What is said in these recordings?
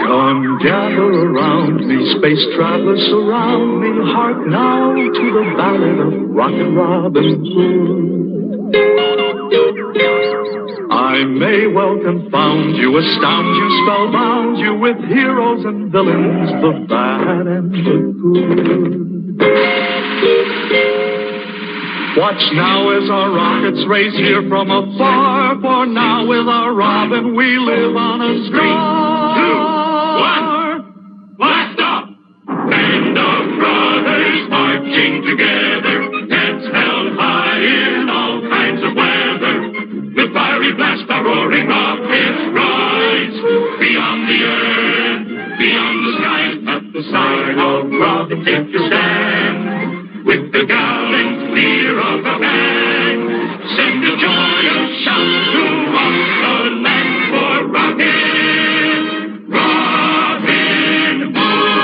Come gather around me, space travelers surround me. Hark now to the ballad of Rocket Robin Hood. I may well confound you, astound you, spellbound you with heroes and villains, the bad and the good. Watch now as our rockets race here from afar, for now with our Robin we live on a star. 3, 2, 1, blast off! Band of brothers marching together, heads held high in all kinds of weather, with fiery Bravestarr roaring rockets rise, beyond the earth, beyond the skies, at the sign of Robotech you stand, with the gallant leader of the band, send a joyous shout through all the land for Robin, Robin Hood.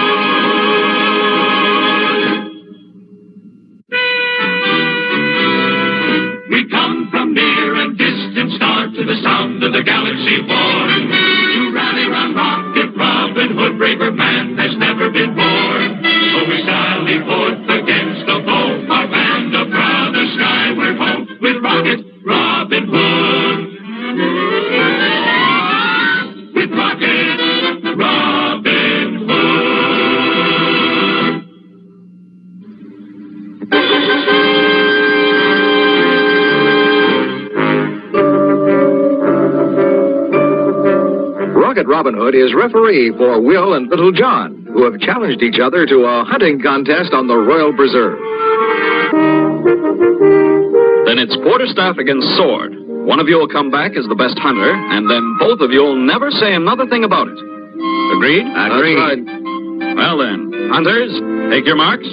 We come from near and distant star to the sound of the galaxy born, to rally round Rocket Robin Hood, braver man has never been born. So we sally forth against the foe, our band of brothers skyward home, with Rocket Robin Hood. With Rocket Robin Hood. Rocket Robin Hood is referee for Will and Little John, who have challenged each other to a hunting contest on the Royal Preserve. Then it's quarterstaff against sword. One of you will come back as the best hunter, and then both of you will never say another thing about it. Agreed? Agreed. Right. Well then, hunters, take your marks.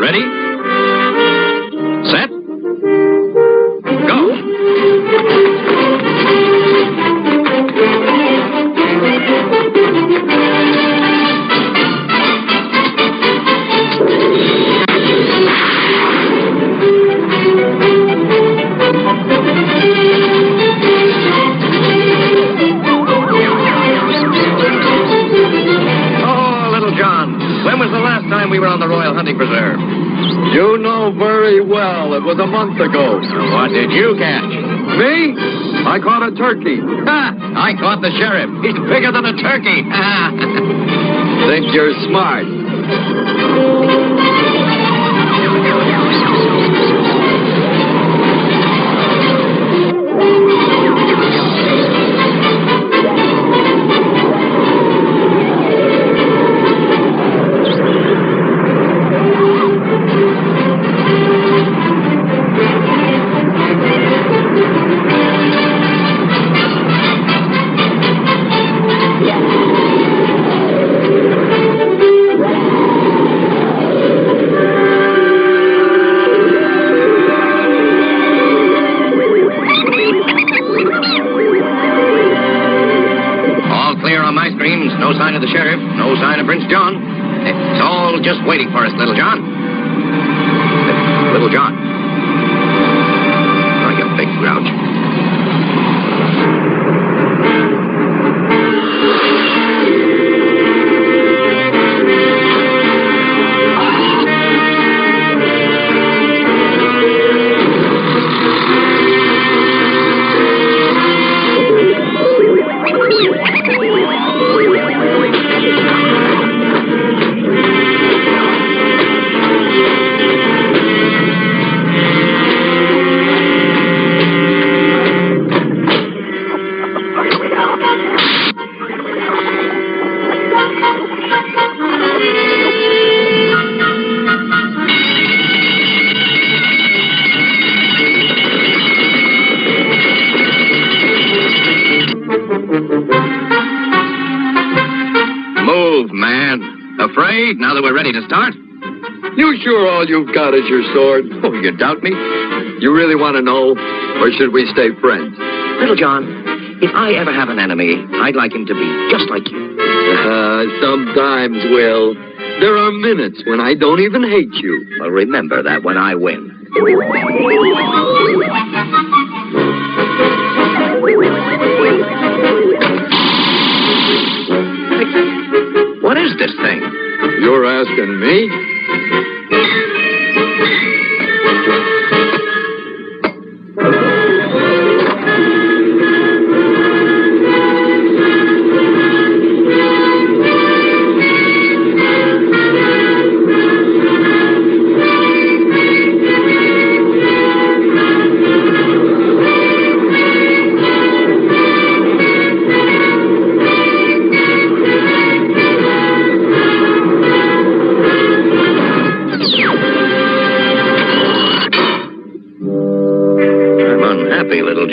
Ready? Set? Go! We were on the Royal Hunting Preserve. You know very well it was a month ago. What did you catch? Me? I caught a turkey. Ha! I caught the sheriff. He's bigger than a turkey. Think you're smart. No sign of the sheriff, no sign of Prince John. It's all just waiting for us, Little John. Little John. Oh, you big grouch. Afraid, now that we're ready to start? You sure all you've got is your sword? Oh, you doubt me? You really want to know? Or should we stay friends? Little John, if I ever have an enemy, I'd like him to be just like you. Sometimes, Will. There are minutes when I don't even hate you. Well, remember that when I win. me?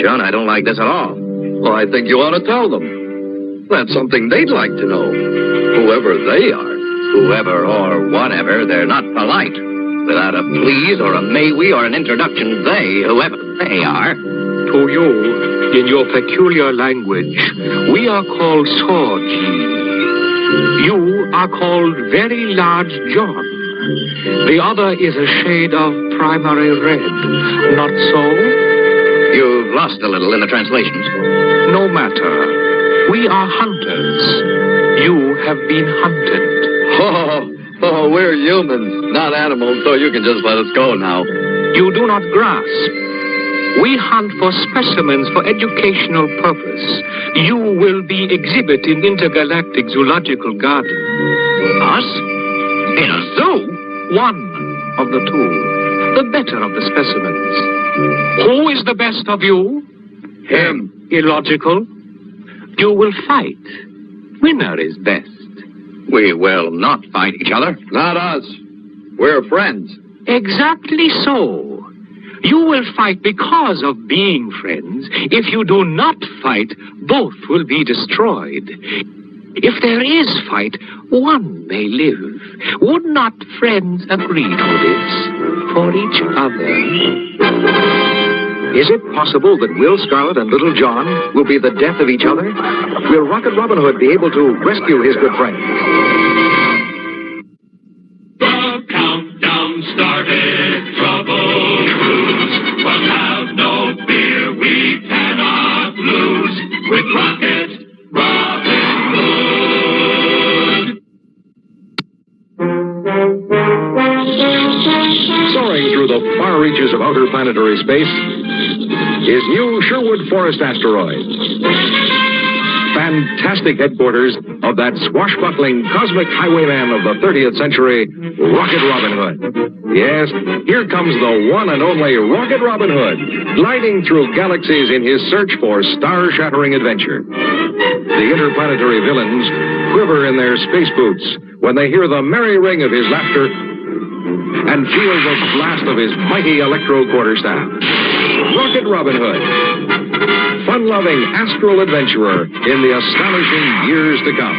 John, I don't like this at all. Well, I think you ought to tell them. That's something they'd like to know. Whoever they are. Whoever or whatever, they're not polite. Without a please or a may we or an introduction, whoever they are. To you, in your peculiar language, we are called Swordji. You are called Very Large John. The other is a shade of primary red. Not so? You've lost a little in the translations. No matter. We are hunters. You have been hunted. We're humans, not animals, so you can just let us go now. You do not grasp. We hunt for specimens for educational purpose. You will be exhibit in intergalactic zoological garden. Us? In a zoo? One of the two. The better of the specimens. Who is the best of you? Him. Illogical. You will fight. Winner is best. We will not fight each other. Not us. We're friends. Exactly so. You will fight because of being friends. If you do not fight, both will be destroyed. If there is fight, one may live. Would not friends agree to this for each other? Is it possible that Will Scarlet and Little John will be the death of each other? Will Rocket Robin Hood be able to rescue his good friend? The countdown started, trouble cruise. But have no fear, we cannot lose. With Rocket Robin Hood. Soaring through the far reaches of outer planetary space is new Sherwood Forest asteroid. Fantastic headquarters of that swashbuckling cosmic highwayman of the 30th century, Rocket Robin Hood. Yes, here comes the one and only Rocket Robin Hood, gliding through galaxies in his search for star-shattering adventure. The interplanetary villains quiver in their space boots when they hear the merry ring of his laughter and feel the blast of his mighty electro quarterstaff. Rocket Robin Hood, fun-loving astral adventurer in the astonishing years to come.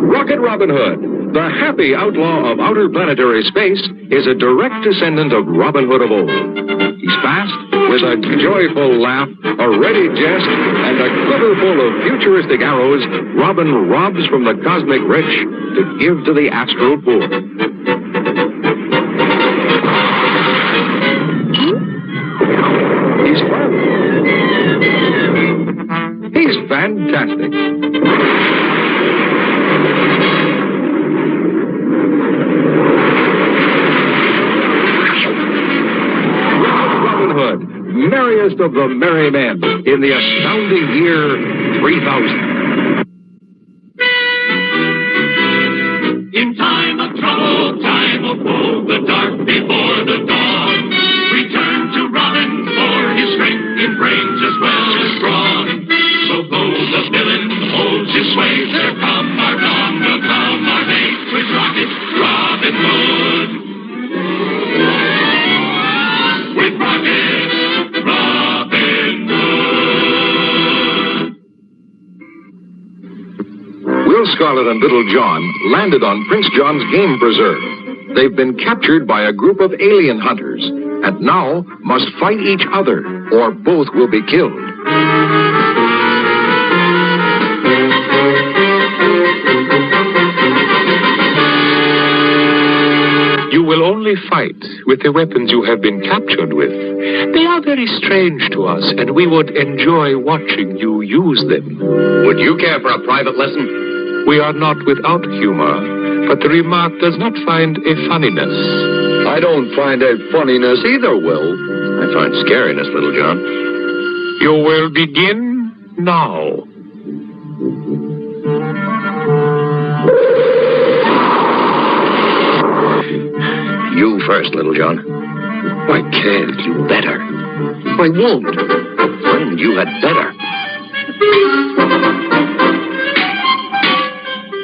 Rocket Robin Hood, the happy outlaw of outer planetary space, is a direct descendant of Robin Hood of old. He's fast, with a joyful laugh, a ready jest, and a quiver full of futuristic arrows. Robin robs from the cosmic rich to give to the astral poor. He's fun. He's fantastic. Robin Hood, merriest of the merry men in the astounding year 3000. In time of trouble, time of woe, the dark before the dawn, return to Robin for his strength in brains as well as brawn. So though the villain holds his sway, there come our dawn, will come our day, with Rocket Robin Hood. With Rocket Robin Hood. Will Scarlet and Little John landed on Prince John's game preserve. They've been captured by a group of alien hunters, and now must fight each other, or both will be killed. You will only fight with the weapons you have been captured with. They are very strange to us, and we would enjoy watching you use them. Would you care for a private lesson? We are not without humor, but the remark does not find a funniness. I don't find a funniness either, Will. I find scariness, Little John. You will begin now. You first, Little John. I can't. You better. I won't. Friend, you had better.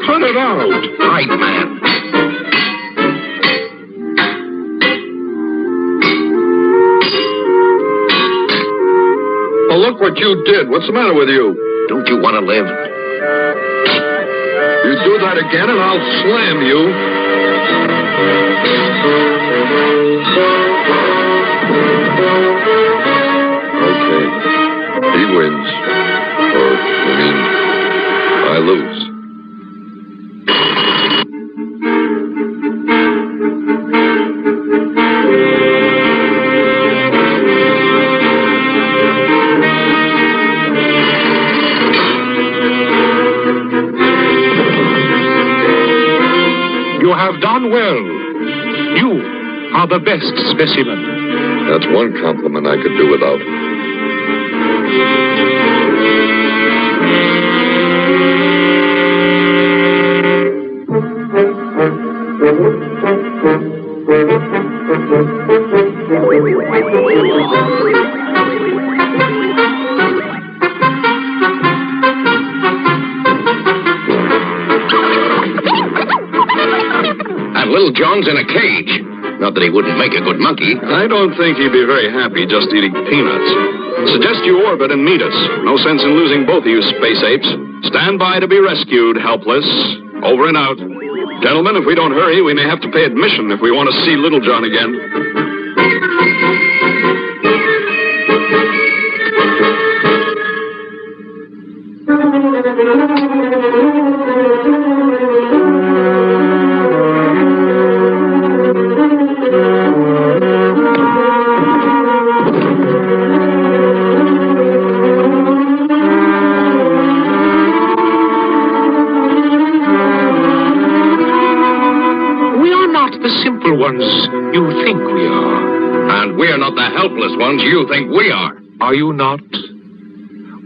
Cut it out. Right, man. Well, look what you did. What's the matter with you? Don't you want to live? You do that again and I'll slam you. Okay. He wins. Or, I lose. You have done well. You are the best specimen. That's one compliment I could do without. And Little John's in a cage. Not that he wouldn't make a good monkey. I don't think he'd be very happy just eating peanuts. Suggest you orbit and meet us. No sense in losing both of you space apes. Stand by to be rescued, helpless. Over and out. Gentlemen, if we don't hurry, we may have to pay admission if we want to see Little John again. The simple ones you think we are. And we're not the helpless ones you think we are. Are you not?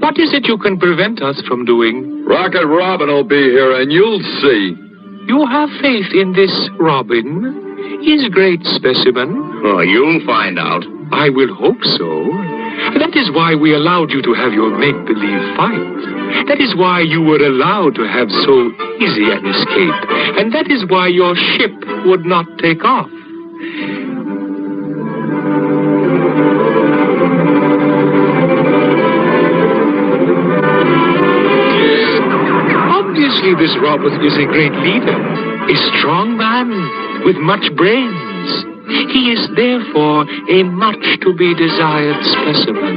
What is it you can prevent us from doing? Rocket Robin will be here and you'll see. You have faith in this Robin, his great specimen. Oh, you'll find out. I will hope so. That is why we allowed you to have your make-believe fight. That is why you were allowed to have so easy an escape. And that is why your ship would not take off. Obviously, this Robin is a great leader, a strong man with much brains. He is therefore a much-to-be-desired specimen.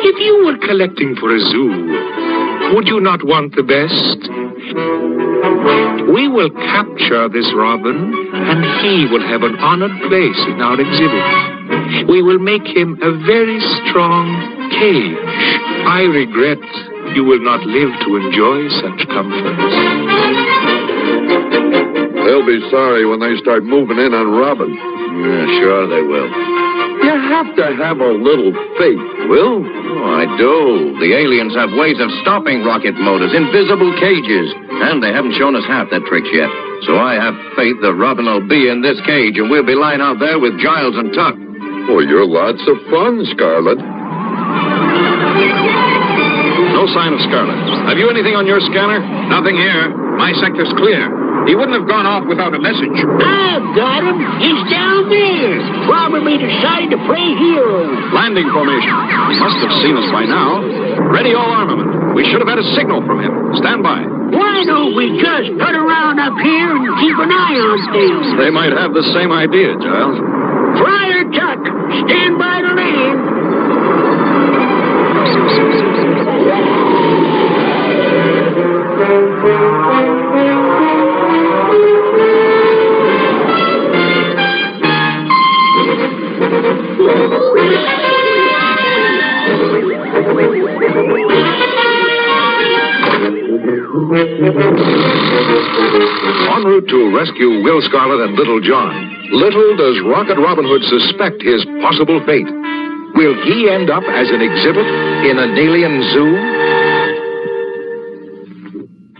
If you were collecting for a zoo, would you not want the best? We will capture this Robin, and he will have an honored place in our exhibit. We will make him a very strong cage. I regret you will not live to enjoy such comforts. They'll be sorry when they start moving in on Robin. Yeah, sure they will. You have to have a little faith, Will. Oh, I do. The aliens have ways of stopping rocket motors, invisible cages. And they haven't shown us half their tricks yet. So I have faith that Robin will be in this cage, and we'll be lying out there with Giles and Tuck. Well, you're lots of fun, Scarlet. No sign of Scarlet. Have you anything on your scanner? Nothing here. My sector's clear. He wouldn't have gone off without a message. I've got him. He's down there. Probably decided to play hero. Landing formation. He must have seen us by now. Ready all armament. We should have had a signal from him. Stand by. Why don't we just put around up here and keep an eye on things? They might have the same idea, Giles. Friar Tuck, stand by to land. out to rescue Will Scarlet and Little John, little does Rocket Robin Hood suspect his possible fate. Will he end up as an exhibit in an alien zoo?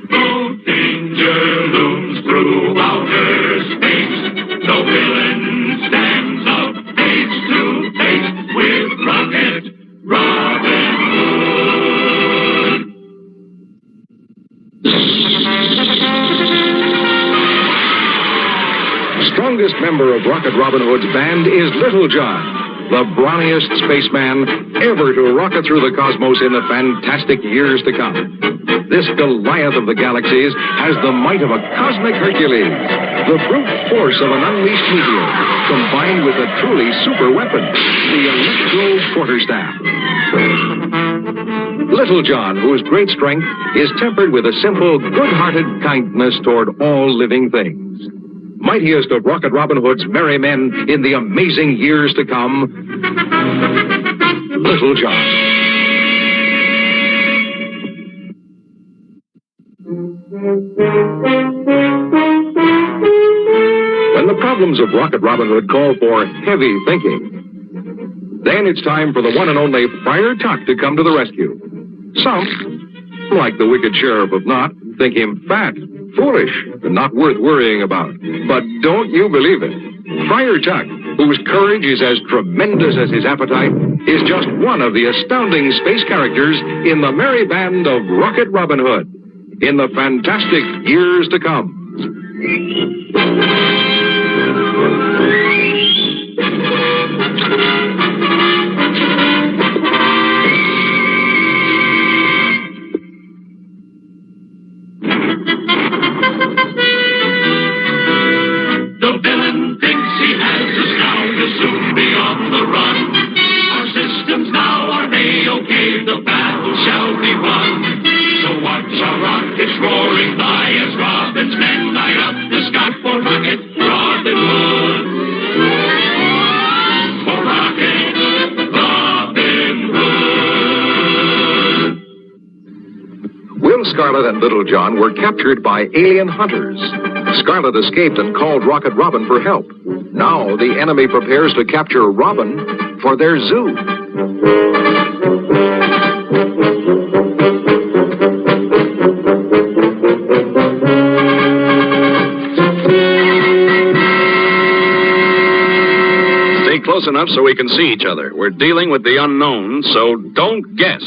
No danger looms through outer space. No villain stands up face to face with Rocket Robin Hood. The strongest member of Rocket Robin Hood's band is Little John, the brawniest spaceman ever to rocket through the cosmos in the fantastic years to come. This Goliath of the galaxies has the might of a cosmic Hercules, the brute force of an unleashed meteor, combined with a truly super weapon, the electro quarterstaff. Little John, whose great strength is tempered with a simple, good-hearted kindness toward all living things. Mightiest of Rocket Robin Hood's merry men in the amazing years to come, Little John. When the problems of Rocket Robin Hood call for heavy thinking, then it's time for the one and only Friar Tuck to come to the rescue. Some, like the wicked Sheriff of Knot, think him fat, foolish, and not worth worrying about. But don't you believe it? Friar Tuck, whose courage is as tremendous as his appetite, is just one of the astounding space characters in the merry band of Rocket Robin Hood in the fantastic years to come. The villain thinks he has us now, will soon be on the run. Our systems now are A-OK, the battle shall be won. So watch our rockets roaring by as Robin's men light up the sky for Rocket Robin Hood. For Rocket Robin Hood. Will Scarlet and Little John were captured by alien hunters. Scarlet escaped and called Rocket Robin for help. Now the enemy prepares to capture Robin for their zoo. Stay close enough so we can see each other. We're dealing with the unknown, so don't guess.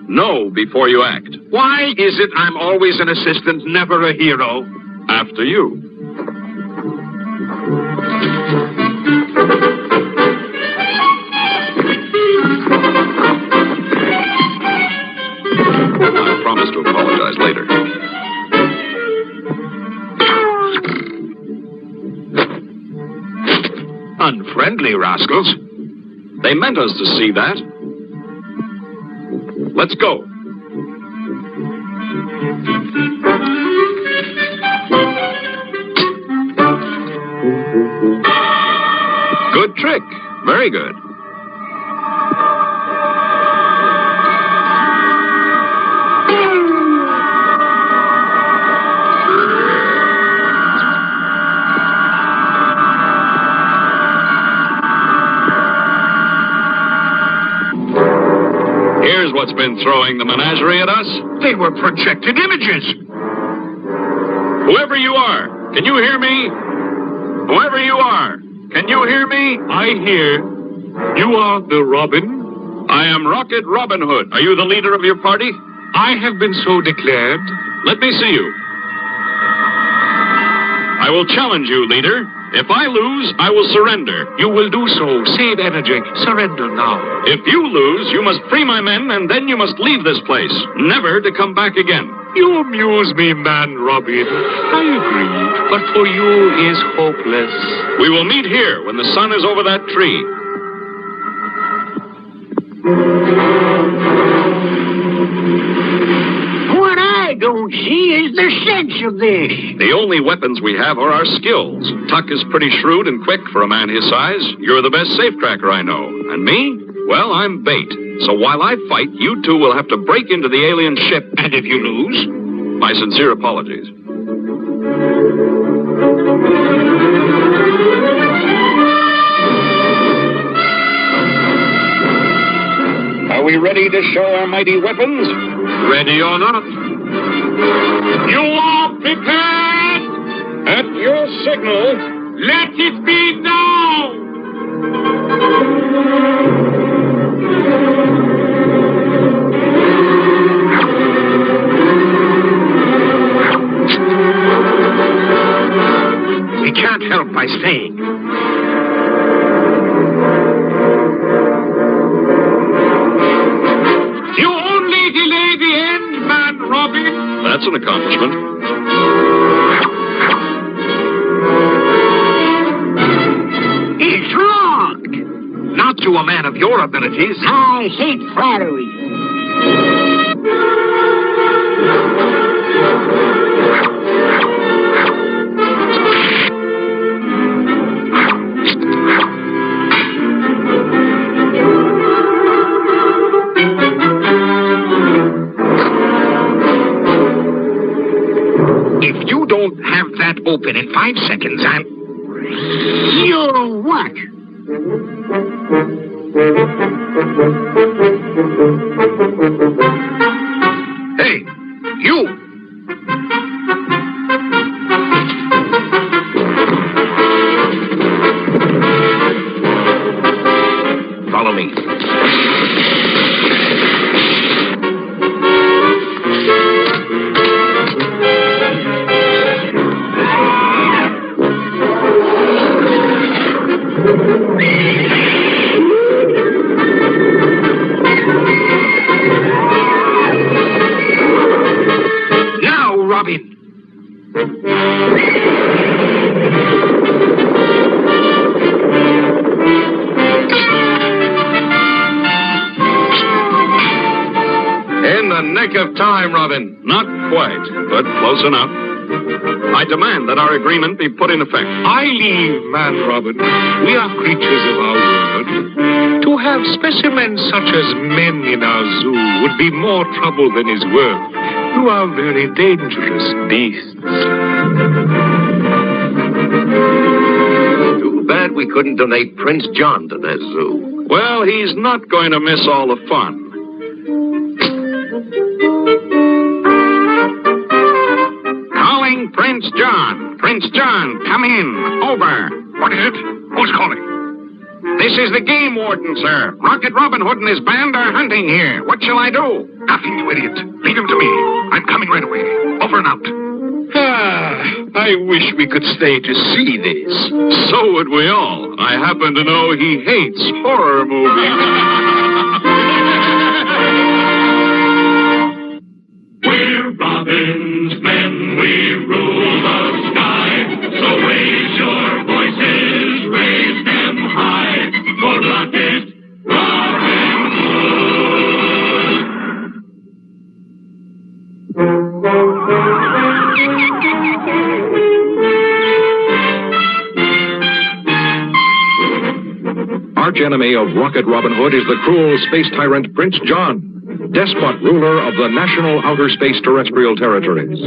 Know before you act. Why is it I'm always an assistant, never a hero? After you. I promise to apologize later. Unfriendly rascals. They meant us to see that. Let's go. Good trick. Very good. Here's what's been throwing the menagerie at us. They were projected images. Whoever you are, can you hear me? Whoever you are, can you hear me? I hear. You are the Robin? I am Rocket Robin Hood. Are you the leader of your party? I have been so declared. Let me see you. I will challenge you, leader. If I lose, I will surrender. You will do so. Save energy. Surrender now. If you lose, you must free my men, and then you must leave this place, never to come back again. You amuse me, man, Robin. I agree. But for you is hopeless. We will meet here when the sun is over that tree. What I don't see is the sense of this. The only weapons we have are our skills. Tuck is pretty shrewd and quick for a man his size. You're the best safecracker I know. And me? Well, I'm bait. So while I fight, you two will have to break into the alien ship. And if you lose? My sincere apologies. Are we ready to show our mighty weapons? Ready or not? You are prepared? At your signal, Let it be now! We can't help by staying. You only delay the end, man Robin. That's an accomplishment. He's wrong. Not to a man of your abilities. I hate flattery. If you don't have that open in 5 seconds, I'll... You what? Hey, you! Follow me. Now, Robin. In the nick of time, Robin. Not quite, but close enough. I demand that our agreement be put in effect. I leave, man Robin. We are creatures of our word. To have specimens such as men in our zoo would be more trouble than is worth. You are very dangerous beasts. Too bad we couldn't donate Prince John to that zoo. Well, he's not going to miss all the fun. Calling Prince John. Prince John, come in. Over. What is it? Who's calling? This is the game warden, sir. Rocket Robin Hood and his band are hunting here. What shall I do? Nothing, you idiot. Leave him to me. I'm coming right away. Over and out. I wish we could stay to see this. So would we all. I happen to know he hates horror movies. We're Robin's men, we rule the sky. So raise your voices, raise them high. For Rocket Robin Arch enemy of Rocket Robin Hood is the cruel space tyrant Prince John, despot ruler of the national outer space terrestrial territories.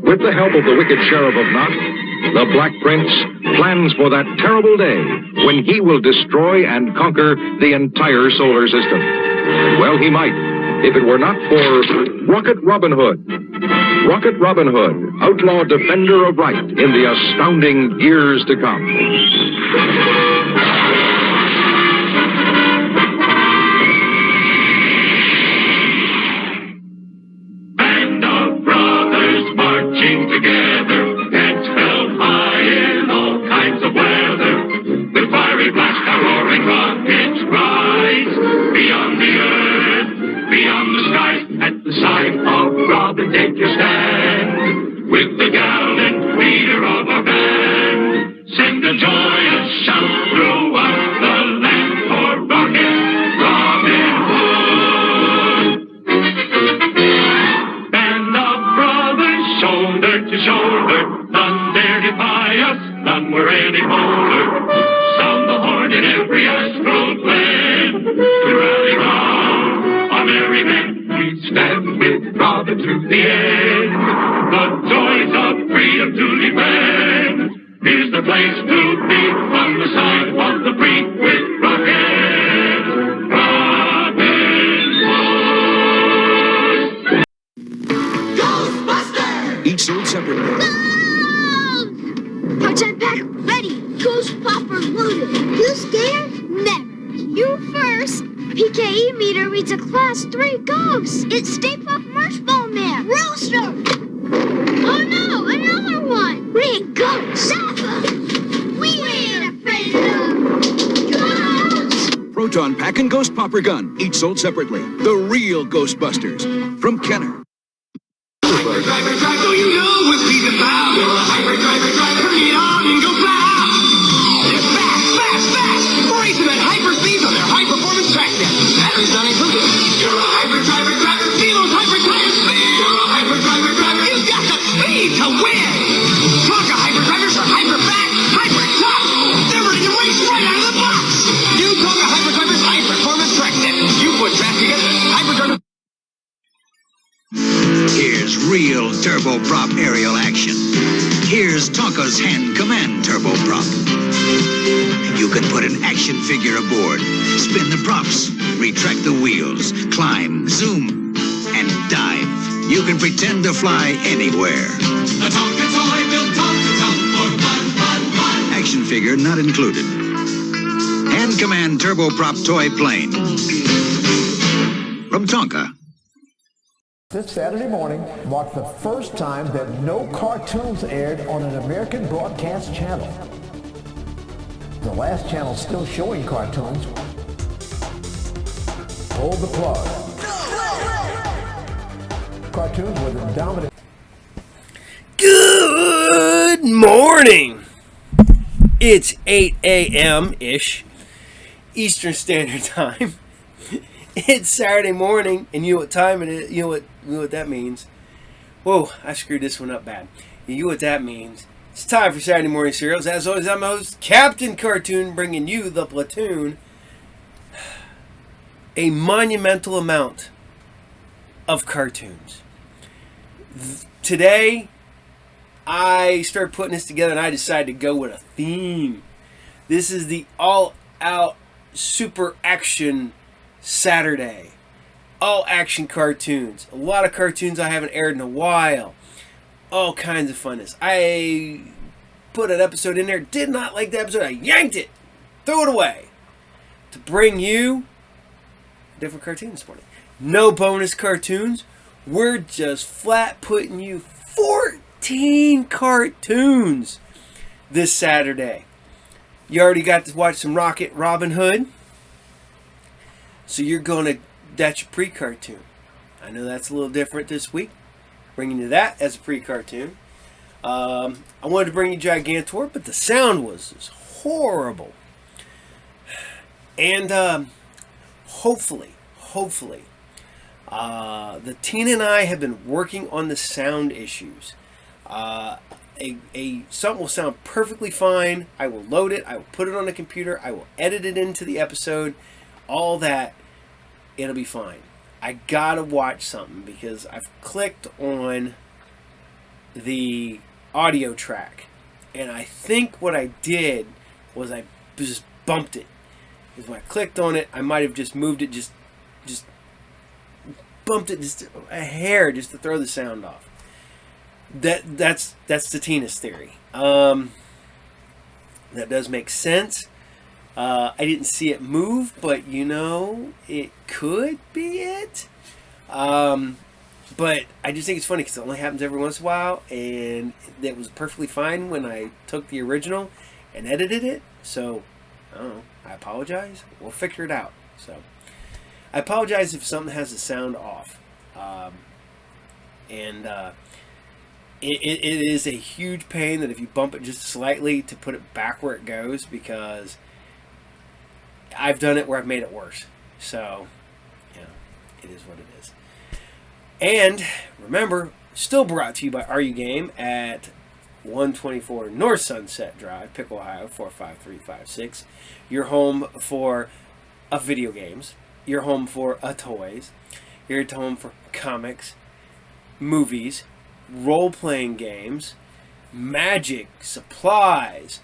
With the help of the wicked Sheriff of Knot, the Black Prince plans for that terrible day when he will destroy and conquer the entire solar system. Well, he might, if it were not for Rocket Robin Hood. Rocket Robin Hood, outlaw defender of right in the astounding years to come. Band of brothers marching together, heads held high in all kinds of weather. With fiery blast, our roaring rockets rise beyond the earth, beyond the skies. At the sight of Robin, take your stand. With the gallant leader of our band, send a joyous shout throughout the land for Rocket Robin Hood. Band of brothers, shoulder to shoulder, none dare defy us, none were any bolder. Sound the horn in every astral glen, to rally round our merry men. We stand with Robin to the end, the joys of freedom to defend. separately. Pouch unpacked, ready. Ghost popper loaded. You scared? Never. You first. PKE meter reads a class 3 ghost. It's Stay Puft Marshmallow Man. Rooster. Oh no, another one. Red ghost. We ain't afraid of ghosts. Proton Pack and Ghost Popper Gun, each sold separately. The real Ghostbusters. From Kenner. Driver, driver, driver, do you know what he's about? You're a hyper driver, driver, turn it on and go fly. They're fast, fast, fast. Racing at hyper speeds on their high-performance track net. Batteries not included. You're a hyper driver, driver, feel those hyper tire spin. You're a hyper driver, driver, you've got the speed to win. Tonka hyper drivers are hyper fast, hyper tough. They're ready to race right out of the box. New Tonka hyper drivers, high-performance track net. You put that together, hyper driver. Here's real turboprop aerial action. Here's Tonka's hand command turboprop. You can put an action figure aboard, spin the props, retract the wheels, climb, zoom, and dive. You can pretend to fly anywhere. A Tonka toy will Tonka jump for fun, fun, fun. Action figure not included. Hand command turboprop toy plane. From Tonka. This Saturday morning marked the first time that no cartoons aired on an American broadcast channel. The last channel still showing cartoons pulled the plug. Cartoons were the dominant. Good morning. It's 8 a.m.-ish Eastern Standard Time. It's Saturday morning, and you know what time it is. You know what that means. Whoa, I screwed this one up bad. You know what that means. It's time for Saturday Morning Serials. As always, I'm host Captain Cartoon, bringing you the Platoon. A monumental amount of cartoons. Today, I started putting this together, and I decided to go with a theme. This is the all-out super action Saturday. All action cartoons. A lot of cartoons I haven't aired in a while. All kinds of funness. I put an episode in there, did not like the episode, I yanked it, threw it away, to bring you a different cartoon this morning. No bonus cartoons. We're just flat putting you 14 cartoons this Saturday. You already got to watch some Rocket Robin Hood. So you're going to, that's your pre-cartoon. I know that's a little different this week. Bringing you that as a pre-cartoon. I wanted to bring you Gigantor, but the sound was just horrible. And hopefully, the team and I have been working on the sound issues. Something will sound perfectly fine. I will load it. I will put it on the computer. I will edit it into the episode. All that. It'll be fine. I gotta watch something because I've clicked on the audio track, and I think what I did was I just bumped it. Because when I clicked on it, I might have just moved it, just bumped it just a hair just to throw the sound off. That's the Tina's theory. That does make sense. I didn't see it move, but you know, it could be it. But I just think it's funny because it only happens every once in a while, and it was perfectly fine when I took the original and edited it. So, I don't know. I apologize. We'll figure it out. So, I apologize if something has the sound off. It is a huge pain that if you bump it just slightly to put it back where it goes, because I've done it where I've made it worse. So, you know, it is what it is. And remember, still brought to you by RU Game at 124 North Sunset Drive, Pick, Ohio 45356. Your home for video games. Your home for toys. Your home for comics, movies, role-playing games, magic, supplies,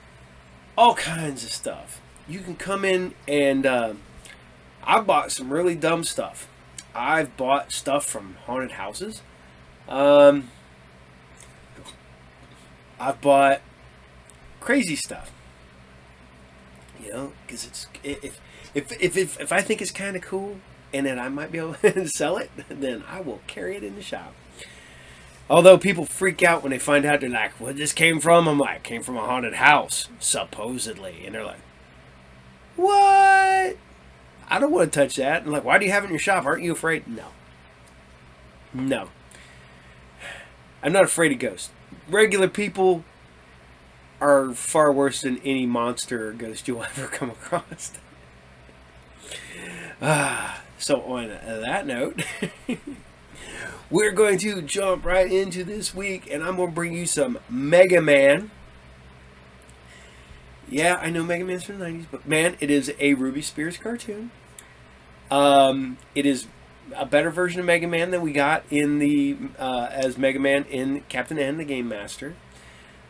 all kinds of stuff. You can come in and I've bought some really dumb stuff. I've bought stuff from haunted houses. I've bought crazy stuff. You know, because if I think it's kind of cool and then I might be able to sell it, then I will carry it in the shop. Although people freak out when they find out, they're like, "Where this came from?" I'm like, "Came from a haunted house, supposedly." And they're like, "What? I don't want to touch that." And I'm like, "Why do you have it in your shop? Aren't you afraid?" No. I'm not afraid of ghosts. Regular people are far worse than any monster or ghost you'll ever come across. So on that note, we're going to jump right into this week, and I'm going to bring you some Megaman. Yeah, I know Megaman's from the 90s, but man, it is a Ruby Spears cartoon. It is a better version of Megaman than we got in the as Megaman in Captain N, the Game Master.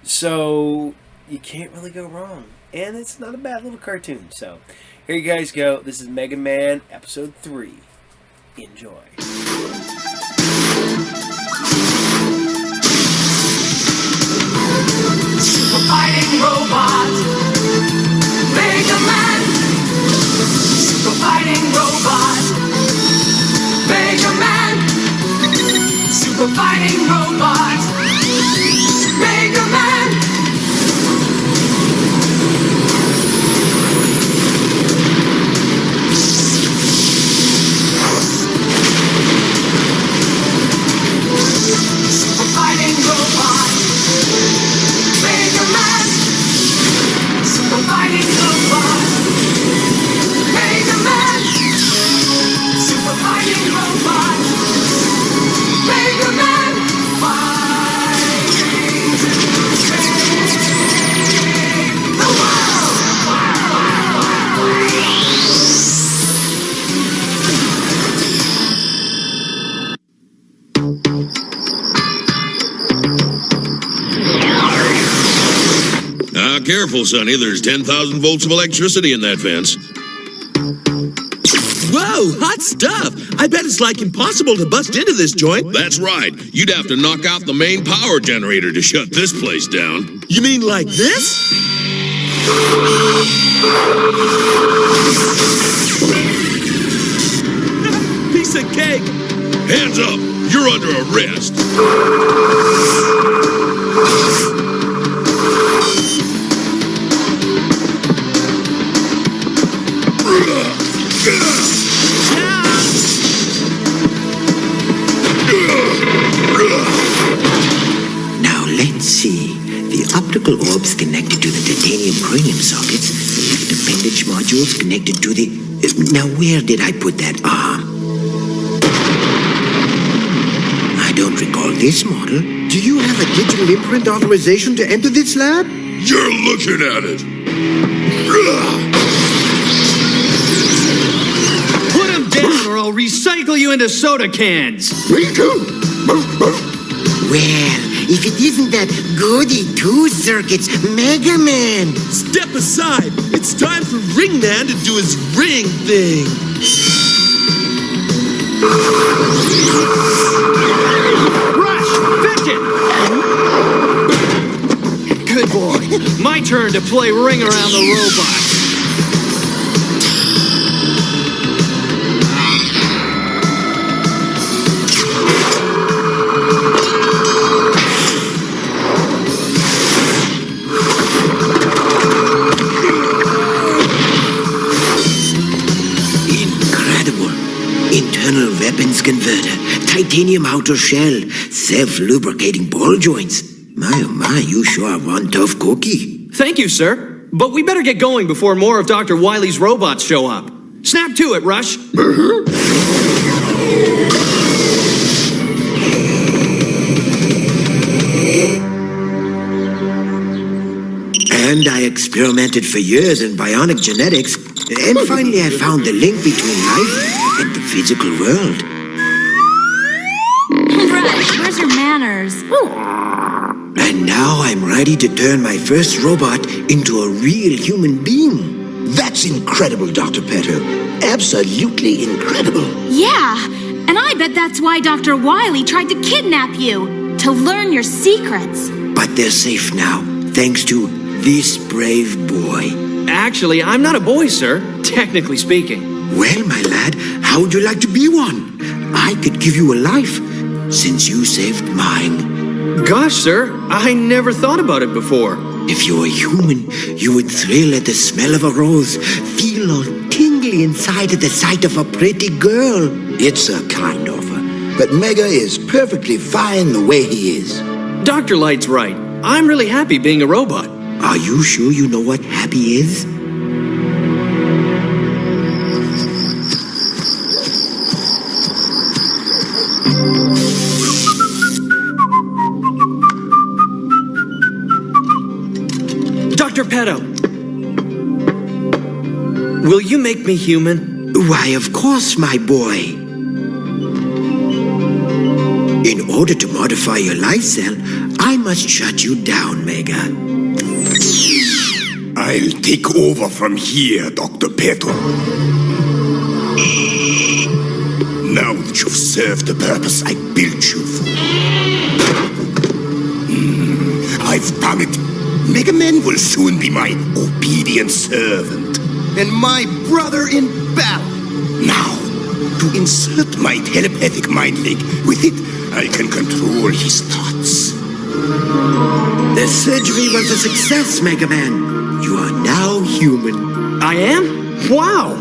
So you can't really go wrong, and it's not a bad little cartoon. So here you guys go. This is Megaman Episode 3. Enjoy. Super fighting robot, Megaman. Super fighting robot, Megaman. Super fighting robot, Megaman. Super fighting robot, Megaman. Super fighting robot, Megaman. Super fighting robot, Megaman. Fighting to save the world. Careful, Sonny. There's 10,000 volts of electricity in that fence. Whoa, hot stuff. I bet it's like impossible to bust into this joint. That's right. You'd have to knock out the main power generator to shut this place down. You mean like this? Piece of cake. Hands up. You're under arrest. Now let's see. The optical orbs connected to the titanium cranium sockets. The left appendage modules connected to the... Now where did I put that arm? I don't recall this model. Do you have a digital imprint authorization to enter this lab? You're looking at it. Put him down or I'll recycle you into soda cans. Me too. Well, if it isn't that goody two-circuits Megaman. Step aside. It's time for Ringman to do his ring thing. Rush! Fetch it! Good boy. My turn to play ring around the robot. Internal weapons converter, titanium outer shell, self-lubricating ball joints. My, oh my, you sure are one tough cookie. Thank you, sir. But we better get going before more of Dr. Wily's robots show up. Snap to it, Rush. And I experimented for years in bionic genetics, and finally I found the link between life and the physical world. Rush, where's your manners? And now I'm ready to turn my first robot into a real human being. That's incredible, Dr. Petto. Absolutely incredible. Yeah, and I bet that's why Dr. Wily tried to kidnap you, to learn your secrets. But they're safe now, thanks to this brave boy. Actually, I'm not a boy, sir, technically speaking. Well, my lad, how would you like to be one? I could give you a life, since you saved mine. Gosh, sir, I never thought about it before. If you were human, you would thrill at the smell of a rose, feel all tingly inside at the sight of a pretty girl. It's a kind offer, but Mega is perfectly fine the way he is. Dr. Light's right. I'm really happy being a robot. Are you sure you know what happy is? Dr. Petto, will you make me human? Why, of course, my boy. In order to modify your life cell, I must shut you down, Mega. I'll take over from here, Dr. Petto. Now that you've served the purpose I built you for. I've done it. Megaman will soon be my obedient servant. And my brother in battle. Now, to insert my telepathic mind link, with it, I can control his thoughts. The surgery was a success, Megaman. You are now human. I am? Wow!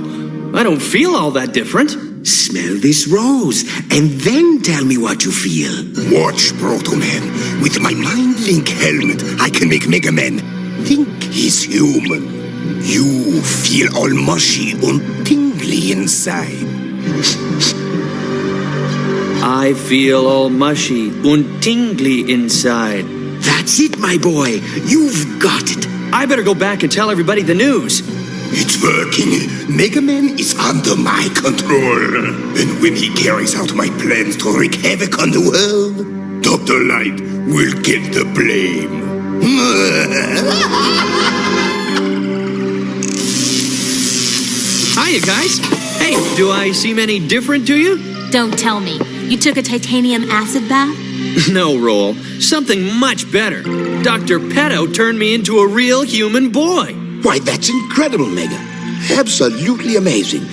I don't feel all that different. Smell this rose, and then tell me what you feel. Watch, Proto-Man. With my mind link helmet, I can make Megaman think he's human. You feel all mushy and tingly inside. I feel all mushy and tingly inside. That's it, my boy. You've got it. I better go back and tell everybody the news. It's working. Megaman is under my control. And when he carries out my plans to wreak havoc on the world, Dr. Light will get the blame. Hiya, guys. Hey, do I seem any different to you? Don't tell me. You took a titanium acid bath? No, Roll. Something much better. Dr. Petto turned me into a real human boy. Why, that's incredible, Mega. Absolutely amazing.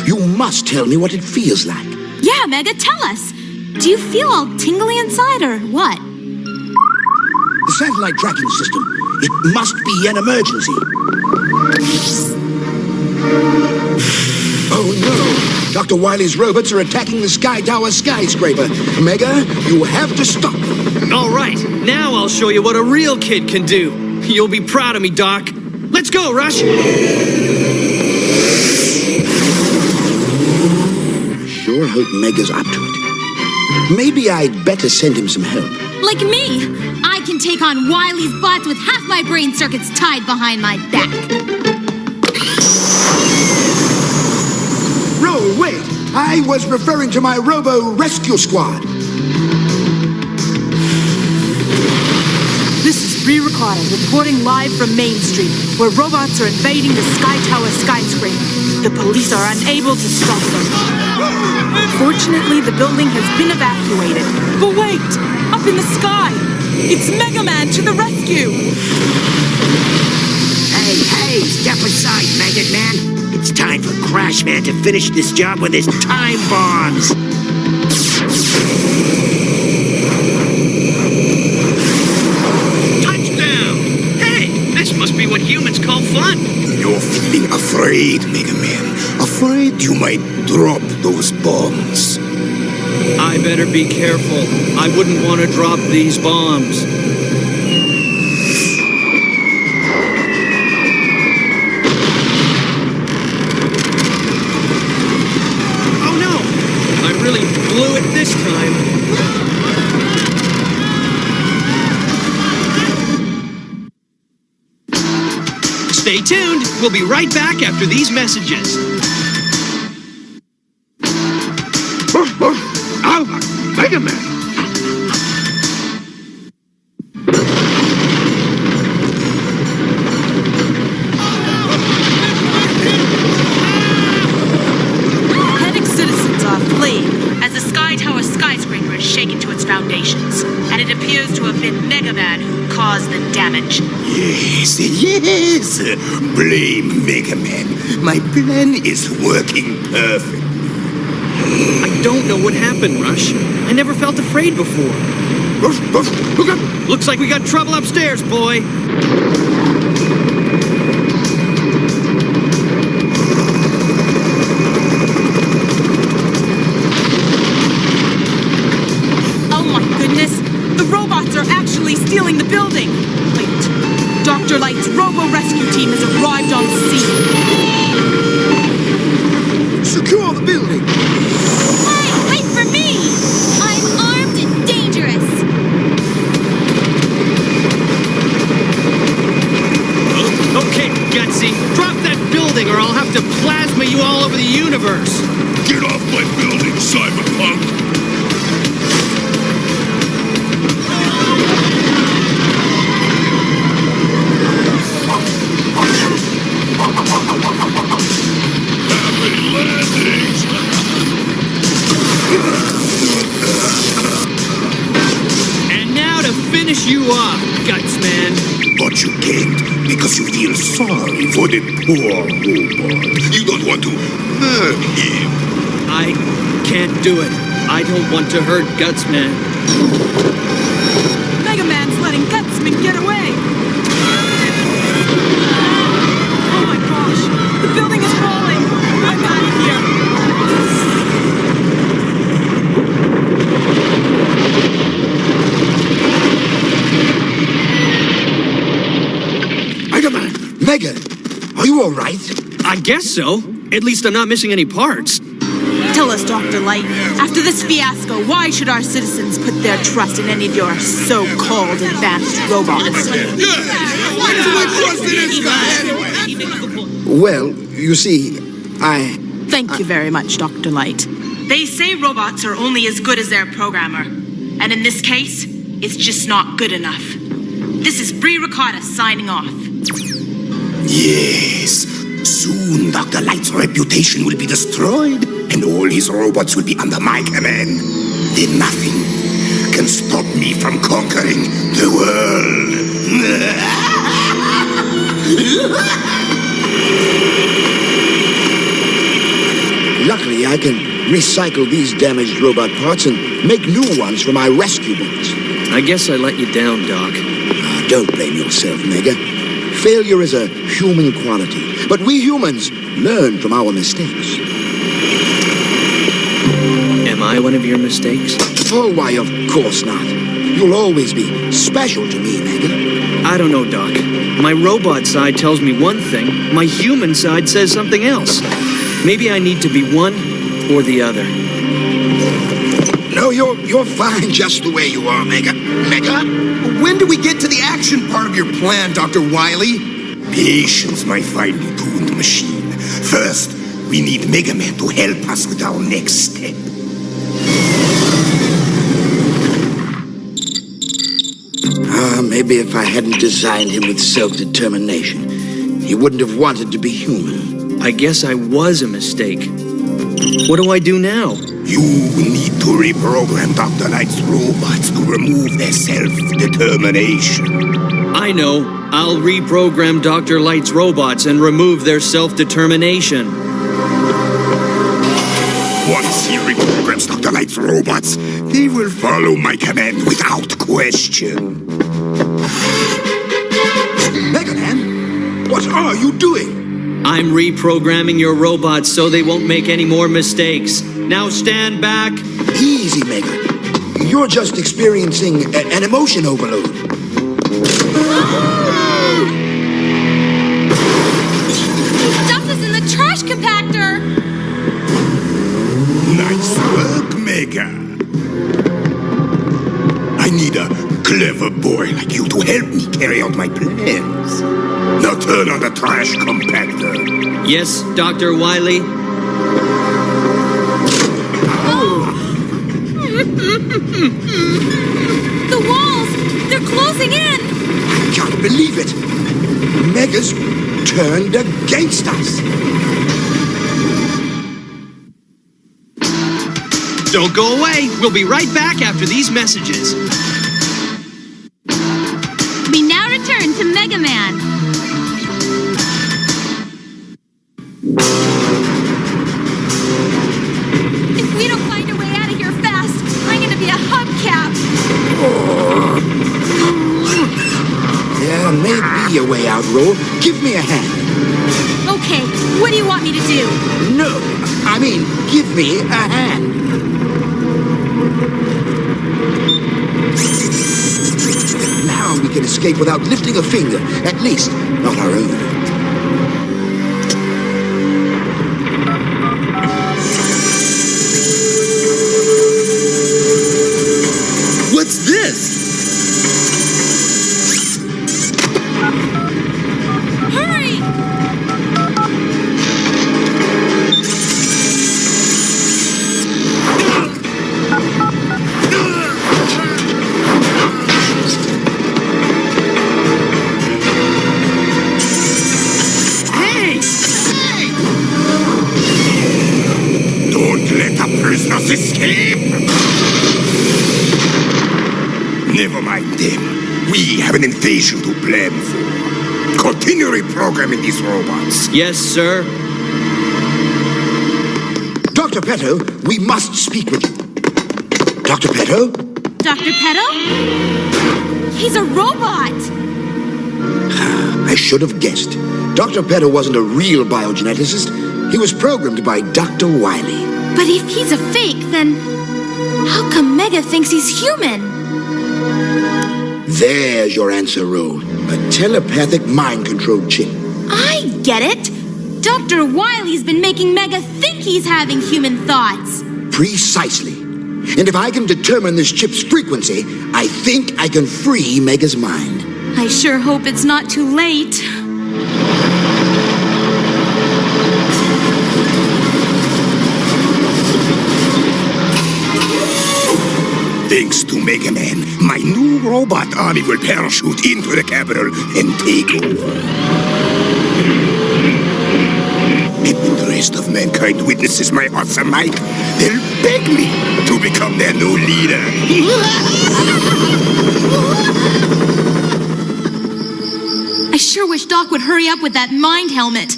You must tell me what it feels like. Yeah, Mega, tell us. Do you feel all tingly inside or what? The satellite tracking system. It must be an emergency. Oh no! Dr. Wily's robots are attacking the Sky Tower skyscraper. Mega, you have to stop them. All right, now I'll show you what a real kid can do. You'll be proud of me, Doc. Let's go, Rush! Sure hope Mega's up to it. Maybe I'd better send him some help. Like me! I can take on Wily's bots with half my brain circuits tied behind my back. Roll, wait! I was referring to my Robo Rescue Squad. This is Bree Ricardo reporting live from Main Street, where robots are invading the Sky Tower skyscraper. The police are unable to stop them. Fortunately, the building has been evacuated. But wait! Up in the sky! It's Megaman to the rescue! Hey, step aside, Maggot Man. It's time for Crash Man to finish this job with his time bombs. Touchdown! Hey, this must be what humans call fun. You're feeling afraid, Megaman. Afraid you might drop those bombs. I better be careful. I wouldn't want to drop these bombs. Oh no! I really blew it this time. Stay tuned. We'll be right back after these messages. Alva, Megaman. Panic citizens are fleeing as the Sky Tower skyscraper is shaken to its foundations. and it appears to have been Megaman who caused the damage. Yes, yes. Blame Megaman. My plan is working perfect. I don't know what happened, Rush. I never felt afraid before. Looks like we got trouble upstairs, boy. Oh my goodness! The robots are actually stealing the building! Wait, Dr. Light's robo-rescue team has arrived on scene. Secure the building! Hey, wait for me! I'm armed and dangerous! Okay, Gutsy, drop that building or I'll have to plasma you all over the universe. Get off my building, cyberpunk! Happy landings! And now to finish you off, Gutsman. But you can't, because you feel sorry for the poor robot. You don't want to hurt him. I can't do it. I don't want to hurt Gutsman. Megaman's letting Gutsman get away! Oh my gosh! The building is falling! I'm out of here! Mega, are you all right? I guess so. At least I'm not missing any parts. Tell us, Dr. Light, after this fiasco, why should our citizens put their trust in any of your so-called advanced robots? Why do I trust in this guy anyway? Well, you see, Thank you very much, Dr. Light. They say robots are only as good as their programmer. And in this case, it's just not good enough. This is Bree Ricotta signing off. Yes. Soon Dr. Light's reputation will be destroyed, and all his robots will be under my command. Then nothing can stop me from conquering the world. Luckily, I can recycle these damaged robot parts and make new ones for my rescue bots. I guess I let you down, Doc. Don't blame yourself, Mega. Failure is a human quality, but we humans learn from our mistakes. Am I one of your mistakes? Oh, why, of course not. You'll always be special to me, Mega. I don't know, Doc. My robot side tells me one thing, my human side says something else. Maybe I need to be one or the other. No, you're fine just the way you are, Mega. Mega? When do we get to the action part of your plan, Dr. Wily? Patience, my finely tuned machine. First, we need Megaman to help us with our next step. Maybe if I hadn't designed him with self-determination, he wouldn't have wanted to be human. I guess I was a mistake. What do I do now? You need to reprogram Dr. Light's robots to remove their self-determination. I know. I'll reprogram Dr. Light's robots and remove their self-determination. Once he reprograms Dr. Light's robots, they will follow my command without question. Megaman, what are you doing? I'm reprogramming your robots so they won't make any more mistakes. Now stand back. Easy, Mega. You're just experiencing an emotion overload. Stuff is in the trash compactor! Nice work, Mega. I need a clever boy like you to help me carry out my plans. Now turn on the trash compactor. Yes, Dr. Wily? The walls! They're closing in! I can't believe it. Mega's turned against us. Don't go away. We'll be right back after these messages. a way out, Ro. Give me a hand. Okay, what do you want me to do? No, I mean, give me a hand. Now we can escape without lifting a finger. At least, not our own. What's this? Hurry! Hey! Don't let the prisoners escape! Never mind them. We have an invasion to plan for. Continue reprogramming these robots. Yes, sir. Dr. Petto, we must speak with you. Dr. Petto? Dr. Petto? He's a robot! I should have guessed. Dr. Petto wasn't a real biogeneticist. He was programmed by Dr. Wily. But if he's a fake, then how come Mega thinks he's human? There's your answer, Ro. A telepathic mind-controlled chip. I get it. Dr. Wily's been making Mega think he's having human thoughts. Precisely. And if I can determine this chip's frequency, I think I can free Mega's mind. I sure hope it's not too late. Thanks to Megaman, my new robot army will parachute into the capital and take over. And when the rest of mankind witnesses my awesome might, they'll beg me to become their new leader. I sure wish Doc would hurry up with that mind helmet.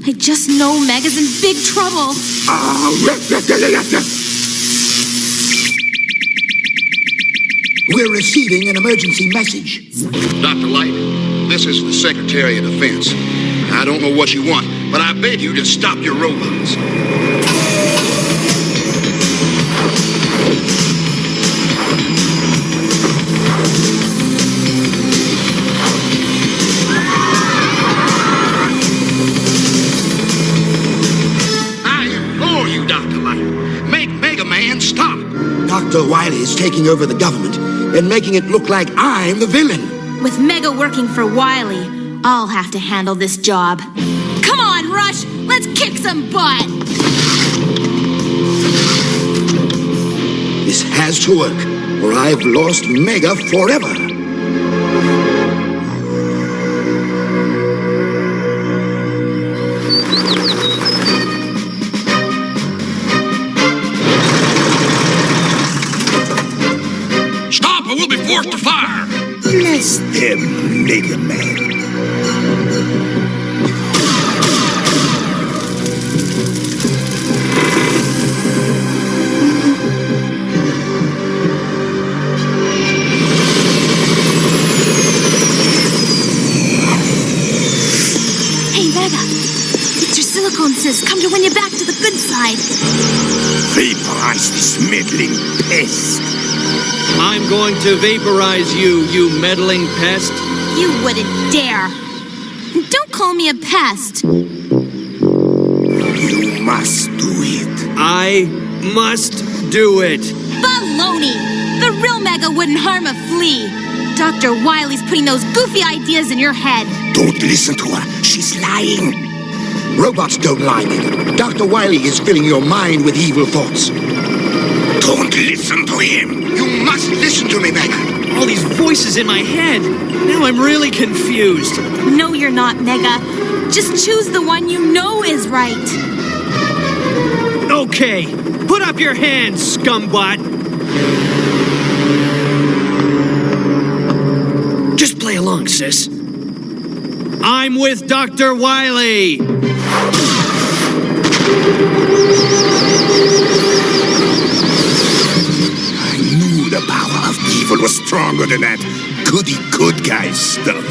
I just know Mega's in big trouble. We're receiving an emergency message. Dr. Light, this is the Secretary of Defense. I don't know what you want, but I beg you to stop your robots. I implore you, Dr. Light, make Megaman stop. Dr. Wily is taking over the government and making it look like I'm the villain. With Mega working for Wily, I'll have to handle this job. Come on, Rush! Let's kick some butt! This has to work, or I've lost Mega forever. Stop or we'll be forced to fire. Bless them, Megaman. Hey, Mega! It's your silicone sis come to win you back to the good side. Vaporize this meddling pest. I'm going to vaporize you, you meddling pest. You wouldn't dare. Don't call me a pest. You must do it. I must do it. Baloney! The real Mega wouldn't harm a flea. Dr. Wily's putting those goofy ideas in your head. Don't listen to her. She's lying. Robots don't lie, Mega. Dr. Wily is filling your mind with evil thoughts. Don't listen to him. You must listen to me, Mega. All these voices in my head. Now I'm really confused. No, you're not, Mega. Just choose the one you know is right. Okay, put up your hands, scumbot. Just play along, sis. I'm with Dr. Wily. I knew the power of evil was stronger than that goody good guy stuff.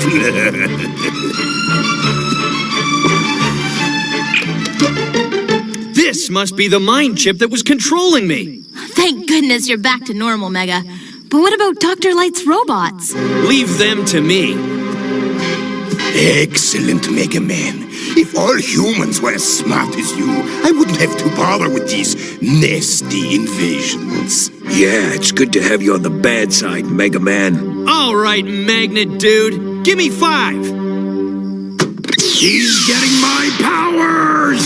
This must be the mind chip that was controlling me. Thank goodness you're back to normal, Mega. But what about Dr. Light's robots? Leave them to me. Excellent, Mega Man. If all humans were as smart as you, I wouldn't have to bother with these nasty invasions. Yeah, it's good to have you on the bad side, Mega Man. All right, Magnet Dude. Give me 5. He's getting my powers!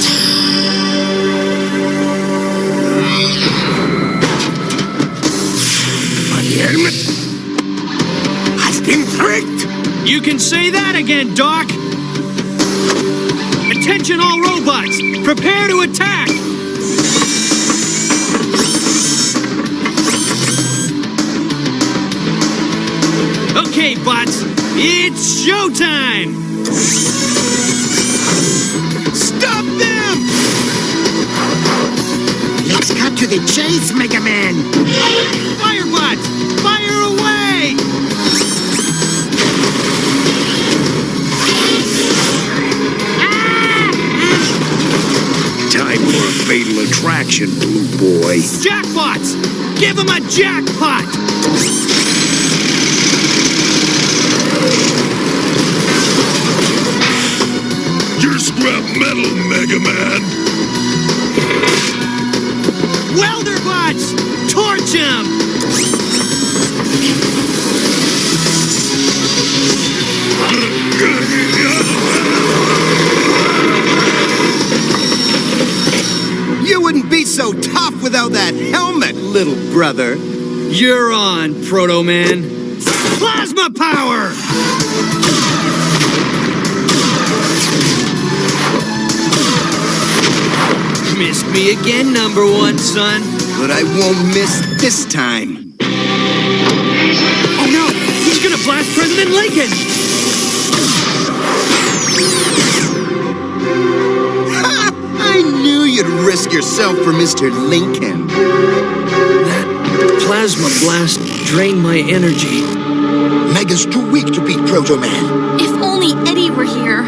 My helmet has been tricked! You can say that again, Doc! Attention all robots! Prepare to attack! Okay, bots, it's showtime! Stop them! Let's cut to the chase, Mega Man! Fire bots! Fire away! Time for a fatal attraction, Blue Boy. Jackpots! Give him a jackpot! You're scrap metal, Mega Man. Welder bots! Torch him! You wouldn't be so tough without that helmet, little brother. You're on, Proto Man. Plasma power! Missed me again, number 1, son. But I won't miss this time. Oh no! He's gonna blast President Lincoln! Ha! I knew you'd risk yourself for Mr. Lincoln. That plasma blast drained my energy. Mega's too weak to beat Proto Man. If only Eddie were here.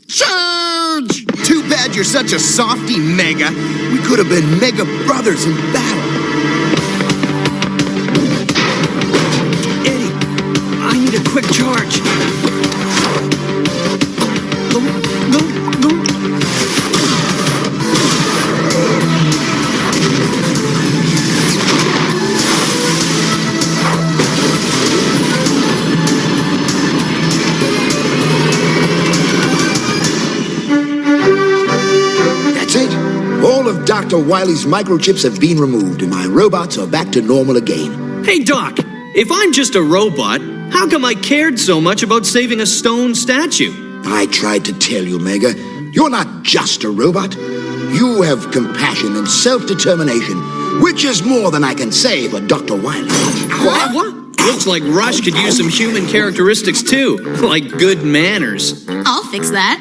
Charge! Too bad you're such a softy, Mega. We could have been Mega brothers in battle. Eddie, I need a quick charge. Go. That's it. All of Dr. Wily's microchips have been removed, and my robots are back to normal again. Hey, Doc, if I'm just a robot, how come I cared so much about saving a stone statue? I tried to tell you, Mega. You're not just a robot. You have compassion and self-determination, which is more than I can say for Dr. Wily. What? Looks like Rush could use some human characteristics too, like good manners. I'll fix that.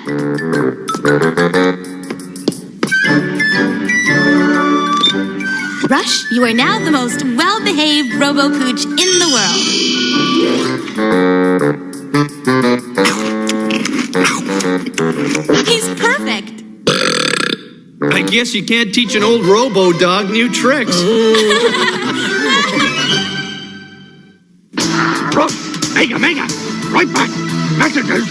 Rush, you are now the most well-behaved Robo-Pooch in the world. He's perfect. I guess you can't teach an old robo-dog new tricks. Mega! Right back! Messages!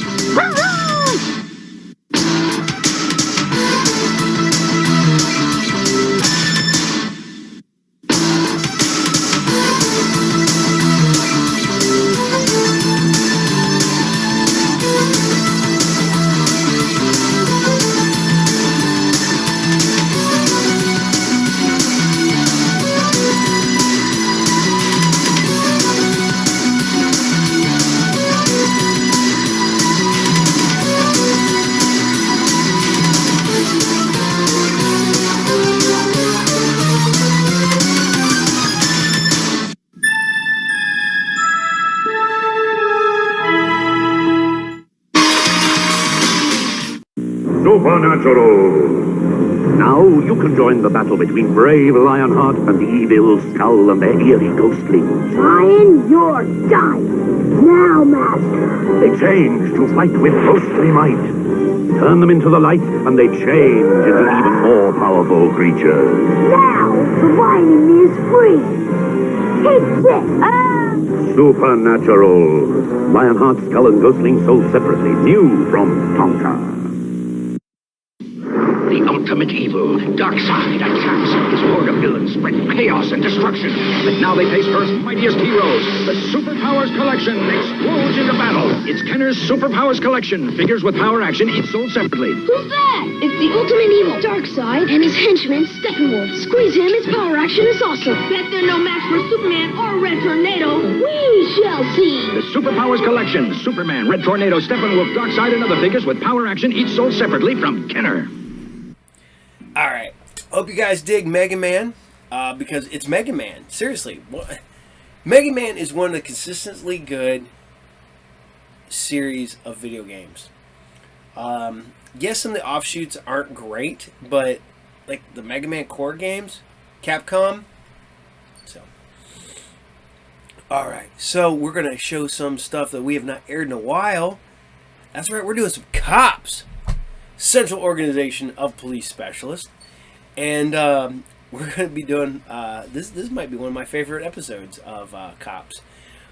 So you can join the battle between brave Lionheart and the evil Skull and their eerie ghostlings. Lion, you're dying. Now, Master. They change to fight with ghostly might. Turn them into the light, and they change into even more powerful creatures. Now, the lion is free. Take this. Supernatural. Lionheart, Skull, and Ghostling sold separately. New from Tonka. The ultimate evil, Darkseid, attacks. His horde of villains spread chaos and destruction. But now they face Earth's mightiest heroes. The Superpowers Collection explodes into battle. It's Kenner's Superpowers Collection. Figures with power action, each sold separately. Who's that? It's the ultimate evil, Darkseid, and his henchman, Steppenwolf. Squeeze him, his power action is awesome. Bet they're no match for Superman or Red Tornado. We shall see. The Superpowers Collection. Superman, Red Tornado, Steppenwolf, Darkseid, and other figures with power action, each sold separately from Kenner. Alright, hope you guys dig Megaman, because it's Megaman. Seriously, Megaman is one of the consistently good series of video games. Yes, some of the offshoots aren't great, but like the Megaman core games, Capcom. So, alright, so we're going to show some stuff that we have not aired in a while. That's right, we're doing some Cops. Central Organization of Police Specialists, and we're going to be doing this might be one of my favorite episodes of Cops,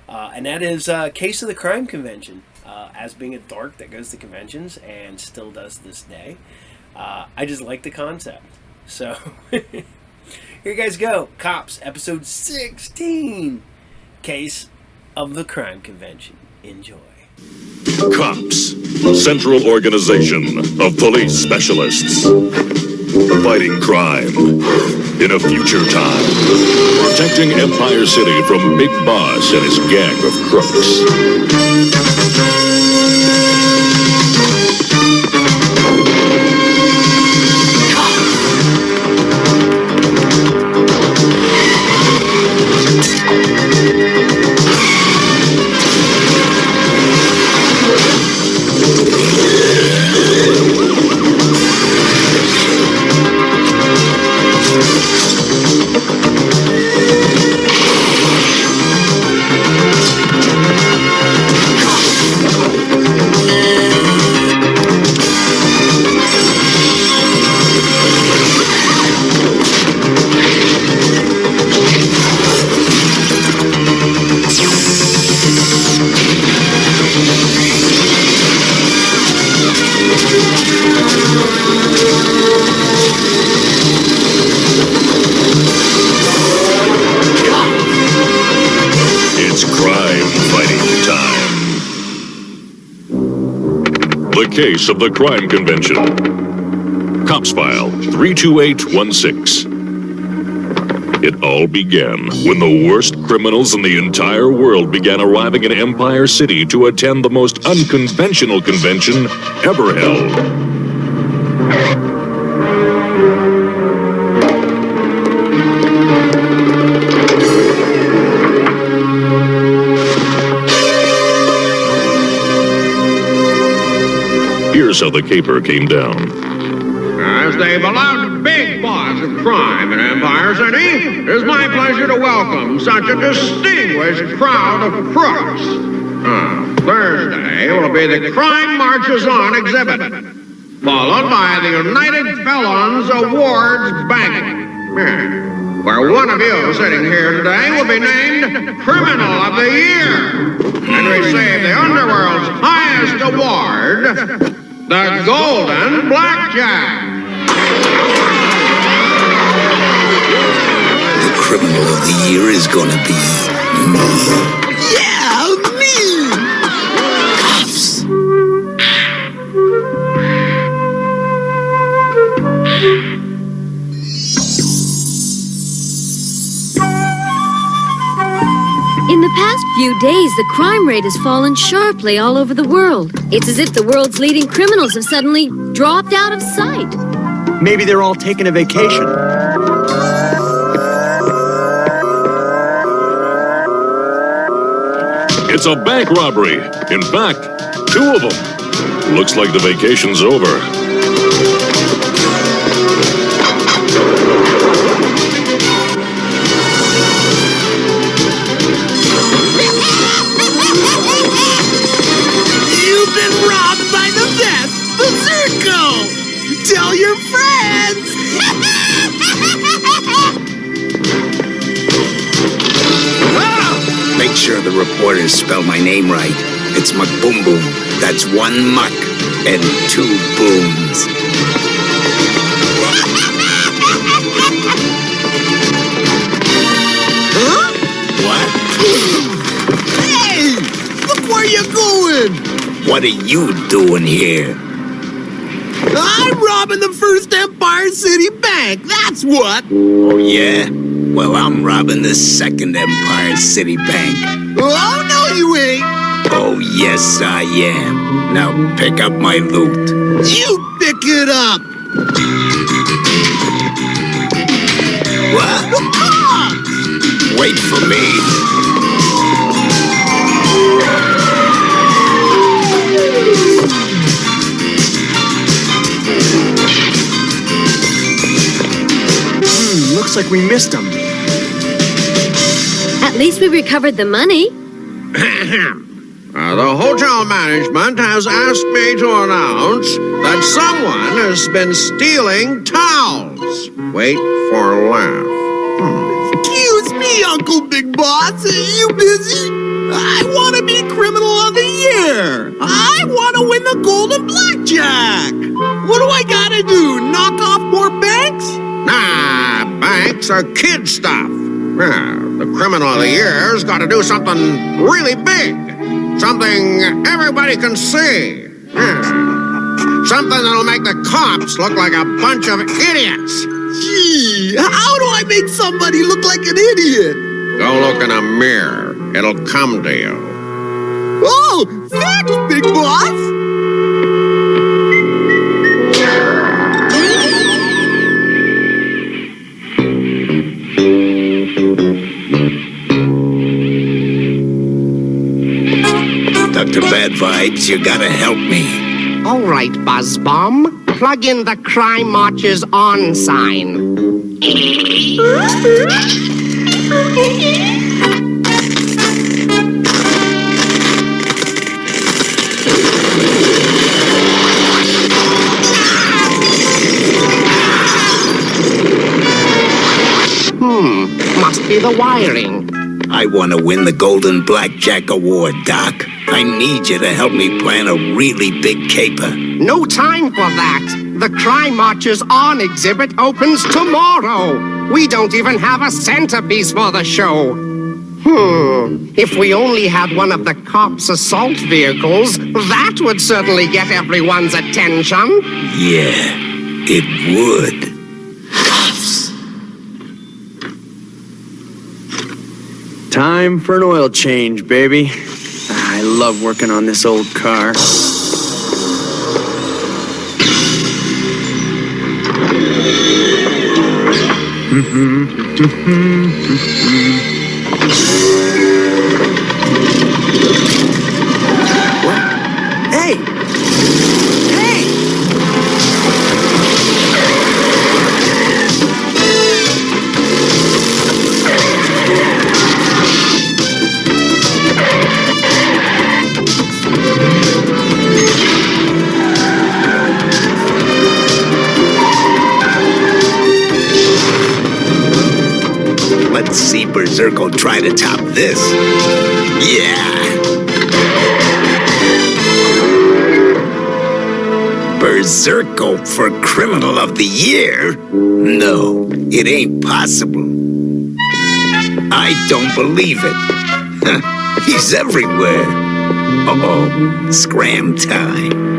and that is Case of the Crime Convention. As being a dork that goes to conventions and still does this day, I just like the concept. So here you guys go. Cops, episode 16, Case of the Crime Convention. Enjoy. Cops, Central Organization of Police Specialists. Fighting crime in a future time. Protecting Empire City from Big Boss and his gang of crooks. Case of the Crime Convention. Cops File 32816. It all began when the worst criminals in the entire world began arriving in Empire City to attend the most unconventional convention ever held. Here's how the caper came down. As the beloved big boss of crime in Empire City, it is my pleasure to welcome such a distinguished crowd of crooks. Thursday will be the Crime Marches On exhibit, followed by the United Felons Awards banquet, where one of you sitting here today will be named Criminal of the Year and receive the Underworld's highest award, the Golden Blackjack. The Criminal of the Year is gonna be me. Yeah, me! Cops! In the past few days, the crime rate has fallen sharply all over the world. It's as if the world's leading criminals have suddenly dropped out of sight. Maybe they're all taking a vacation. It's a bank robbery. In fact, 2 of them. Looks like the vacation's over. make sure the reporters spell my name right. It's McBoom Boom. That's one muck and two booms. Huh? What? Hey! Look where you're going! What are you doing here? I'm robbing the First Empire City Bank, that's what! Oh, yeah? Well, I'm robbing the Second Empire City Bank. Oh, no, you ain't! Oh, yes, I am. Now pick up my loot. You pick it up! What? The cops! Wait for me. Looks like we missed him. At least we recovered the money. The hotel management has asked me to announce that someone has been stealing towels. Wait for a laugh. Excuse me, Uncle Big Boss. Are you busy? I want to be Criminal of the Year. I want to win the Golden Blackjack. What do I gotta do? Knock off more banks? Nah, banks are kid stuff. The Criminal of the Year's got to do something really big. Something everybody can see. Something that'll make the cops look like a bunch of idiots. Gee, how do I make somebody look like an idiot? Go look in a mirror. It'll come to you. Oh, thanks, Big Boss. Dr. Bad Vibes, you gotta help me. All right, Buzzbomb. Plug in the Crime Marches on sign. Must be the wiring. I want to win the Golden Blackjack Award, Doc. I need you to help me plan a really big caper. No time for that. The Crime Marches on exhibit opens tomorrow. We don't even have a centerpiece for the show. If we only had one of the cops' assault vehicles, that would certainly get everyone's attention. Yeah, it would. Time for an oil change, baby. I love working on this old car. What? Hey! Hey! Let's see Berserko try to top this. Yeah! Berserko for Criminal of the Year? No, it ain't possible. I don't believe it. He's everywhere. Uh-oh, scram time.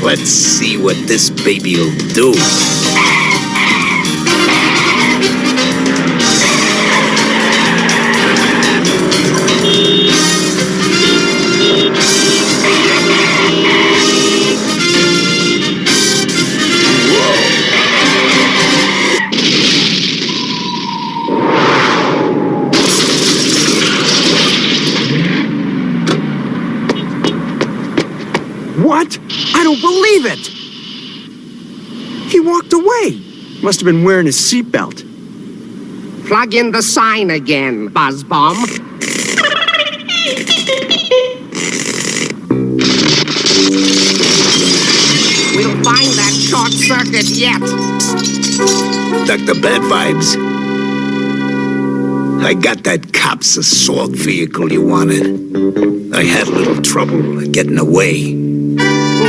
Let's see what this baby'll do. Must have been wearing his seatbelt. Plug in the sign again, Buzz Bomb. We'll find that short circuit yet. Dr. Bad Vibes. I got that cop's assault vehicle you wanted. I had a little trouble getting away.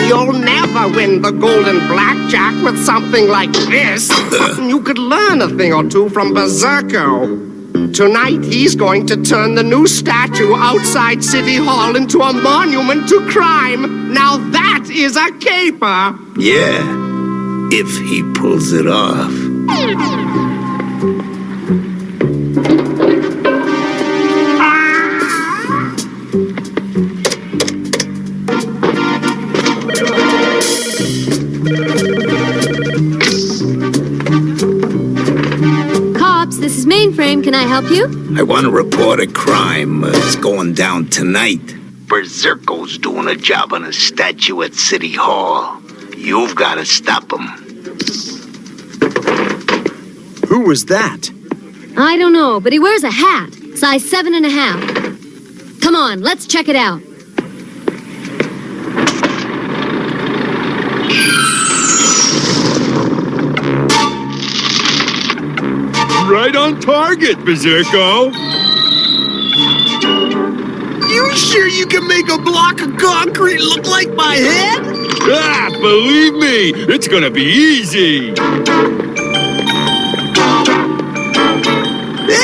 You'll never win the golden blackjack with something like this. You could learn a thing or two from Berserko. Tonight, he's going to turn the new statue outside City Hall into a monument to crime. Now that is a caper. Yeah, if he pulls it off. This is Mainframe. Can I help you? I want to report a crime. It's going down tonight. Berserko's doing a job on a statue at City Hall. You've got to stop him. Who was that? I don't know, but he wears a hat. Size 7.5. Come on, let's check it out. Right on target, Berserko. You sure you can make a block of concrete look like my head? Ah, believe me, it's gonna be easy.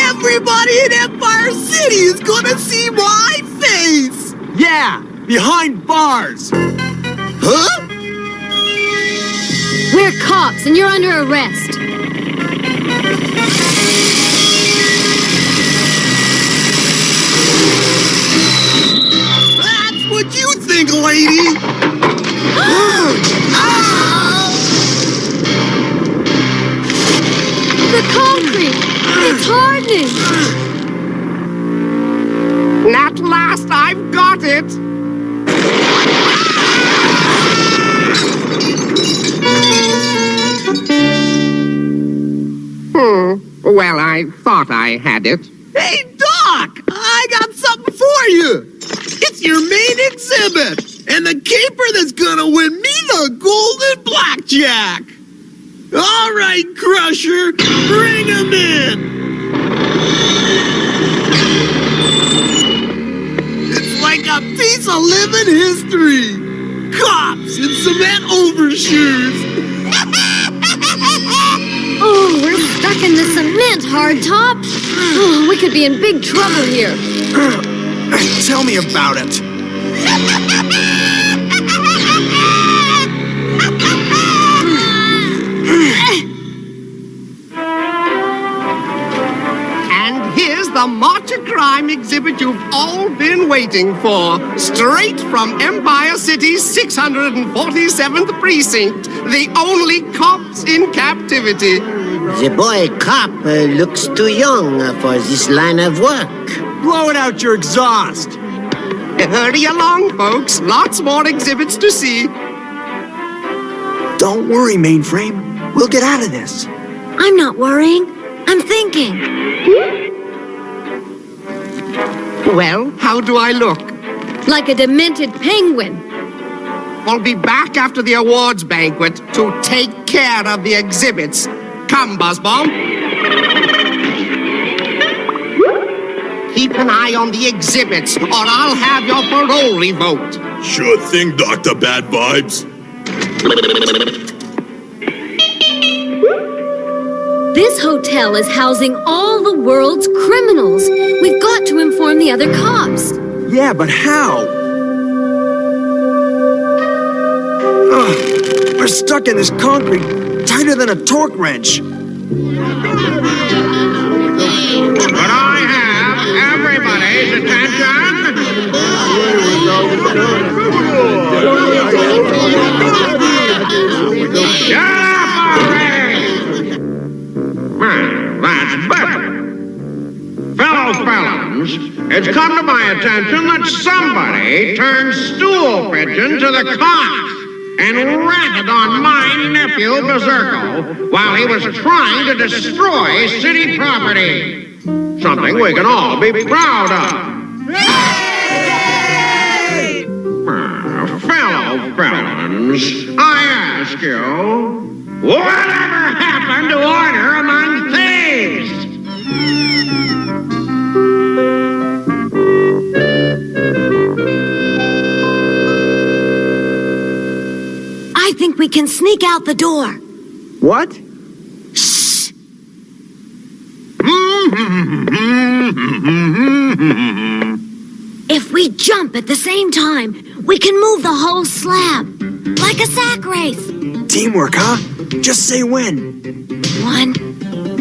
Everybody in Empire City is gonna see my face! Yeah, behind bars. Huh? We're cops and you're under arrest. That's what you think, lady! The concrete! It's hardening! At last, I've got it! Well, I thought I had it. Hey, Doc! I got something for you! It's your main exhibit! And the caper that's gonna win me the golden blackjack! All right, Crusher, bring him in! It's like a piece of living history! Cops in cement overshoes! Oh, we're stuck in the cement, Hardtop. Oh, we could be in big trouble here. Tell me about it. And here's the March of Crime exhibit you've all been waiting for. Straight from Empire City's 647th precinct. The only cops in captivity. The boy cop looks too young for this line of work. Blow it out your exhaust. Hurry along, folks. Lots more exhibits to see. Don't worry, Mainframe. We'll get out of this. I'm not worrying. I'm thinking. Well, how do I look? Like a demented penguin. I'll be back after the awards banquet to take care of the exhibits. Come, Buzzbomb. Keep an eye on the exhibits, or I'll have your parole revoked. Sure thing, Dr. Bad Vibes. This hotel is housing all the world's criminals. We've got to inform the other cops. Yeah, but how? Ugh, we're stuck in this concrete, tighter than a torque wrench. But I have everybody's attention. Shut up already! That's better. Fellow felons, it's come to my attention that somebody turned stool pigeon to the cops. and ratted on my nephew Berserko while he was trying to destroy city property. Something we can all be proud of. Fellow felons, I ask you, whatever happened to order among thieves? I think we can sneak out the door. What? Shh! If we jump at the same time, we can move the whole slab. Like a sack race. Teamwork, huh? Just say when. 1,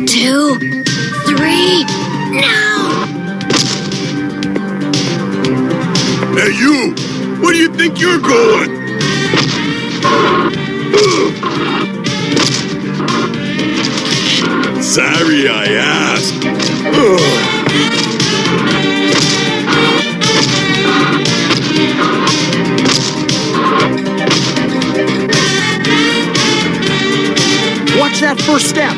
2, 3, now! Hey, you! Where do you think you're going? Sorry, I asked. Watch that first step.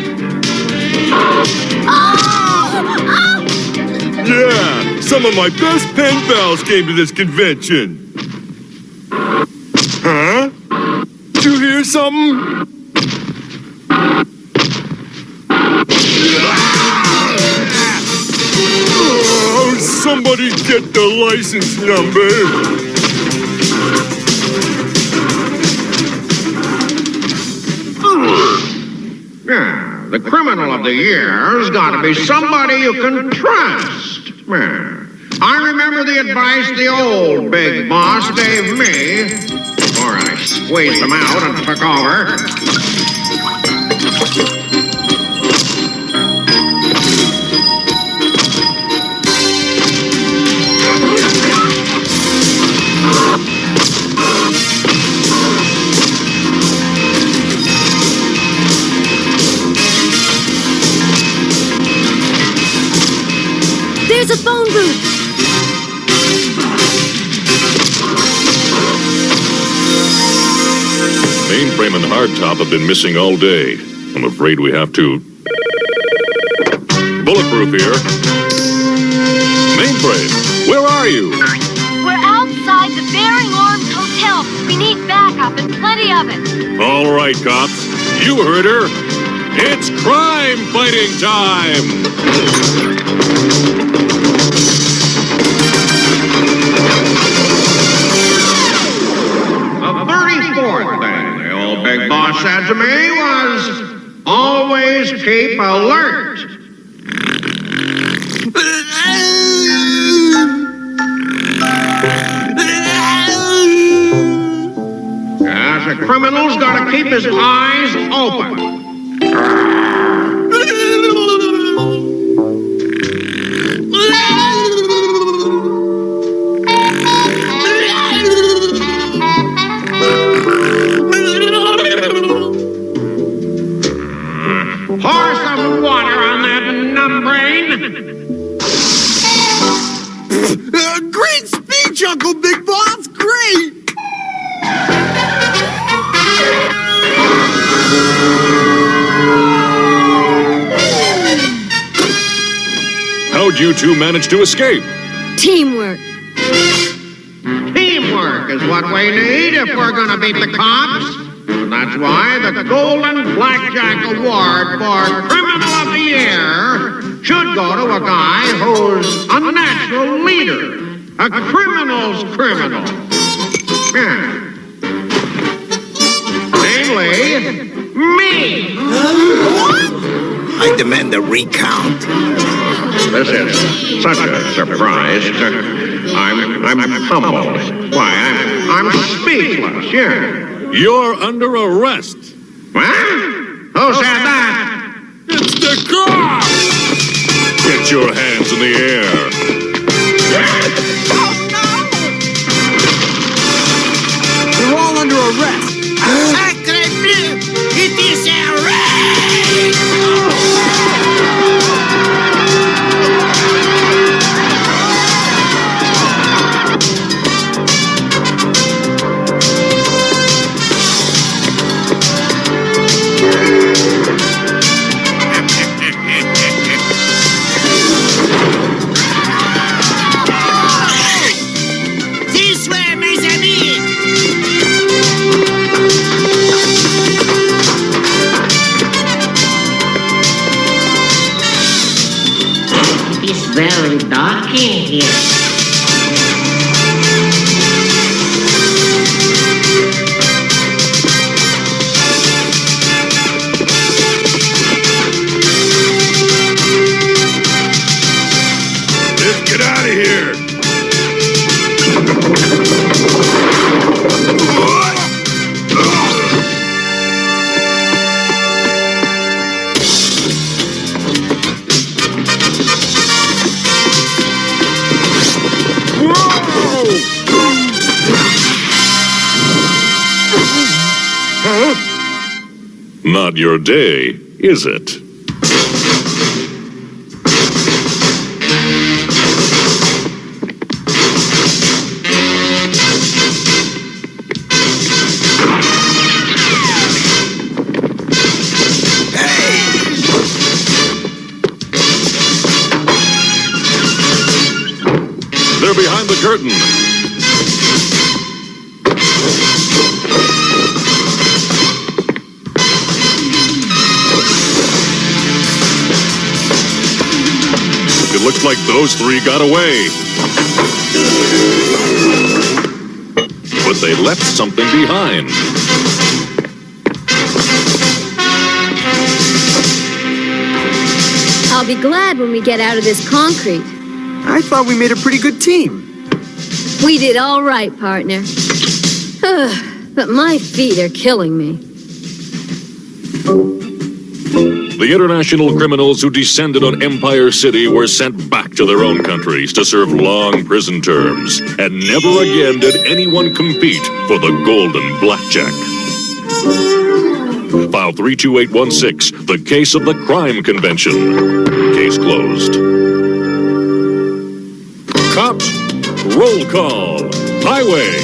Yeah, some of my best pen pals came to this convention. Huh? Did you hear something? Oh, somebody get the license number. Yeah, the criminal of the year's got to be somebody you can trust. Yeah. I remember the advice the old big boss gave me before I squeezed him out and took over. There's a phone booth! Mainframe and hardtop have been missing all day. I'm afraid we have to... Bulletproof here. Mainframe, where are you? We're outside the Bearing Arms Hotel. We need backup and plenty of it. All right, cops. You heard her. It's crime fighting time! The 34th thing the old big boss said to me was, always keep alert. Yes, a criminal's got to keep his eyes open. Pour some water on that numbbrain. Great speech, Uncle Big Boss! Great! How'd you two manage to escape? Teamwork. Teamwork is what we need if we're going to beat the cops. And that's why the Golden Blackjack Award for Criminal of the Year should go to a guy who's a natural leader. A criminal's criminal. Yeah. Namely, me. I demand a recount. This is such a surprise. I'm humbled. Why, I'm speechless, yeah. You're under arrest. What? Who said that? It's the cops! Get your hands in the air. You're all under arrest. Sacre bleu! It is a raid! very dark in here. Let's get out of here! Not your day, is it? They're behind the curtain. It looks like those three got away. But they left something behind. I'll be glad when we get out of this concrete. I thought we made a pretty good team. We did all right, partner. But my feet are killing me. The international criminals who descended on Empire City were sent back to their own countries to serve long prison terms. And never again did anyone compete for the golden blackjack. File 32816, the case of the crime convention. Case closed. Cops, roll call. Highway,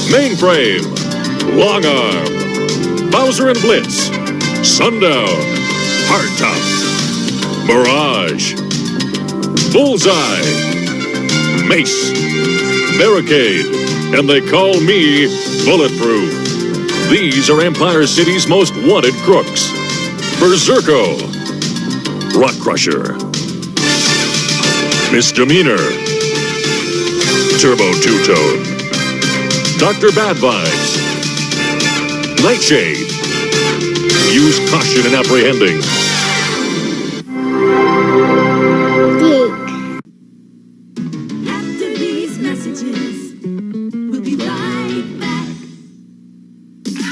Mainframe, Long Arm, Bowser and Blitz, Sundown, Hardtop, Mirage, Bullseye, Mace, Barricade, and they call me Bulletproof. These are Empire City's most wanted crooks. Berserko, Rock Crusher, Misdemeanor, Turbo Two-Tone, Dr. Bad Vibes, Nightshade. Use caution in apprehending. After these messages, we'll be right back.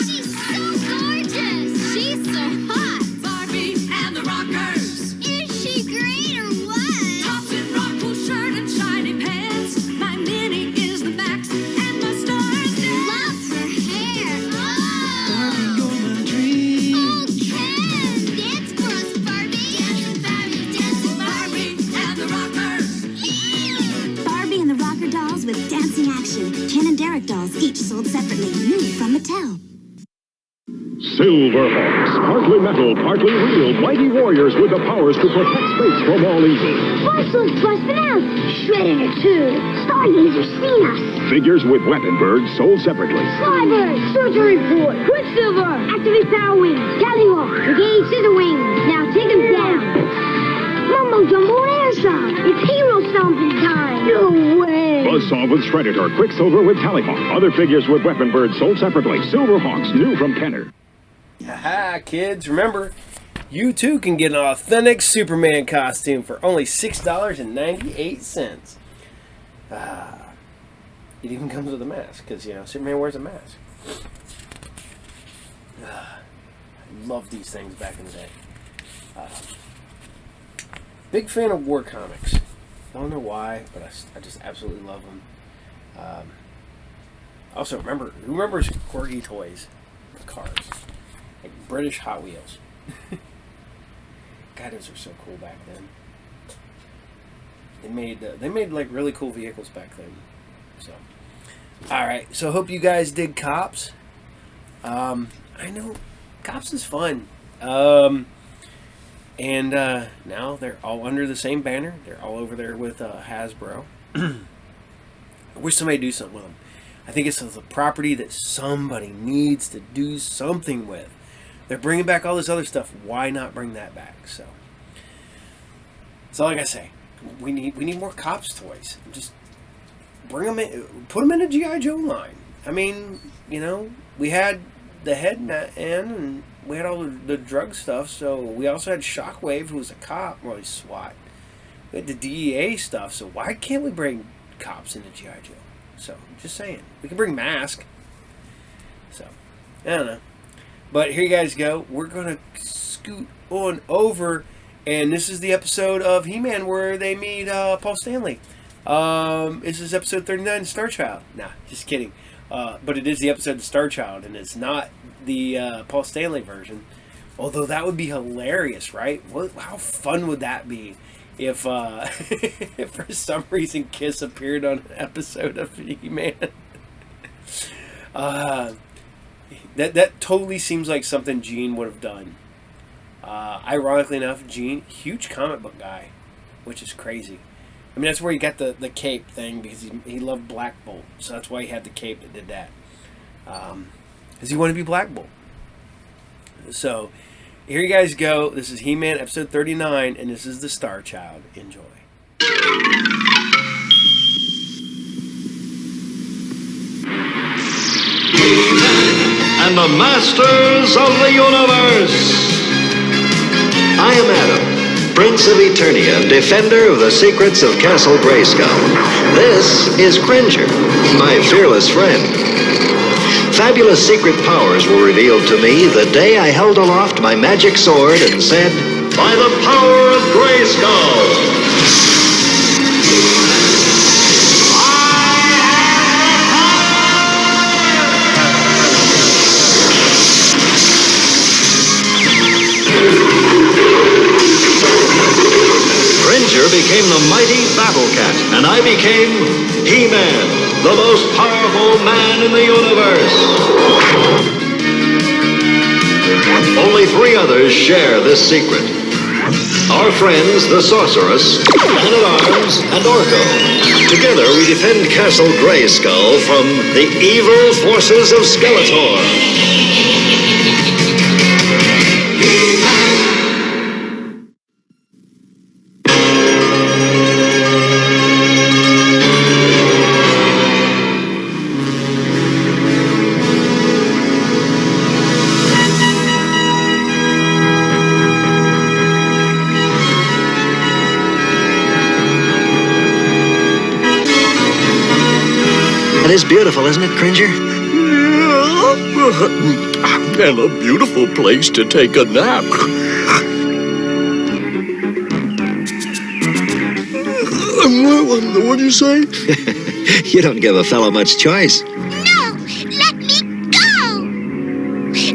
She's so gorgeous. She's so hot. Barbie and the Rockers. Is she great or what? Tops in rock wool shirt and shiny pants. My Minnie is the max, and the stars dance. Love her hair. Barbie, you're my dream. Oh, Ken, dance for us, Barbie. Dancing Barbie and the Rockers. Barbie and the Rocker dolls with dancing action. Ken and Derek dolls, each sold separately, new from Mattel. Silverhawks, partly metal, partly real, mighty warriors with the powers to protect space from all evil. Fossils busting out. Shredder too. Stargazer seen us. Figures with weapon birds sold separately. Slybird, surgery report. Quicksilver, activate power wings. Tallywhack, engage scissor wings. Now take them down. Mumbo Jumbo Airshot. It's hero stomping time. No way. Buzzsaw with Shredder, Quicksilver with Tallyhawk. Other figures with weapon birds sold separately. Silverhawks, new from Kenner. Haha, kids, remember, you too can get an authentic Superman costume for only $6.98. It even comes with a mask, because, you know, Superman wears a mask. I loved these things back in the day. Big fan of war comics. Don't know why, but I just absolutely love them. Also, who remembers Corgi toys? The cars. Like British Hot Wheels. God, those were so cool back then. They made like really cool vehicles back then. So, all right. So hope you guys did Cops. I know Cops is fun. And now they're all under the same banner. They're all over there with Hasbro. I wish somebody would do something with them. I think it's a property that somebody needs to do something with. They're bringing back all this other stuff. Why not bring that back? So, that's all I gotta say. we need more cops toys. Just bring them in, put them in a G.I. Joe line. I mean, you know, we had the head in, and we had all the drug stuff, so we also had Shockwave, who was a cop, or SWAT. We had the DEA stuff, so why can't we bring cops into G.I. Joe? So, just saying. We can bring Mask. So, I don't know. But here you guys go. We're going to scoot on over, and this is the episode of He-Man where they meet Paul Stanley. This is episode 39, Star Child. Nah, just kidding. But it is the episode of Star Child, and it's not the Paul Stanley version. Although that would be hilarious, right? How fun would that be if, if for some reason Kiss appeared on an episode of He-Man? That totally seems like something Gene would have done. Ironically enough, Gene, huge comic book guy, which is crazy. I mean, that's where he got the cape thing, because he loved Black Bolt. So that's why he had the cape that did that. Because he wanted to be Black Bolt. So, here you guys go. This is He-Man episode 39, and this is the Star Child. Enjoy. And the masters of the universe. I am Adam, Prince of Eternia, defender of the secrets of Castle Grayskull. This is Cringer, my fearless friend. Fabulous secret powers were revealed to me the day I held aloft my magic sword and said, "By the power of Grayskull!" Cringer became the mighty Battle Cat, and I became He-Man, the most powerful man in the universe. Only 3 others share this secret. Our friends, the Sorceress, Man-at-Arms, and Orko. Together we defend Castle Grayskull from the evil forces of Skeletor. It is beautiful, isn't it, Cringer? And a beautiful place to take a nap. What do you say? You don't give a fellow much choice. No! Let me go!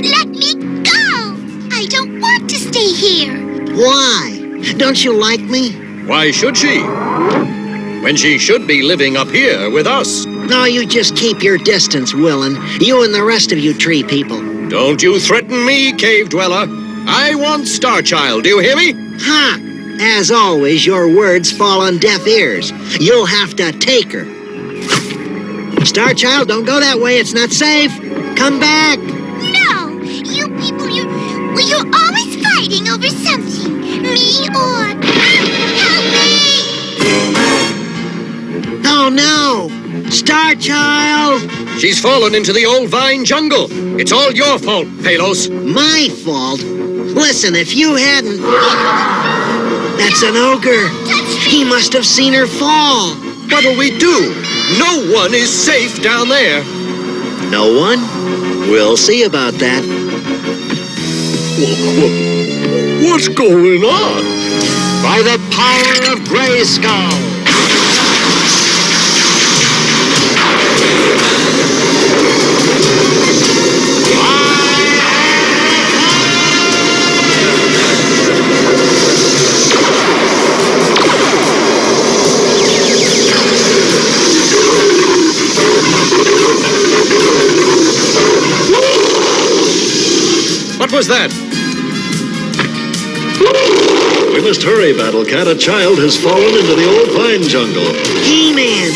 Let me go! I don't want to stay here. Why? Don't you like me? Why should she? When she should be living up here with us. No, you just keep your distance, Willin. You and the rest of you tree people. Don't you threaten me, Cave Dweller. I want Star Child, do you hear me? Ha! As always, your words fall on deaf ears. You'll have to take her. Star Child, don't go that way. It's not safe. Come back. No! You people, you're always fighting over something. Me or... Help me! Oh, no! Star Child! She's fallen into the old vine jungle. It's all your fault, Palos. My fault? Listen, if you hadn't... That's an ogre. He must have seen her fall. What'll we do? No one is safe down there. No one? We'll see about that. What's going on? By the power of Grayskull! What was that? We must hurry, Battle Cat. A child has fallen into the old vine jungle. He-Man!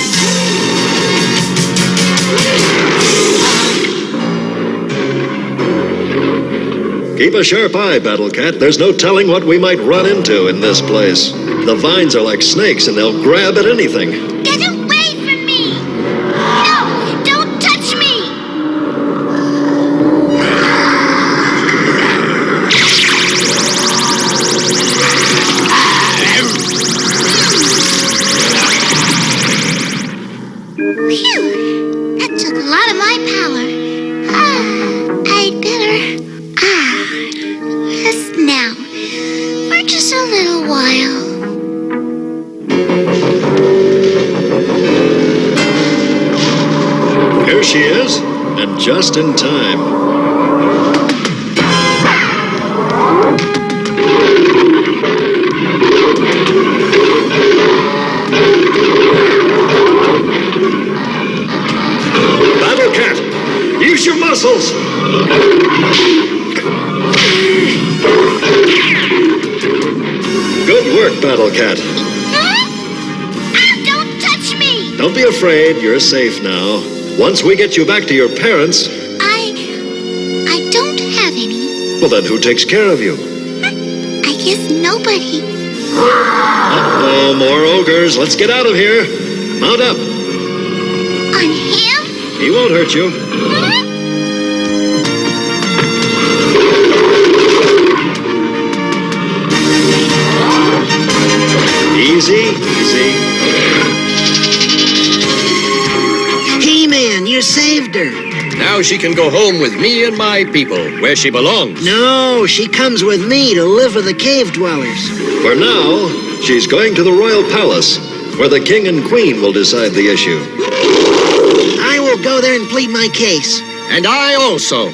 Keep a sharp eye, Battle Cat. There's no telling what we might run into in this place. The vines are like snakes, and they'll grab at anything. Get away from me! No! Don't touch me! Phew! That took a lot of my power. I'd better... Yes, now. For just a little while. Here she is, and just in time. Battle Cat, use your muscles! Good work, Battle Cat. Don't touch me! Don't be afraid, you're safe now. Once we get you back to your parents... I don't have any. Well, then who takes care of you? I guess nobody. Uh-oh, more ogres. Let's get out of here. Mount up. On him? He won't hurt you. Easy, easy. He-Man, you saved her. Now she can go home with me and my people, where she belongs. No, she comes with me to live with the cave dwellers. For now, she's going to the royal palace, where the king and queen will decide the issue. I will go there and plead my case. And I also.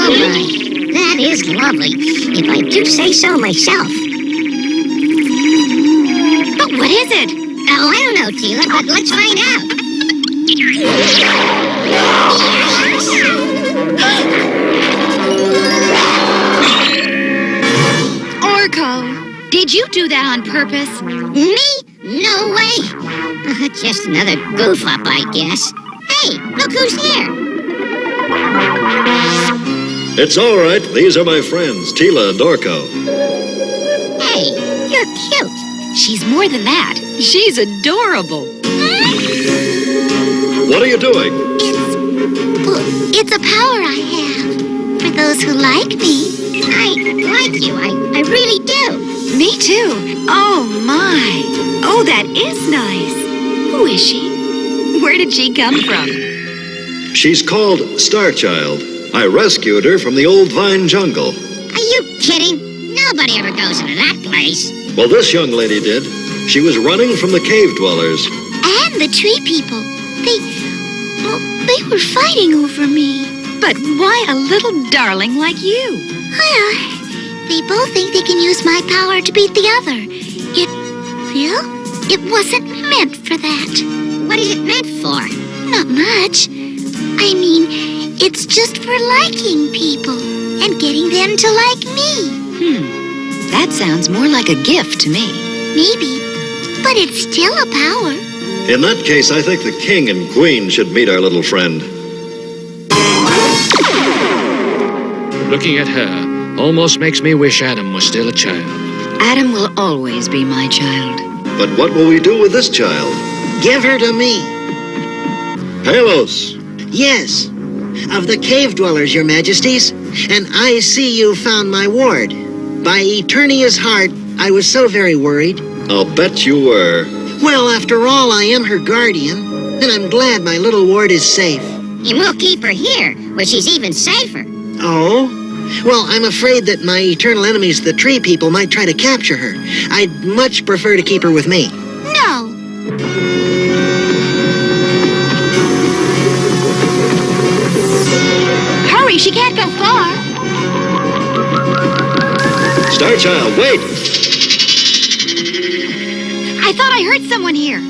All right. That is lovely, if I do say so myself. But what is it? Oh, I don't know, Tila, but let's find out. Orko, did you do that on purpose? Me? No way. Just another goof up, I guess. Hey, look who's here. It's all right. These are my friends, Tila and Orko. Hey, you're cute. She's more than that. She's adorable. What are you doing? It's a power I have. For those who like me. I like you. I really do. Me too. Oh, my. Oh, that is nice. Who is she? Where did she come from? She's called Starchild. I rescued her from the old vine jungle. Are you kidding? Nobody ever goes into that place. Well, this young lady did. She was running from the cave dwellers. And the tree people. They were fighting over me. But why a little darling like you? Well, they both think they can use my power to beat the other. It wasn't meant for that. What is it meant for? Not much. I mean, it's just for liking people and getting them to like me. That sounds more like a gift to me. Maybe, but it's still a power. In that case, I think the king and queen should meet our little friend. Looking at her almost makes me wish Adam was still a child. Adam will always be my child. But what will we do with this child? Give her to me. Palos! Yes, of the cave dwellers, your majesties. And I see you found my ward. By Eternia's heart, I was so very worried. I'll bet you were. Well, after all, I am her guardian, and I'm glad my little ward is safe. And we'll keep her here, where she's even safer. Oh? Well, I'm afraid that my eternal enemies, the tree people, might try to capture her. I'd much prefer to keep her with me. No. Hurry, she can't go far. Starchild, wait! I thought I heard someone here.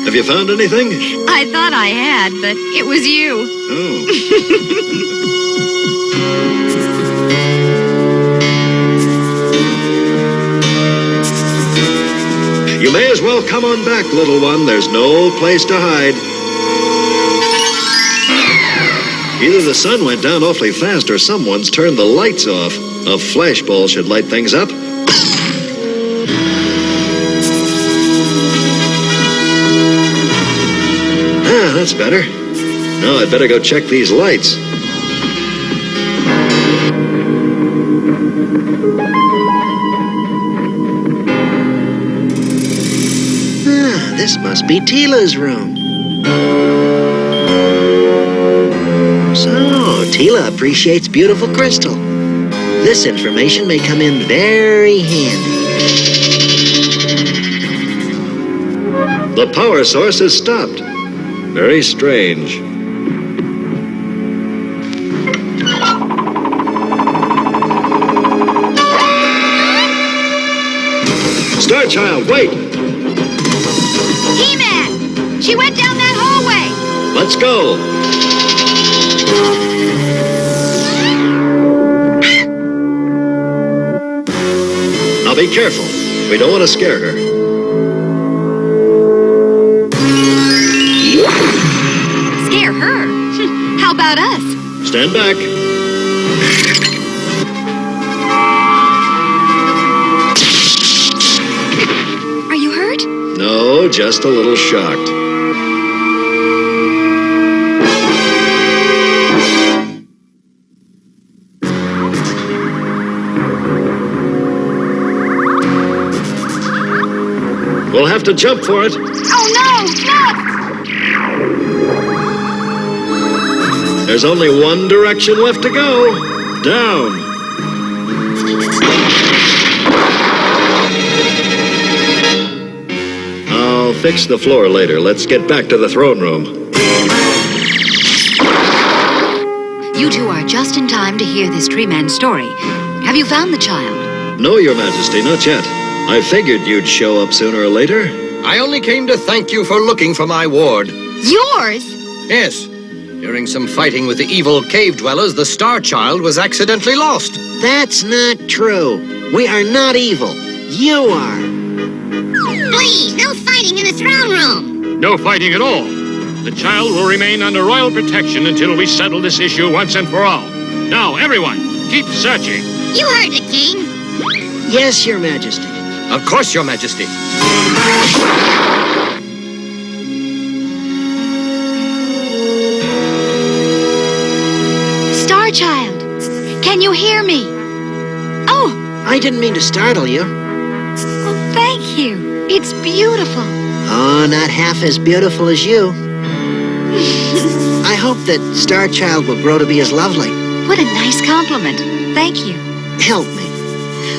Have you found anything? I thought I had, but it was you. Oh. You may as well come on back, little one. There's no place to hide. Either the sun went down awfully fast or someone's turned the lights off. A flashball should light things up. That's better. Now I'd better go check these lights. This must be Tila's room. So, Tila appreciates beautiful crystal. This information may come in very handy. The power source is stopped. Very strange. Star Child, wait! He-Man! She went down that hallway! Let's go! Now be careful. We don't want to scare her. Scare her? How about us? Stand back. Are you hurt? No, just a little shocked. We'll have to jump for it. Oh, no! Look! There's only one direction left to go. Down. I'll fix the floor later. Let's get back to the throne room. You two are just in time to hear this tree man's story. Have you found the child? No, Your Majesty, not yet. I figured you'd show up sooner or later. I only came to thank you for looking for my ward. Yours? Yes. During some fighting with the evil cave dwellers, the Star Child was accidentally lost. That's not true. We are not evil. You are. Please, no fighting in the throne room. No fighting at all. The child will remain under royal protection until we settle this issue once and for all. Now, everyone, keep searching. You heard the king. Yes, Your Majesty. Of course, Your Majesty. Star Child, can you hear me? Oh! I didn't mean to startle you. Oh, thank you. It's beautiful. Oh, not half as beautiful as you. I hope that Star Child will grow to be as lovely. What a nice compliment. Thank you. Help me.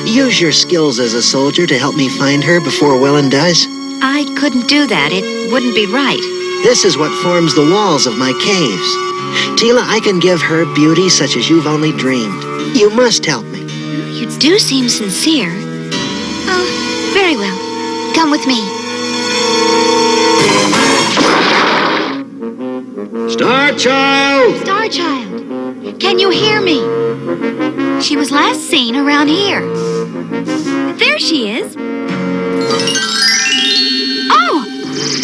Use your skills as a soldier to help me find her before Wellen does. I couldn't do that. It wouldn't be right. This is what forms the walls of my caves. Tila, I can give her beauty such as you've only dreamed. You must help me. You do seem sincere. Oh, very well. Come with me. Star Child! Star Child, can you hear me? She was last seen around here. There she is. Oh!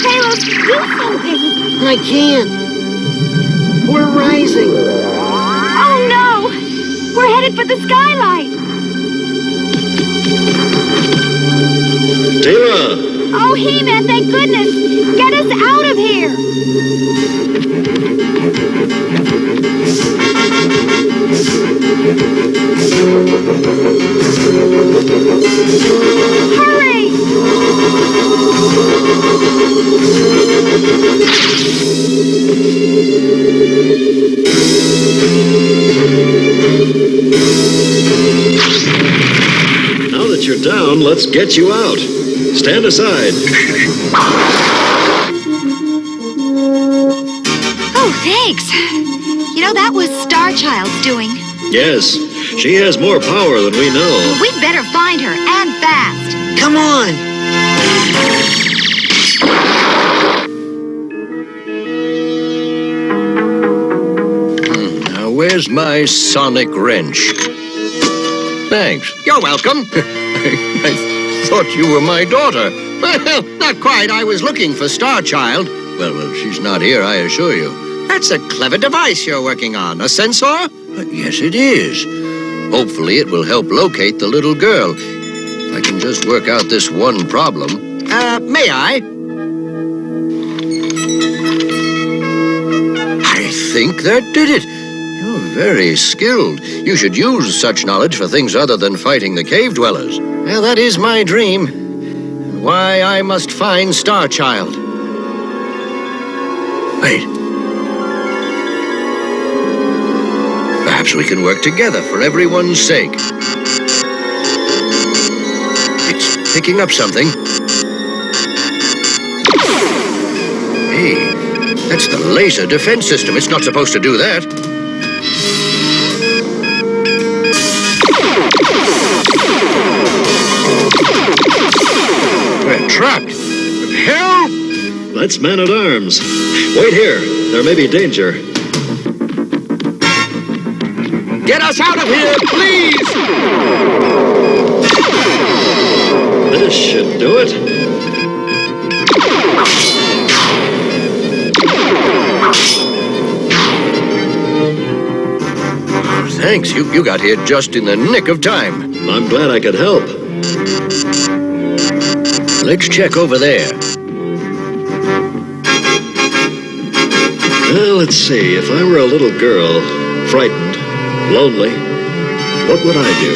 Talos, do something. I can't. We're rising. Oh, no. We're headed for the skylight. Tila! Oh, He-Man, thank goodness. Get us out of here. Hurry! Now that you're down, let's get you out. Stand aside. Oh, thanks. You know, that was Star Child's doing. Yes, she has more power than we know. We'd better find her, and fast. Come on. Now, where's my sonic wrench? Thanks. You're welcome. I thought you were my daughter. Well, not quite. I was looking for Star Child. Well, she's not here, I assure you. That's a clever device you're working on. A sensor? Yes, it is. Hopefully it will help locate the little girl. If I can just work out this one problem. May I? I think that did it. You're very skilled. You should use such knowledge for things other than fighting the cave dwellers. Well, that is my dream. Why I must find Star Child. Wait. Perhaps we can work together for everyone's sake. It's picking up something. Hey, that's the laser defense system. It's not supposed to do that. We're trapped. Help! That's man-at-arms. Wait here. There may be danger. Get us out of here, please! This should do it. Thanks. You got here just in the nick of time. I'm glad I could help. Let's check over there. Well, let's see. If I were a little girl, frightened, lonely, what would I do?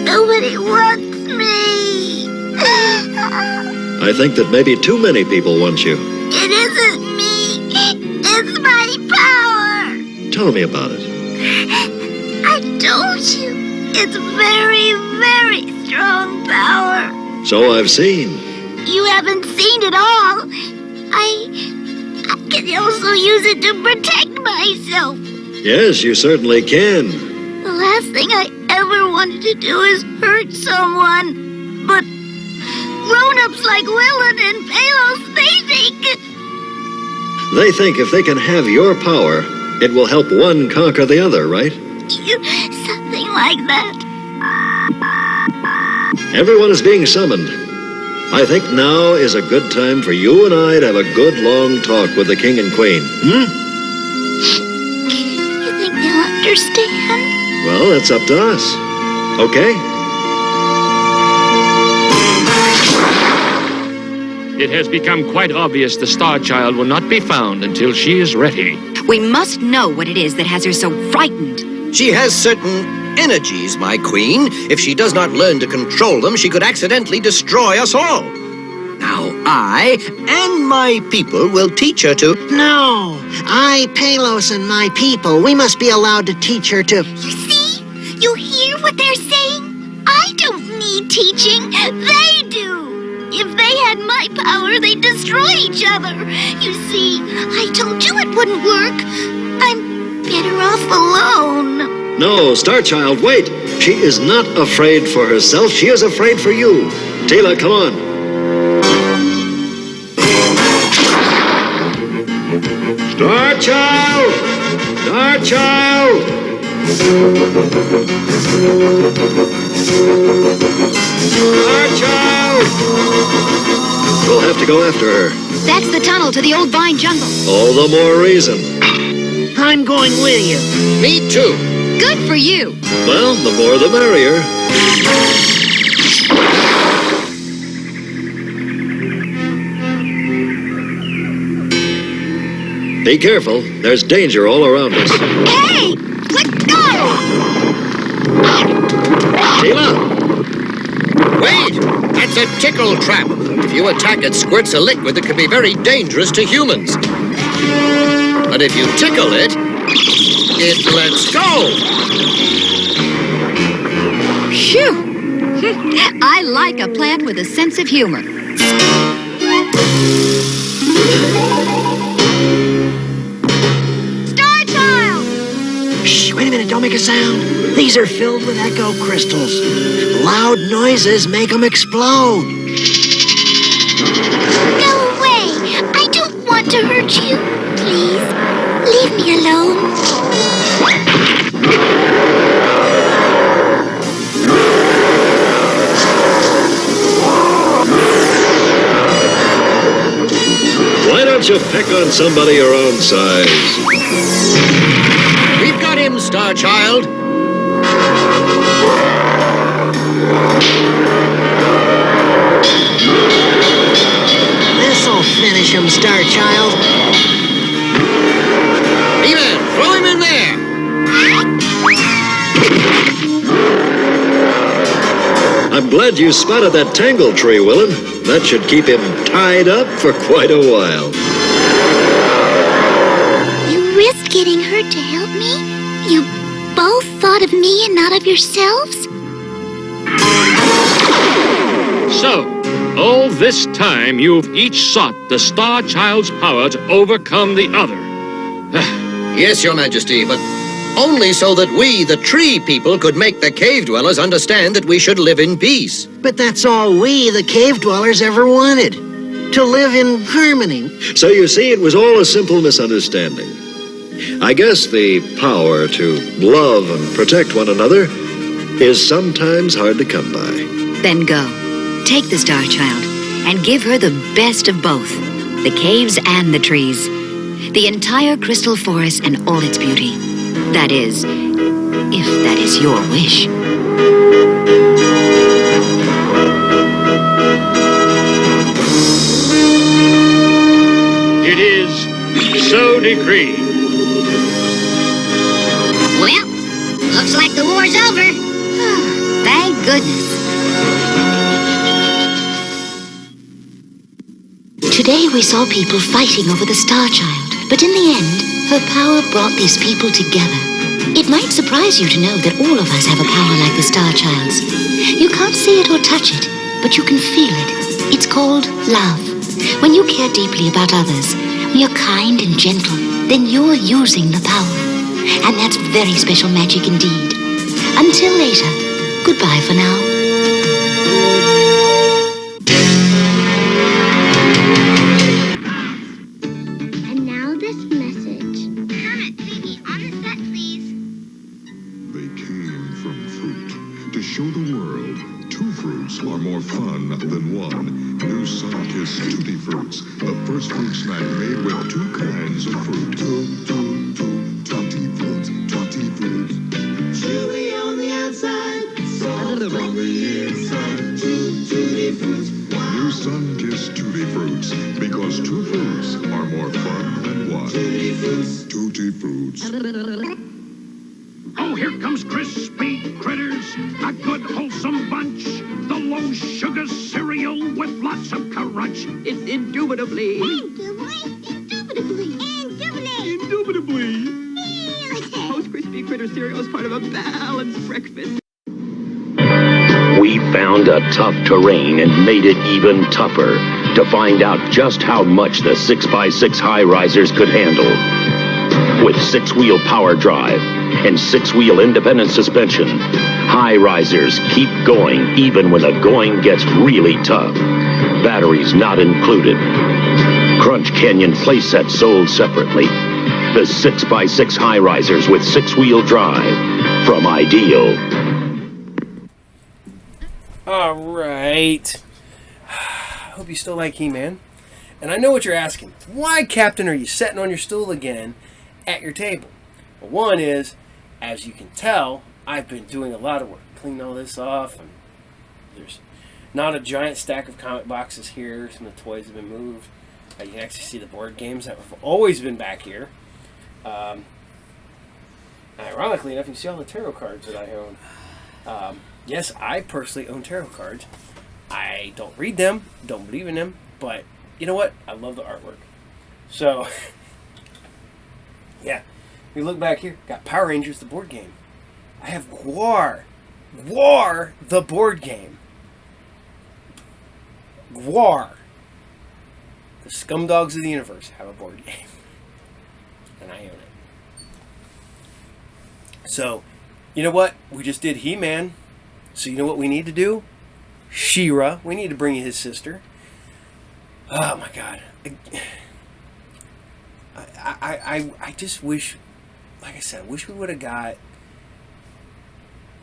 Nobody wants me. I think that maybe too many people want you. It isn't me. It's my power. Tell me about it. I told you. It's very, very strong power. So I've seen. You haven't seen it all. I can also use it to protect myself. Yes, you certainly can. The last thing I ever wanted to do is hurt someone. But grown-ups like Willen and Palos, They think if they can have your power, it will help one conquer the other, right? something like that. Everyone is being summoned. I think now is a good time for you and I to have a good long talk with the king and queen. You think they'll understand? Well, that's up to us. Okay? It has become quite obvious the Star Child will not be found until she is ready. We must know what it is that has her so frightened. She has certain energies, my queen. If she does not learn to control them, she could accidentally destroy us all. Now, I and my people will teach her to... No, I, Palos, and my people, we must be allowed to teach her to... You see? You hear what they're saying? I don't need teaching. They do. If they had my power, they'd destroy each other. You see, I told you it wouldn't work. I'm better off alone. No, Star Child, wait. She is not afraid for herself. She is afraid for you. Tila, come on. Star Child! Star Child! Star Child! We'll have to go after her. That's the tunnel to the old vine jungle. All the more reason. I'm going with you. Me too. Good for you. Well, the more the merrier. Be careful. There's danger all around us. Hey! Let go! Tila! Wait! That's a tickle trap. If you attack, it squirts a liquid that can be very dangerous to humans. But if you tickle it, it lets go. Phew! I like a plant with a sense of humor. Star Child! Shh, wait a minute, don't make a sound. These are filled with echo crystals. Loud noises make them explode. Go away! I don't want to hurt you. Please, leave me alone. don't you pick on somebody your own size? We've got him, Star Child. This'll finish him, Star Child. He-Man, throw him in there. I'm glad you spotted that tangle tree, Willem. That should keep him tied up for quite a while. You risked getting hurt to help me? You both thought of me and not of yourselves? So, all this time you've each sought the Star Child's power to overcome the other. Yes, Your Majesty, but only so that we, the tree people, could make the cave dwellers understand that we should live in peace. But that's all we, the cave dwellers, ever wanted. To live in harmony. So you see, it was all a simple misunderstanding. I guess the power to love and protect one another is sometimes hard to come by. Then go. Take the Star Child and give her the best of both. The caves and the trees. The entire crystal forest and all its beauty. That is, if that is your wish. It is so decreed. Well, looks like the war's over. Thank goodness. Today we saw people fighting over the Star Child, but in the end, her power brought these people together. It might surprise you to know that all of us have a power like the Star Child's. You can't see it or touch it, but you can feel it. It's called love. When you care deeply about others, when you're kind and gentle, then you're using the power. And that's very special magic indeed. Until later, goodbye for now. And now this message. Kermit, Ziggy, on the set, please. They came from fruit. To show the world, two fruits are more fun than one. New Sun-Kissed Tutti Fruits, the first fruit snack made with two kinds of fruit. Tutti Fruits, Tutti Fruits. Chewy on the outside, soft on the inside. Tutti Fruits. New Sun-Kissed Tutti Fruits, because two fruits are more fun than one. Tutti Fruits. Tutti Fruits. Oh, here comes crispy critters, a good wholesome bunch. The low sugar cereal with lots of crunch. It's indubitably. Indubitably. Most crispy critter cereal is part of a balanced breakfast. We found a tough terrain and made it even tougher to find out just how much the 6x6 high-risers could handle. With 6-wheel power drive and 6-wheel independent suspension, high-risers keep going even when the going gets really tough. Batteries not included. Crunch Canyon playsets sold separately. The 6x6 high-risers with 6-wheel drive from Ideal. Alright. Hope you still like He-Man. And I know what you're asking. Why, Captain, are you sitting on your stool again at your table? Well, one is, as you can tell, I've been doing a lot of work. Cleaning all this off. And there's not a giant stack of comic boxes here. Some of the toys have been moved. You can actually see the board games that have always been back here. Ironically enough, you see all the tarot cards that I own. Yes, I personally own tarot cards. I don't read them, don't believe in them, but you know what? I love the artwork. So, yeah. We look back here, got Power Rangers, the board game. I have Gwar, the board game. Gwar. The Scumdogs of the Universe have a board game. And I own it. So, you know what? We just did He-Man. So you know what we need to do? She-Ra. We need to bring you his sister. Oh my God. I just wish, like I said, I wish we would have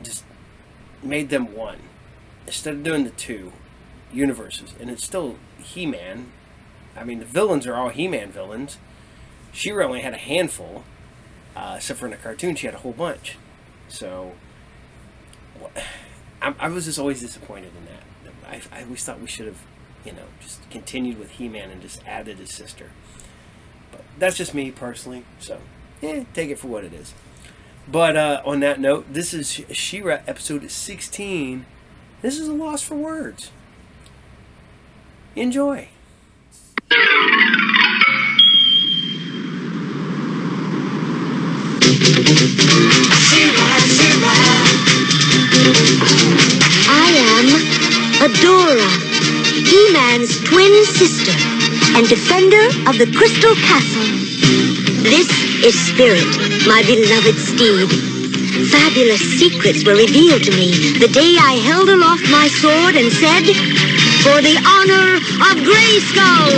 just made them one. Instead of doing the two universes. And it's still He-Man I mean, the villains are all He-Man villains. She-Ra only had a handful, except for in the cartoon she had a whole bunch. So, I was just always disappointed in that. I always thought we should have, just continued with He-Man and just added his sister. But that's just me personally, so, take it for what it is. But on that note, this is She-Ra episode 16. This is a loss for words. Enjoy. I am Adora, He-Man's twin sister and defender of the Crystal Castle. This is Spirit, my beloved steed. Fabulous secrets were revealed to me the day I held aloft my sword and said, "For the honor of Grayskull!"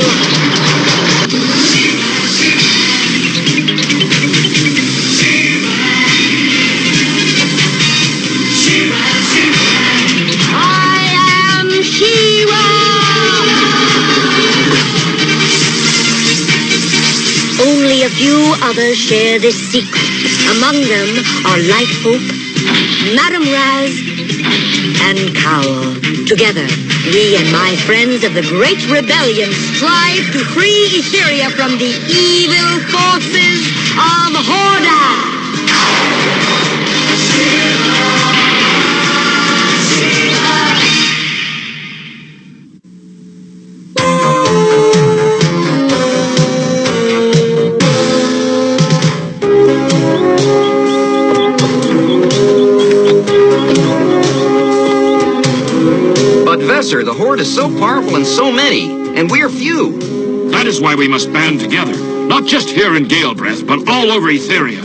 Only a few others share this secret. Among them are Light Hope, Madame Raz, and Cowl. Together, we and my friends of the Great Rebellion strive to free Etheria from the evil forces of Hordak. The Horde is so powerful and so many, and we're few. That is why we must band together. Not just here in Galebreath, but all over Etheria.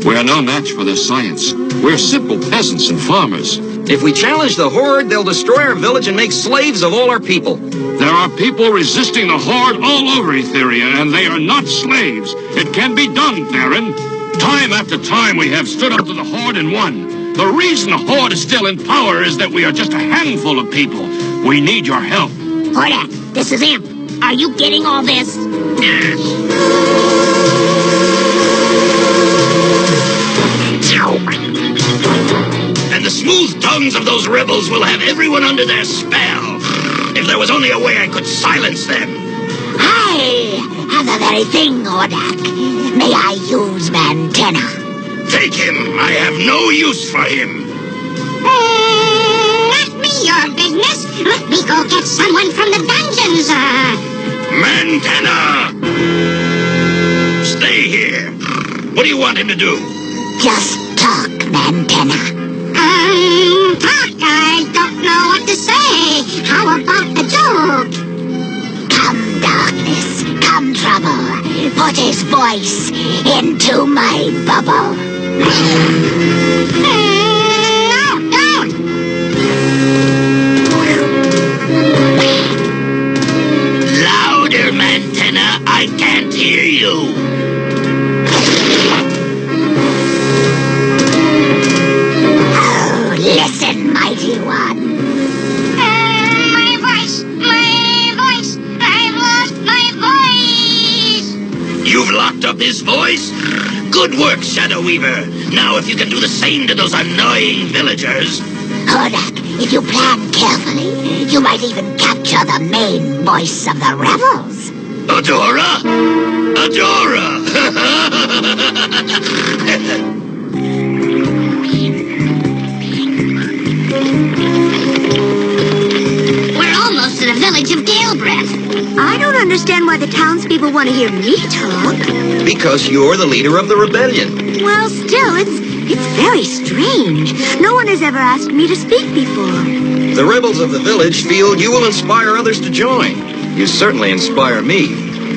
We are no match for their science. We're simple peasants and farmers. If we challenge the Horde, they'll destroy our village and make slaves of all our people. There are people resisting the Horde all over Etheria, and they are not slaves. It can be done, Theron. Time after time we have stood up to the Horde and won. The reason the Horde is still in power is that we are just a handful of people. We need your help. Hordak, this is Imp. Are you getting all this? Yes. And the smooth tongues of those rebels will have everyone under their spell. If there was only a way I could silence them. I have the very thing, Hordak. May I use Mantenna? Take him. I have no use for him. Not be your business. Let me go get someone from the dungeons. Mantenna! Stay here. What do you want him to do? Just talk, Mantenna. Talk. I don't know what to say. How about a joke? Come, darkness. Come, trouble. Put his voice into my bubble. No, don't. Louder, Mantenna. I can't hear you. Oh, listen, mighty one. My voice. I've lost my voice. You've locked up his voice? Good work, Shadow Weaver. Now, if you can do the same to those annoying villagers. Hordak, if you plan carefully, you might even capture the main voice of the rebels. Adora? Adora! We're almost to the village of Galebreath. I don't understand why the townspeople want to hear me talk. Because you're the leader of the rebellion. Well, still, it's very strange. No one has ever asked me to speak before. The rebels of the village feel you will inspire others to join. You certainly inspire me.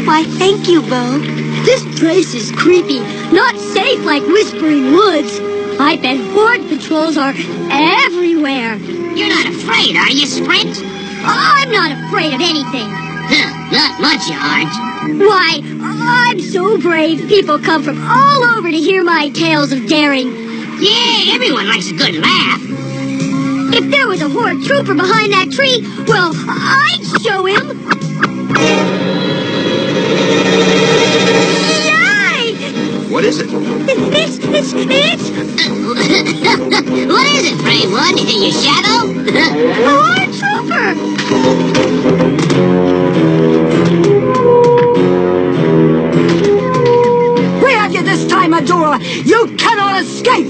Why, thank you, Bo. This place is creepy, not safe like Whispering Woods. I bet Horde patrols are everywhere. You're not afraid, are you, Sprint? I'm not afraid of anything. Not much, you aren't. Why, I'm so brave. People come from all over to hear my tales of daring. Yeah, everyone likes a good laugh. If there was a Horde trooper behind that tree, well, I'd show him. What is it? It's... What is it, brave one? Your shadow? Our trooper! We have you this time, Adora! You cannot escape!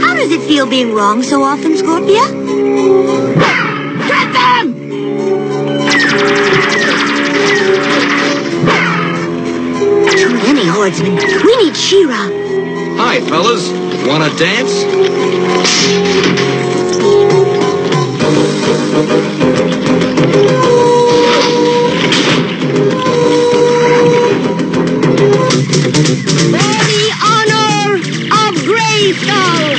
How does it feel being wrong so often, Scorpia? Get them! Too many horsemen. We need She-Ra. Hi, fellas. Wanna dance? For the honor of Bravestarr!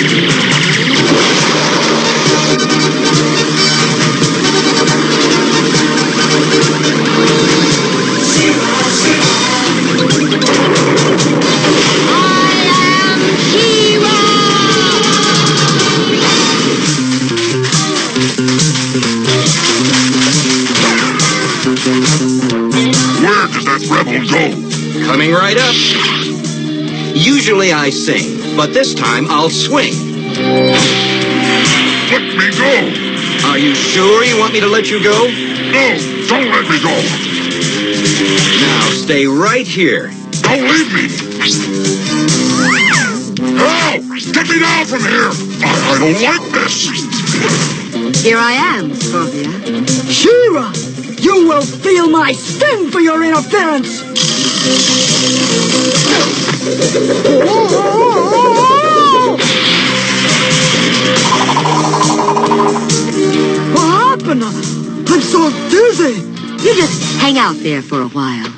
Where does that rebel go? Coming right up. Usually I sing, but this time I'll swing. Let me go! Are you sure you want me to let you go? No, don't let me go! Now stay right here. Don't leave me! Help! Get me down from here! I don't like this! Here I am, Scorpia. She-Ra! You will feel my sting for your interference! What happened? I'm so dizzy! You just hang out there for a while.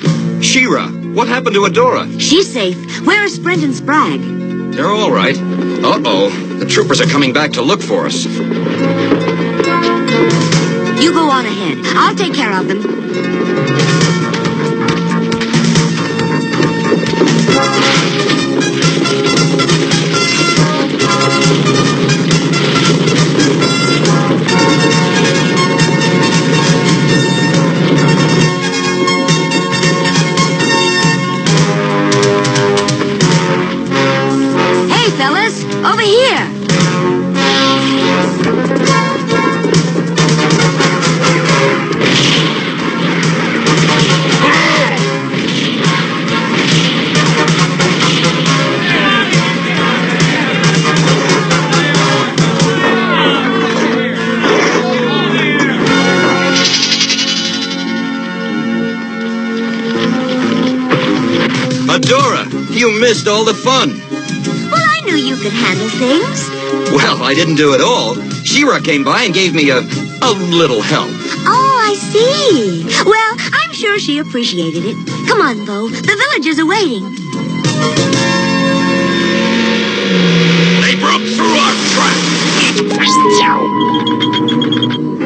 She-Ra, what happened to Adora? She's safe. Where are Sprint and Sprag? They're all right. Uh-oh, the troopers are coming back to look for us. You go on ahead. I'll take care of them. Hey, fellas, over here. Adora, you missed all the fun. Well, I knew you could handle things. Well, I didn't do it all. She-Ra came by and gave me a little help. Oh, I see. Well, I'm sure she appreciated it. Come on, Bo. The villagers are waiting. They broke through our trap!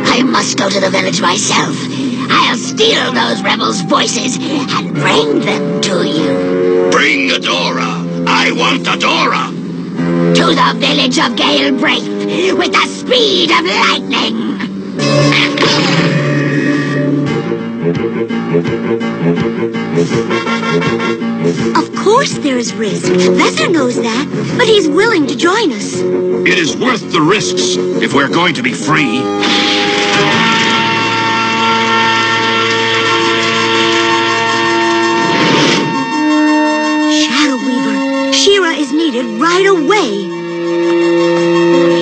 I must go to the village myself. I'll steal those rebels' voices and bring them to you. Bring Adora! I want Adora! To the village of Galebraith with the speed of lightning! Of course there's risk. Besser knows that, but he's willing to join us. It is worth the risks if we're going to be free. Shadow Weaver, She-Ra is needed right away.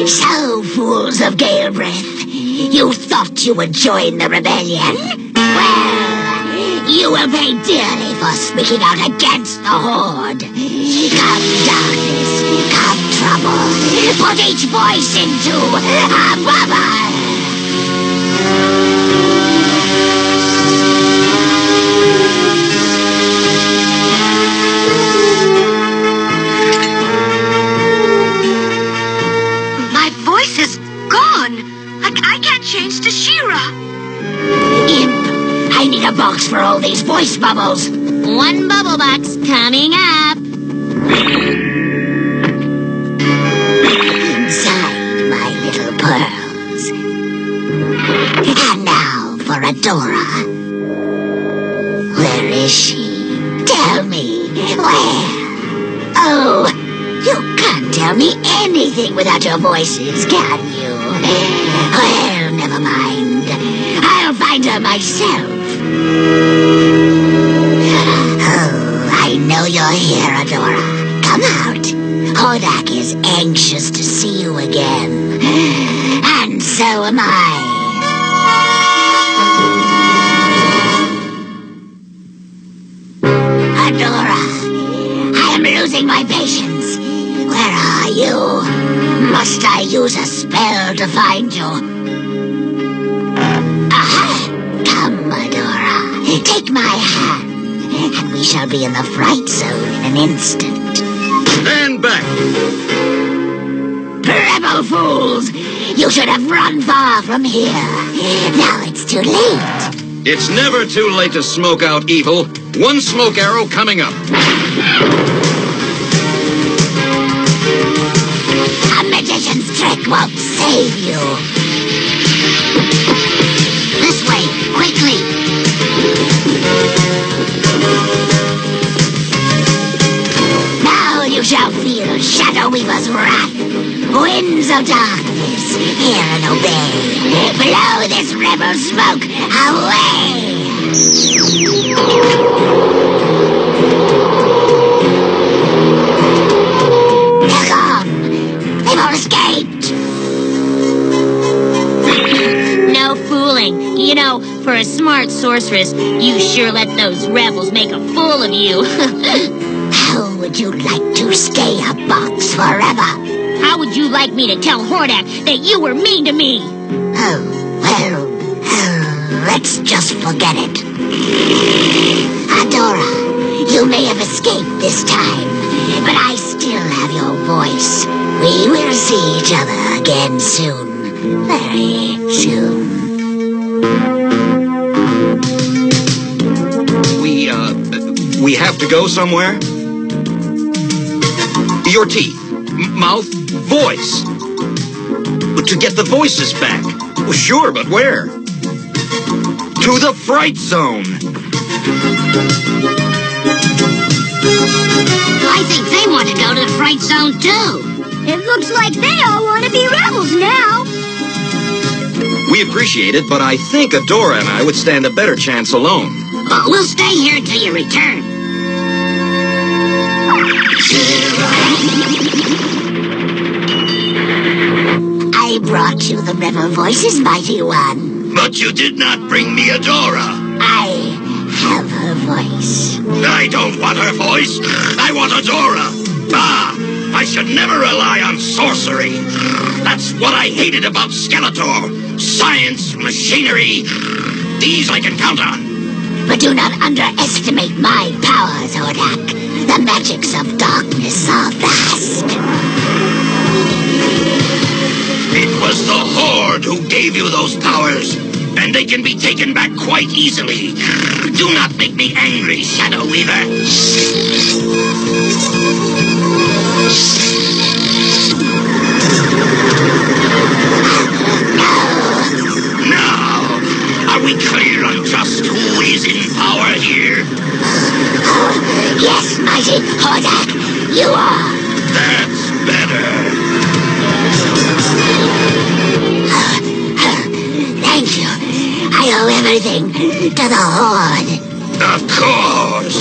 So, fools of Galebraith, you thought you would join the rebellion? Well, you will pay dearly for speaking out against the Horde. Come darkness, come trouble, put each voice into a bubble. My voice is gone. I can't change to She-Ra. Imp, I need a box for all these voice bubbles. One bubble box coming up. Inside my little pearls. And now for Adora. Where is she? Tell me, where? Oh, you can't tell me anything without your voices, can you? Well, never mind. I'll find her myself. Oh, I know you're here, Adora. Come out. Hordak is anxious to see you again. And so am I. Adora, I am losing my patience. Where are you? Must I use a spell to find you? Aha! Come, Adora. Take my hand, and we shall be in the fright zone in an instant. Stand back! Rebel fools! You should have run far from here. Now it's too late. It's never too late to smoke out evil. One smoke arrow coming up. A magician's trick won't save you. This way, quickly. Now you shall feel Shadow Weaver's wrath. Winds of darkness, hear and obey. Blow this rebel smoke away. They're gone. They've all escaped. No fooling. You know, for a smart sorceress, you sure let those rebels make a fool of you. How would you like to stay a box forever? How would you like me to tell Hordak that you were mean to me? Oh, well, let's just forget it. Adora, you may have escaped this time, but I still have your voice. We will see each other again soon. Very soon. We have to go somewhere? Your teeth, mouth, voice. To get the voices back. Well, sure, but where? To the fright zone. I think they want to go to the fright zone, too. It looks like they all want to be rebels now. We appreciate it, but I think Adora and I would stand a better chance alone. We'll stay here until you return. I brought you the rebel voices, mighty one. But you did not bring me Adora. I have her voice. I don't want her voice. I want Adora. Ah, I should never rely on sorcery. That's what I hated about Skeletor. Science, machinery, these I can count on. But do not underestimate my powers, Hordak. The magics of darkness are vast. It was the Horde who gave you those powers, and they can be taken back quite easily. Do not make me angry, Shadow Weaver. Now, are we clear on just who is in power here? Yes, mighty Hordak, you are. That's better. Thank you. I owe everything to the Horde. Of course.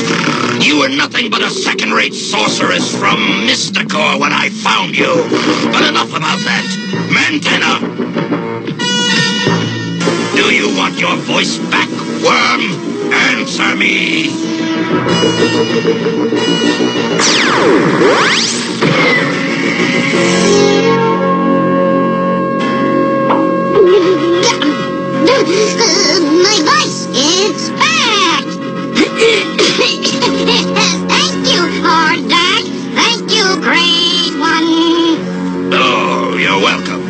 You were nothing but a second-rate sorceress from Mysticor when I found you. But enough about that. Mantenna! Do you want your voice back, worm? Answer me! My voice is back! Thank you, Hordak. Thank you, Great One. Oh, you're welcome.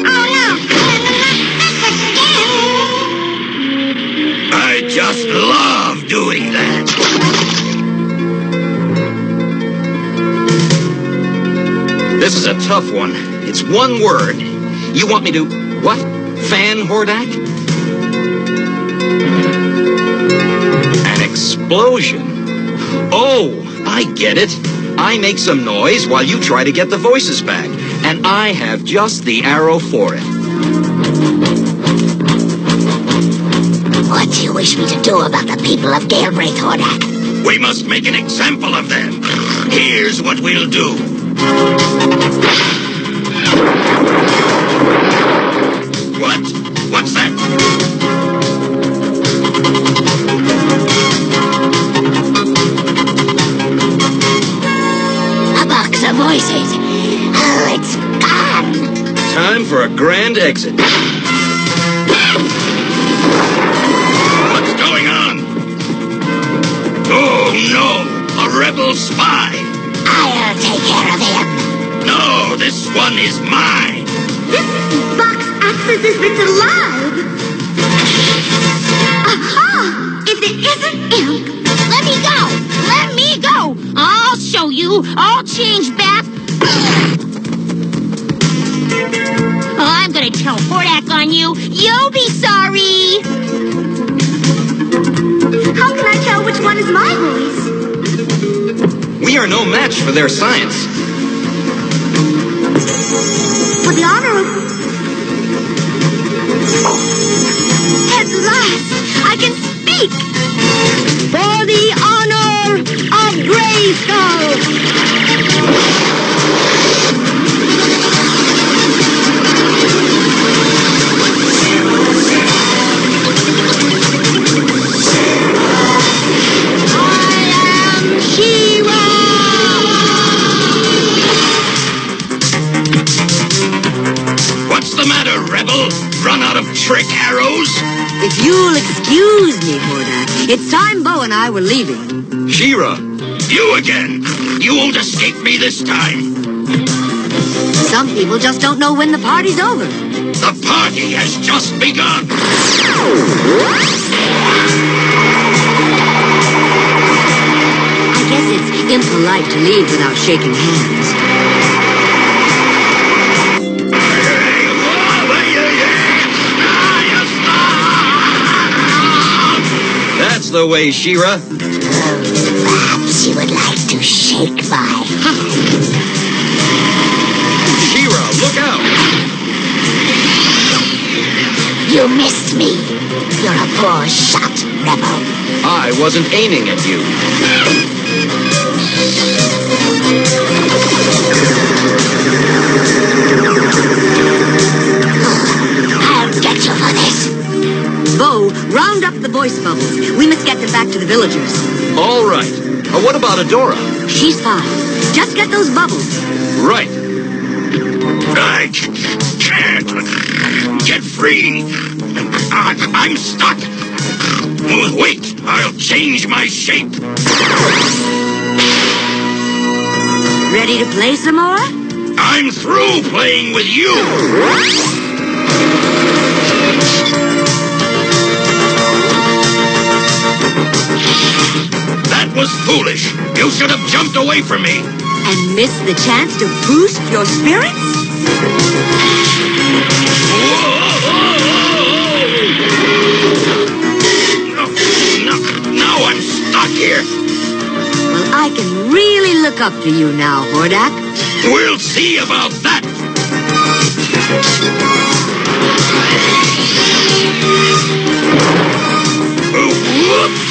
Oh no, I just love doing that. This is a tough one. It's one word. You want me to, what? Fan Hordak? An explosion? Oh, I get it. I make some noise while you try to get the voices back. And I have just the arrow for it. What do you wish me to do about the people of Galbraith, Hordak? We must make an example of them. Here's what we'll do. What? What's that? A box of voices. Oh, it's gone. Time for a grand exit. What's going on? Oh, no! A rebel spy! I'll take care of him. No, this one is mine! This box acts as if it's alive. Aha! If it isn't Imp, Let me go! Let me go! I'll show you! I'll change back! I'm gonna tell Hordak on you! You'll be sorry! how can I tell which one is my voice? We are no match for their science. For the honor of... At last, I can speak! For the honor of Bravestarr! What's the matter, rebel? Run out of trick arrows? If you'll excuse me, Hordak, it's time Bo and I were leaving. She-Ra, you again! You won't escape me this time! Some people just don't know when the party's over. The party has just begun! I guess it's impolite to leave without shaking hands. That's the way, She-Ra. Perhaps you would like to shake my hand. She-Ra, look out! You missed me. You're a poor shot, rebel. I wasn't aiming at you. I'll get you for this. Bo, round up the voice bubbles. We must get them back to the villagers. All right. What about Adora? She's fine. Just get those bubbles. Right. I can't get free. I'm stuck. Wait, I'll change my shape. Ready to play some more? I'm through playing with you. That was foolish. You should have jumped away from me. And missed the chance to boost your spirits? Now I'm stuck here. Well, I can really look up to you now, Hordak. We'll see about that. Oh, whoops.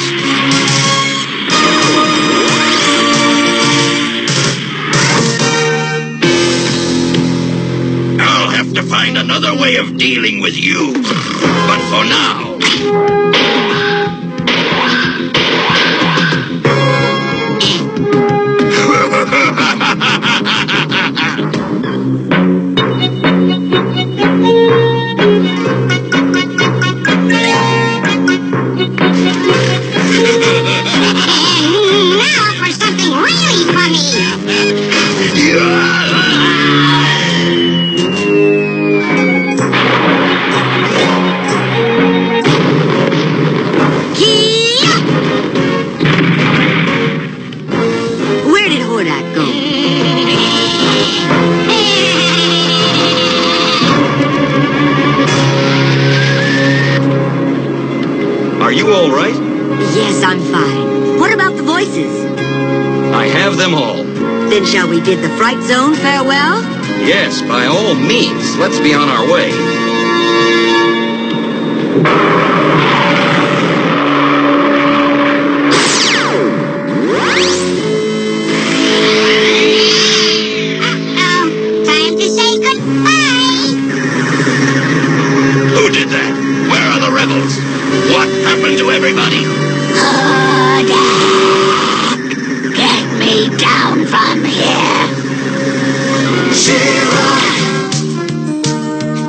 I'll have to find another way of dealing with you. But for now... Now for something really funny. Where did Hordak go? Are you all right? Yes, I'm fine. What about the voices? We bid the Fright Zone farewell? Yes, by all means. Let's be on our way. Time to say goodbye. Who did that? Where are the rebels? What happened to everybody? Get me down from here.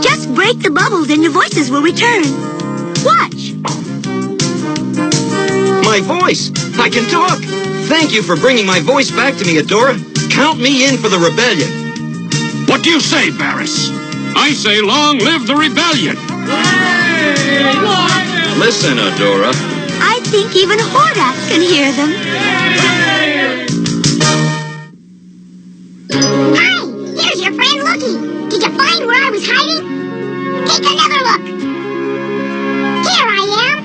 Just break the bubbles and your voices will return. Watch. My voice! I can talk! Thank you for bringing my voice back to me, Adora. Count me in for the rebellion. What do you say, Barris? I say long live the rebellion. Listen, Adora. I think even Hordak can hear them. Hi, here's your friend Lookie. Did you find where I was hiding? Take another look. Here I am.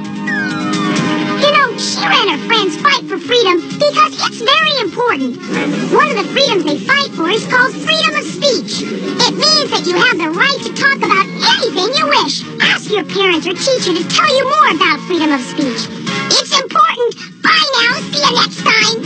You know, she and her friends fight for freedom because it's very important. One of the freedoms they fight for is called freedom of speech. It means that you have the right to talk about anything you wish. Ask your parents or teacher to tell you more about freedom of speech. It's important. Bye now. See you next time.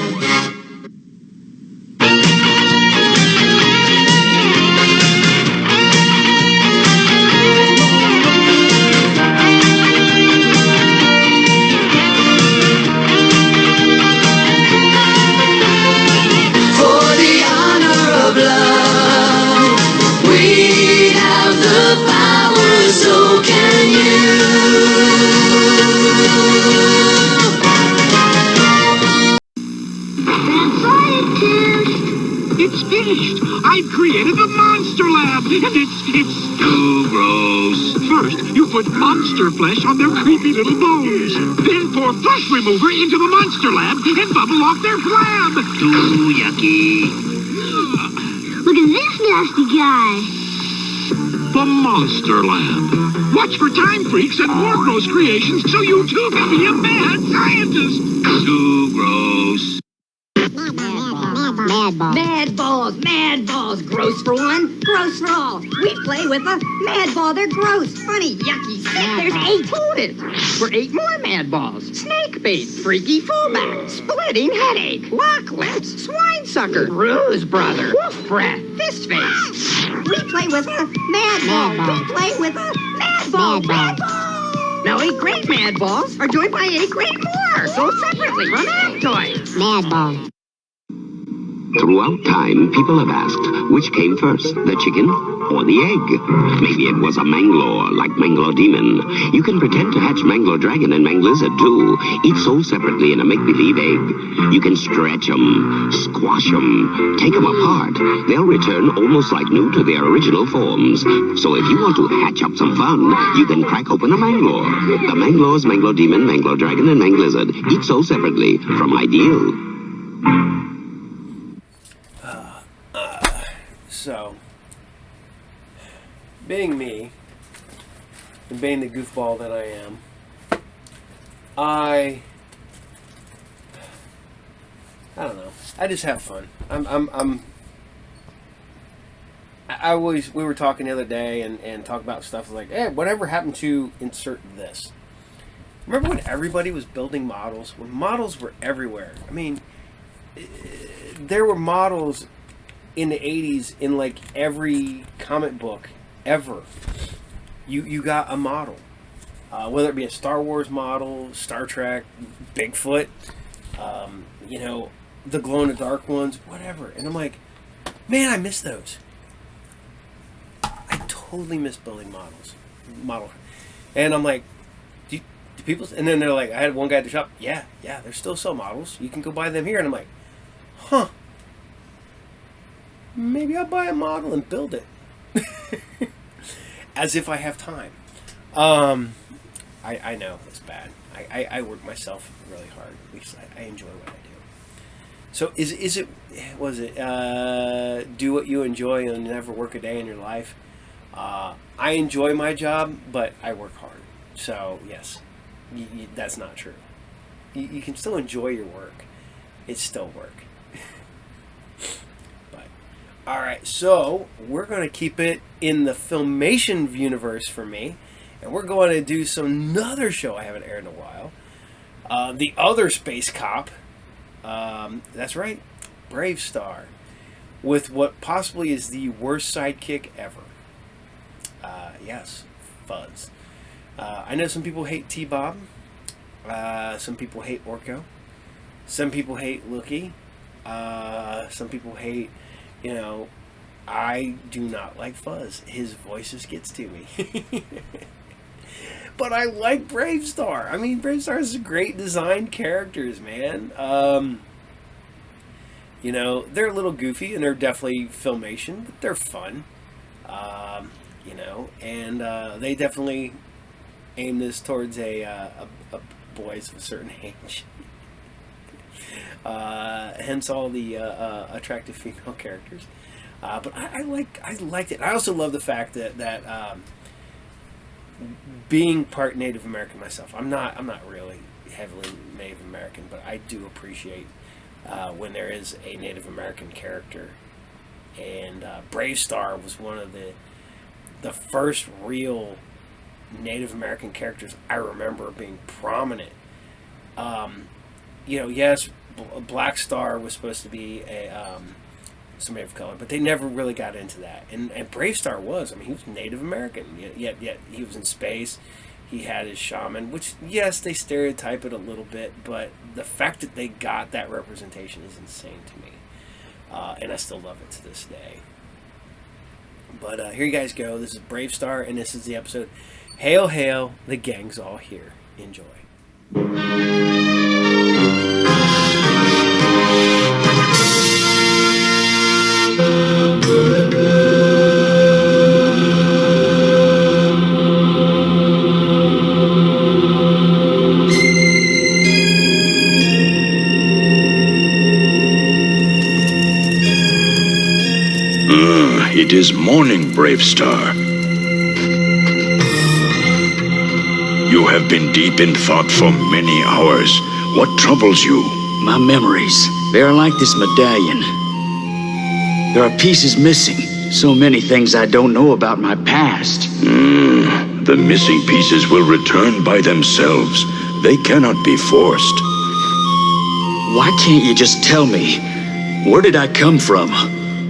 It's finished. I've created the Monster Lab, and it's too gross. First, you put monster flesh on their creepy little bones. Then pour flesh remover into the Monster Lab and bubble off their flab. Too yucky. Look at this nasty guy. The Monster Lab. Watch for time freaks and more gross creations so you too can be a mad scientist. Too gross. Mad balls. Mad balls. Gross for one, gross for all. We play with a mad ball. They're gross, funny, yucky, sick. There's 8 total. For 8 more mad balls. Snake bait, freaky fullback, splitting headache, lock lips, swine sucker, bruise brother, wolf breath, fist face. We play with a mad ball. We play with a mad ball. Mad ball. Now 8 great mad balls are joined by 8 great more, sold separately from Actoid. Mad ball. Throughout time, people have asked, which came first, the chicken or the egg? Maybe it was a Manglore, like Manglore Demon. You can pretend to hatch Manglore Dragon and Manglizard, too, each sold separately in a make-believe egg. You can stretch them, squash them, take them apart. They'll return almost like new to their original forms. So if you want to hatch up some fun, you can crack open a Manglore. The Manglores, Manglore Demon, Manglore Dragon, and Manglizard, each sold separately from Ideal. So, being me, and being the goofball that I am, I don't know. I just have fun. We were talking the other day and talk about stuff like, hey, whatever happened to insert this? Remember when everybody was building models? When models were everywhere. I mean, there were models in the 80s in like every comic book ever. You got a model, whether it be a Star Wars model, Star Trek, Bigfoot, the glow-in-the-dark ones, whatever. And I'm like, man, I miss those. I totally miss building model. And I'm like, do people? And then they're like, I had one guy at the shop. Yeah, there's still some models. You can go buy them here. And I'm like, huh. Maybe I'll buy a model and build it. As if I have time. I know it's bad. I work myself really hard. At least I enjoy what I do. So was it do what you enjoy and never work a day in your life? I enjoy my job, but I work hard. So yes, that's not true. You can still enjoy your work. It's still work. But Alright, so we're going to keep it in the Filmation universe for me. And we're going to do another show I haven't aired in a while. The Other Space Cop. That's right, Bravestarr. With what possibly is the worst sidekick ever. Yes, Fuzz. I know some people hate T-Bob. Some people hate Orko. Some people hate Lookie. Some people hate, I do not like Fuzz. His voice just gets to me. But I like Bravestarr. I mean, Bravestarr is great designed characters, man. They're a little goofy, and they're definitely Filmation, but they're fun. And they definitely aim this towards a boys of a certain age. Hence all the attractive female characters. But I liked it. I also love the fact that being part Native American myself, I'm not really heavily Native American, but I do appreciate when there is a Native American character. And Bravestarr was one of the first real Native American characters I remember being prominent. Yes, Black Star was supposed to be somebody of color, but they never really got into that. And Bravestarr was. I mean, he was Native American, yet he was in space. He had his shaman, which, yes, they stereotype it a little bit, but the fact that they got that representation is insane to me. And I still love it to this day. But here you guys go. This is Bravestarr, and this is the episode. Hail, hail, the gang's all here. Enjoy. It is morning, Bravestarr. You have been deep in thought for many hours. What troubles you? My memories. They are like this medallion. There are pieces missing. So many things I don't know about my past. The missing pieces will return by themselves. They cannot be forced. Why can't you just tell me? Where did I come from?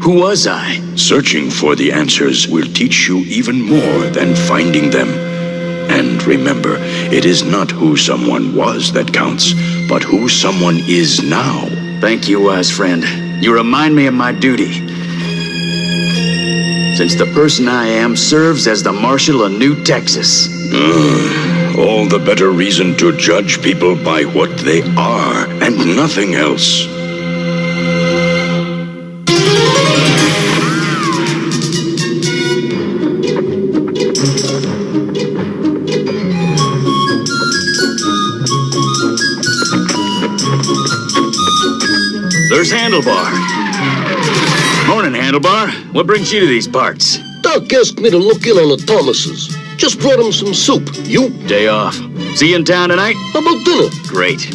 Who was I? Searching for the answers will teach you even more than finding them. And remember, it is not who someone was that counts, but who someone is now. Thank you, wise friend. You remind me of my duty. Since the person I am serves as the Marshal of New Texas. All the better reason to judge people by what they are, and nothing else. There's Handlebar. Morning, Handlebar. What brings you to these parts? Doc asked me to look in on the Thomases. Just brought him some soup. You? Day off. See you in town tonight? How about dinner? Great.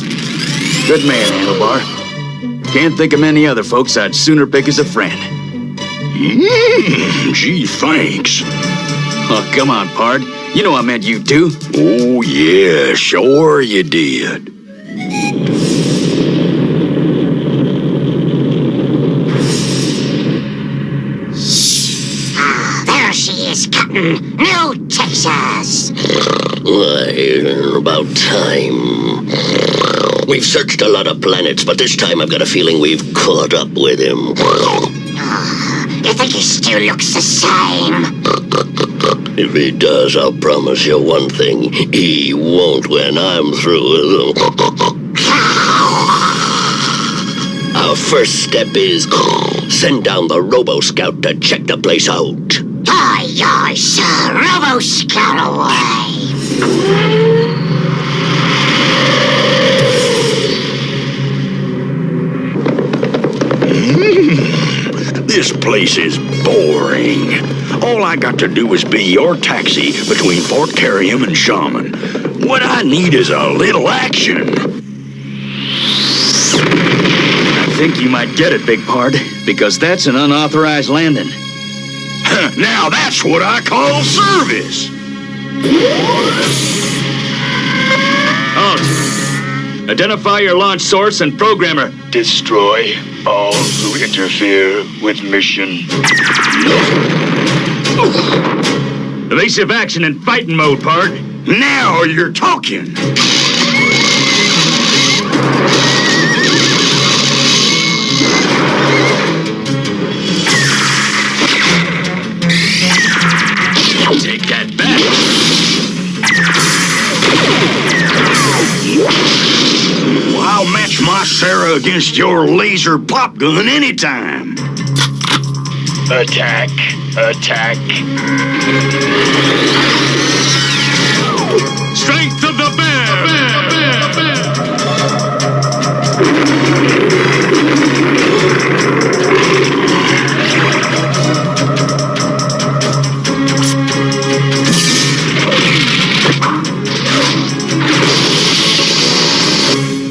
Good man, Handlebar. Can't think of many other folks I'd sooner pick as a friend. Gee, thanks. Oh, come on, Pard. You know I meant you too. Oh, yeah, sure you did. New Texas! Why, about time. We've searched a lot of planets, but this time I've got a feeling we've caught up with him. You think he still looks the same? If he does, I'll promise you one thing. He won't when I'm through with him. Our first step is send down the Robo-Scout to check the place out. Aye, aye, sir. Robo-Scout away. This place is boring. All I got to do is be your taxi between Fort Carrium and Shaman. What I need is a little action. think you might get it, Big Pard, because that's an unauthorized landing. Now that's what I call service. Halt. Identify your launch source and programmer. Destroy all who interfere with mission. Evasive action in fighting mode, Pard. Now you're talking. Take that back. Well, I'll match my Sarah against your laser pop gun anytime. Attack. Attack. Strength of the bear!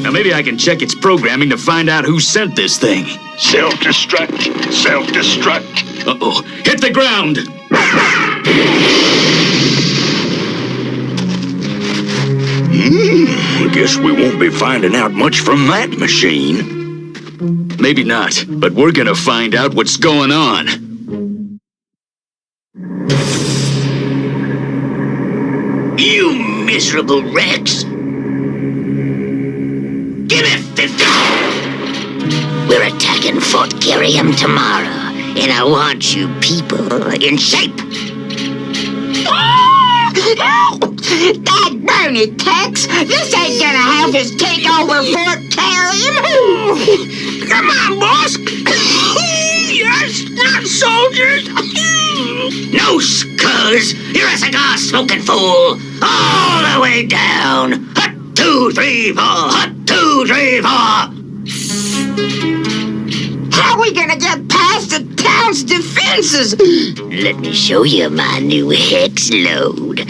Now maybe I can check its programming to find out who sent this thing. Self-destruct. Self-destruct. Uh-oh. Hit the ground! Guess we won't be finding out much from that machine. Maybe not, but we're gonna find out what's going on. You miserable wrecks! Give it 50! We're attacking Fort Carrium tomorrow, and I want you people in shape. Dad burn it, Tex! This ain't gonna help us take over Fort Carrium! Come on, boss! Yes, not soldiers! No, cuz you're a cigar smoking fool. All the way down. Hut, 2, 3, 4. Hut, 2, 3, 4. How are we gonna get past the town's defenses? Let me show you my new hex load.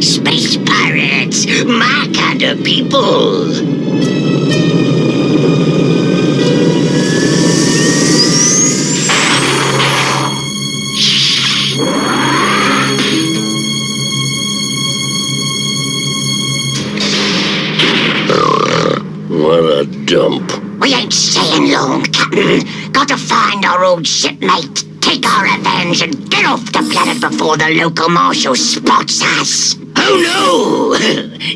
Space pirates, my kind of people. What a dump. We ain't staying long, Captain. Got to find our old shipmate, take our revenge, and get off the planet before the local marshal spots us. Oh no!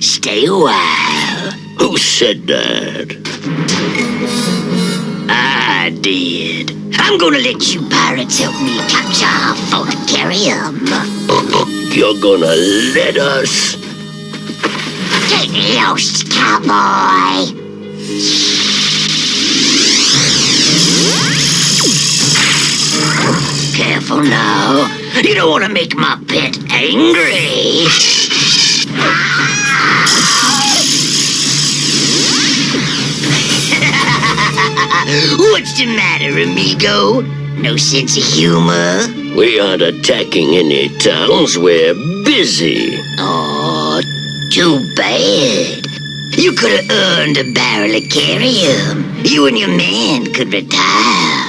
Stay a while. Who said that? I did. I'm gonna let you pirates help me capture Fort Carrium. You're gonna let us? Get lost, cowboy! Careful now. You don't want to make my pet angry. What's the matter, amigo? No sense of humor? We aren't attacking any towns. We're busy. Oh, too bad. You could have earned a barrel of carrium. You and your man could retire.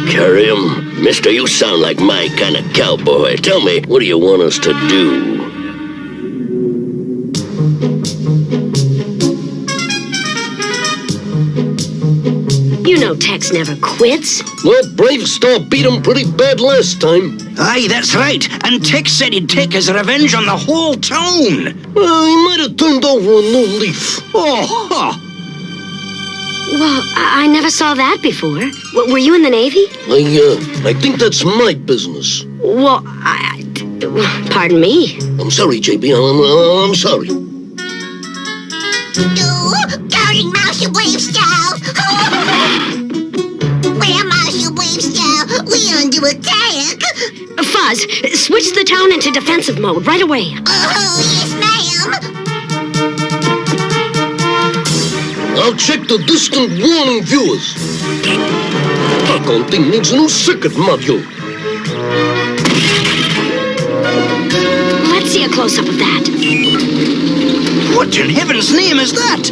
Carrium? Mister, you sound like my kind of cowboy. Tell me, what do you want us to do? You know Tex never quits. Well, Bravestarr beat him pretty bad last time. Aye, that's right. And Tex said he'd take his revenge on the whole town. He might have turned over a new leaf. Oh, huh. Well, I never saw that before. Were you in the Navy? I think that's my business. Well, pardon me. I'm sorry, JB. I'm sorry. Guarding Marshal Bravestarr! We're Marshal Bravestarr! We're under attack! Fuzz, switch the town into defensive mode right away. Oh, yes, ma'am! I'll check the distant warning viewers. That gun thing needs a new circuit module. Let's see a close-up of that. What in heaven's name is that?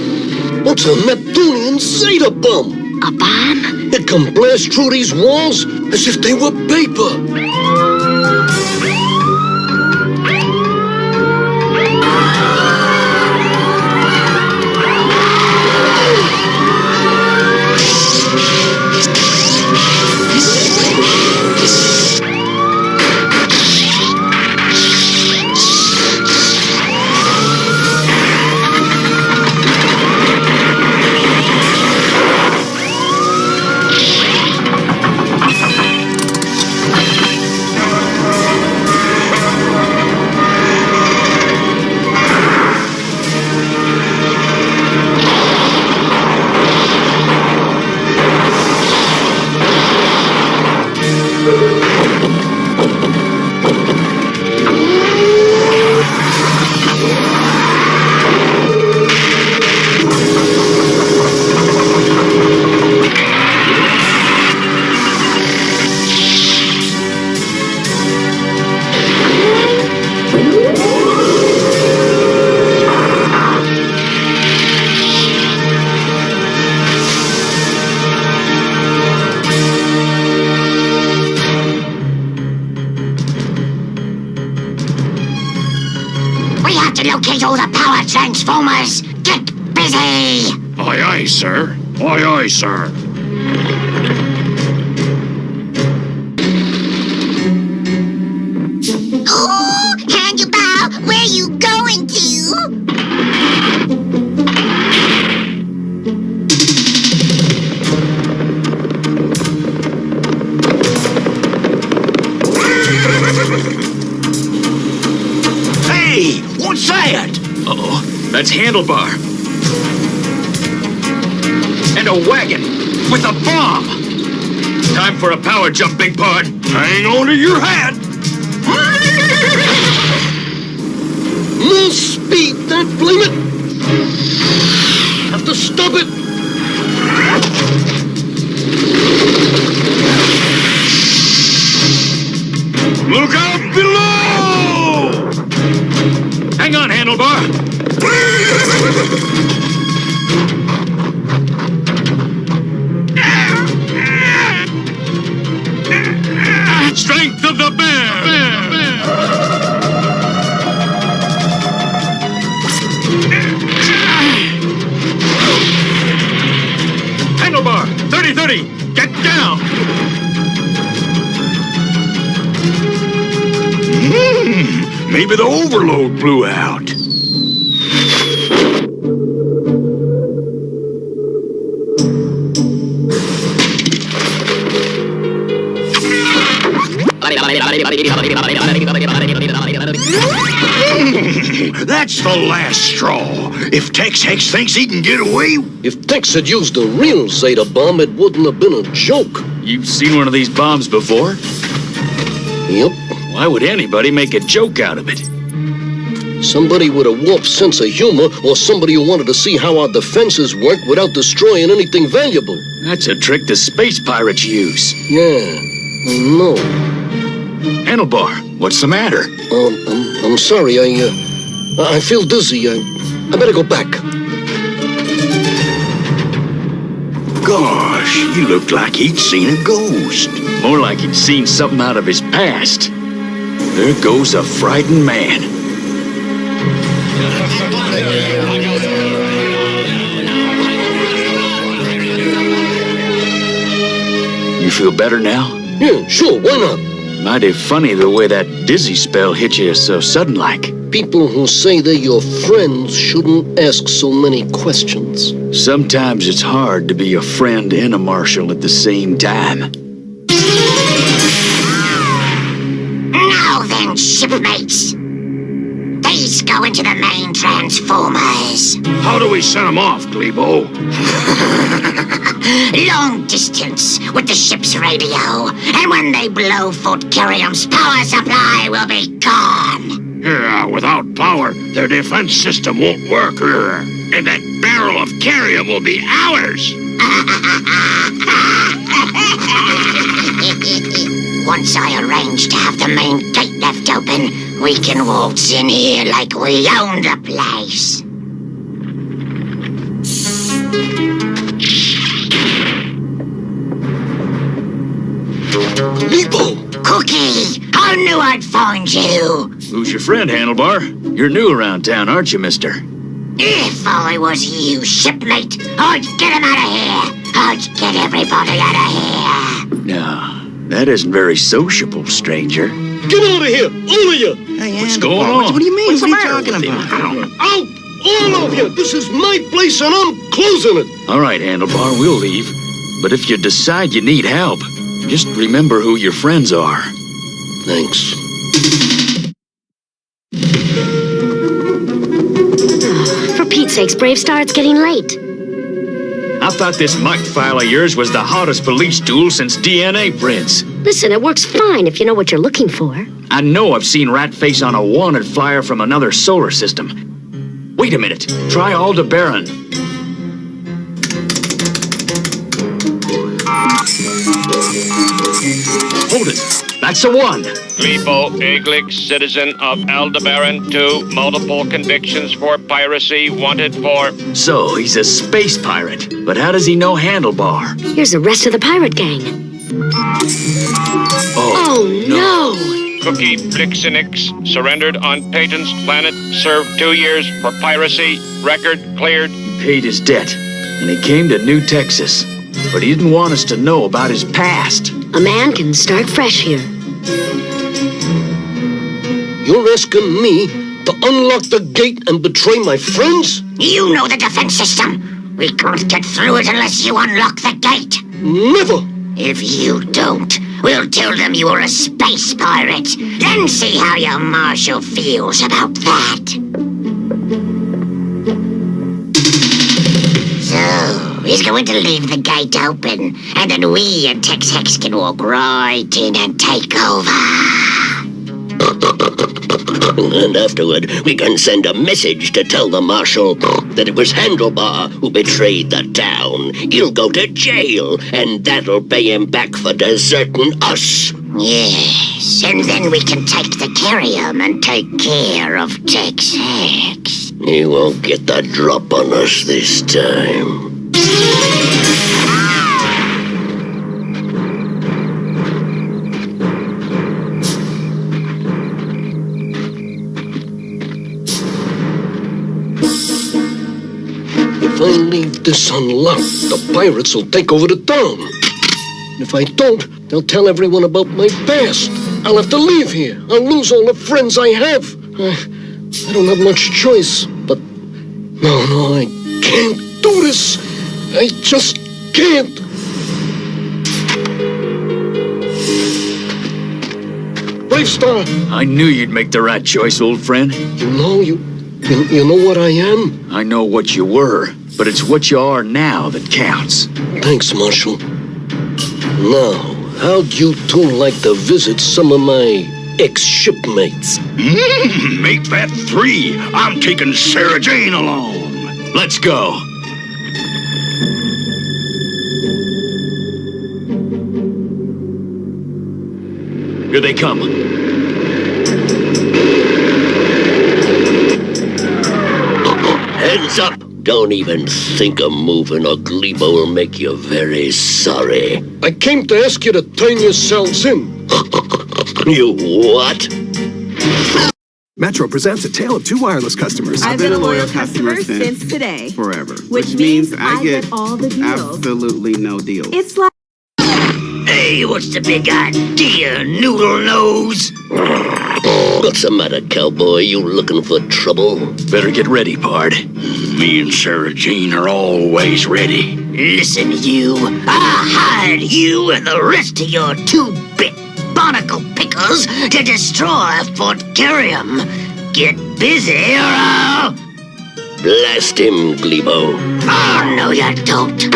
It's a Neptunian Zeta bomb. A bomb? It can blast through these walls as if they were paper. Locate all the power transformers! Get busy! Aye, aye, sir. Aye, aye, sir. Oh, Handlebar, where you going to? Hey, what's that? Uh-oh, that's Handlebar. And a wagon with a bomb. Time for a power jump, Big Pard. Hang on to your hat. No speed, that blame it! Have to stop it! Look out below! Hang on, Handlebar. Strength of the bear! Handlebar, 30-30, get down! Maybe the overload blew out. That's the last straw. If Tex Hex thinks he can get away... If Tex had used a real Zeta bomb, it wouldn't have been a joke. You've seen one of these bombs before? Yep. Why would anybody make a joke out of it? Somebody with a warped sense of humor, or somebody who wanted to see how our defenses work without destroying anything valuable. That's a trick the space pirates use. Yeah, I know. Handlebar, what's the matter? I'm sorry, I feel dizzy. I better go back. Gosh, he looked like he'd seen a ghost. More like he'd seen something out of his past. There goes a frightened man. You feel better now? Yeah, sure, why not? Mighty funny the way that dizzy spell hit you so sudden-like. People who say they're your friends shouldn't ask so many questions. Sometimes it's hard to be a friend and a marshal at the same time. Now then, shipmates. These go into the main transformers. How do we set them off, Glebo? Long distance with the ship's radio. And when they blow Fort Curium's power supply will be gone. Yeah, without power, their defense system won't work. And that barrel of Curium will be ours. Once I arrange to have the main gate left open, we can waltz in here like we own the place. Lebo! Cookie! I knew I'd find you! Who's your friend, Handlebar? You're new around town, aren't you, mister? If I was you, shipmate, I'd get him out of here! I'd get everybody out of here! No, that isn't very sociable, stranger. Get out of here, all of you! Hey, What's going on? What do you mean? What's what the are you matter talking with about? Out! All of you! This is my place and I'm closing it! All right, Handlebar, we'll leave. But if you decide you need help, just remember who your friends are. Thanks. For Pete's sakes, Bravestarr, it's getting late. I thought this muck file of yours was the hottest police tool since DNA prints. Listen, it works fine if you know what you're looking for. I know I've seen Ratface on a wanted flyer from another solar system. Wait a minute. Try Aldebaran. Hold it. That's the one. Lebo Eglix, citizen of Aldebaran 2, multiple convictions for piracy, wanted for... So, he's a space pirate. But how does he know Handlebar? Here's the rest of the pirate gang. Oh no! Cookie Blixenix, surrendered on Peyton's planet, served 2 years for piracy, record cleared. He paid his debt, and he came to New Texas. But he didn't want us to know about his past. A man can start fresh here. You're asking me to unlock the gate and betray my friends? You know the defense system. We can't get through it unless you unlock the gate. Never! If you don't, we'll tell them you were a space pirate. Then see how your marshal feels about that. So, he's going to leave the gate open, and then we and Tex-Hex can walk right in and take over. And afterward, we can send a message to tell the marshal that it was Handlebar who betrayed the town. He'll go to jail, and that'll pay him back for deserting us. Yes, and then we can take the Carrium and take care of Tex-Hex. He won't get the drop on us this time. If I leave this unlocked, the pirates will take over the town. And if I don't, they'll tell everyone about my past. I'll have to leave here. I'll lose all the friends I have. I don't have much choice, but... No, I can't do this. I just can't. Bravestarr! I knew you'd make the right choice, old friend. You know what I am? I know what you were, but it's what you are now that counts. Thanks, Marshal. Now, how'd you two like to visit some of my ex-shipmates? Make that 3. I'm taking Sarah Jane along. Let's go. Here they come. Heads up! Don't even think of moving, or Glebo will make you very sorry. I came to ask you to turn yourselves in. You what? Metro presents A Tale of Two Wireless Customers. I've been a loyal customer since today. Forever. Which means I get all the deals. Absolutely no deals. It's like... Hey, what's the big idea, Noodle Nose? What's the matter, cowboy? You looking for trouble? Better get ready, pard. Me and Sarah Jane are always ready. Listen, you. I'll hide you and the rest of your 2-bit barnacle pickers to destroy Fort Carrium. Get busy or I'll... Blast him, Glebo. Oh, no, you don't.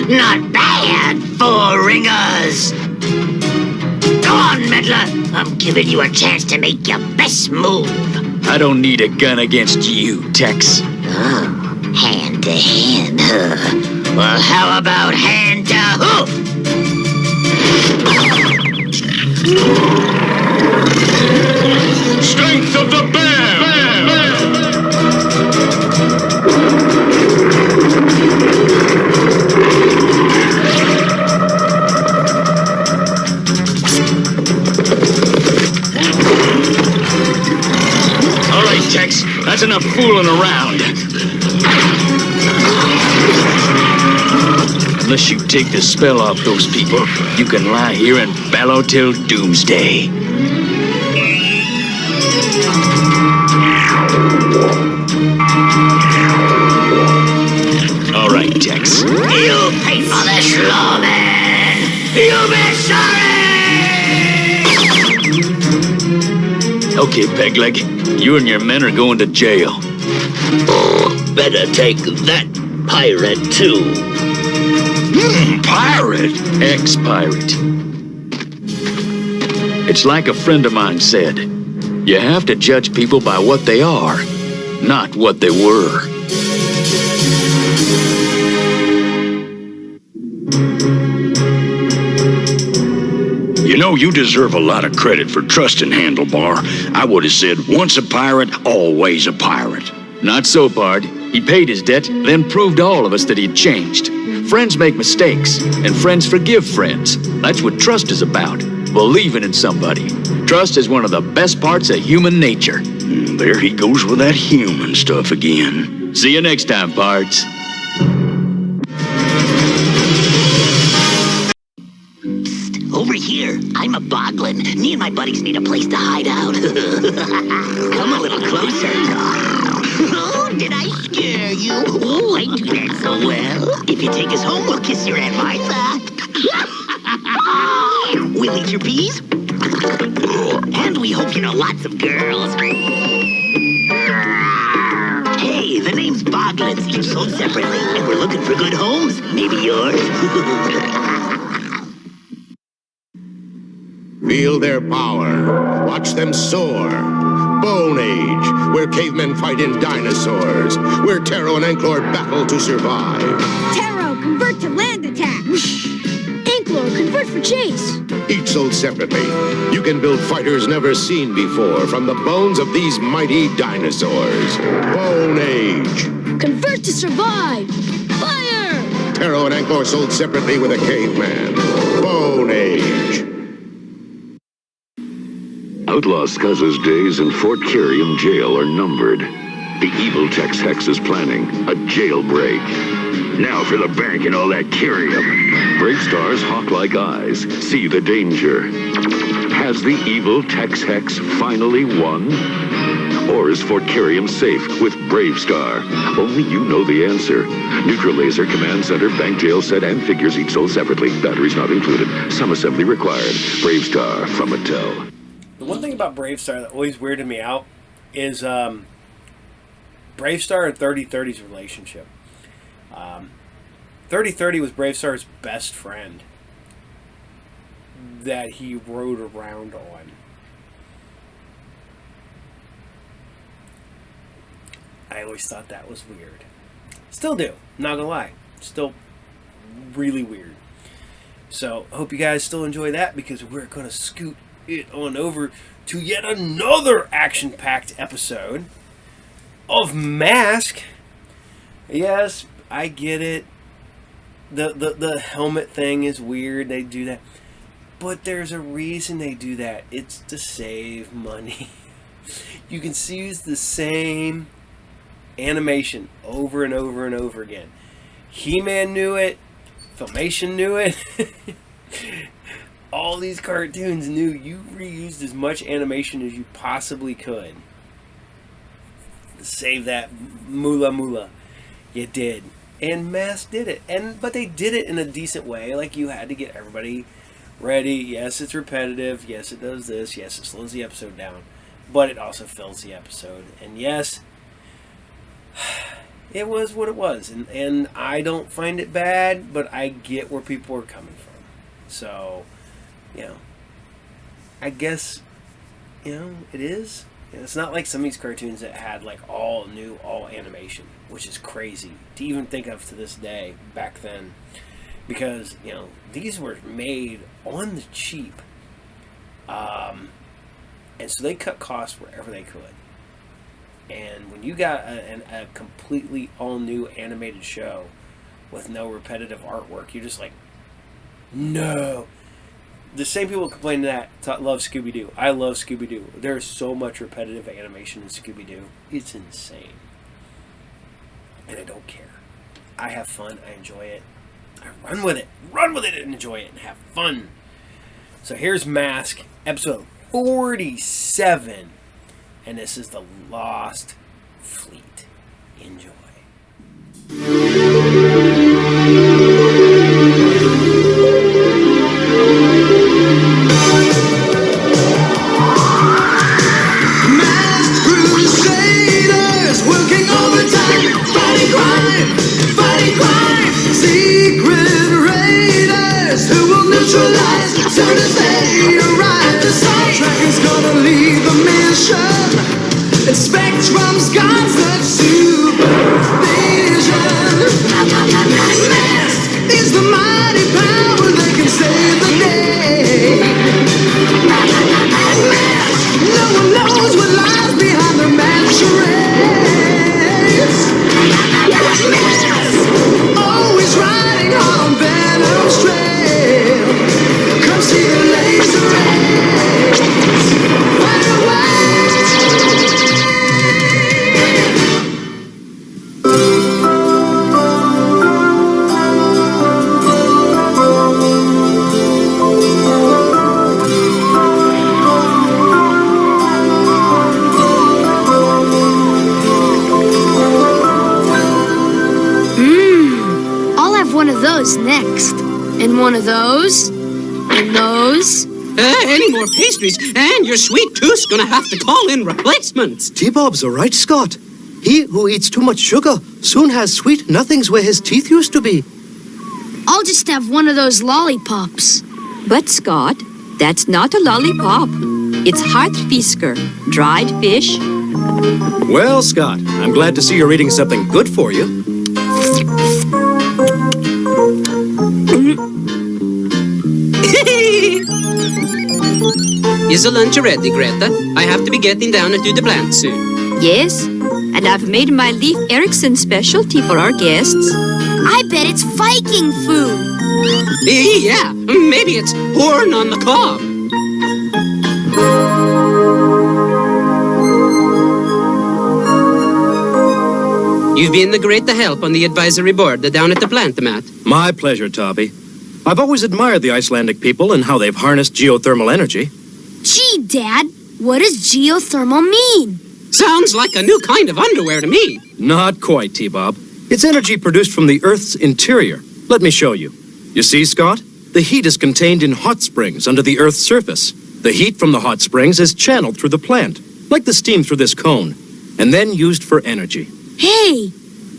Not bad, 4 ringers. Oh! on, meddler. I'm giving you a chance to make your best move. I don't need a gun against you, Tex. Oh, hand to hand, huh? Well, how about hand to hoof? Strength of the bear! All right, Tex, that's enough fooling around. Unless you take the spell off those people, you can lie here and bellow till doomsday. All right, Tex. You'll pay for this, lawman! You'll be sorry! Okay, Pegleg, you and your men are going to jail. Better take that, pirate, too. Pirate? Ex-pirate. It's like a friend of mine said. You have to judge people by what they are, not what they were. You know, you deserve a lot of credit for trusting Handlebar. I would have said, once a pirate, always a pirate. Not so, Bard. He paid his debt, then proved to all of us that he'd changed. Friends make mistakes, and friends forgive friends. That's what trust is about. Believing in somebody. Trust is one of the best parts of human nature. There he goes with that human stuff again. See you next time, Bards. Over here, I'm a boglin. Me and my buddies need a place to hide out. Come a little closer. Oh, did I scare you? Oh, I do that so well. If you take us home, we'll kiss your Aunt Martha. We'll eat your peas. And we hope you know lots of girls. Hey, the name's Boglins, each sold separately. And we're looking for good homes. Maybe yours? Feel their power. Watch them soar. Bone Age, where cavemen fight in dinosaurs. Where Taro and Anklor battle to survive. Taro, convert to land attack. Anklor, convert for chase. Each sold separately, you can build fighters never seen before from the bones of these mighty dinosaurs. Bone Age. Convert to survive. Fire! Taro and Anklor sold separately with a caveman. Bone Age. Outlaw Scuz's days in Fort Kyrium jail are numbered. The evil Tex Hex is planning a jailbreak. Now for the bank and all that Kyrium. Bravestarr's hawk-like eyes see the danger. Has the evil Tex Hex finally won? Or is Fort Kyrium safe with Bravestarr? Only you know the answer. Neutral Laser Command Center, Bank Jail set and figures each sold separately. Batteries not included. Some assembly required. Bravestarr from Mattel. The one thing about Bravestarr that always weirded me out is Bravestarr and 3030's relationship. 3030 was Bravestarr's best friend that he rode around on. I always thought that was weird. Still do, not gonna lie. Still really weird. So, I hope you guys still enjoy that, because we're gonna scoot it on over to yet another action-packed episode of Mask. Yes, I get it. The helmet thing is weird. They do that. But there's a reason they do that. It's to save money. You can use the same animation over and over and over again. He-Man knew it. Filmation knew it. All these cartoons knew you reused as much animation as you possibly could. Save that moolah. You did. And Mask did it. But they did it in a decent way. Like, you had to get everybody ready. Yes, it's repetitive. Yes, it does this. Yes, it slows the episode down. But it also fills the episode. And yes, it was what it was. And I don't find it bad, but I get where people are coming from. So, you know, I guess, it is. It's not like some of these cartoons that had like all new, all animation, which is crazy to even think of to this day back then. Because, these were made on the cheap. And so they cut costs wherever they could. And when you got a completely all new animated show with no repetitive artwork, you're just like, no. The same people complain that love Scooby-Doo. I love Scooby-Doo. There's so much repetitive animation in Scooby-Doo. It's insane. And I don't care. I have fun. I enjoy it. I run with it. Run with it and enjoy it and have fun. So here's Mask, episode 47. And this is the Lost Fleet. Enjoy. Masked crusaders working overtime, fighting crime, secret raiders who will neutralize soon as they arrive. The soundtrack is gonna lead the mission. It's Spectrum's God's that supervision. Mask is the mighty power that can save the day. No one knows what lies behind the masquerades. Always riding on Venom's trail. Come see the laser rays. Fire away. One of those next. And one of those. And those. Any more pastries, and your sweet tooth's gonna have to call in replacements. T-Bob's right, Scott. He who eats too much sugar soon has sweet nothings where his teeth used to be. I'll just have one of those lollipops. But, Scott, that's not a lollipop. It's hartfisker, dried fish. Well, Scott, I'm glad to see you're eating something good for you. Is the lunch ready, Greta? I have to be getting down and do the plant soon. Yes, and I've made my Leif Erikson specialty for our guests. I bet it's Viking food. Yeah, maybe it's horn on the cob. You've been the great help on the advisory board down at the plant, Matt. My pleasure, Toby. I've always admired the Icelandic people and how they've harnessed geothermal energy. Gee, Dad, what does geothermal mean? Sounds like a new kind of underwear to me. Not quite, T-Bob. It's energy produced from the Earth's interior. Let me show you. You see, Scott? The heat is contained in hot springs under the Earth's surface. The heat from the hot springs is channeled through the plant, like the steam through this cone, and then used for energy. Hey,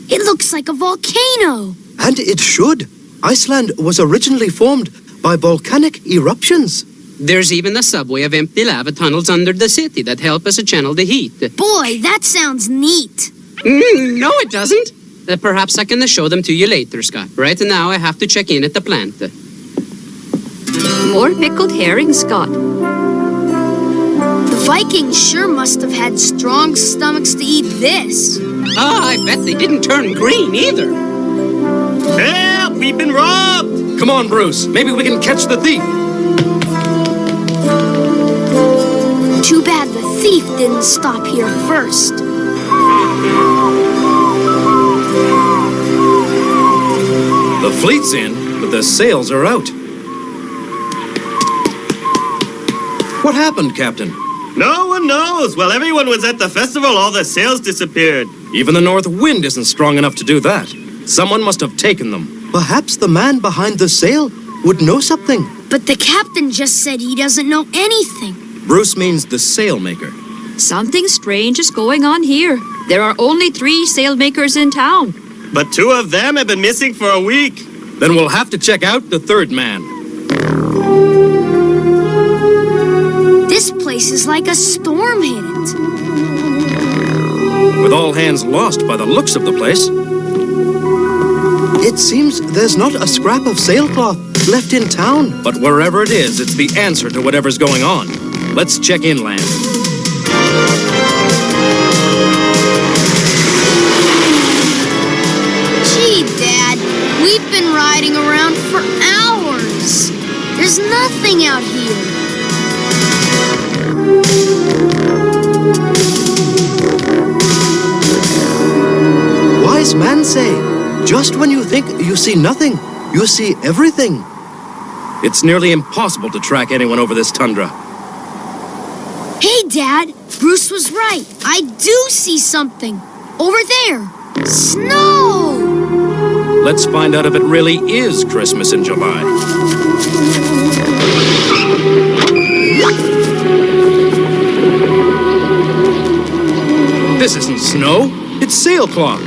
it looks like a volcano. And it should. Iceland was originally formed by volcanic eruptions. There's even a subway of empty lava tunnels under the city that help us channel the heat. Boy, that sounds neat. No, it doesn't. Perhaps I can show them to you later, Scott. Right now, I have to check in at the plant. More pickled herring, Scott. The Vikings sure must have had strong stomachs to eat this. I bet they didn't turn green either. Help! We've been robbed! Come on, Bruce. Maybe we can catch the thief. Too bad the thief didn't stop here first. The fleet's in, but the sails are out. What happened, Captain? No one knows. While everyone was at the festival, all the sails disappeared. Even the north wind isn't strong enough to do that. Someone must have taken them. Perhaps the man behind the sail would know something. But the captain just said he doesn't know anything. Bruce means the sailmaker. Something strange is going on here. There are only 3 sailmakers in town. But 2 of them have been missing for a week. Then we'll have to check out the third man. This place is like a storm hit it. With all hands lost by the looks of the place. It seems there's not a scrap of sailcloth left in town. But wherever it is, it's the answer to whatever's going on. Let's check inland. Gee, Dad, we've been riding around for hours. There's nothing out here. Wise man say, just when you think you see nothing, you see everything. It's nearly impossible to track anyone over this tundra. Hey, Dad, Bruce was right. I do see something. Over there. Snow! Let's find out if it really is Christmas in July. This isn't snow, it's sailcloth.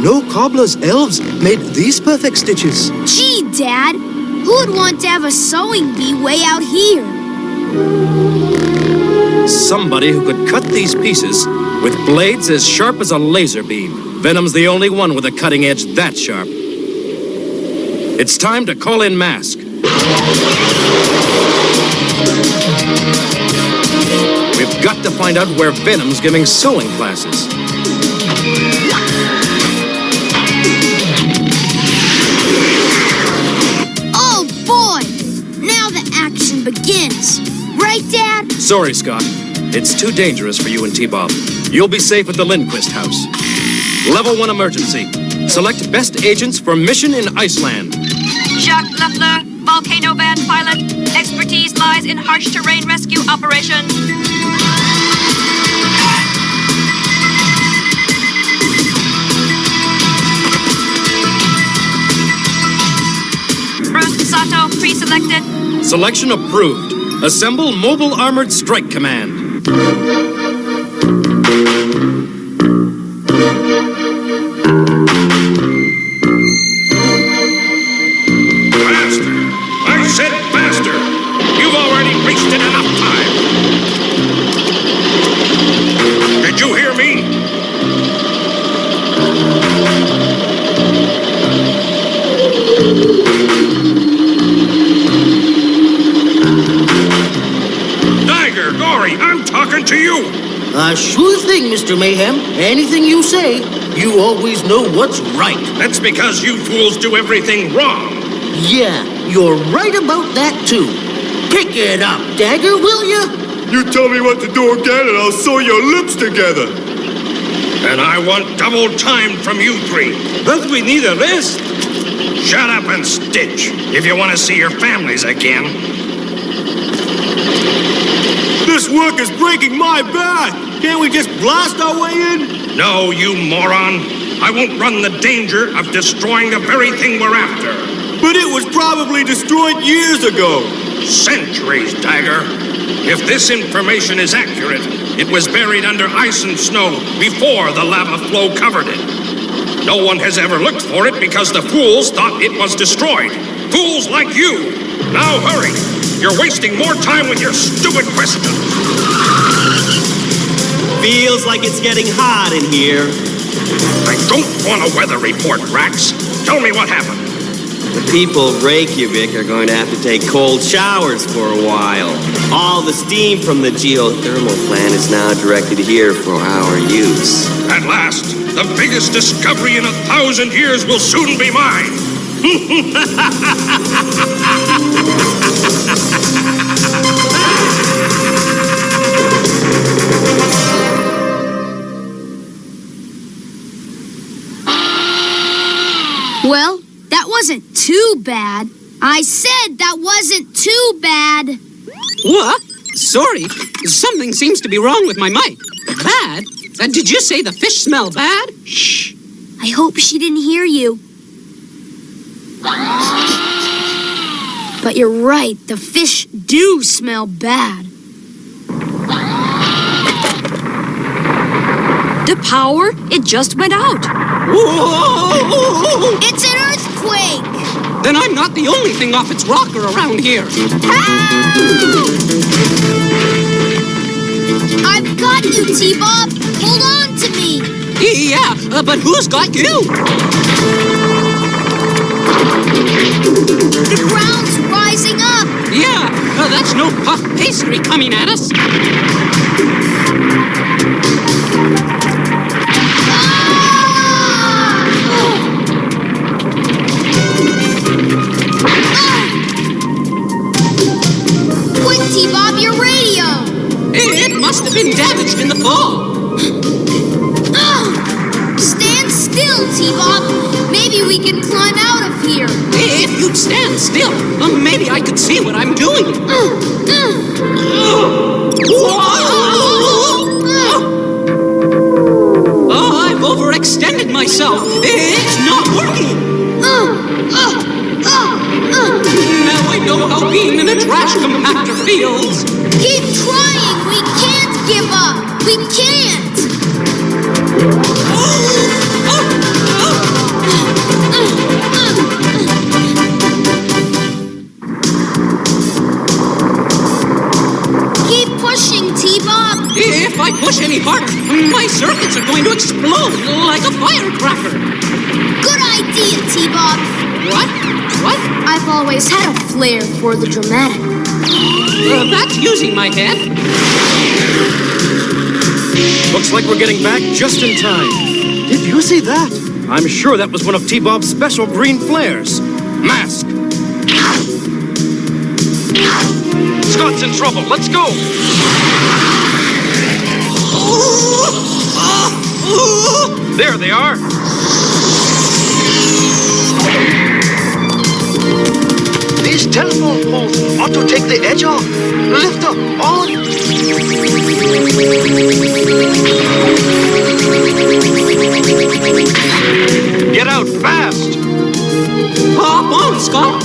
No cobbler's elves made these perfect stitches. Gee, Dad, who would want to have a sewing bee way out here? Somebody who could cut these pieces with blades as sharp as a laser beam. Venom's the only one with a cutting edge that sharp. It's time to call in Mask. We've got to find out where Venom's giving sewing classes. Oh, boy! Now the action begins. Right, Dad? Sorry, Scott. It's too dangerous for you and T-Bob. You'll be safe at the Lindquist house. Level 1 emergency. Select best agents for mission in Iceland. Jacques Leffler, volcano band pilot. Expertise lies in harsh terrain rescue operation. Bruce Sato, pre-selected. Selection approved. Assemble Mobile Armored Strike Command. Faster! I said faster! You've already wasted enough time! Did you hear me? Tiger, Gory, I'm talking to you! Sure thing, Mr. Mayhem. Anything you say, you always know what's right. That's because you fools do everything wrong. Yeah, you're right about that, too. Pick it up, Dagger, will you? You tell me what to do again and I'll sew your lips together. And I want double time from you three. But we need a rest. Shut up and stitch if you want to see your families again. This work is breaking my back. Can't we just blast our way in? No, you moron. I won't run the danger of destroying the very thing we're after. But it was probably destroyed years ago. Centuries, Dagger. If this information is accurate, it was buried under ice and snow before the lava flow covered it. No one has ever looked for it because the fools thought it was destroyed. Fools like you. Now hurry. You're wasting more time with your stupid questions. Feels like it's getting hot in here. I don't want a weather report, Rax. Tell me what happened. The people of Reykjavik are going to have to take cold showers for a while. All the steam from the geothermal plant is now directed here for our use. At last, the biggest discovery in 1,000 years will soon be mine. Well, that wasn't too bad. I said that wasn't too bad. What? Sorry, something seems to be wrong with my mic. Bad? Did you say the fish smell bad? Shh. I hope she didn't hear you. But you're right, the fish do smell bad. The power, it just went out. Whoa! It's an earthquake! Then I'm not the only thing off its rocker around here. Help! I've got you, T-Bob. Hold on to me. Yeah, but who's got you? The ground's rising up. Yeah, that's no puff pastry coming at us. Quick, T-Bob, your radio. It must have been damaged in the fall. Stand still, T-Bob. Maybe we can climb out of here. If you'd stand still, maybe I could see what I'm doing. Oh, I've overextended myself. It's not working. Now I know how being in a trash compactor feels. Keep trying. We can't give up. We can't. Keep pushing, T-Bob. If I push any harder, my circuits are going to explode like a firecracker. Good idea, T-Bob. What? What? I've always had a flair for the dramatic. That's using my head. Looks like we're getting back just in time. Did you see that? I'm sure that was one of T-Bob's special green flares. Mask! Scott's in trouble. Let's go! There they are. These telephone poles ought to take the edge off. Lift up, on. Get out fast! Hop on, Scott.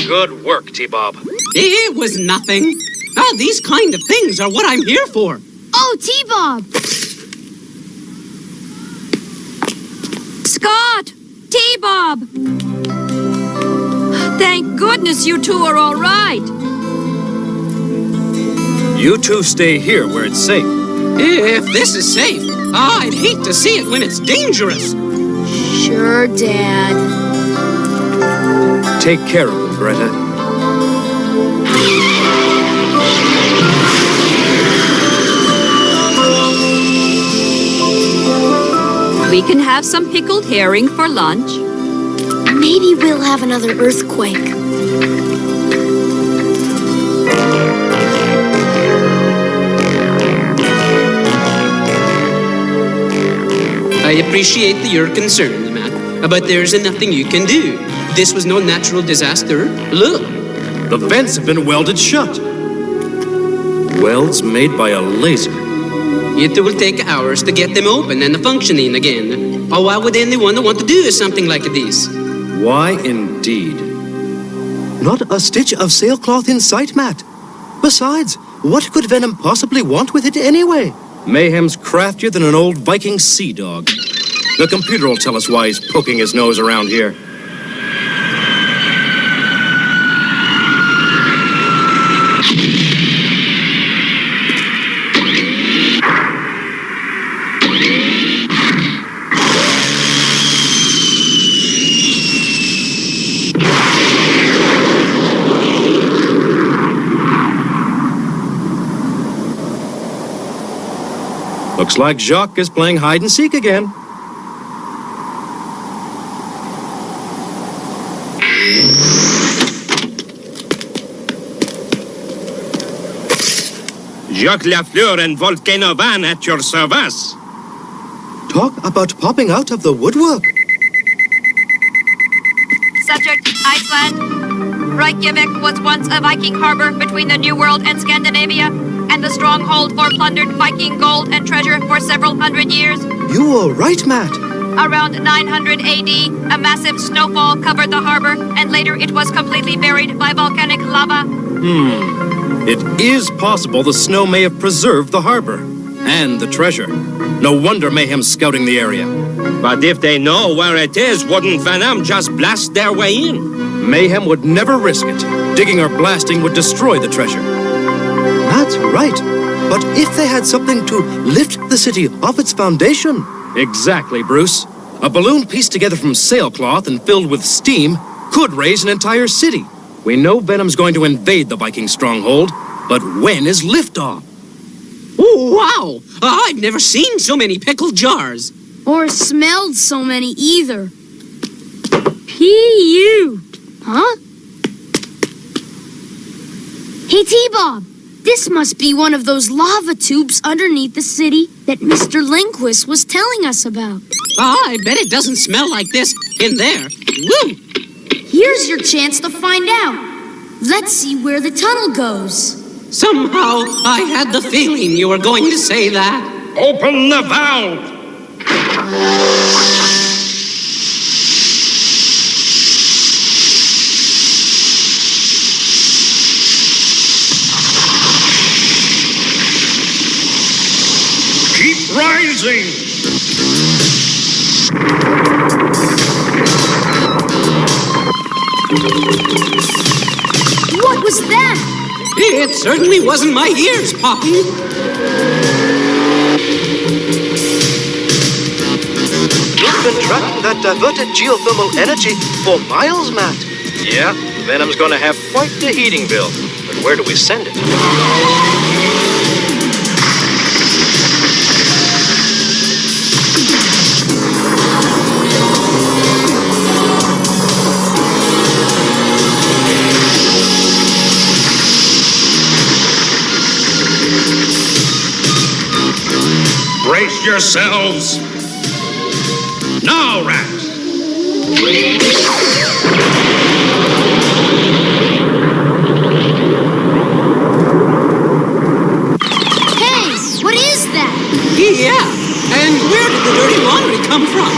Good work, T-Bob. It was nothing. These kind of things are what I'm here for. Oh, T-Bob. Scott! T-Bob! Thank goodness you two are all right. You two stay here where it's safe. If this is safe, I'd hate to see it when it's dangerous. Sure, Dad. Take care of them, Greta. We can have some pickled herring for lunch. Maybe we'll have another earthquake. I appreciate your concerns, Matt, but there's nothing you can do. This was no natural disaster. Look. The vents have been welded shut. Welds made by a laser. It will take hours to get them open and functioning again. Or why would anyone want to do something like this? Why indeed? Not a stitch of sailcloth in sight, Matt. Besides, what could Venom possibly want with it anyway? Mayhem's craftier than an old Viking sea dog. The computer will tell us why he's poking his nose around here. Looks like Jacques is playing hide-and-seek again. Jacques Lafleur and Volcano Van at your service. Talk about popping out of the woodwork. Subject, Iceland. Reykjavik was once a Viking harbor between the New World and Scandinavia, and the stronghold for plundered Viking gold and treasure for several hundred years. You are right, Matt. Around 900 AD, a massive snowfall covered the harbor, and later it was completely buried by volcanic lava. It is possible the snow may have preserved the harbor. and the treasure. No wonder Mayhem's scouting the area. But if they know where it is, wouldn't Venom just blast their way in? Mayhem would never risk it. Digging or blasting would destroy the treasure. That's right. But if they had something to lift the city off its foundation... Exactly, Bruce. A balloon pieced together from sailcloth and filled with steam could raise an entire city. We know Venom's going to invade the Viking stronghold, but when is liftoff? Oh, wow! I've never seen so many pickled jars. Or smelled so many either. P.U. Huh? Hey, T-Bob. This must be one of those lava tubes underneath the city that Mr. Lindquist was telling us about. I bet it doesn't smell like this in there. Woo! Here's your chance to find out. Let's see where the tunnel goes. Somehow, I had the feeling you were going to say that. Open the valve! Keep rising! What was that? It certainly wasn't my ears popping. You've been tracking that diverted geothermal energy for miles, Matt. Yeah, Venom's gonna have quite the heating bill. But where do we send it? Brace yourselves. Now, rats. Hey, what is that? Yeah, and where did the dirty laundry come from?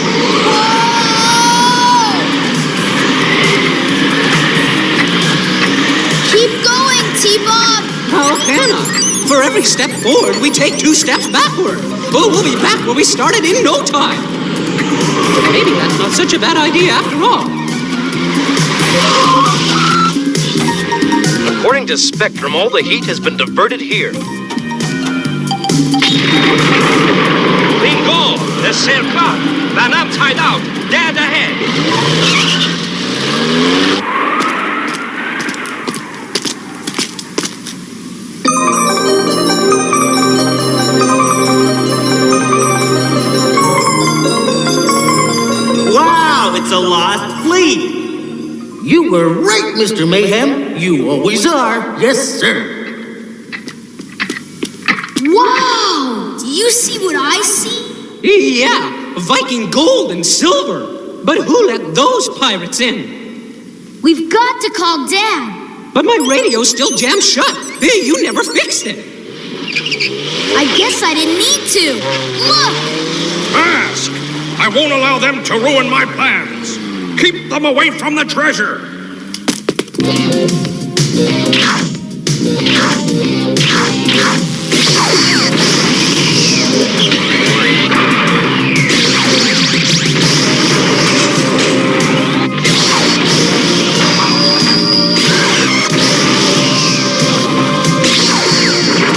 Keep going, T-Bob. How can I? For every step forward, we take 2 steps backward. Oh, we'll be back where we started in no time. Maybe that's not such a bad idea after all. According to Spectrum, all the heat has been diverted here. Bingo! The sailcloth! Venom's hideout! Dead ahead! It's a lost fleet. You were right, Mr. Mayhem. You always are. Yes, sir. Wow! Do you see what I see? Yeah, Viking gold and silver. But who let those pirates in? We've got to call Dad. But my radio's still jammed shut. Hey, you never fixed it. I guess I didn't need to. Look! Ask! I won't allow them to ruin my plans. Keep them away from the treasure.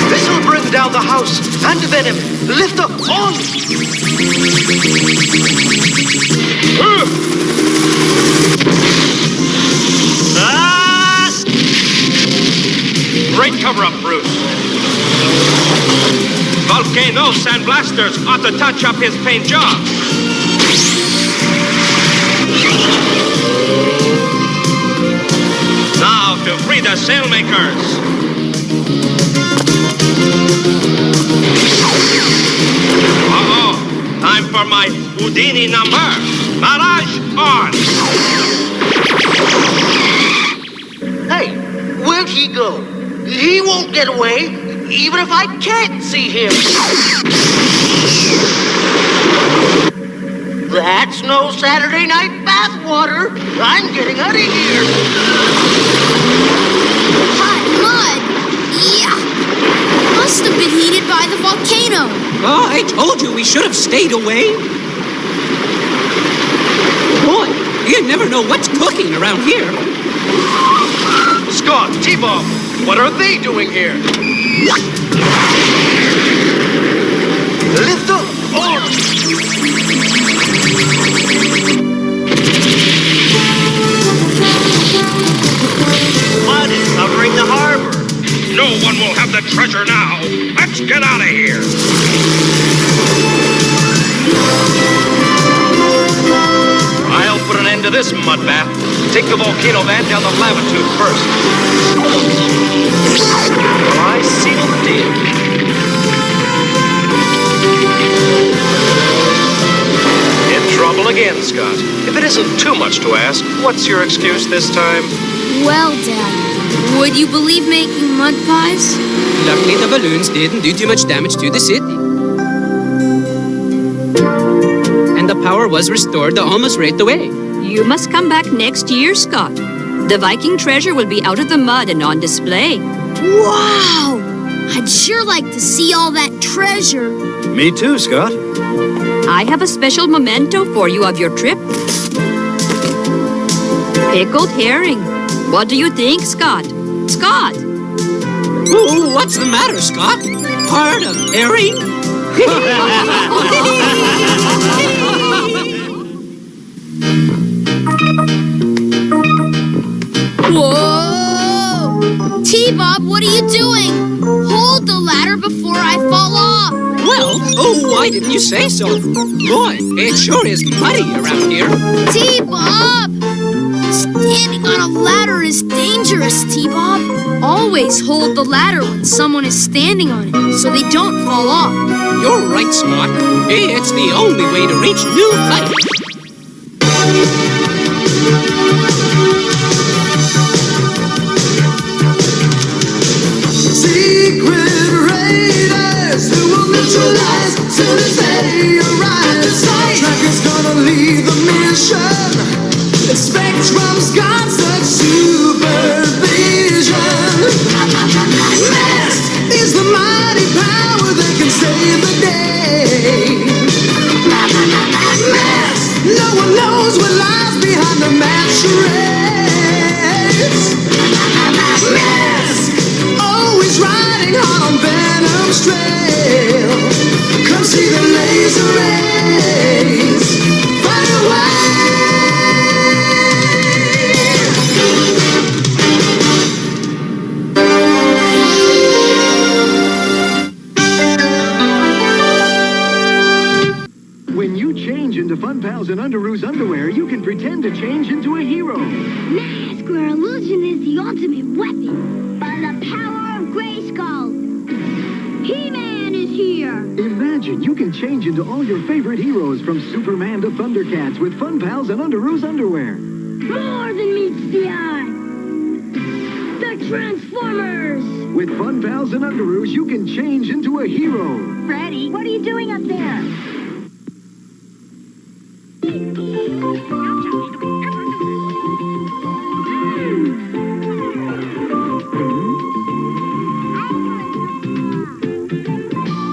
This will bring down the house and Venom. Lift up on! Great cover-up, Bruce. Volcano sandblasters ought to touch up his paint job. Now to free the sailmakers. Uh-oh. Time for my Houdini number. Barrage on. Hey, where'd he go? He won't get away, even if I can't see him. That's no Saturday night bathwater. I'm getting out of here. Hot mud. Yeah. Must have been heated by the volcano. Oh, I told you we should have stayed away. Boy, you never know what's cooking around here. Scott, T-Bob, what are they doing here? Lift up! Mud is covering the harbor. No one will have the treasure now. Let's get out of here. I'll put an end to this mud bath. Take the volcano van down the lava tube first. Well, I seal the deal. In trouble again, Scott. If it isn't too much to ask, what's your excuse this time? Well, Dad, would you believe making mud pies? Luckily, the balloons didn't do too much damage to the city. And the power was restored almost right away. You must come back next year, Scott. The Viking treasure will be out of the mud and on display. Wow! I'd sure like to see all that treasure. Me too, Scott. I have a special memento for you of your trip. Pickled herring. What do you think, Scott? Scott! Ooh, what's the matter, Scott? Hard of herring? Whoa! T-Bob, what are you doing? Hold the ladder before I fall off. Well, oh, why didn't you say so? Boy, it sure is muddy around here. T-Bob! Standing on a ladder is dangerous, T-Bob. Always hold the ladder when someone is standing on it, so they don't fall off. You're right, Scott. It's the only way to reach new heights. Secret raiders who will neutralize soon as they arrive in sight. Tracker's gonna lead the mission. Spectrum's got such supervision. Mask is the mighty power that can save the day. Mask, no one knows what lies behind the mattress. Mask, always riding hard on Venom's trail. Come see the laser rays. Fight away. Into Fun Pals and Underoos underwear, you can pretend to change into a hero. Mask where illusion is the ultimate weapon. By the power of Grayskull, He-Man is here. Imagine you can change into all your favorite heroes from Superman to Thundercats with Fun Pals and Underoos underwear. More than meets the eye. The Transformers. With Fun Pals and Underoos, you can change into a hero. Freddy, what are you doing up there?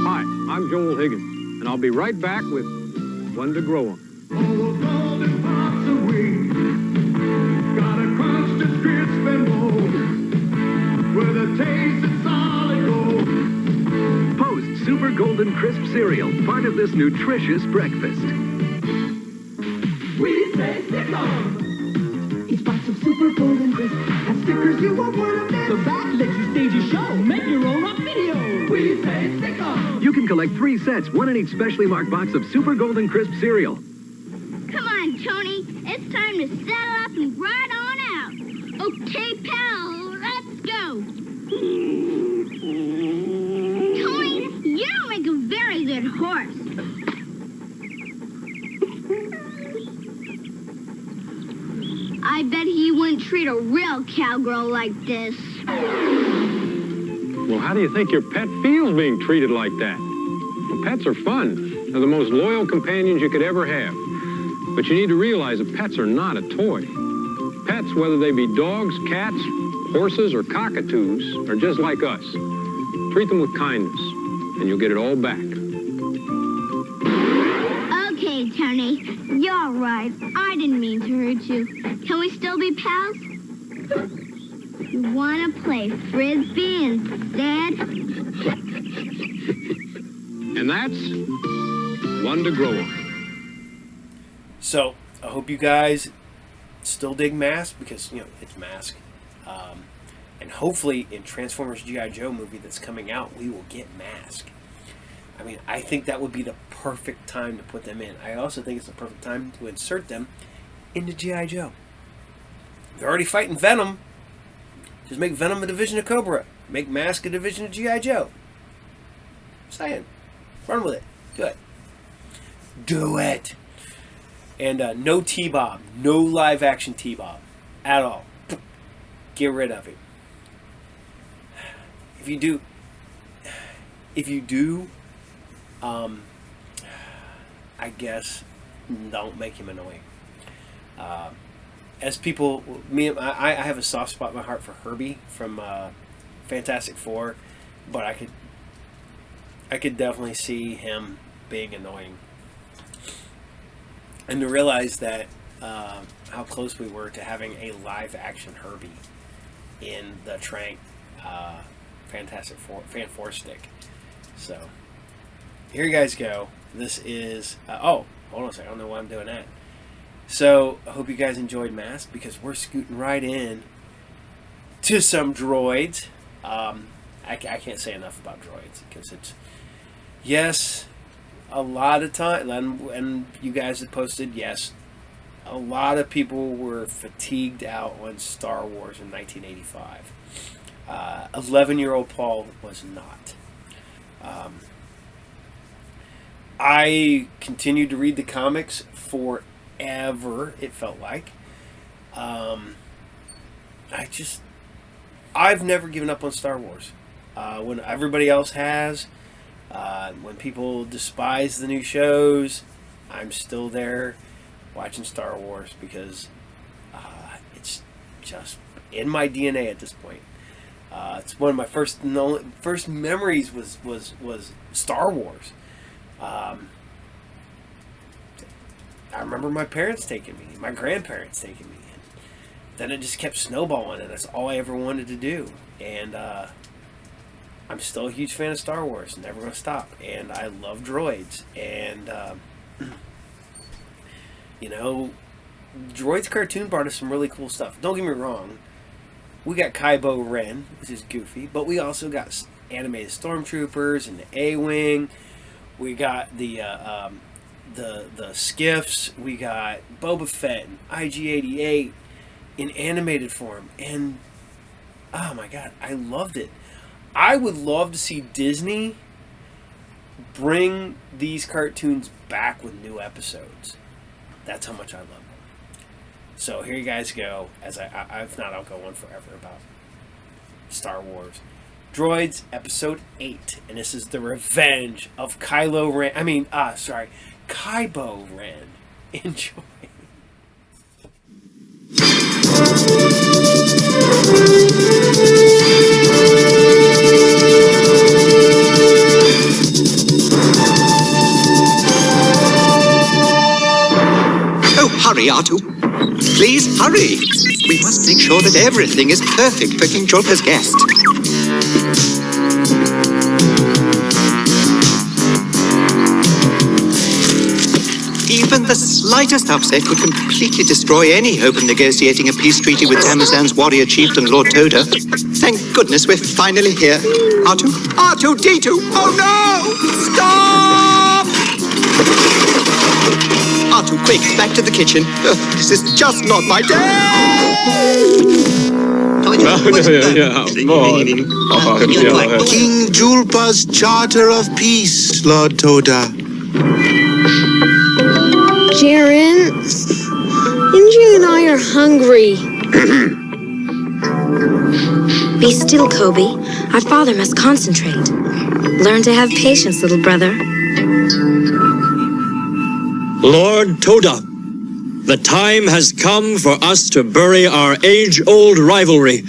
Hi, I'm Joel Higgins, and I'll be right back with One to Grow 'em. Post Super Golden Crisp cereal, part of this nutritious breakfast. We say stick 'em. Each box of Super Golden Crisp has stickers you won't want to miss. The back lets you stage a show. Make your own up video. We say stick 'em. You can collect 3 sets, one in each specially marked box of Super Golden Crisp cereal. Come on, Tony. It's time to saddle up and ride on out. Okay, pal, let's go. Tony, you don't make a very good horse. I bet he wouldn't treat a real cowgirl like this. Well, how do you think your pet feels being treated like that? Well, pets are fun. They're the most loyal companions you could ever have. But you need to realize that pets are not a toy. Pets, whether they be dogs, cats, horses, or cockatoos, are just like us. Treat them with kindness. and you'll get it all back. Okay, Tony. You're right. I didn't mean to hurt you. Can we still be pals? You want to play Frisbee instead? And that's one to grow on. So, I hope you guys still dig Mask, because, you know, it's Mask. And hopefully in Transformers G.I. Joe movie that's coming out, we will get Mask. I mean, I think that would be the perfect time to put them in. I also think it's the perfect time to insert them into G.I. Joe. They're already fighting Venom. Just make Venom a division of Cobra. Make Mask a division of G.I. Joe. Saying. Run with it. Do it. Do it. And no T-Bob. No live-action T-Bob. At all. Get rid of him. If you do, I guess, don't make him annoying. As people, I have a soft spot in my heart for Herbie from Fantastic Four, but I could definitely see him being annoying. And to realize that how close we were to having a live-action Herbie in the Trank Fantastic Four Fan 4 stick. So here you guys go. This is oh, hold on a second. I don't know why I'm doing that. So I hope you guys enjoyed Mask, because we're scooting right in to some Droids. I can't say enough about Droids, because it's, yes, a lot of time, and you guys have posted, yes, a lot of people were fatigued out on Star Wars in 1985. 11-year-old Paul was not. I continued to read the comics forever, it felt like. I've never given up on Star Wars. When everybody else has, when people despise the new shows, I'm still there watching Star Wars, because it's just in my DNA at this point. It's one of my first memories was Star Wars. I remember my parents taking me, my grandparents taking me, and then it just kept snowballing, and that's all I ever wanted to do. And I'm still a huge fan of Star Wars, never going to stop. And I love Droids, and you know, Droids cartoon brought us some really cool stuff. Don't get me wrong. We got Kybo Ren, which is goofy, but we also got animated stormtroopers and the A-Wing. We got the skiffs. We got Boba Fett and IG-88 in animated form, and oh my god, I loved it. I would love to see Disney bring these cartoons back with new episodes. That's how much I love them. So here you guys go, as if not, I'll go on forever about Star Wars. Droids, Episode 8, and this is the revenge of Kylo Ren. Kybo Ren. Enjoy. Oh, hurry, R2. Please, hurry. We must make sure that everything is perfect for King Jolpa's guest. Even the slightest upset could completely destroy any hope of negotiating a peace treaty with Tamasan's warrior chieftain, Lord Toda. Thank goodness we're finally here. R2? R2-D2! Oh no! Stop! R2, quick, back to the kitchen. This is just not my day! King Julpa's Charter of Peace, Lord Toda. Jaren, Inji and I are hungry. Be still, Kobe. Our father must concentrate. Learn to have patience, little brother. Lord Toda, the time has come for us to bury our age-old rivalry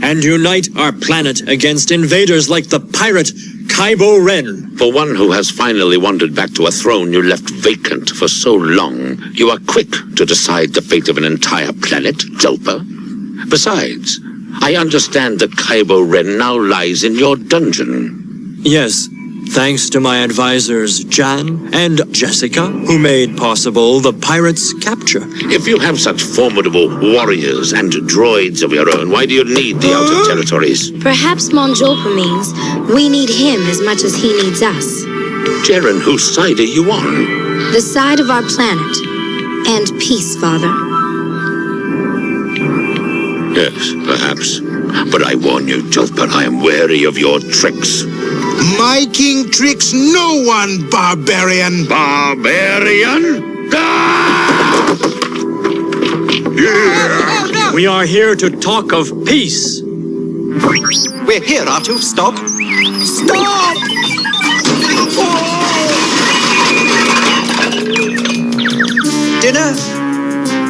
and unite our planet against invaders like the pirate Kaibo Ren. For one who has finally wandered back to a throne you left vacant for so long, you are quick to decide the fate of an entire planet, Julpa. Besides, I understand that Kaibo Ren now lies in your dungeon. Yes, thanks to my advisors Jan and Jessica, who made possible the pirates' capture. If you have such formidable warriors and droids of your own, why do you need the outer territories? Perhaps Monjolpa means we need him as much as he needs us. Jaren, whose side are you on? The side of our planet. And peace, Father. Yes, perhaps. But I warn you, Julpa, I am wary of your tricks. My king tricks no one, barbarian. Barbarian? We are here to talk of peace. We're here, R2. Stop. Stop! Dinner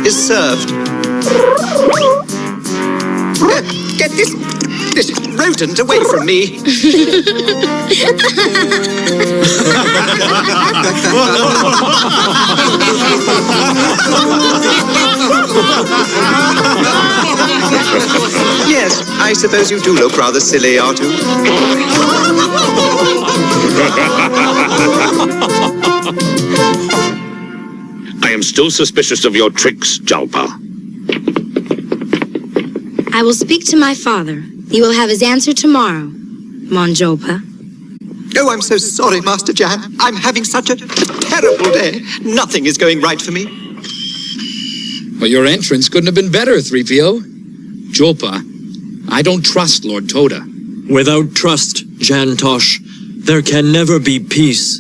is served. Get this rodent away from me. Yes, I suppose you do look rather silly, R2. I am still suspicious of your tricks, Julpa. I will speak to my father. You will have his answer tomorrow, Monjolpa. Oh, I'm so sorry, Master Jan. I'm having such a terrible day. Nothing is going right for me. Well, your entrance couldn't have been better, 3PO. Julpa, I don't trust Lord Toda. Without trust, Jan Tosh, there can never be peace.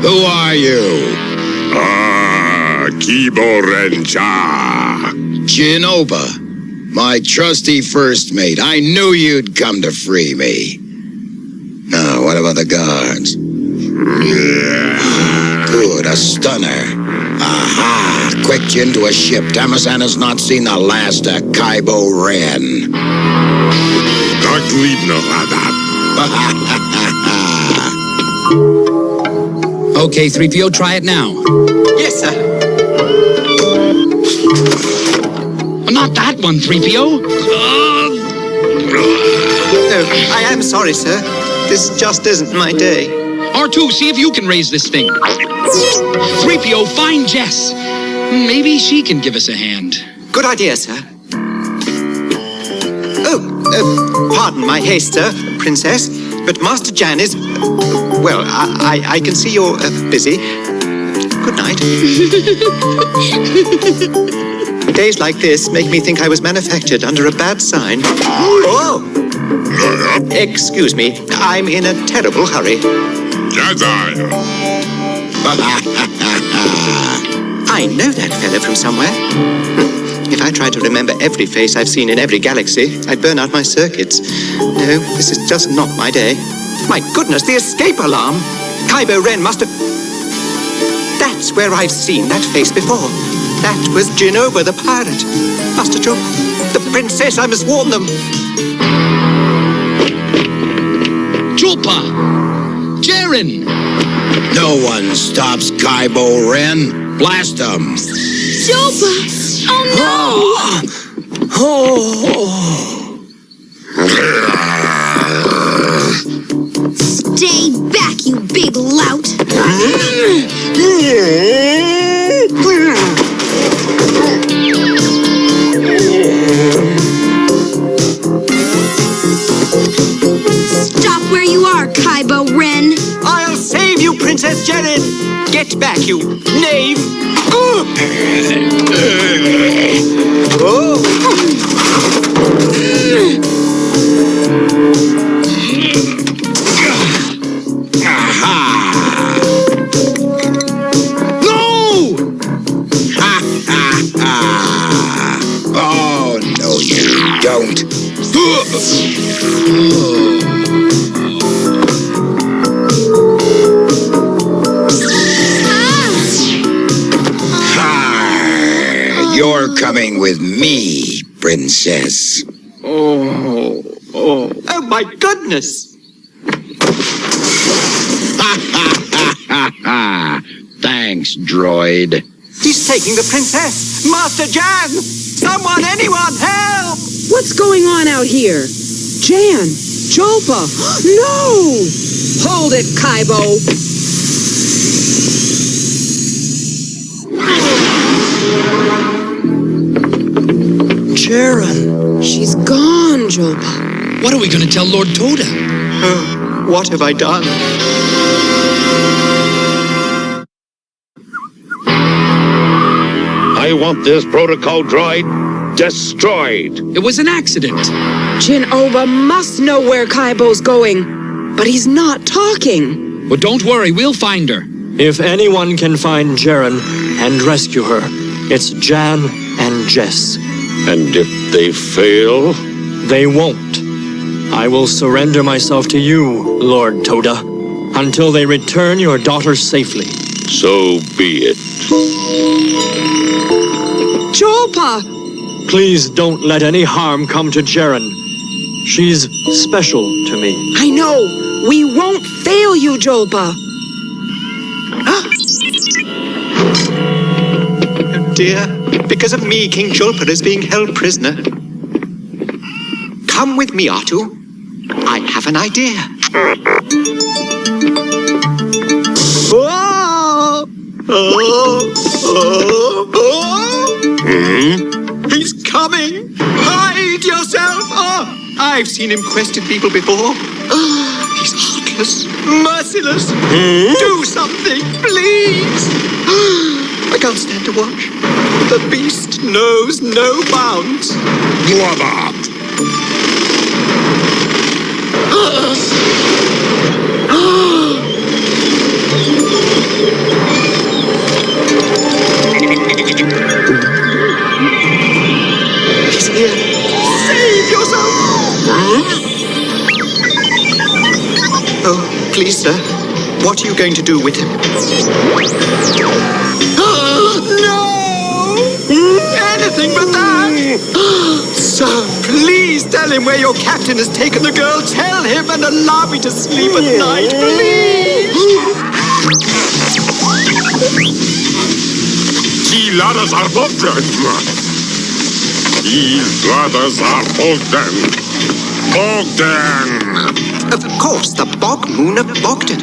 Who are you? Kibo Rencha. Jinoba, my trusty first mate. I knew you'd come to free me. Now, what about the guards? Good, a stunner. Aha! Quick into a ship. Tamasan has not seen the last of Kaibo Ren. Okay, 3PO, try it now. Yes, sir. Not that one, 3PO. No, I am sorry, sir. This just isn't my day. R2, see if you can raise this thing. 3PO, find Jess. Maybe she can give us a hand. Good idea, sir. Oh, pardon my haste, sir, Princess, but Master Jan is... well, I can see you're busy. Good night. Days like this make me think I was manufactured under a bad sign. Oh! Excuse me, I'm in a terrible hurry. I know that fella from somewhere. If I tried to remember every face I've seen in every galaxy, I'd burn out my circuits. No, this is just not my day. My goodness, the escape alarm! Kaibo Ren must have... That's where I've seen that face before. That was Jinoba the pirate. Master Joe, the princess, I must warn them. Julpa! Jaren! No one stops Kaibo Ren. Blast them. Julpa! Oh no! Stay back, you big lout! Stop where you are, Kaibo Ren! I'll save you, Princess Jaren! Get back, you knave! Oh! Oh, no, you don't. You're coming with me, princess. Oh, my goodness! Thanks, droid. He's taking the princess! Master Jan! Someone, anyone, help! What's going on out here? Jan! Jolpa! No! Hold it, Kaibo! Jaren! She's gone, Jolpa. What are we going to tell Lord Toda? Oh, what have I done? I want this protocol droid destroyed. It was an accident. Jin Oba must know where Kaibo's going, but he's not talking. But don't worry, we'll find her. If anyone can find Jaren and rescue her, it's Jan and Jess. And if they fail? They won't. I will surrender myself to you, Lord Toda, until they return your daughter safely. So be it. Jolpa! Please don't let any harm come to Jaren. She's special to me. I know. We won't fail you, Jolpa. Oh dear. Because of me, King Jolpa is being held prisoner. Come with me, Artu. I have an idea. Oh! Oh! Oh! Oh! He's coming! Hide yourself! Oh! I've seen him question people before. He's heartless, merciless. Do something, please! I can't stand to watch. The beast knows no bounds. Blubber! He's here. Save yourself! Oh, please, sir. What are you going to do with him? No! Anything but that! Sir, please tell him where your captain has taken the girl. Tell him and allow me to sleep at night, please! Die ladders are broken! These ladders are broken! Bogdan! Of course, the Bog Moon of Bogdan.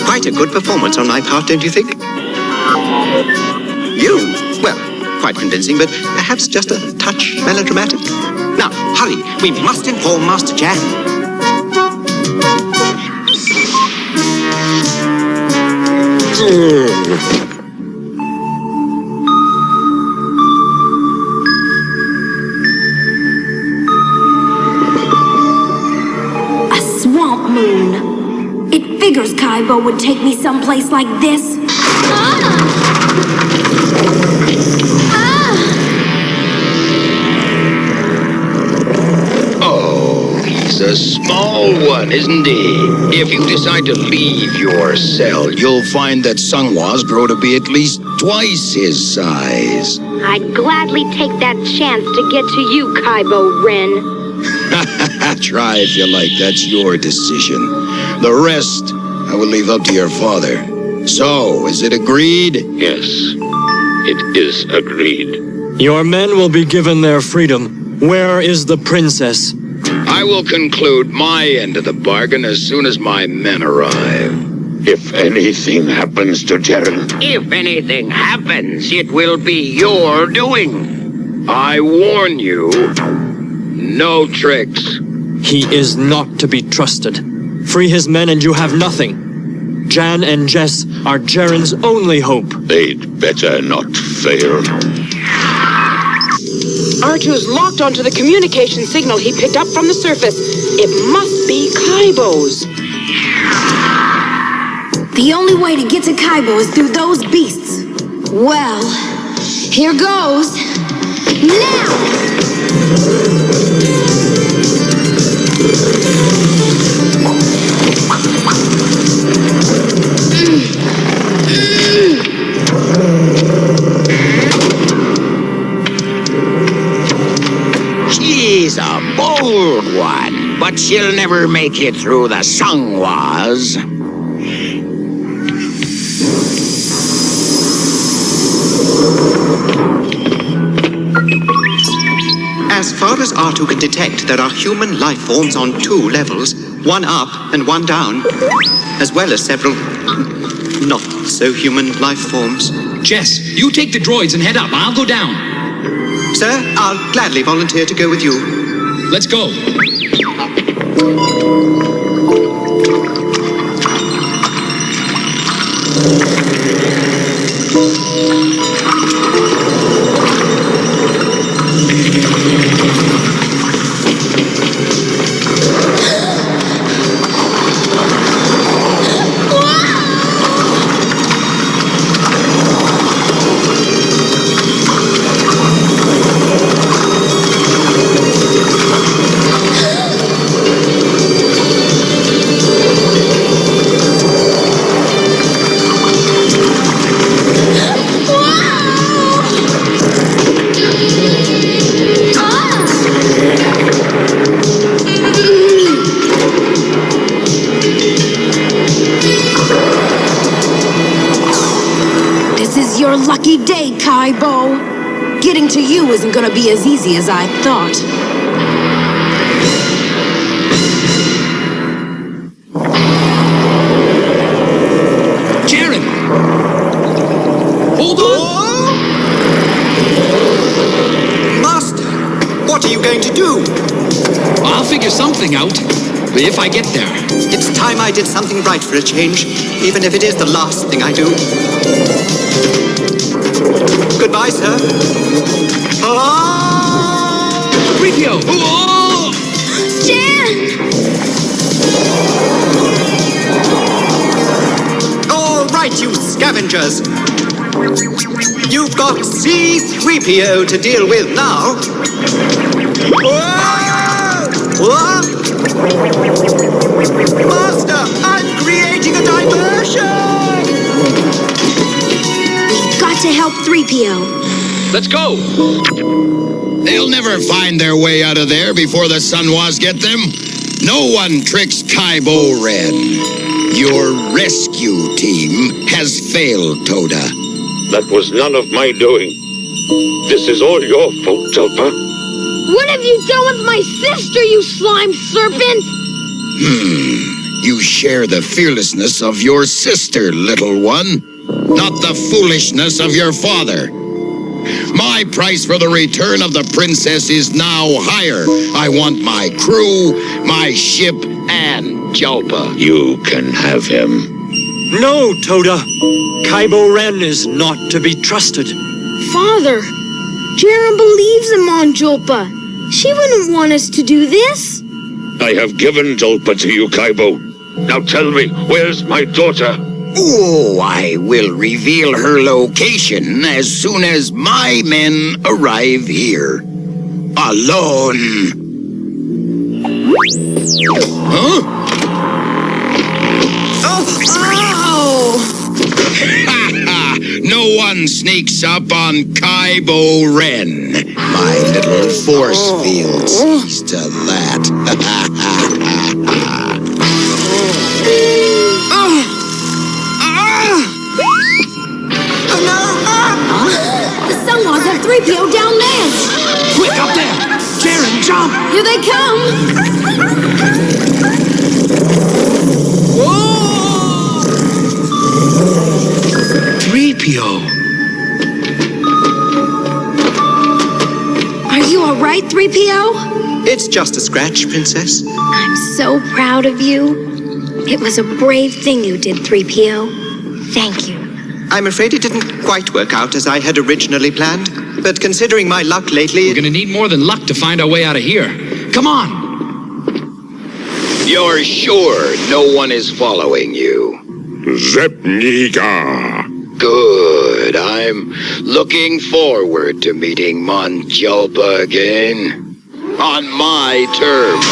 Quite a good performance on my part, don't you think? You? Well, quite convincing, but perhaps just a touch melodramatic. Now, hurry. We must inform Master Jan. A swamp moon. It figures Kaibo would take me someplace like this. Oh, he's a small one, isn't he? If you decide to leave your cell, you'll find that Sungwas grow to be at least twice his size. I'd gladly take that chance to get to you, Kaibo Ren. Try if you like, that's your decision. The rest, I will leave up to your father. So, is it agreed? Yes, it is agreed. Your men will be given their freedom. Where is the princess? I will conclude my end of the bargain as soon as my men arrive. If anything happens to Jaren... If anything happens, it will be your doing. I warn you, no tricks. He is not to be trusted. Free his men and you have nothing. Jan and Jess are Jaren's only hope. They'd better not fail. R2's locked onto the communication signal he picked up from the surface. It must be Kaibo's. The only way to get to Kaibo is through those beasts. Well, here goes. Now! She's a bold one, but she'll never make it through the Sungwas. As far as R2 can detect, there are human life forms on 2 levels, one up and one down, as well as several not-so-human life forms. Jess, you take the droids and head up. I'll go down. Sir, I'll gladly volunteer to go with you. Let's go. Your lucky day, Kaibo. Getting to you isn't gonna be as easy as I thought. Jaren! Hold on! Master, what are you going to do? I'll figure something out, if I get there. It's time I did something right for a change, even if it is the last thing I do. Goodbye, sir. Ripio! Oh! Jan! All right, you scavengers. You've got C-3PO to deal with now. Master, I'm creating a diversion! Got to help 3PO. Let's go! They'll never find their way out of there before the Sunwas get them. No one tricks Kybo Ren. Your rescue team has failed, Toda. That was none of my doing. This is all your fault, Jalpa. What have you done with my sister, you slime serpent? You share the fearlessness of your sister, little one. Not the foolishness of your father. My price for the return of the princess is now higher. I want my crew, my ship, and Jalpa. You can have him. No, Toda. Kybo Ren is not to be trusted. Father, Jaren believes in Mon Julpa. She wouldn't want us to do this. I have given Jalpa to you, Kybo. Now tell me, where's my daughter? Oh, I will reveal her location as soon as my men arrive here. Alone. Huh? No one sneaks up on Kybo Ren. My little force field sees to that. The Sunwas have 3PO down there. Quick, up there! Jaren, jump! Here they come. Whoa! 3PO. Are you all right, 3PO? It's just a scratch, Princess. I'm so proud of you. It was a brave thing you did, 3PO. Thank you. I'm afraid it didn't quite work out as I had originally planned, but considering my luck lately... We're gonna need more than luck to find our way out of here. Come on! You're sure no one is following you? Zepniga. Good. I'm looking forward to meeting Mon Jalpa again. On my terms.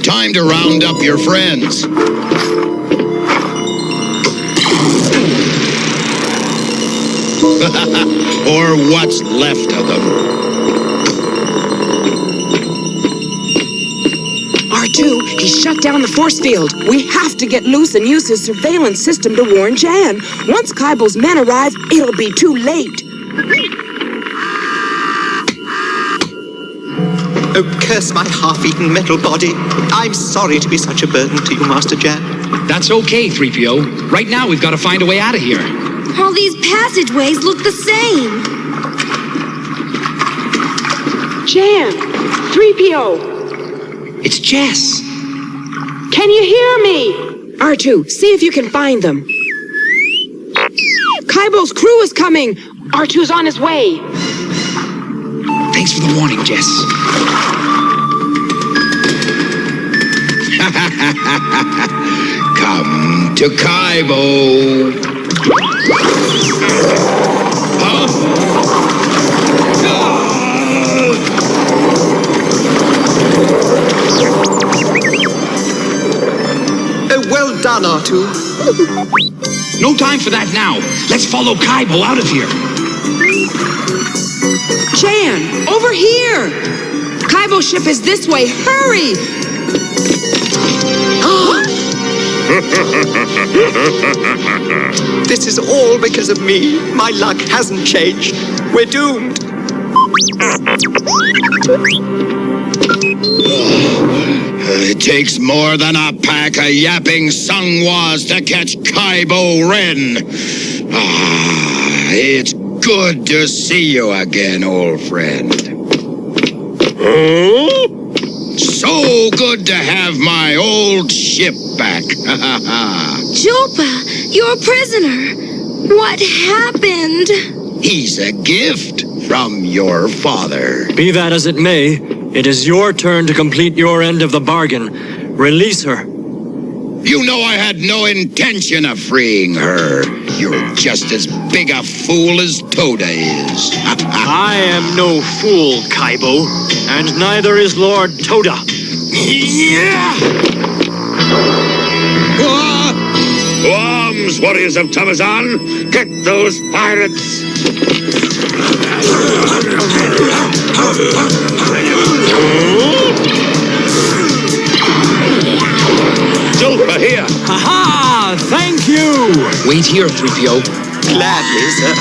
Time to round up your friends. or what's left of them. R2, he shut down the force field. We have to get loose and use his surveillance system to warn Jan. Once Kaibo's men arrive, it'll be too late. Oh, curse my half-eaten metal body. I'm sorry to be such a burden to you, Master Jan. That's okay, 3PO. Right now, we've got to find a way out of here. All these passageways look the same. Jan, 3PO. It's Jess. Can you hear me? R2, see if you can find them. Kaibo's crew is coming. R2's on his way. Thanks for the warning, Jess. Come to Kaibo. Huh? Oh, well done, R2. No time for that now. Let's follow Kaibo out of here. Jan, over here! Kaibo's ship is this way. Hurry! This is all because of me. My luck hasn't changed. We're doomed. It takes more than a pack of yapping sungwas to catch Kaibo Ren. It's good to see you again, old friend. So good to have my old ship back. Jolpa, you're a prisoner. What happened? He's a gift from your father. Be that as it may, it is your turn to complete your end of the bargain. Release her. You know I had no intention of freeing her. You're just as big a fool as Toda is. I am no fool, Kaibo, and neither is Lord Toda. Yeah! Arms, warriors of Tamazan! Get those pirates! Jolpa here! Ha-ha! Thank you! Wait here, 3PO. Gladly, sir.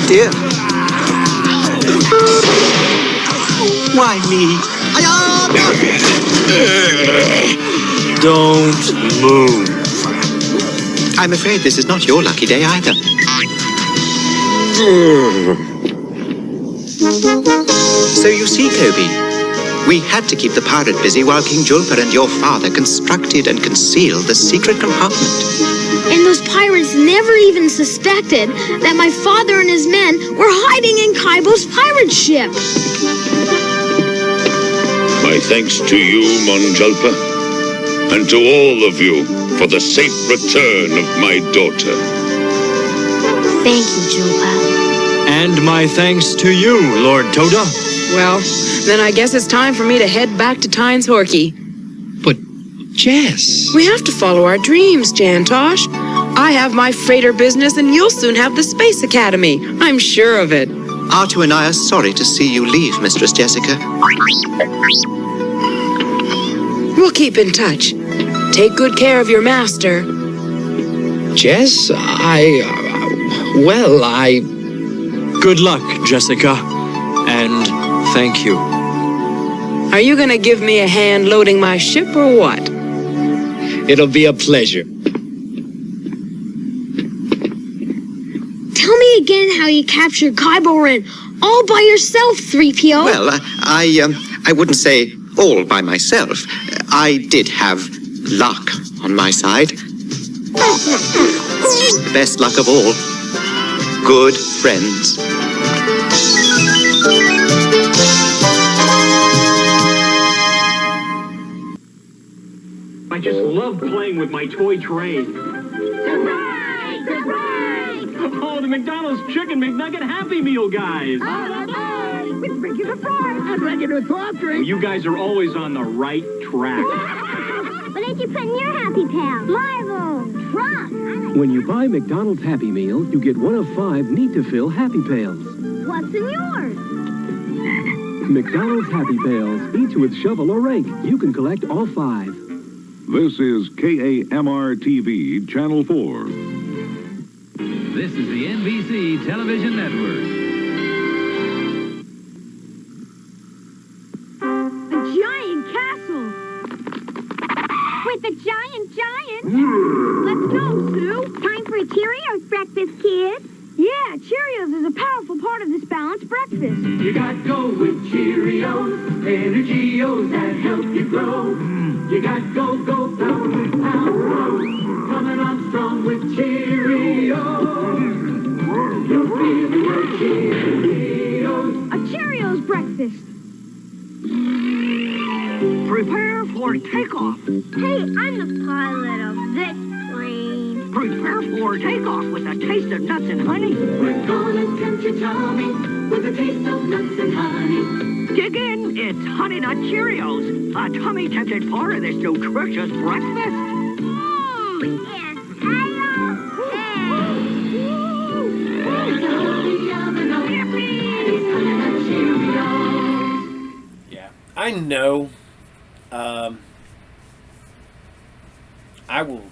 Dear. Why me? Don't move. I'm afraid this is not your lucky day either. So you see, Kobe, we had to keep the pirate busy while King Jolpa and your father constructed and concealed the secret compartment. And those pirates never even suspected that my father and his men were hiding in Kaibo's pirate ship. My thanks to you, Mon Jolpa, and to all of you for the safe return of my daughter. Thank you, Jolpa. And my thanks to you, Lord Toda. Well, then I guess it's time for me to head back to Tyne's Horky. But, Jess... We have to follow our dreams, Jantosh. I have my freighter business and you'll soon have the Space Academy. I'm sure of it. R2 and I are sorry to see you leave, Mistress Jessica. We'll keep in touch. Take good care of your master. Jess, Good luck, Jessica. And thank you. Are you gonna give me a hand loading my ship or what? It'll be a pleasure. Tell me again how you captured Kaibo Ren all by yourself, 3PO. Well, I wouldn't say all by myself. I did have luck on my side. Best luck of all. Good friends. love playing with my toy train. Surprise! Surprise! Oh, the McDonald's Chicken McNugget Happy Meal, guys. With regular fries and regular soft drinks. You guys are always on the right track. What did you put in your Happy Pail? Marvel, Trust. When you buy McDonald's Happy Meal, you get one of 5 need-to-fill Happy Pails. What's in yours? McDonald's Happy Pails, each with shovel or rake. You can collect all 5. This is KAMR-TV, Channel 4. This is the NBC Television Network. A giant castle. With a giant. Let's go, Sue. Time for a Cheerios breakfast, kids. Yeah, Cheerios is a powerful part of this balanced breakfast. You got go with Cheerios, Energios that help you grow. You got go power with power. Coming on strong with Cheerios. You'll feel the word Cheerios. A Cheerios breakfast. Prepare for takeoff. Hey, I'm the pilot of this plane. Prepare for takeoff with a taste of nuts and honey. We're gonna tempt your tummy with a taste of nuts and honey. Dig in, it's Honey Nut Cheerios, a tummy-tempted part of this nutritious breakfast. Yes, Yeah, I know. I will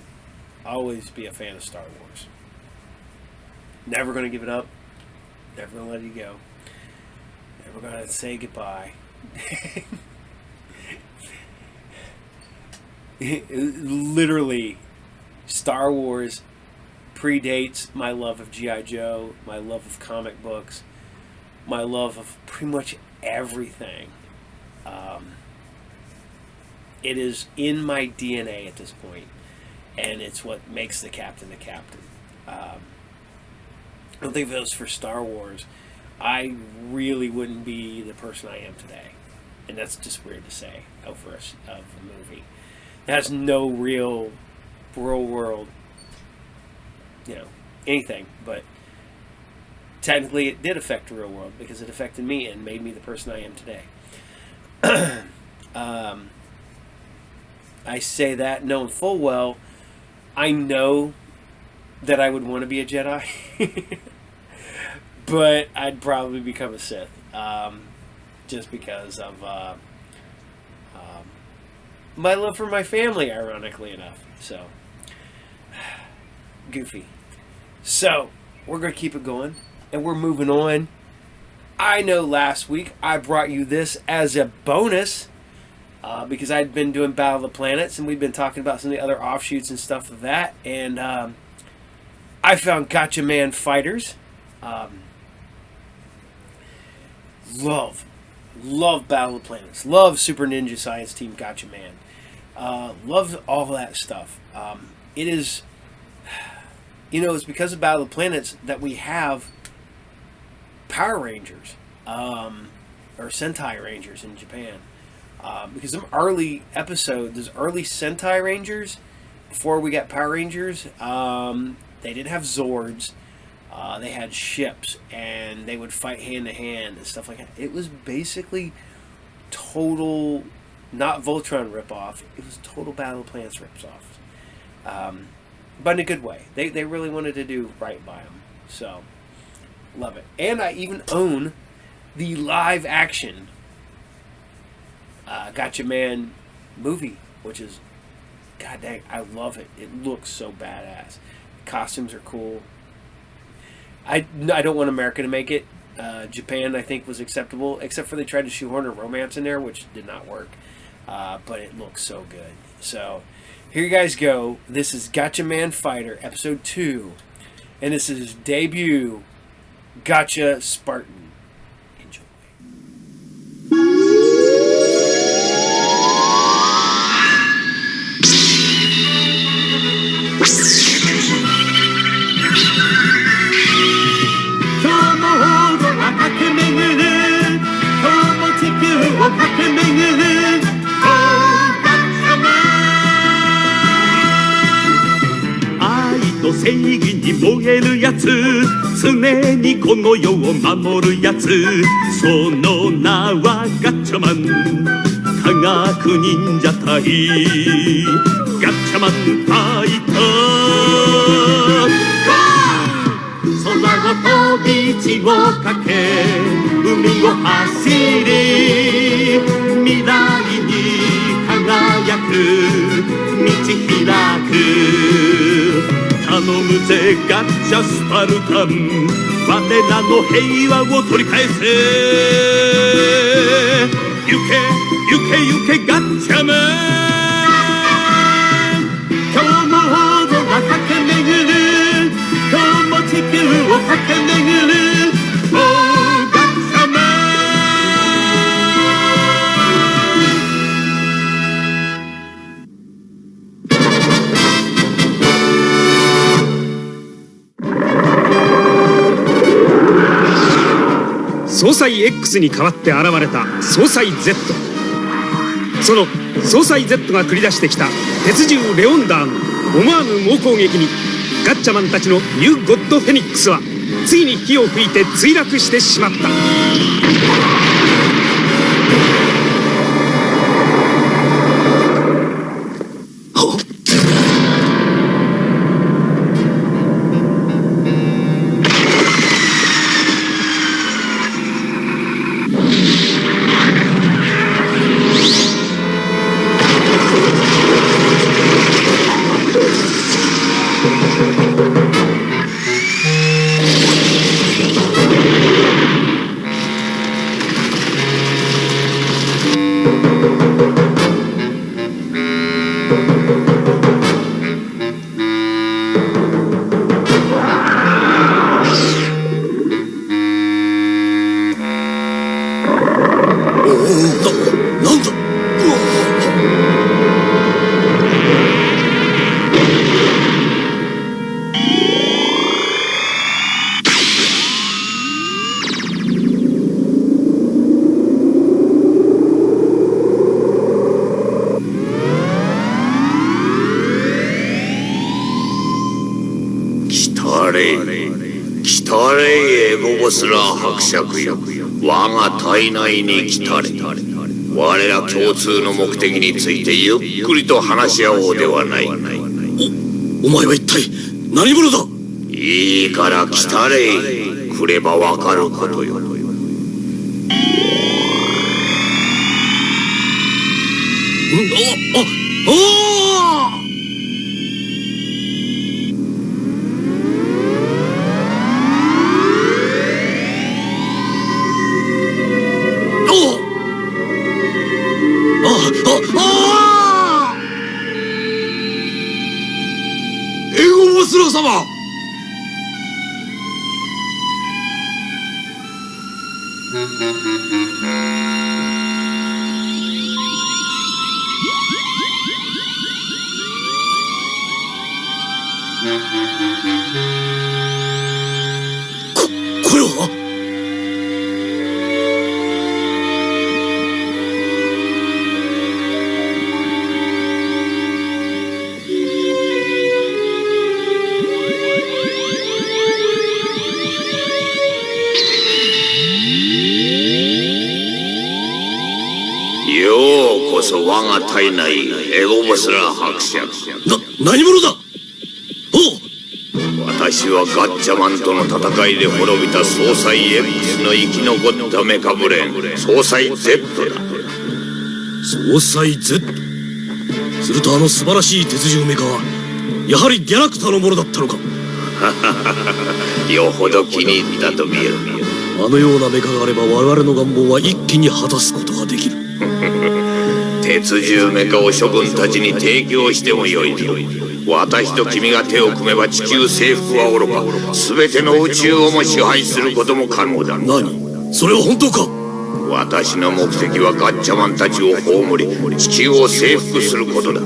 always be a fan of Star Wars. Never going to give it up. Never going to let it go. Never going to say goodbye. Literally, Star Wars predates my love of G.I. Joe, my love of comic books, my love of pretty much everything. It is in my DNA at this point, and it's what makes the captain the captain. I don't think if it was for Star Wars, I really wouldn't be the person I am today. And that's just weird to say over a movie. It has no real world, anything. But technically it did affect the real world because it affected me and made me the person I am today. I say that knowing full well, I know that I would want to be a Jedi. But I'd probably become a Sith, just because of my love for my family, ironically enough. So, goofy. So, we're going to keep it going, and we're moving on. I know last week I brought you this as a bonus, because I'd been doing Battle of the Planets, and we'd been talking about some of the other offshoots and stuff of that, and I found Gatchaman Fighters. Love Battle of the Planets. Love Super Ninja Science Team Gatchaman. Love all that stuff. It is, it's because of Battle of the Planets that we have Power Rangers, or Sentai Rangers in Japan. Because some early episodes, those early Sentai Rangers, before we got Power Rangers, they didn't have Zords. They had ships, and they would fight hand to hand and stuff like that. It was basically total, not Voltron ripoff. It was total Battle of the Planets ripoff, but in a good way. They really wanted to do right by them, so love it. And I even own the live action Gatchaman movie, which is, god dang, I love it. It looks so badass. The costumes are cool. I don't want America to make it. Japan, I think, was acceptable, except for they tried to shoehorn a romance in there, which did not work. But it looks so good. So, here you guys go. This is Gatchaman Fighter, Episode 2. And this is his debut, Gotcha Spartan. Enjoy. やつ、常にこの世を守るやつ、その名はガッチャマン、科学忍者隊ガッチャマンファイター。空を飛び地をかけ海を走り、未来に輝く道開く。頼むぜガッチャスパルタン、我らの平和を取り返せ。行け行け行けガッチャマン、今日も空駆け巡る、今日も地球を駆け巡る、おーガッチャマン。総裁 X に代わって現れた総裁 Z。 その総裁 Z が繰り出してきた鉄獣レオンダーの思わぬ猛攻撃に、ガッチャマンたちのニューゴッドフェニックスはついに火を吹いて墜落してしまった。伯爵よ、我が体内に来たれ。我ら共通の目的についてゆっくりと話し合おうではないか。お前は一体何者だ。いいから来たれ。来ればわかることよ。様。これは我が体内エゴボスラー伯爵。何者だ。私はガッチャマンとの戦いで滅びた総裁 X の生き残ったメカブレーン、総裁 Z だ。総裁 Z。 するとあの素晴らしい鉄獣メカはやはりギャラクターのものだったのか。よほど気に入ったと見える。あのようなメカがあれば我々の願望は一気に果たすことができる。鉄獣メカを諸君たちに提供してもよいぞ。私と君が手を組めば地球征服はおろか、全ての宇宙をも支配することも可能だ。何？それは本当か？私の目的はガッチャマンたちを葬り、地球を征服することだ。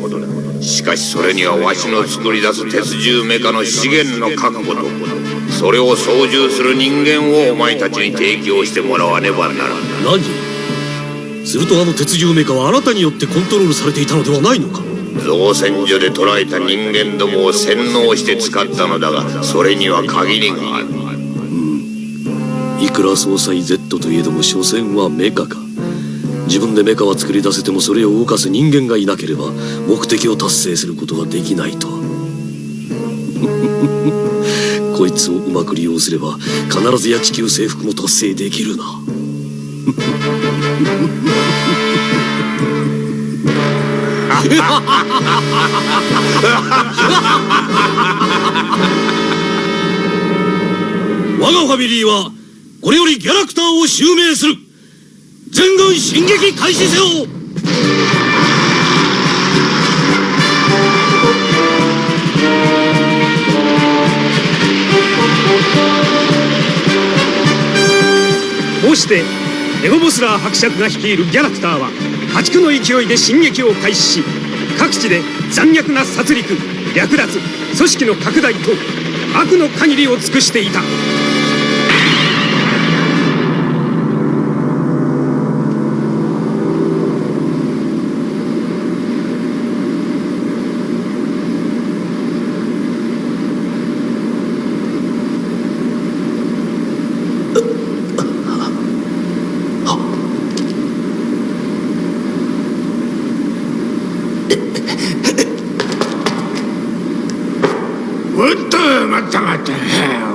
しかしそれにはわしの作り出す鉄獣メカの資源の確保と、それを操縦する人間をお前たちに提供してもらわねばならん。何？するとあの鉄獣メカはあなたによってコントロールされていたのではないのか？造船所で捕らえた人間どもを洗脳して使ったのだが、それには限りがある。いくら総裁 Z といえども所詮はメカか。自分でメカは作り出せてもそれを動かす人間がいなければ目的を達成することができないと。こいつをうまく利用すれば必ずや地球征服も達成できるな。我がファミリーはこれよりギャラクターを襲名する。全軍進撃開始せよ。こうしてエゴボスラー伯爵が率いるギャラクターは破竹の勢いで進撃を開始し、各地で残虐な殺戮、略奪、組織の拡大と悪の限りを尽くしていた。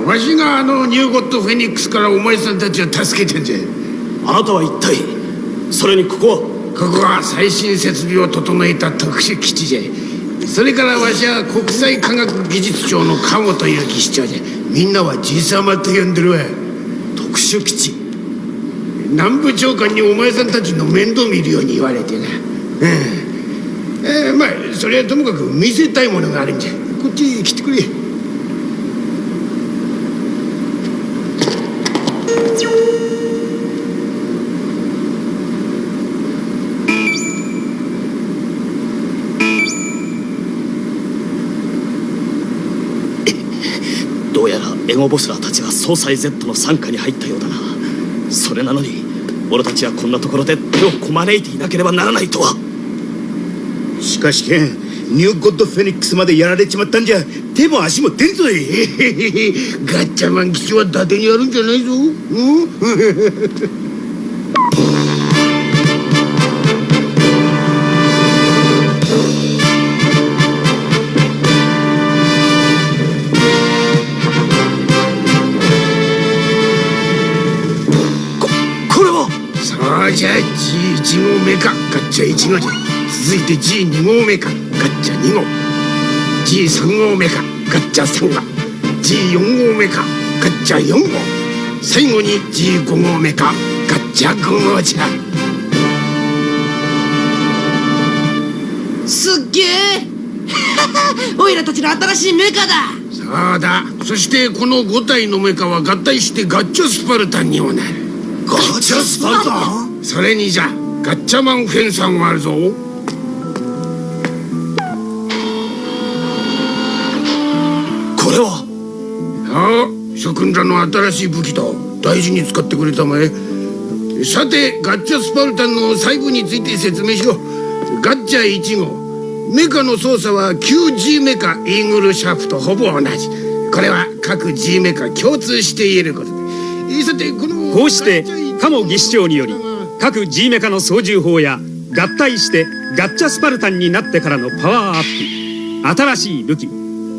わしがニューゴッドフェニックスからお前さんたちを助けてんじゃ。あなたは一体、それにここは最新設備を整えた特殊基地じゃ。それからわしは国際科学技術庁の鴨という技師長じゃ。みんなはじいさまと呼んでるわ。特殊基地、南部長官にお前さんたちの面倒見るように言われてな。まあそれはともかく見せたいものがあるんじゃ。こっち来てくれ。どうやらエゴボスラーたちが総裁 Z の傘下に入ったようだな。それなのに俺たちはこんなところで手をこまねいていなければならないとは。しかしケン、ニューゴッドフェニックスまでやられちまったんじゃ手も足も出んぞい。ガッチャマン基地は伊達にあるんじゃないぞ。これはそうじゃ、G1 号メカガッチャ1号じゃ。続いて G2 号メカガッチャ2号、 G3 号メカガッチャ3号、 G4 号メカガッチャ4号、最後に G5 号メカガッチャ5号じゃ。すっげえ。オイラたちの新しいメカだ。そうだ。そしてこの5体のメカは合体してガッチャスパルタンにもなる。ガッチャスパルタン？それにじゃガッチャマンフェンサーがあるぞ。これは諸君らの新しい武器だ。大事に使ってくれたまえ。さてガッチャスパルタンの細部について説明しよう。ガッチャ1号メカの操作は旧 G メカイーグルシャープとほぼ同じ。これは各 G メカ共通して言えることで。さてこうして鴨技師長により各 G メカの操縦法や合体してガッチャスパルタンになってからのパワーアップ、新しい武器、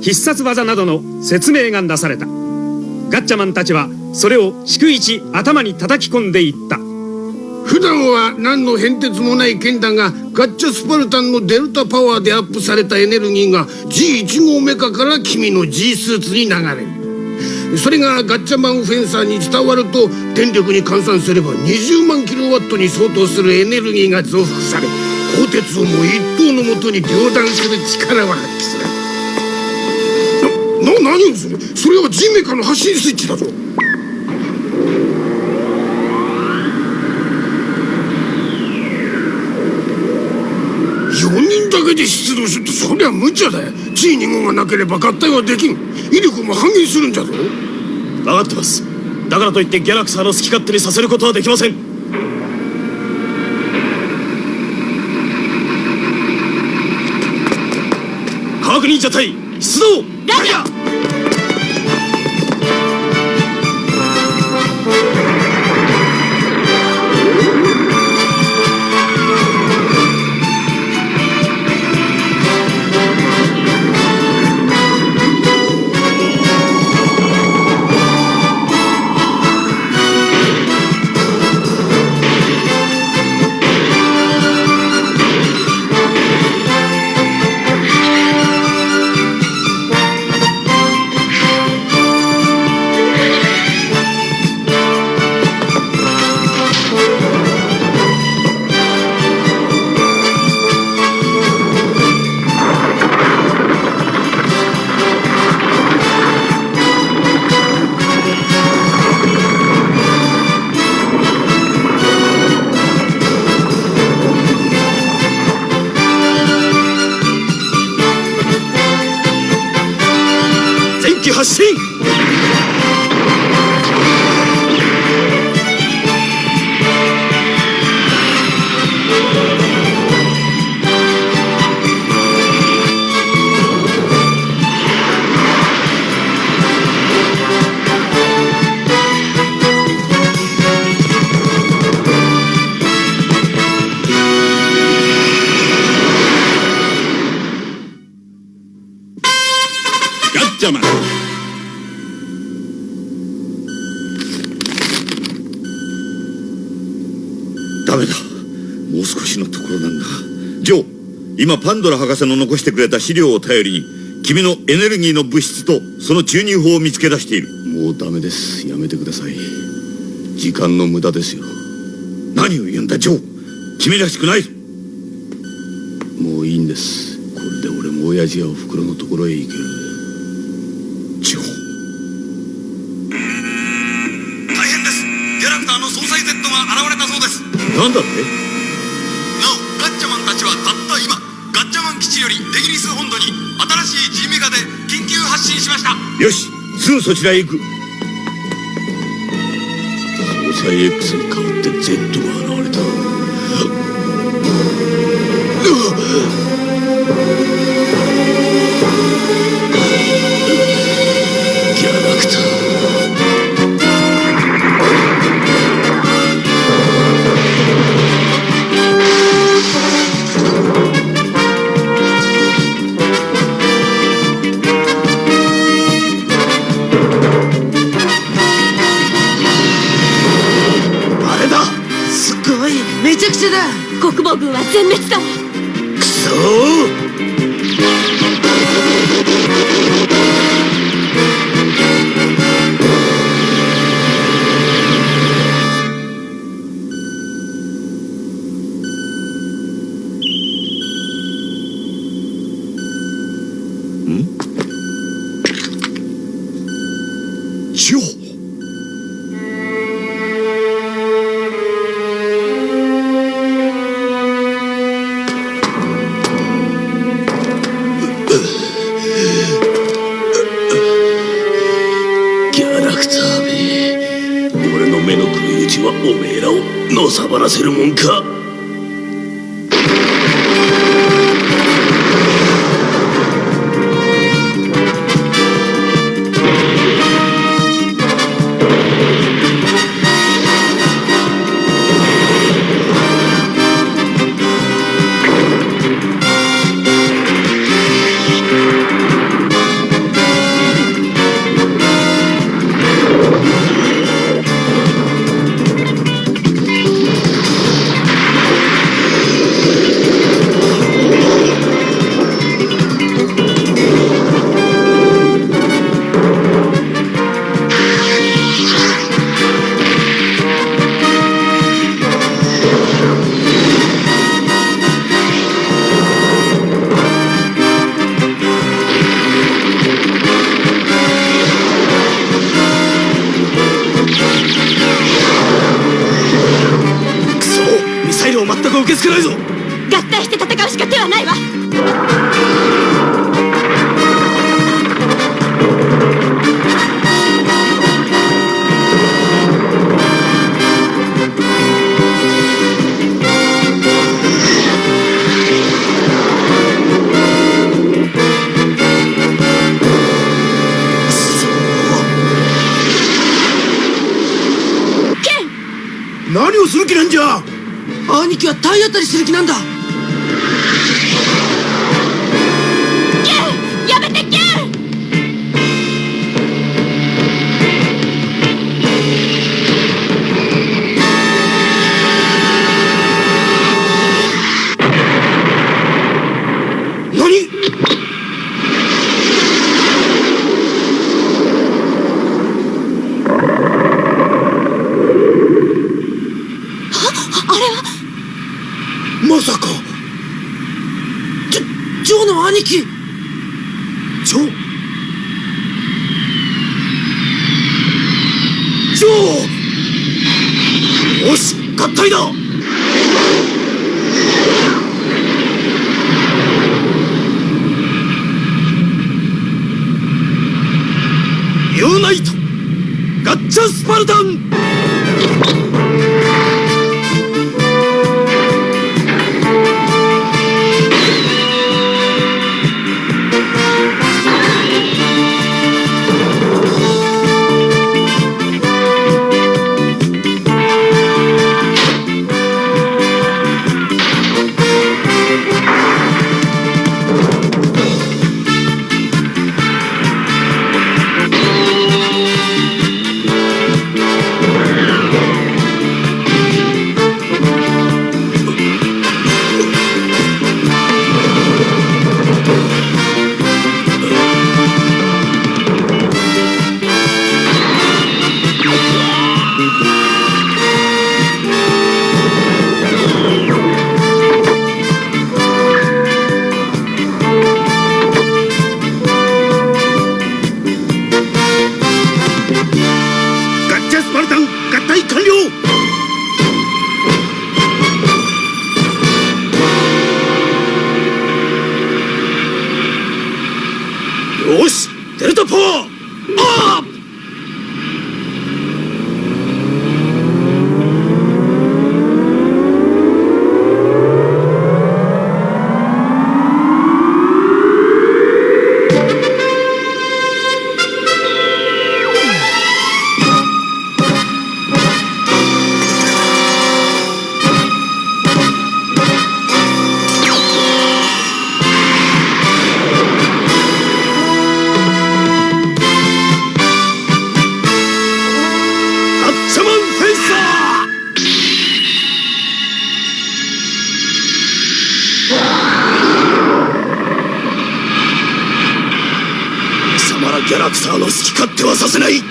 必殺技などの説明がなされた。ガッチャマンたちはそれを逐一頭に叩き込んでいった。普段は何の変哲もない剣だが、ガッチャスパルタンのデルタパワーでアップされたエネルギーが G1 号メカから君の G スーツに流れる。それがガッチャマンフェンサーに伝わると、電力に換算すれば20万キロワットに相当するエネルギーが増幅され、鋼鉄をも一刀のもとに両断する力を発揮する。何をする？それは G メカの発信スイッチだぞ。4人だけで出動するとそりゃ無茶だよ。 G2 号がなければ合体はできん。威力も半減するんじゃぞ。分かってます。だからといってギャラクサーの好き勝手にさせることはできません。白忍者隊出動。ラジャー。発進。ガッチャマン。ダメだ。もう少しのところなんだ。ジョー、今パンドラ博士の残してくれた資料を頼りに君のエネルギーの物質とその注入法を見つけ出している。もうダメです。やめてください。時間の無駄ですよ。何を言うんだジョー、君らしくない。もういいんです。これで俺も親父やおふくろのところへ行ける。ジョー、大変です。キャラクターの総裁 Z が現れたそうです。なんだって。なおガッチャマンたちはたった今ガッチャマン基地よりデギリス本土に新しい G メガで緊急発進しました。よし、すぐそちらへ行く。総裁 X に代わって Z が現れた。キャラクター。めちゃくちゃだ。国防軍は全滅だ。くそー。ジョー、はおめえらをのさばらせるもんか。受け付けないぞ。合体して戦うしか手はないわ。る気なんじゃ。兄貴は体当たりする気なんだ。やめてけ。何？まさかジョーの兄貴。ジョー。よし、合体だ。ユーナイトガッチャスパルタン。よし、デルタパワーアップ。ギャラクターの好き勝手はさせない。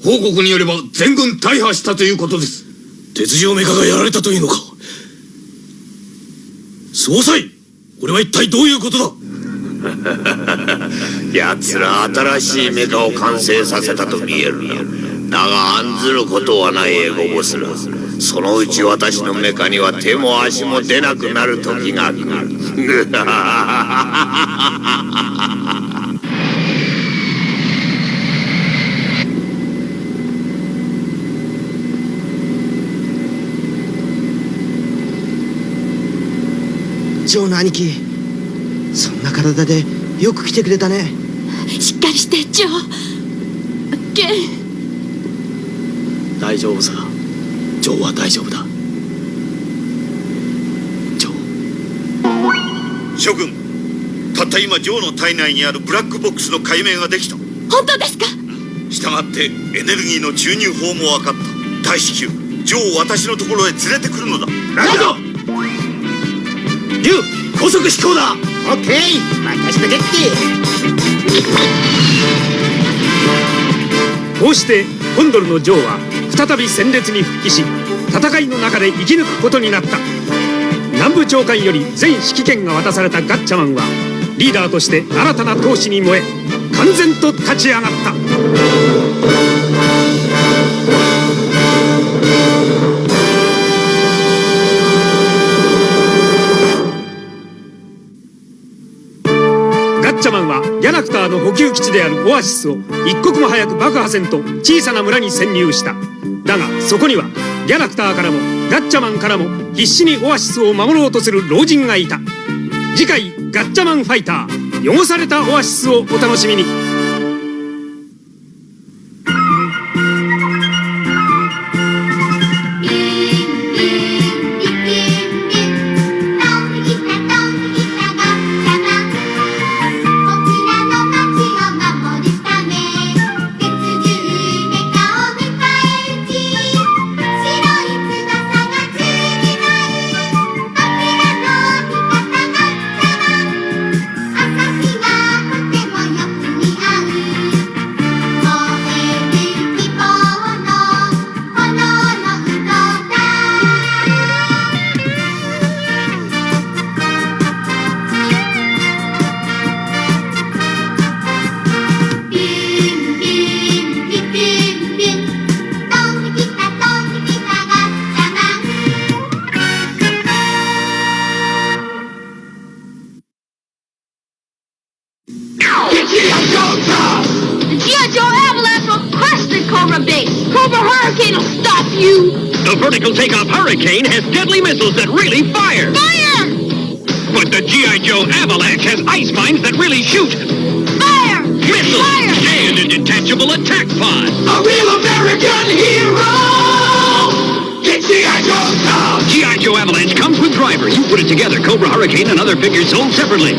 報告によれば全軍大破したということです。鉄条メカがやられたというのか。総裁、これは一体どういうことだ。奴ら新しいメカを完成させたと見えるな。だが案ずることはないエゴボスら。そのうち私のメカには手も足も出なくなる時が来る。ジョーの兄貴、そんな体でよく来てくれたね。しっかりしてジョー。ケン。大丈夫さ。ジョーは大丈夫だ。ジョー。諸君、たった今ジョーの体内にあるブラックボックスの解明ができた。本当ですか。したがってエネルギーの注入法も分かった。大至急ジョーを私のところへ連れてくるのだ。ライト竜、高速飛行だ。オッケー、任せてけって。こうしてコンドルのジョーは再び戦列に復帰し、戦いの中で生き抜くことになった。南部長官より全指揮権が渡されたガッチャマンはリーダーとして新たな闘志に燃え、完全と立ち上がった。ガッチャマンはギャラクターの補給基地であるオアシスを一刻も早く爆破せんと小さな村に潜入した。だがそこにはギャラクターからもガッチャマンからも必死にオアシスを守ろうとする老人がいた。次回ガッチャマンファイター、汚されたオアシスをお楽しみに。The vertical takeoff Hurricane has deadly missiles that really fire! Fire! But the G.I. Joe Avalanche has ice mines that really shoot! Fire! Missiles! Fire! And a detachable attack pod! A real American hero! It's G.I. Joe Town! G.I. Joe Avalanche comes with driver. You put it together. Cobra Hurricane and other figures sold separately.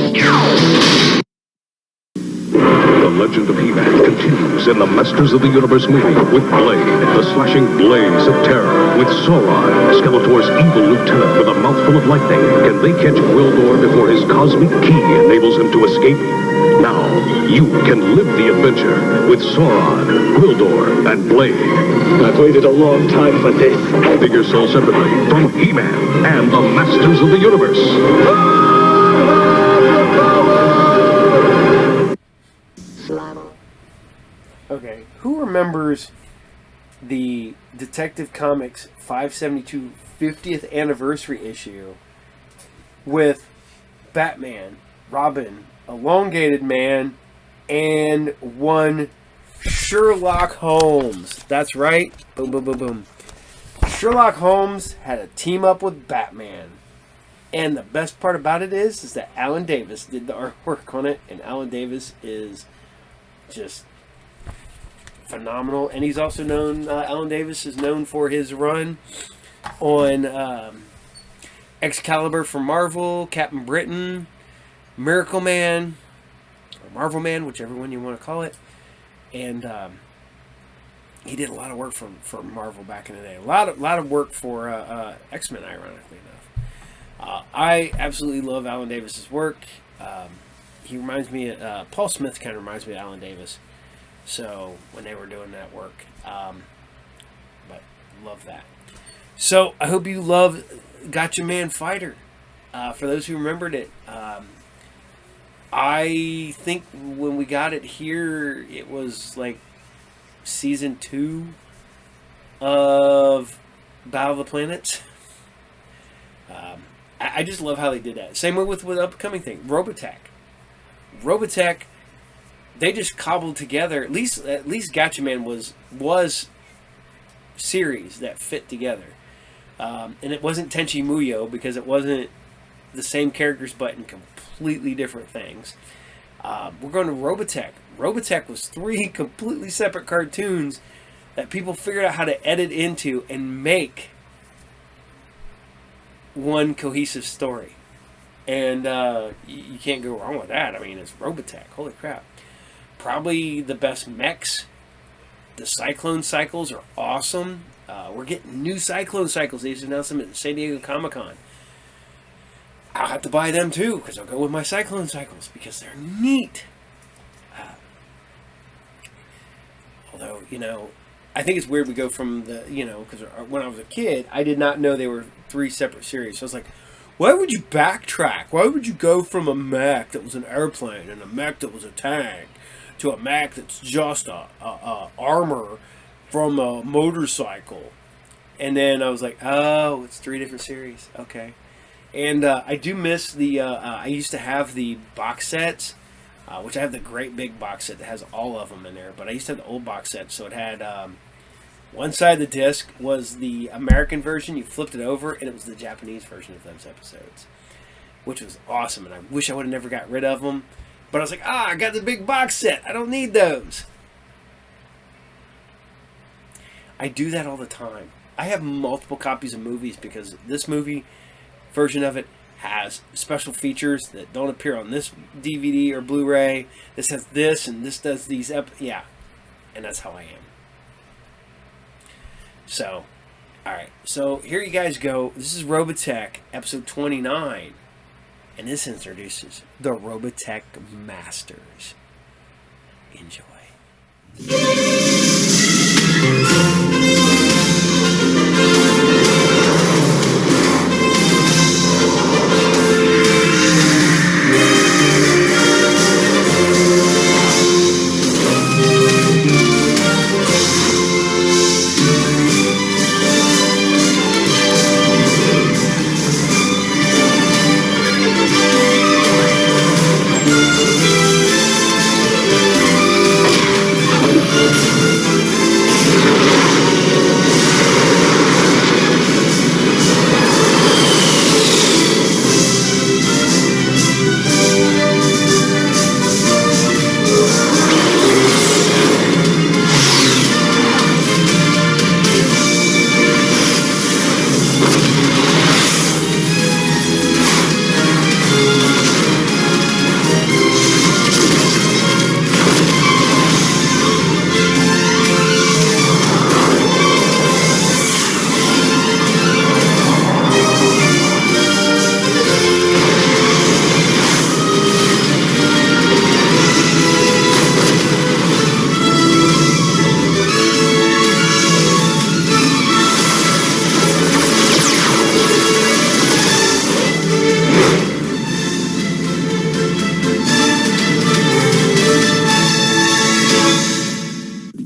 The legend of He-Man continues in the Masters of the Universe movie with Blade, the slashing blaze of terror. With Sauron, Skeletor's evil lieutenant with a mouthful of lightning. Can they catch Gwildor before his cosmic key enables him to escape? Now, you can live the adventure with Sauron, Gwildor, and Blade. I've waited a long time for this. Figures sold separately from He-Man and the Masters of the Universe. Okay, who remembers the Detective Comics 572 50th anniversary issue with Batman, Robin, Elongated Man, and one Sherlock Holmes? That's right. Boom, boom, boom, boom. Sherlock Holmes had a team up with Batman. And the best part about it is that Alan Davis did the artwork on it, and Alan Davis is just phenomenal. And he's also known, Alan Davis is known for his run on Excalibur for Marvel, Captain Britain, Miracle Man, or Marvel Man, whichever one you want to call it. And he did a lot of work for Marvel back in the day. A lot of work for X-Men, ironically enough. I absolutely love Alan Davis's work. He reminds me, Paul Smith kind of reminds me of Alan Davis. So when they were doing that work, But love that. So I hope you love Gatchaman Fighter. For those who remembered it, I think when we got it here, it was like season 2 of Battle of the Planets. I just love how they did that. Same way with the upcoming thing, Robotech. Robotech, they just cobbled together. At least Gatchaman was series that fit together, and it wasn't Tenchi Muyo because it wasn't the same characters but in completely different things. We're going to Robotech. Robotech was 3 completely separate cartoons that people figured out how to edit into and make one cohesive story. And you can't go wrong with that. I mean, it's Robotech. Holy crap. Probably the best mechs. The Cyclone Cycles are awesome. We're getting new Cyclone Cycles. They just announced them at San Diego Comic-Con. I'll have to buy them too, because I'll go with my Cyclone Cycles, because they're neat. Although, I think it's weird we go from the, because when I was a kid, I did not know they were 3 separate series. So I was like, why would you backtrack? Why would you go from a mech that was an airplane and a mech that was a tank to a mech that's just a armor from a motorcycle? And then I was like, oh, it's 3 different series. Okay. And I do miss the, I used to have the box sets, which I have the great big box set that has all of them in there. But I used to have the old box set, so it had, one side of the disc was the American version. You flipped it over, and it was the Japanese version of those episodes, which was awesome. And I wish I would have never got rid of them. But I was like, I got the big box set. I don't need those. I do that all the time. I have multiple copies of movies because this movie version of it has special features that don't appear on this DVD or Blu-ray. This has this, and this does these. Yeah, and that's how I am. So, alright, so here you guys go. This is Robotech, episode 29. And this introduces the Robotech Masters. Enjoy.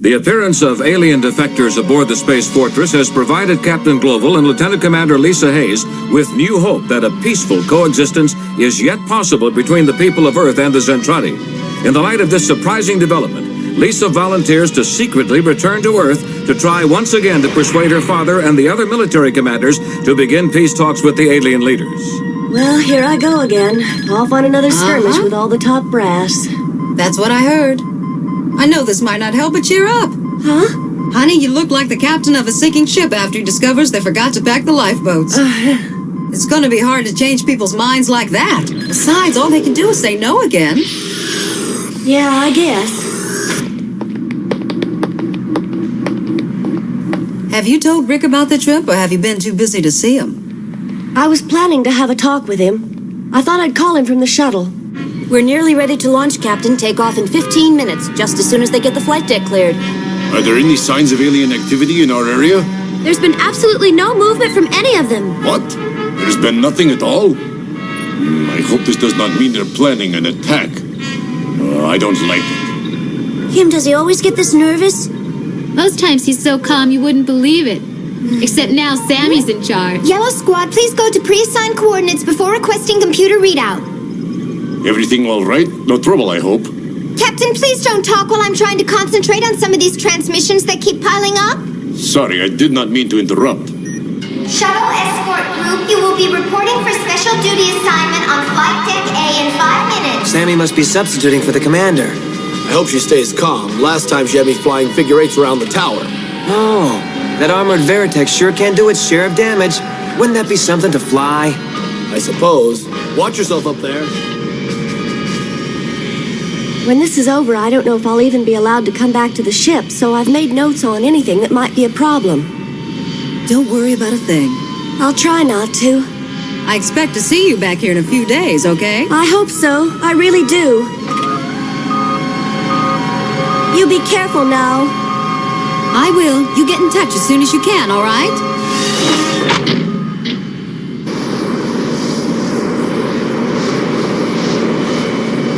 The appearance of alien defectors aboard the Space Fortress has provided Captain Global and Lieutenant Commander Lisa Hayes with new hope that a peaceful coexistence is yet possible between the people of Earth and the Zentradi. In the light of this surprising development, Lisa volunteers to secretly return to Earth to try once again to persuade her father and the other military commanders to begin peace talks with the alien leaders. Well, here I go again. Off on another skirmish with all the top brass. That's what I heard. I know this might not help, but cheer up. Huh? Honey, you look like the captain of a sinking ship after he discovers they forgot to pack the lifeboats. It's going to be hard to change people's minds like that. Besides, all they can do is say no again. Yeah, I guess. Have you told Rick about the trip, or have you been too busy to see him? I was planning to have a talk with him. I thought I'd call him from the shuttle. We're nearly ready to launch, Captain. Take off in 15 minutes, just as soon as they get the flight deck cleared. Are there any signs of alien activity in our area? There's been absolutely no movement from any of them. What? There's been nothing at all? I hope this does not mean they're planning an attack. I don't like it. Kim, does he always get this nervous? Most times he's so calm you wouldn't believe it. Except now Sammy's in charge. Yellow Squad, please go to pre-assigned coordinates before requesting computer readout. Everything all right? No trouble, I hope. Captain, please don't talk while I'm trying to concentrate on some of these transmissions that keep piling up. Sorry, I did not mean to interrupt. Shuttle escort group, you will be reporting for special duty assignment on flight deck A in 5 minutes. Sammy must be substituting for the commander. I hope she stays calm. Last time she had me flying figure eights around the tower. Oh, that armored Veritech sure can do its share of damage. Wouldn't that be something to fly? I suppose. Watch yourself up there. When this is over, I don't know if I'll even be allowed to come back to the ship, so I've made notes on anything that might be a problem. Don't worry about a thing. I'll try not to. I expect to see you back here in a few days, okay? I hope so. I really do. You be careful now. I will. You get in touch as soon as you can, all right?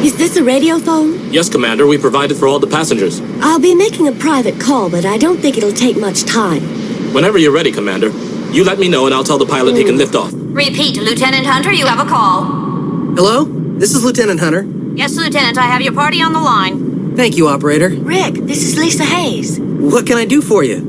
Is this a radio phone? Yes, Commander. We provided for all the passengers. I'll be making a private call, but I don't think it'll take much time. Whenever you're ready, Commander. You let me know and I'll tell the pilot he can lift off. Repeat, Lieutenant Hunter, you have a call. Hello? This is Lieutenant Hunter. Yes, Lieutenant, I have your party on the line. Thank you, operator. Rick, this is Lisa Hayes. What can I do for you?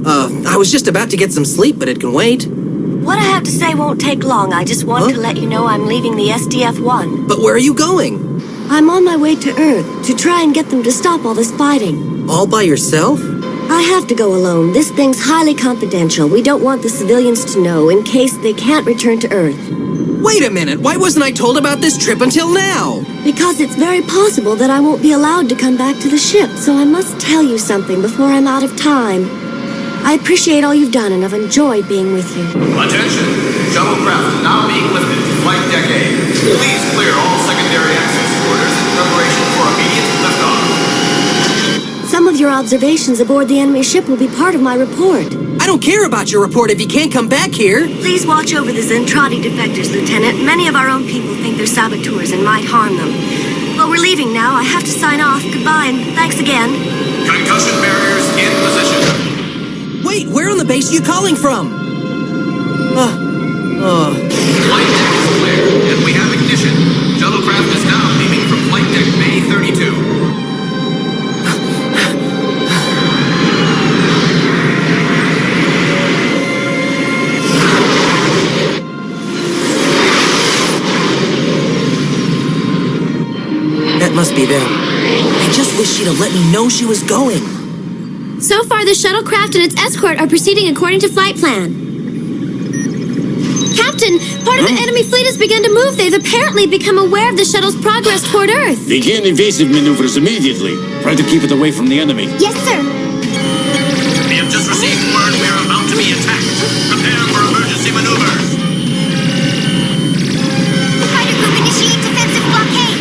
I was just about to get some sleep, but it can wait. What I have to say won't take long. I just want to let you know I'm leaving the SDF-1. But where are you going? I'm on my way to Earth to try and get them to stop all this fighting. All by yourself? I have to go alone. This thing's highly confidential. We don't want the civilians to know in case they can't return to Earth. Wait a minute. Why wasn't I told about this trip until now? Because it's very possible that I won't be allowed to come back to the ship, so I must tell you something before I'm out of time. I appreciate all you've done, and I've enjoyed being with you. Attention! Shuttlecraft now being lifted to flight deck A. Please clear all secondary access quarters in preparation for immediate liftoff. Some of your observations aboard the enemy ship will be part of my report. I don't care about your report if you can't come back here. Please watch over the Zentradi defectors, Lieutenant. Many of our own people think they're saboteurs and might harm them. Well, we're leaving now. I have to sign off. Goodbye, and thanks again. Concussion barriers in position. Wait, where on the base are you calling from? Flight deck is clear, and we have ignition. Shuttlecraft is now leaving from flight deck Bay 32. That must be them. I just wish she'd have let me know she was going. So far, the shuttlecraft and its escort are proceeding according to flight plan. Captain, part of the enemy fleet has begun to move. They've apparently become aware of the shuttle's progress toward Earth. Begin evasive maneuvers immediately. Try to keep it away from the enemy. Yes, sir. We have just received word we are about to be attacked. Prepare for emergency maneuvers. Fighter group initiate defensive blockade.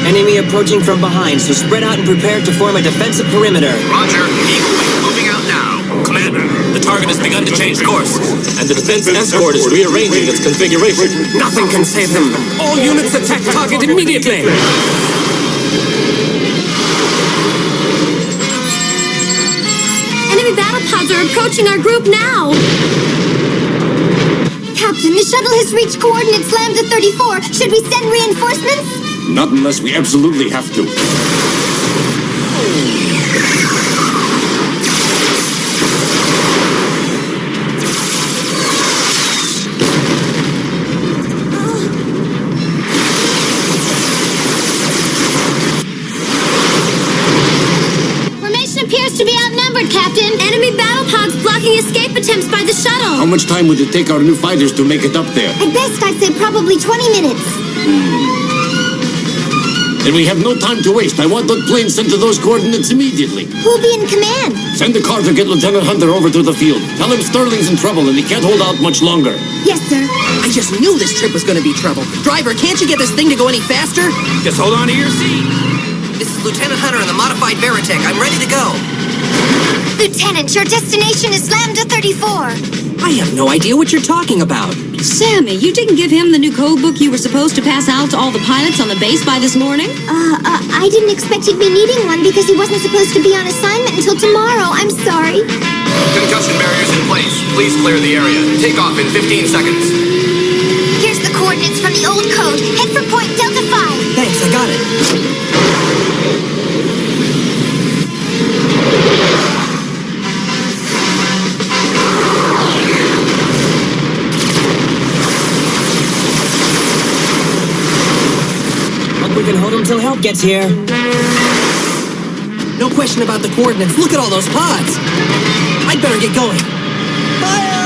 Enemy approaching from behind, so spread out and prepare to form a defensive perimeter. Roger. Eagle Wing moving out now. Commander, the target has begun to change course, and the defense escort is rearranging its configuration. Nothing can save them. All units attack target immediately. Enemy battle pods are approaching our group now. Captain, the shuttle has reached coordinates Lambda 34. Should we send reinforcements? Not unless we absolutely have to. Formation appears to be outnumbered, Captain. Enemy battle pods blocking escape attempts by the shuttle. How much time would it take our new fighters to make it up there? At best, I'd say probably 20 minutes. Then we have no time to waste. I want that plane sent to those coordinates immediately. Who'll be in command? Send the car to get Lieutenant Hunter over to the field. Tell him Sterling's in trouble and he can't hold out much longer. Yes, sir. I just knew this trip was going to be trouble. Driver, can't you get this thing to go any faster? Just hold on to your seat. this is Lieutenant Hunter in the modified Veritech. I'm ready to go. Lieutenant, your destination is Lambda 34. I have no idea what you're talking about. Sammy, you didn't give him the new code book you were supposed to pass out to all the pilots on the base by this morning? I didn't expect he'd be needing one because he wasn't supposed to be on assignment until tomorrow. I'm sorry. Concussion barriers in place. Please clear the area. Take off in 15 seconds. Here's the coordinates from the old code. Head for point Delta 5. Thanks, I got it. We can hold him till help gets here. No question about the coordinates. Look at all those pods. I'd better get going. Fire!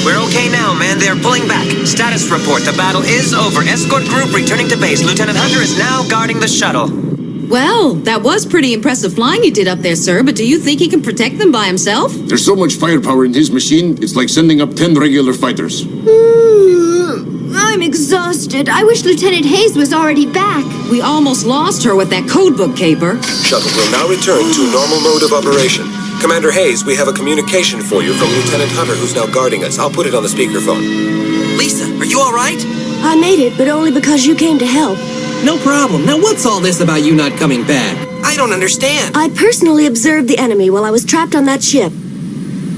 We're okay now, man. They're pulling back. Status report. The battle is over. Escort group returning to base. Lieutenant Hunter is now guarding the shuttle. Well, that was pretty impressive flying you did up there, sir, but do you think he can protect them by himself? There's so much firepower in his machine, it's like sending up 10 regular fighters. I'm exhausted. I wish Lieutenant Hayes was already back. We almost lost her with that codebook caper. Shuttle will now return to normal mode of operation. Commander Hayes, we have a communication for you from Lieutenant Hunter, who's now guarding us. I'll put it on the speakerphone. Lisa, are you all right? I made it, but only because you came to help. No problem. Now what's all this about you not coming back? I don't understand. I personally observed the enemy while I was trapped on that ship.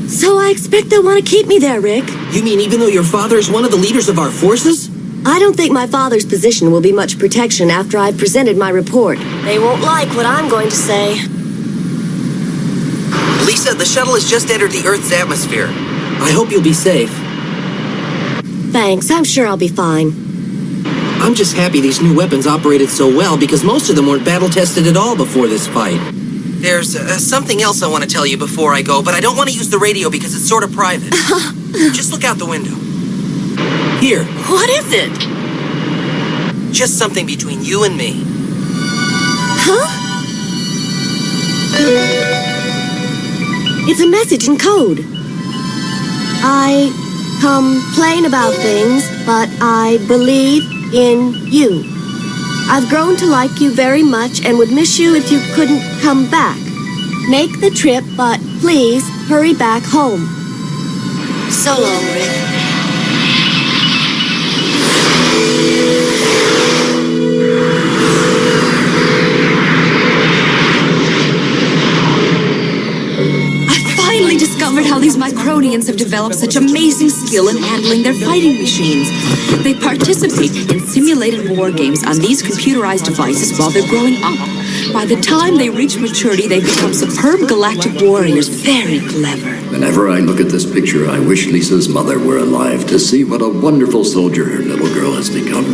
So I expect they'll want to keep me there, Rick. You mean even though your father is one of the leaders of our forces? I don't think my father's position will be much protection after I've presented my report. They won't like what I'm going to say. Lisa, the shuttle has just entered the Earth's atmosphere. I hope you'll be safe. Thanks, I'm sure I'll be fine. I'm just happy these new weapons operated so well because most of them weren't battle-tested at all before this fight. There's something else I want to tell you before I go, but I don't want to use the radio because it's sort of private. Just look out the window. Here. What is it? Just something between you and me. Huh? It's a message in code. I complain about things, but I believe in you. I've grown to like you very much and would miss you if you couldn't come back. Make the trip, but please hurry back home. So long, Rick. Discovered how these Micronians have developed such amazing skill in handling their fighting machines. They participate in simulated war games on these computerized devices while they're growing up. By the time they reach maturity, they become superb galactic warriors, very clever. Whenever I look at this picture, I wish Lisa's mother were alive to see what a wonderful soldier her little girl has become.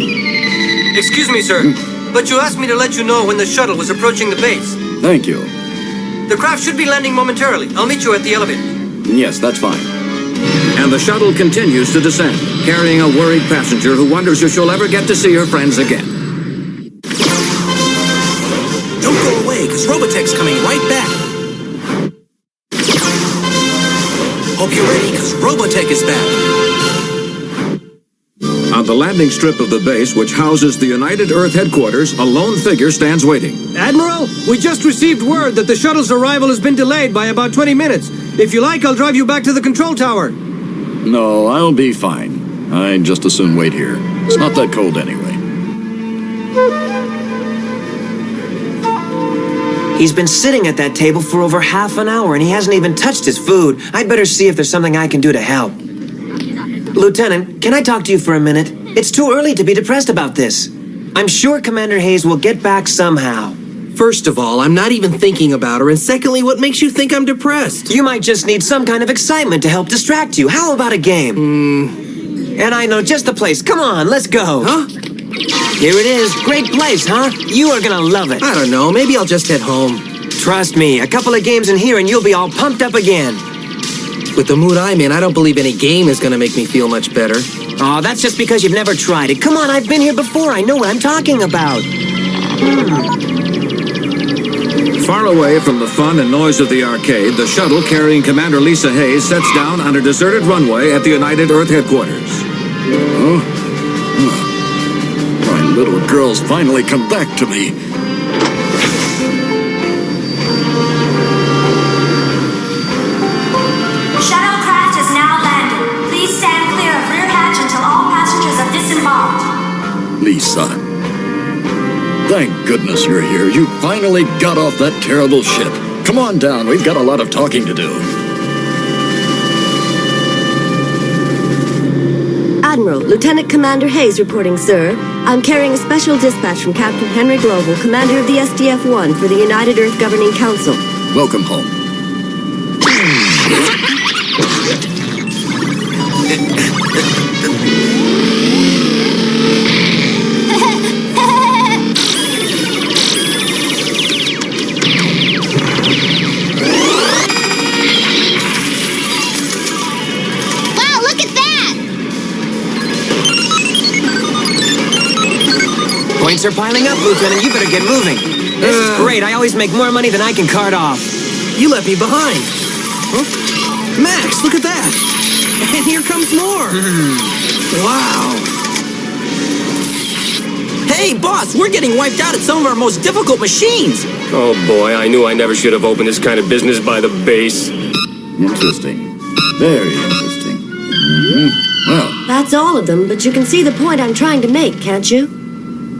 Excuse me, sir, but you asked me to let you know when the shuttle was approaching the base. Thank you. The craft should be landing momentarily. I'll meet you at the elevator. Yes, that's fine. And the shuttle continues to descend, carrying a worried passenger who wonders if she'll ever get to see her friends again. Don't go away, because Robotech's coming right back. Hope you're ready, because Robotech is back. On the landing strip of the base, which houses the United Earth headquarters, a lone figure stands waiting. Admiral, we just received word that the shuttle's arrival has been delayed by about 20 minutes. If you like, I'll drive you back to the control tower. No, I'll be fine. I'd just as soon wait here. It's not that cold anyway. He's been sitting at that table for over half an hour and he hasn't even touched his food. I'd better see if there's something I can do to help. Lieutenant, can I talk to you for a minute? It's too early to be depressed about this. I'm sure Commander Hayes will get back somehow. First of all, I'm not even thinking about her, and secondly, what makes you think I'm depressed? You might just need some kind of excitement to help distract you. How about a game? And I know just the place. Come on, let's go. Huh? Here it is. Great place, huh? You are gonna love it. I don't know. Maybe I'll just head home. Trust me, a couple of games in here and you'll be all pumped up again. With the mood I'm in, I don't believe any game is gonna make me feel much better. Oh, that's just because you've never tried it. Come on, I've been here before. I know what I'm talking about. Far away from the fun and noise of the arcade, the shuttle carrying Commander Lisa Hayes sets down on a deserted runway at the United Earth headquarters. Oh? My little girl's finally come back to me. Shuttlecraft has now landed. Please stand clear of rear hatch until all passengers have disembarked. Lisa. Thank goodness you're here. You finally got off that terrible ship. Come on down. We've got a lot of talking to do. Admiral, Lieutenant Commander Hayes reporting, sir. I'm carrying a special dispatch from Captain Henry Global, Commander of the SDF-1 for the United Earth Governing Council. Welcome home. Wow, look at that! Points are piling up, Lieutenant. You better get moving. This is great. I always make more money than I can cart off. You left me behind. Huh? Max, look at that. And here comes more. Wow. Hey, boss, we're getting wiped out at some of our most difficult machines. Oh boy, I knew I never should have opened this kind of business by the base. Interesting. Very interesting. Well, That's all of them, but you can see the point I'm trying to make, can't you?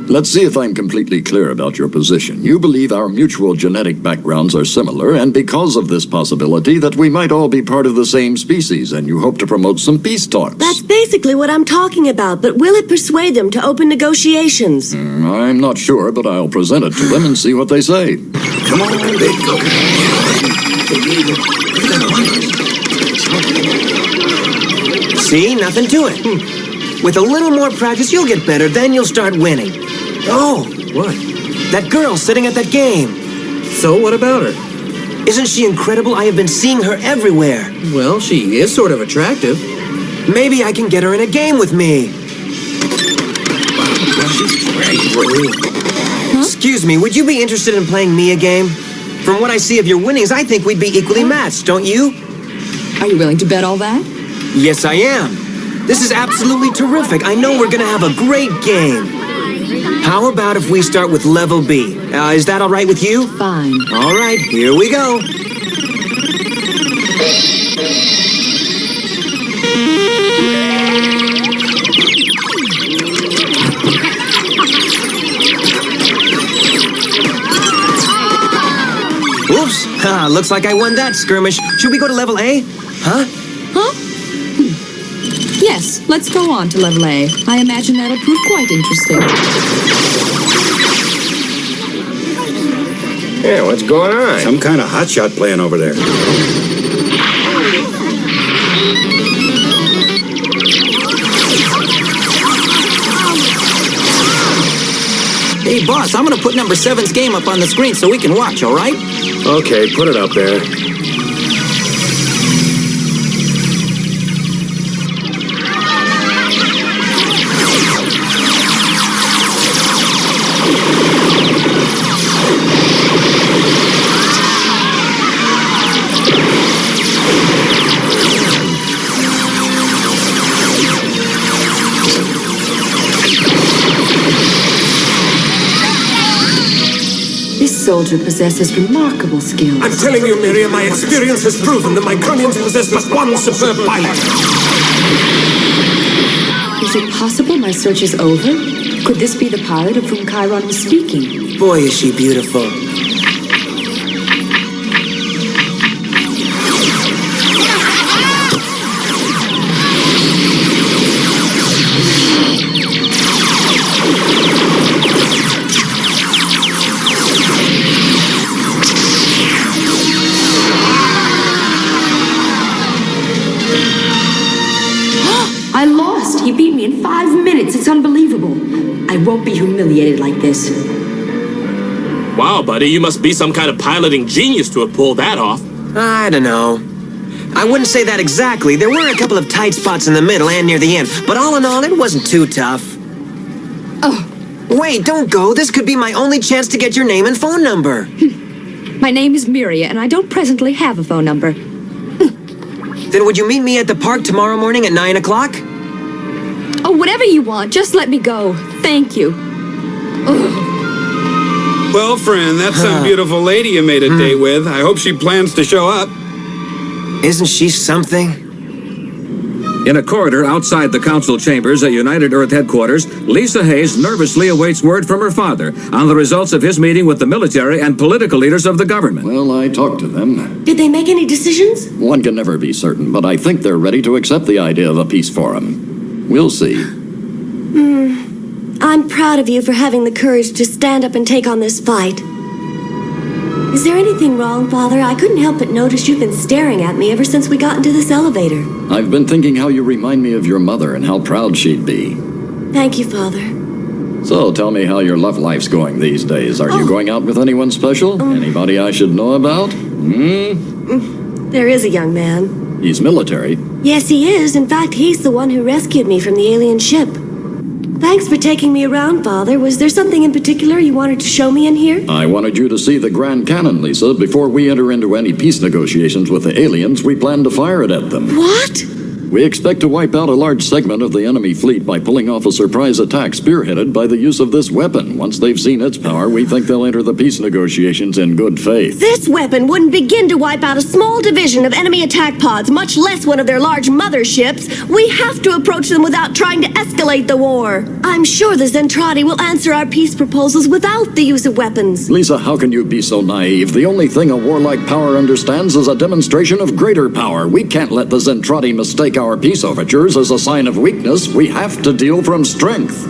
let's see if I'm completely clear about your position. You believe our mutual genetic backgrounds are similar, and because of this possibility that we might all be part of the same species, and you hope to promote some peace talks. That's basically what I'm talking about, but will it persuade them to open negotiations? I'm not sure, but I'll present it to them and see what they say. Come on, big See? Nothing to it. With a little more practice, you'll get better. Then you'll start winning. Oh, what? That girl sitting at that game. So what about her? Isn't she incredible? I have been seeing her everywhere. Well, she is sort of attractive. Maybe I can get her in a game with me. Excuse me, would you be interested in playing me a game? From what I see of your winnings, I think we'd be equally matched, don't you? Are you willing to bet all that? Yes, I am. This is absolutely terrific. I know we're gonna have a great game. How about if we start with level B? Is that all right with you? Fine. All right, here we go. Oops. Looks like I won that skirmish. Should we go to level A? Huh? Yes, let's go on to level A. I imagine that'll prove quite interesting. Yeah, what's going on? Some kind of hotshot playing over there. Hey, boss, I'm gonna put number 7's game up on the screen so we can watch, all right? Okay, put it up there. This soldier possesses remarkable skills. I'm telling you, Miriam, my experience has proven that my cronians possess but one superb pilot. Is it possible my search is over? Could this be the pilot of whom Chiron was speaking? Boy, is she beautiful. I lost. He beat me in 5 minutes. It's unbelievable. I won't be humiliated like this. Wow, buddy, you must be some kind of piloting genius to have pulled that off. I don't know. I wouldn't say that exactly. There were a couple of tight spots in the middle and near the end, but all in all, it wasn't too tough. Oh, Wait, don't go. This could be my only chance to get your name and phone number. My name is Miria, and I don't presently have a phone number. Then would you meet me at the park tomorrow morning at 9 o'clock? Oh, whatever you want. Just let me go. Thank you. Well, friend, that's some beautiful lady you made a date with. I hope she plans to show up. Isn't she something? In a corridor outside the council chambers at United Earth headquarters, Lisa Hayes nervously awaits word from her father on the results of his meeting with the military and political leaders of the government. Well, I talked to them. Did they make any decisions? One can never be certain, but I think they're ready to accept the idea of a peace forum. We'll see. I'm proud of you for having the courage to stand up and take on this fight. Is there anything wrong, Father? I couldn't help but notice you've been staring at me ever since we got into this elevator. I've been thinking how you remind me of your mother and how proud she'd be. Thank you, Father. So, tell me how your love life's going these days. Are you going out with anyone special? Anybody I should know about? There is a young man. He's military. Yes, he is. In fact, he's the one who rescued me from the alien ship. Thanks for taking me around, Father. Was there something in particular you wanted to show me in here? I wanted you to see the Grand Cannon, Lisa. Before we enter into any peace negotiations with the aliens, we plan to fire it at them. What? We expect to wipe out a large segment of the enemy fleet by pulling off a surprise attack spearheaded by the use of this weapon. Once they've seen its power, we think they'll enter the peace negotiations in good faith. This weapon wouldn't begin to wipe out a small division of enemy attack pods, much less one of their large motherships. We have to approach them without trying to escalate the war. I'm sure the Zentradi will answer our peace proposals without the use of weapons. Lisa, how can you be so naive? The only thing a warlike power understands is a demonstration of greater power. We can't let the Zentradi mistake our peace overtures as a sign of weakness. We have to deal from strength.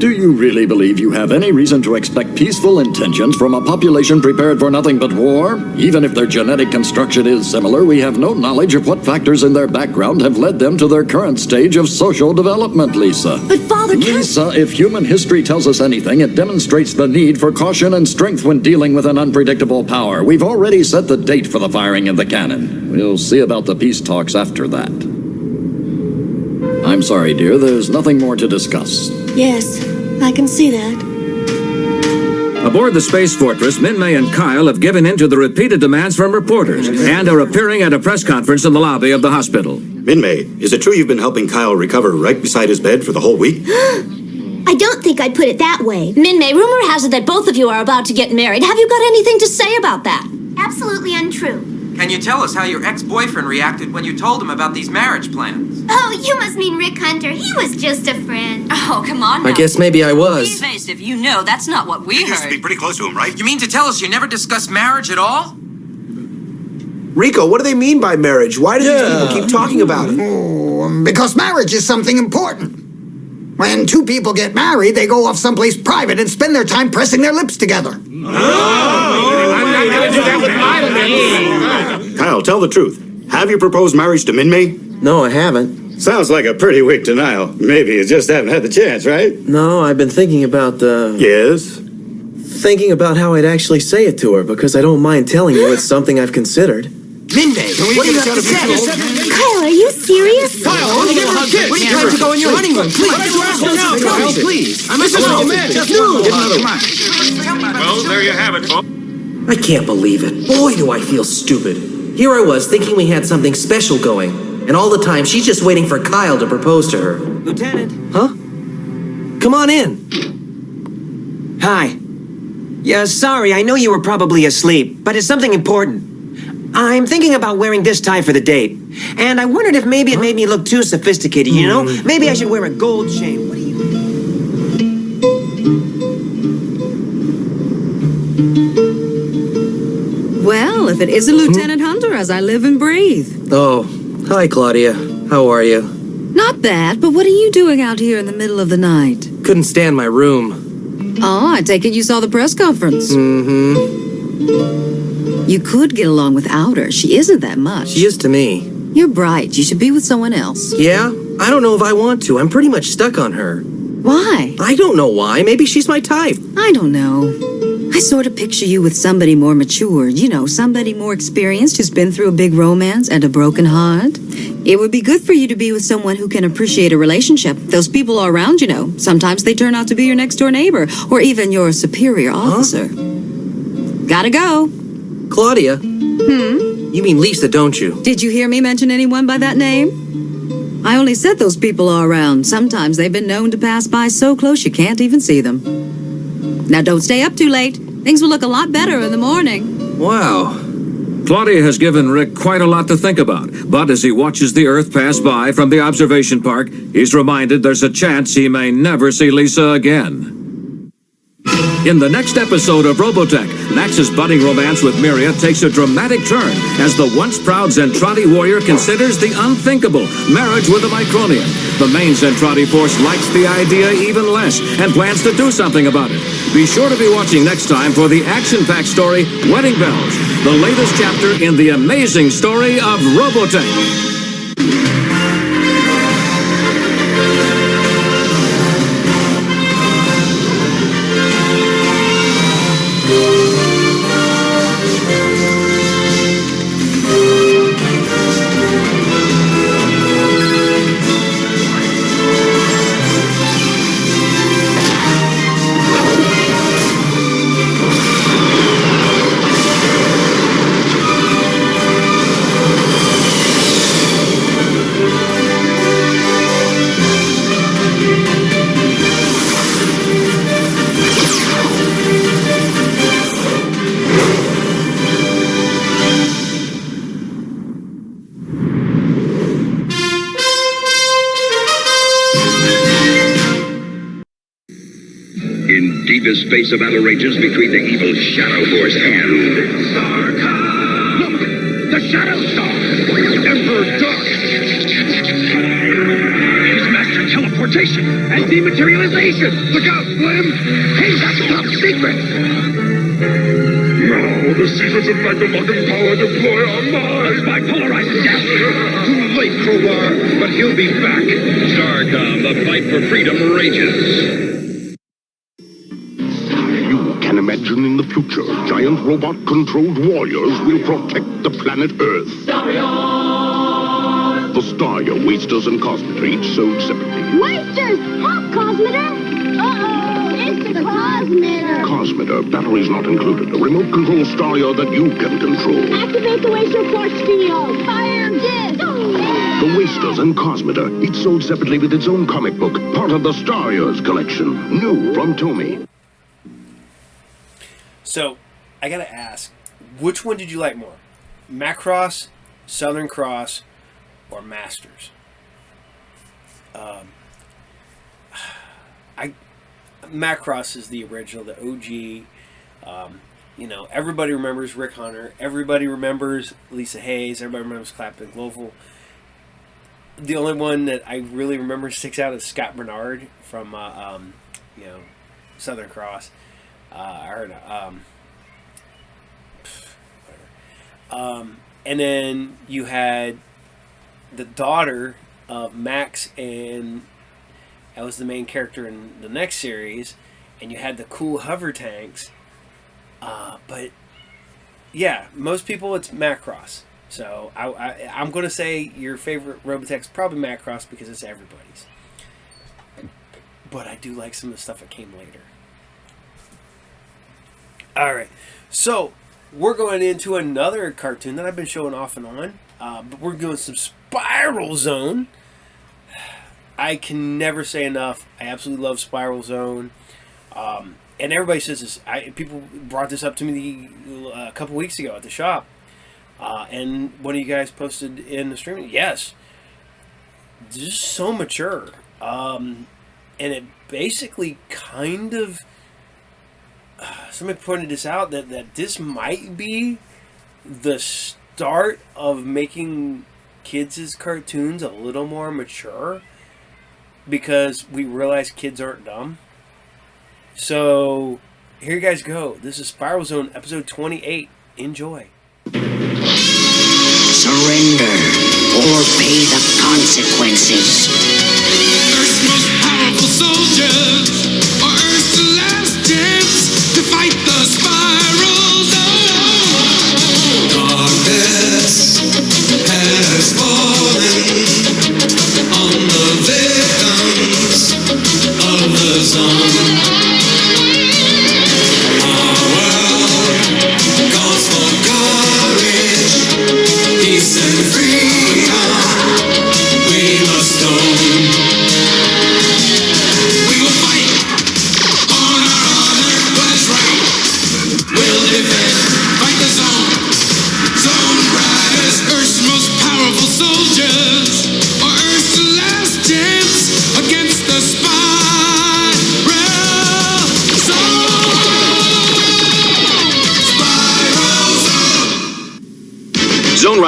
Do you really believe you have any reason to expect peaceful intentions from a population prepared for nothing but war? Even if their genetic construction is similar, we have no knowledge of what factors in their background have led them to their current stage of social development, Lisa. But Father, Lisa, if human history tells us anything, it demonstrates the need for caution and strength when dealing with an unpredictable power. We've already set the date for the firing of the cannon. We'll see about the peace talks after that. I'm sorry, dear, there's nothing more to discuss. Yes, I can see that. Aboard the Space Fortress, Min-May and Kyle have given in to the repeated demands from reporters and are appearing at a press conference in the lobby of the hospital. Min-May, is it true you've been helping Kyle recover right beside his bed for the whole week? I don't think I'd put it that way. Min-May, rumor has it that both of you are about to get married. Have you got anything to say about that? Absolutely untrue. Can you tell us how your ex-boyfriend reacted when you told him about these marriage plans? Oh, you must mean Rick Hunter. He was just a friend. Oh, come on now. I guess maybe I was. Be evasive. You know that's not what we You used to heard. be pretty close to him, right? You mean to tell us you never discussed marriage at all? Rico, what do they mean by marriage? Why do these people keep talking about it? Oh, because marriage is something important. When two people get married, they go off someplace private and spend their time pressing their lips together. Kyle, tell the truth. Have you proposed marriage to Min-May? No, I haven't. Sounds like a pretty weak denial. Maybe you just haven't had the chance, right? No, I've been thinking about Yes? thinking about how I'd actually say it to her, because I don't mind telling you it's something I've considered. Min-May, what do you have to say? Kyle, are you serious? Kyle, what are you trying to go on your honeymoon? Please. I'm This is romantic. Well, there you have it, folks. I can't believe it. Boy, do I feel stupid. Here I was thinking we had something special going, and all the time she's just waiting for Kyle to propose to her. Lieutenant. Huh? Come on in. Hi. Yeah, sorry, I know you were probably asleep, but it's something important. I'm thinking about wearing this tie for the date, and I wondered if maybe it made me look too sophisticated, you know? Maybe I should wear a gold chain. What do you... Well, if it isn't Lieutenant Hunter, as I live and breathe. Oh, hi, Claudia. How are you? Not bad, but what are you doing out here in the middle of the night? Couldn't stand my room. Oh, I take it you saw the press conference. Mm-hmm. You could get along without her. She isn't that much. She is to me. You're bright. You should be with someone else. Yeah? I don't know if I want to. I'm pretty much stuck on her. Why? I don't know why. Maybe she's my type. I don't know. I sort of picture you with somebody more mature, you know, somebody more experienced who's been through a big romance and a broken heart. It would be good for you to be with someone who can appreciate a relationship. Those people all around, you know, sometimes they turn out to be your next-door neighbor or even your superior officer. Gotta go. Claudia? You mean Lisa, don't you? Did you hear me mention anyone by that name? I only said those people all around. Sometimes they've been known to pass by so close you can't even see them. Now don't stay up too late. Things will look a lot better in the morning. Wow. Claudia has given Rick quite a lot to think about, but as he watches the Earth pass by from the observation park, he's reminded there's a chance he may never see Lisa again. In the next episode of Robotech, Max's budding romance with Miria takes a dramatic turn as the once proud Zentradi warrior considers the unthinkable, marriage with a Micronian. The main Zentradi force likes the idea even less and plans to do something about it. Be sure to be watching next time for the action-packed story, Wedding Bells, the latest chapter in the amazing story of Robotech. In deepest space, a battle rages between the evil Shadow Force and... Look! The Shadow Star! Emperor Dark! He's mastered teleportation and dematerialization! Look out, Slim! He's a top secret! Now the secrets of Megaman power deploy on Mars! By polarized death! Too late, Crowbar, but he'll be back! Starcom, the fight for freedom rages! Can imagine in the future, giant robot-controlled warriors will protect the planet Earth. The Starya, Wasters, and Cosmeter each sold separately. Wasters! Help, Cosmeter! Uh-oh! It's the Cosmeter! Cosmeter, batteries not included. A remote control Starya that you can control. Activate the Waster Force Field! Fire disc! The Wasters and Cosmeter, each sold separately with its own comic book, part of the Starya's collection. New from Tomy. So, I gotta ask, which one did you like more? Macross, Southern Cross, or Masters? Macross is the original, the OG. You know, everybody remembers Rick Hunter. Everybody remembers Lisa Hayes. Everybody remembers Clapton Global. The only one that I really remember sticks out is Scott Bernard from, you know, Southern Cross. And then you had the daughter of Max, and that was the main character in the next series, and you had the cool hover tanks. But yeah, most people it's Macross. So I'm going to say your favorite Robotech's probably Macross because it's everybody's. But I do like some of the stuff that came later. Alright, so we're going into another cartoon that I've been showing off and on. But we're doing some Spiral Zone. I can never say enough. I absolutely love Spiral Zone. And everybody says this. People brought this up to me a couple weeks ago at the shop. And one of you guys posted in the stream. Yes. This is so mature. And it basically kind of... somebody pointed this out, that this might be the start of making kids' cartoons a little more mature, because we realize kids aren't dumb. So here you guys go. This is Spiral Zone episode 28. Enjoy. Surrender or pay the consequences. Earth's most powerful soldiers, or Earth's last chance to fight the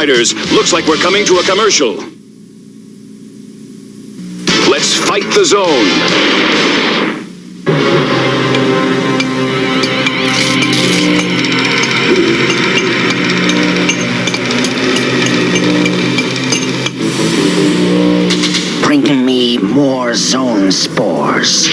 Fighters, looks like we're coming to a commercial. Let's fight the zone. Bring me more zone spores.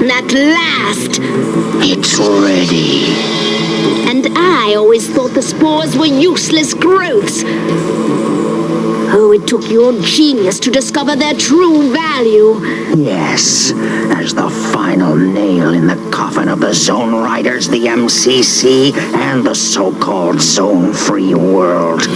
At last! It's ready. And I always thought the spores were useless growths. Oh, it took your genius to discover their true value. Yes, as the final nail in the coffin of the Zone Riders, the MCC, and the so-called zone-free world.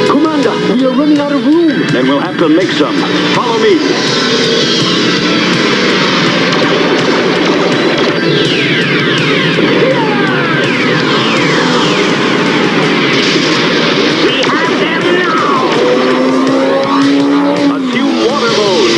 Commander, we are running out of room. Then we'll have to make some. Follow me. We have them now! Assume water mode.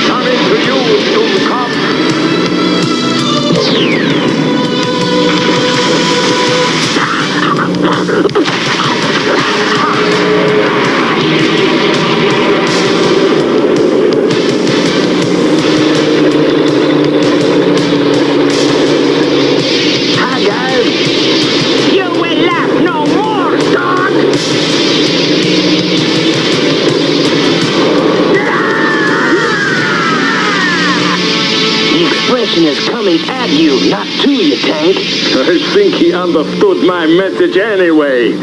Coming to you, Doomcop. Hi, guys. You will laugh no more, dog! The expression is coming at you, not to you, Tank. I think he understood my message anyway.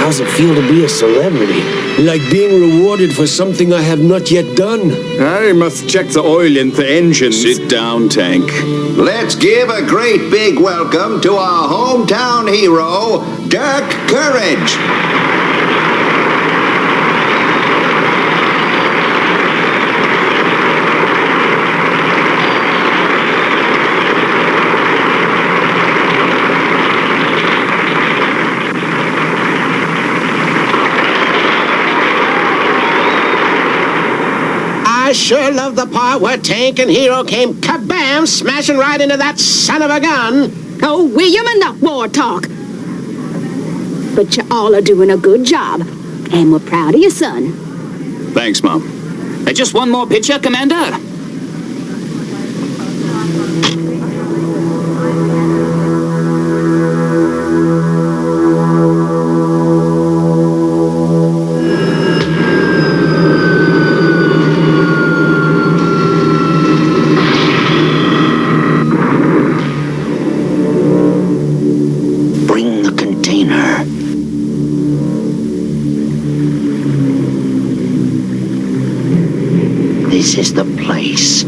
How's it feel to be a celebrity? Like being rewarded for something I have not yet done. I must check the oil in the engines. Sit down, Tank. Let's give a great big welcome to our hometown hero, Dirk Courage. I sure love the part where Tank and Hero came kabam smashing right into that son of a gun. Oh, William, enough war talk. But you all are doing a good job, and we're proud of your son. Thanks, Mom. Just one more picture, Commander. Bring the container. This is the place.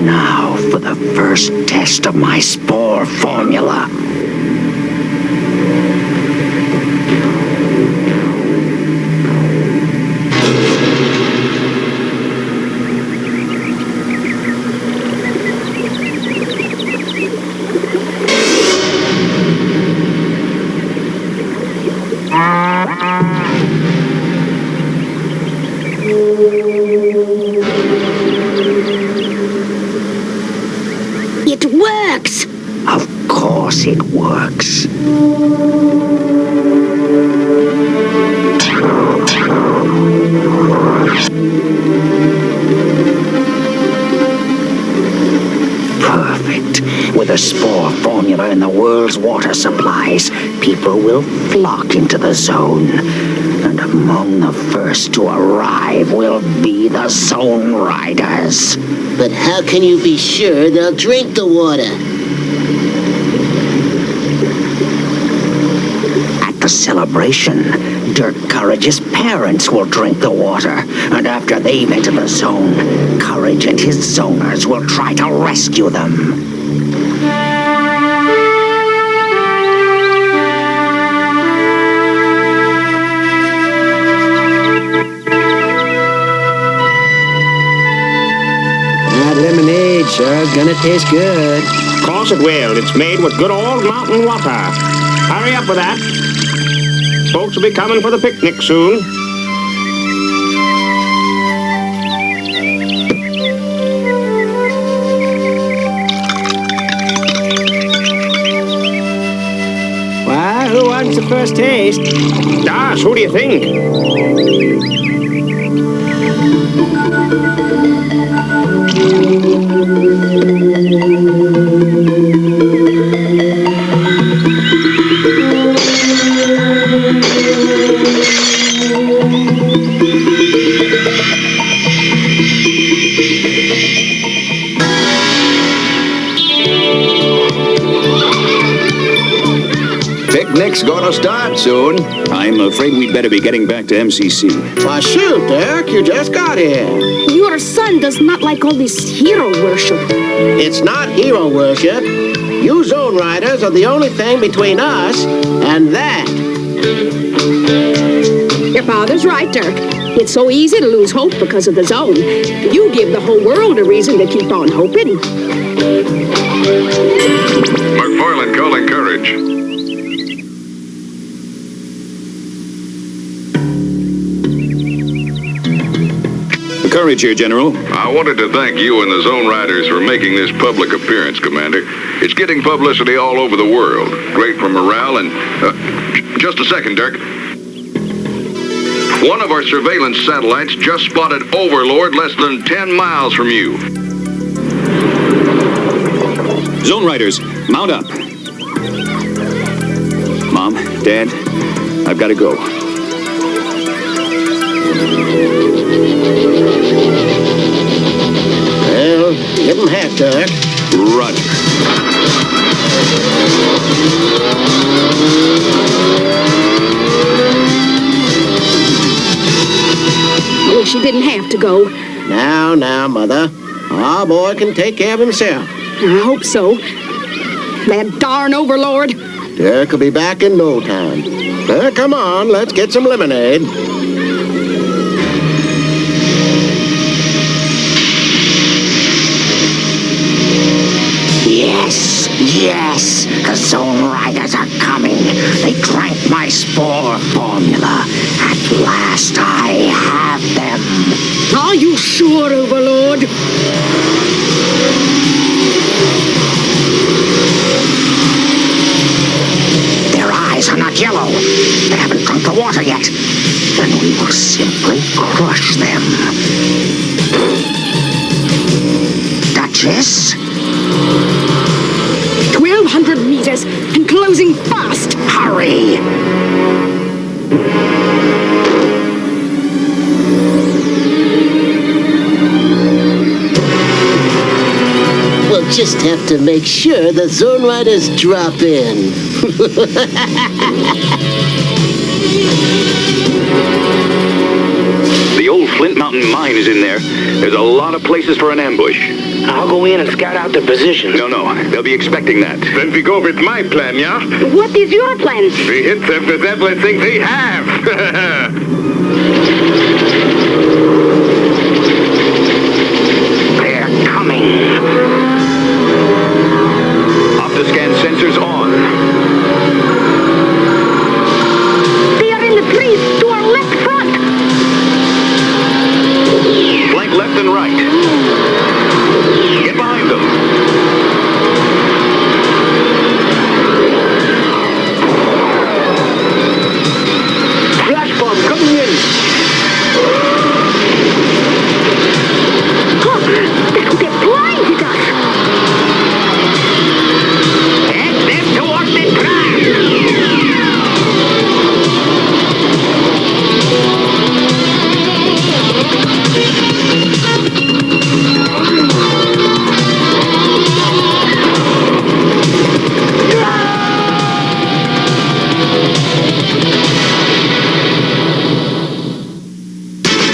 Now for the first test of my spore formula. Imperial's water supplies, people will flock into the zone. And among the first to arrive will be the Zone Riders. But how can you be sure they'll drink the water? At the celebration, Dirk Courage's parents will drink the water. And after they've entered the zone, Courage and his zoners will try to rescue them. That lemonade sure gonna taste good. Of course it will. It's made with good old mountain water. Hurry up with that. Folks will be coming for the picnic soon. Well, who wants the first taste? Gosh, who do you think? Picnic's gonna start soon. I'm afraid we'd better be getting back to MCC. Why, shoot, Dirk, you just got here. Your son does not like all this hero worship. It's not hero worship. You Zone Riders are the only thing between us and that. Your father's right, Dirk. It's so easy to lose hope because of the zone. You give the whole world a reason to keep on hoping. McFarland calling Courage. Courage here, General. I wanted to thank you and the Zone Riders for making this public appearance, Commander. It's getting publicity all over the world. Great for morale and... just a second, Dirk. One of our surveillance satellites just spotted Overlord less than 10 miles from you. Zone Riders, mount up. Mom, Dad, I've got to go. Well, give him half, Dirk. Roger. Wish he didn't have to go. Now, Mother. Our boy can take care of himself. I hope so. That darn Overlord. Dirk will be back in no time. Come on, let's get some lemonade. Yes, the Zone Riders are coming. They drank my spore formula. At last I have them. Are you sure, Overlord? Their eyes are not yellow. They haven't drunk the water yet. Then we will simply crush them. Duchess? 1,200 meters and closing fast. Hurry! We'll just have to make sure the Zone Riders drop in. The old Flint Mountain mine is in there. There's a lot of places for an ambush. I'll go in and scout out the position. No, they'll be expecting that. Then we go with my plan, yeah? What is your plan? We hit them with everything they have. They're coming. Optoscan sensors on. They are in the trees to our left front. Flank left and right. Get behind them. Flashball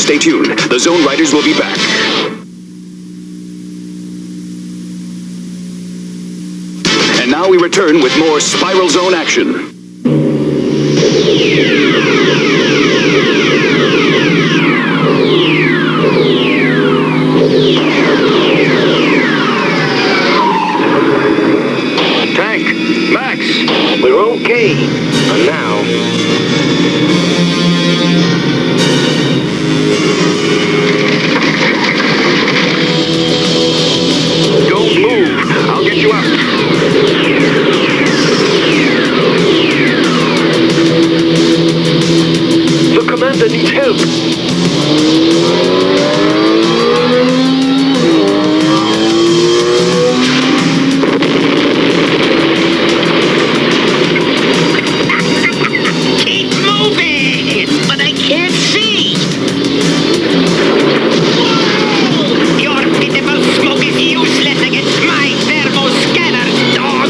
Stay tuned. The Zone Riders will be back. And now we return with more Spiral Zone action. Tank, Max, we're okay. For now. Don't move. I'll get you out. The commander needs help. Keep moving, but I can't see. Your pitiful smoke is useless against my thermal scanners, dog.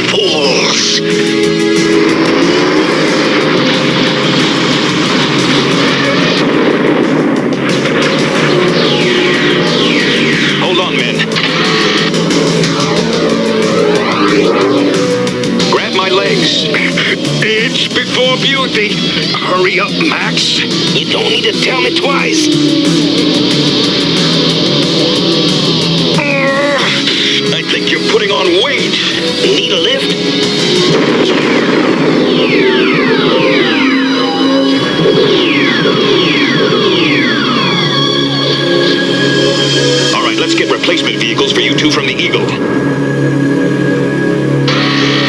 Fools. Hold on, men. Grab my legs. Age before beauty. Hurry up, Max. You don't need to tell me twice. I think you're putting on weight. Need a lift? All right, let's get replacement vehicles for you two from the Eagle.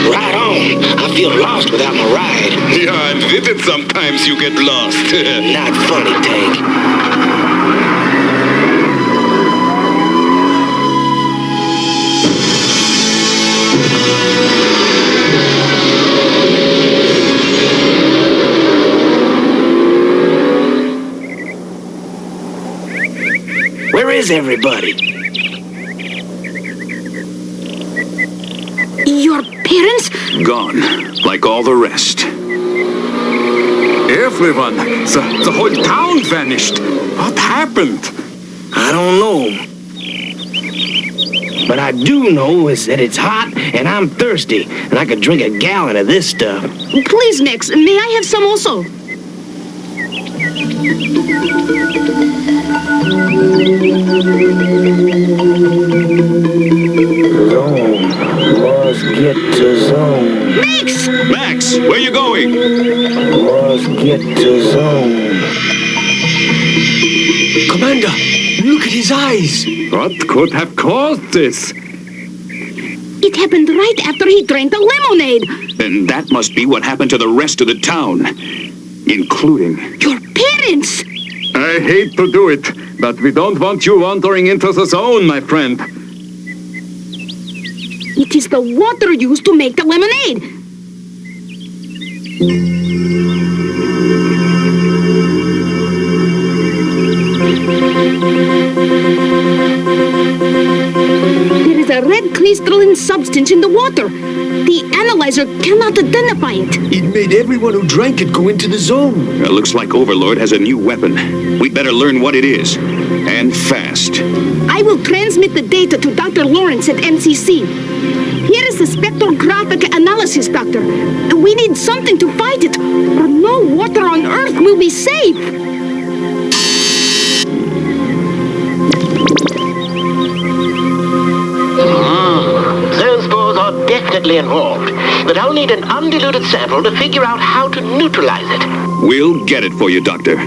Right on. I feel lost without my ride. Yeah, admit it, sometimes you get lost. Not funny, Tank. Where is everybody? Your parents? Gone, like all the rest. Everyone, the whole town vanished. What happened? I don't know. But I do know is that it's hot and I'm thirsty, and I could drink a gallon of this stuff. Please, Max, may I have some also? Zone. Must get to zone. Max! Max, where you going? Must get to zone. Commander, look at his eyes. What could have caused this? It happened right after he drank the lemonade. And that must be what happened to the rest of the town, including... Your parents! I hate to do it, but we don't want you wandering into the zone, my friend. It is the water used to make the lemonade. There is a red crystalline substance in the water. The analyzer cannot identify it. It made everyone who drank it go into the zone. It looks like Overlord has a new weapon. We'd better learn what it is. And fast. I will transmit the data to Dr. Lawrence at MCC. Here is the spectrographic analysis, Doctor. We need something to fight it, or no water on Earth will be safe. Those spores are definitely involved, but I'll need an undiluted sample to figure out how to neutralize it. We'll get it for you, Doctor.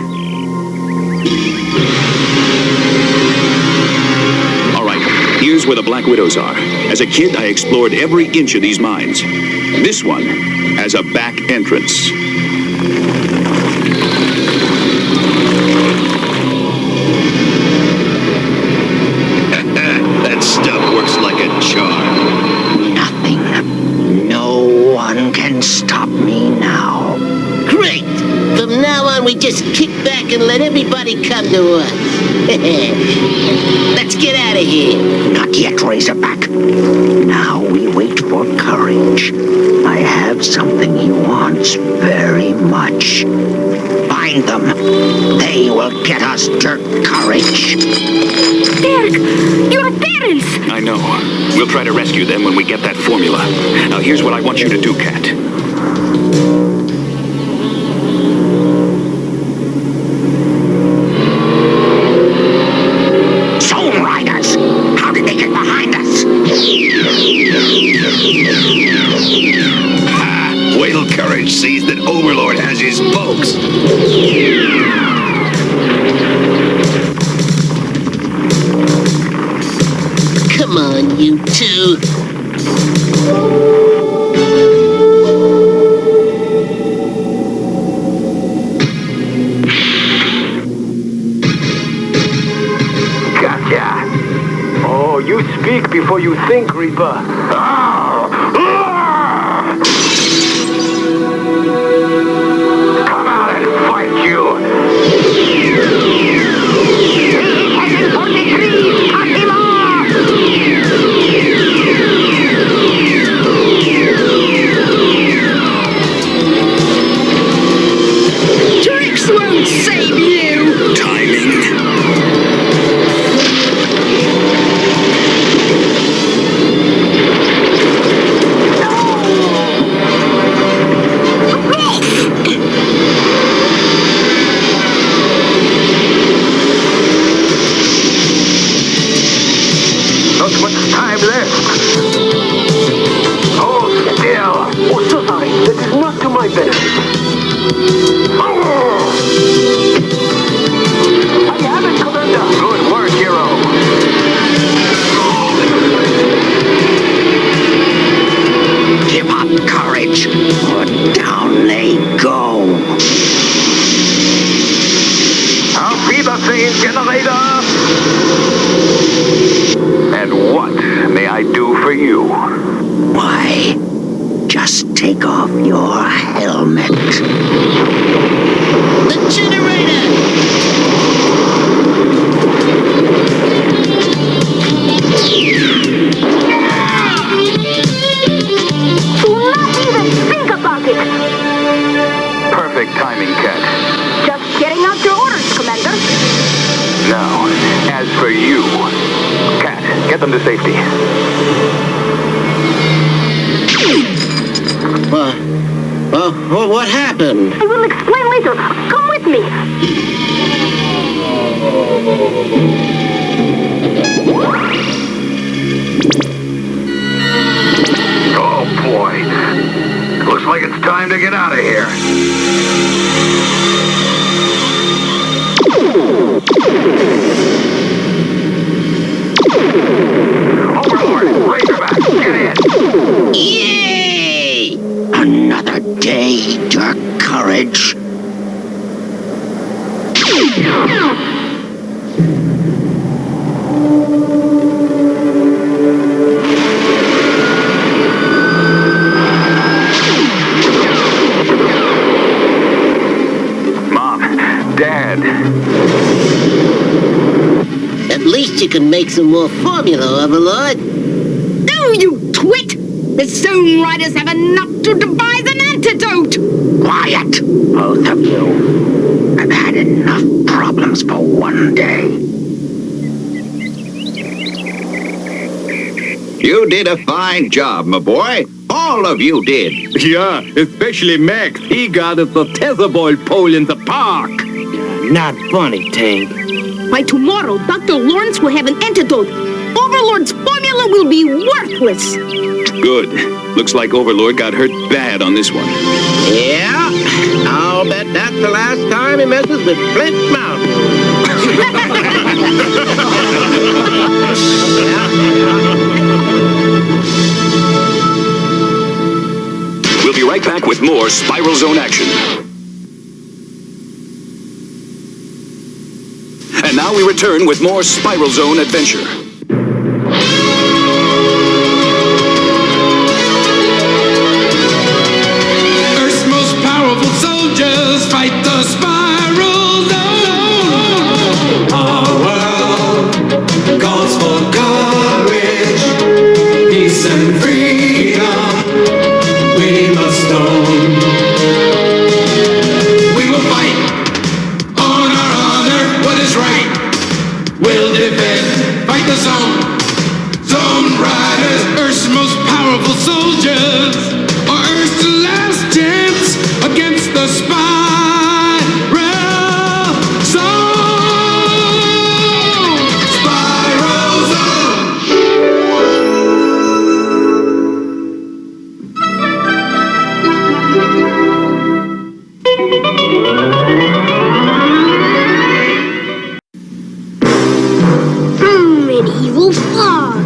All right, here's where the Black Widows are. As a kid, I explored every inch of these mines. This one has a back entrance. That stuff works like a charm. Nothing. No one can stop me now. Great! From now on, on we just kick back and let everybody come to us? Let's get out of here. Not yet, Razorback. Now we wait for Courage. I have something he wants very much. Find them. They will get us Dirk Courage. Dirk, your parents! I know. We'll try to rescue them when we get that formula. Now, here's what I want you to do, Cat. Zone Riders! How did they get behind us? Ha! Wait till Courage sees that Overlord has his folks. Come on, you two. Gotcha. Oh, you speak before you think, Reaper. Come out and fight you. Tricks won't save you! Timing. Not much time left. Hold still. Oh, sorry. That is not to my benefit. I have it, Commander. Good work, hero. Give up Courage, or down they go. Auf Wiedersehen, Generator. And what may I do for you? Why, just take off your helmet. The generator! Do not even think about it! Perfect timing, Cat. Just getting out your orders, Commander. Now, as for you, Cat, get them to safety. What happened? I will explain later. Come with me. Oh, boy. Looks like it's time to get out of here. Overlord, Razorback, get in. Yay! Another day, Dirk Courage. Mom, Dad. At least you can make some more formula, Overlord. No, you twit! The Zone Riders have enough to devise an antidote! Quiet, both of you. I've had enough problems for one day. You did a fine job, my boy. All of you did. Yeah, especially Max. He got us a tetherball pole in the park. Not funny, Tank. By tomorrow, Dr. Lawrence will have an antidote. Overlord's formula will be worthless. Good. Looks like Overlord got hurt bad on this one. Yeah, I'll bet that's the last time he messes with Flint Mountain. We'll be right back with more Spiral Zone action. And now we return with more Spiral Zone adventure. Earth's most powerful soldiers fight the spiral. will defend. Fight the zone. Zone Riders, Earth's most powerful soldiers, are Earth's last chance against the spiral zone. Spiral zone. Medieval fog.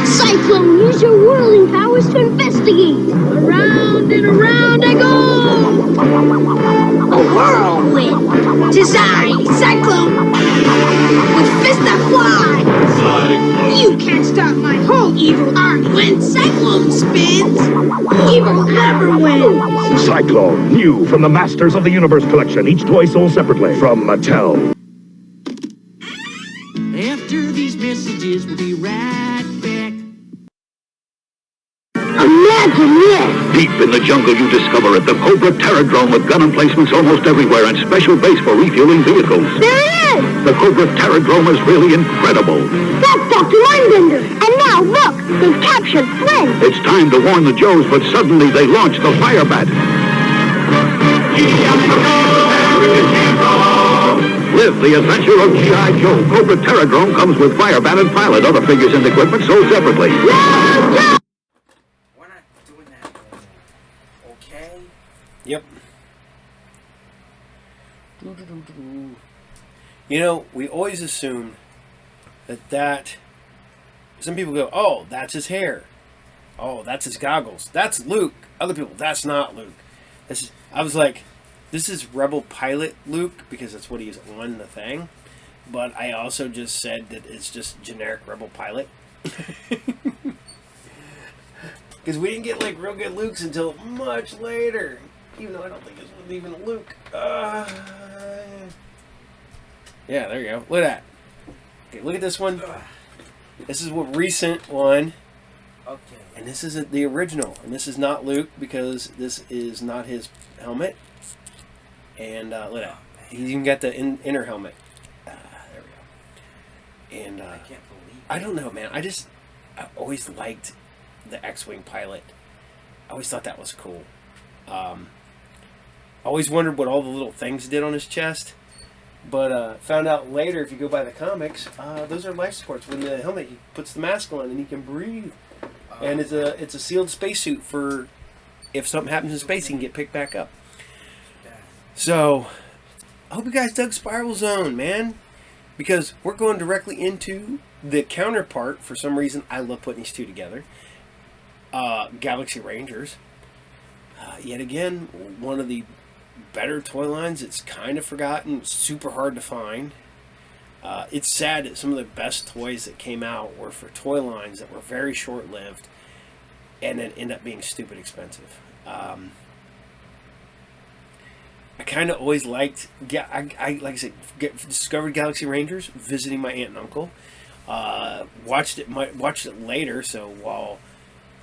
Cyclone, use your whirling powers to investigate. Around and around I go. A whirlwind. 'Tis I, Cyclone. With fist that fly. You can't stop my whole evil army. When Cyclone spins, evil never wins. Cyclone, new from the Masters of the Universe collection. Each toy sold separately from Mattel. After these messages, we'll be right back. Imagine this! Deep in the jungle, you discover it, the Cobra Terradrome with gun emplacements almost everywhere and special base for refueling vehicles. There it is! The Cobra Terradrome is really incredible. That's Dr. Mindbender! And now, look! They've captured Flynn! It's time to warn the Joes, but suddenly they launch the Firebat. Live the adventure of G.I. Joe. Cobra Terradrome comes with Firebat and pilot. Other figures and equipment sold separately. Okay. Yep. You know, we always assume that some people go, oh, that's his hair. Oh, that's his goggles. That's Luke. Other people, that's not Luke. I was like, this is Rebel Pilot Luke because that's what he's on the thing. But I also just said that it's just generic Rebel Pilot. Because we didn't get like real good Lukes until much later. Even though I don't think this was even a Luke. Yeah, there you go. Look at that. Okay, look at this one. This is a recent one. Okay. And this isn't the original. And this is not Luke because this is not his helmet. And look at that. He's even got the inner helmet. There we go. And I can't believe I don't know, man. I always liked the X-Wing pilot. I always thought that was cool. I always wondered what all the little things did on his chest. But found out later, if you go by the comics, those are life supports. When the helmet, he puts the mask on and he can breathe. And it's a sealed spacesuit for if something happens in space, he can get picked back up. So, I hope you guys dug Spiral Zone, man. Because we're going directly into the counterpart. For some reason, I love putting these two together. Galaxy Rangers. Yet again, one of the better toy lines. It's kind of forgotten. Super hard to find. It's sad that some of the best toys that came out were for toy lines that were very short-lived and then end up being stupid expensive. I kind of always liked, like I said, discovered Galaxy Rangers, visiting my aunt and uncle. Watched it later, so while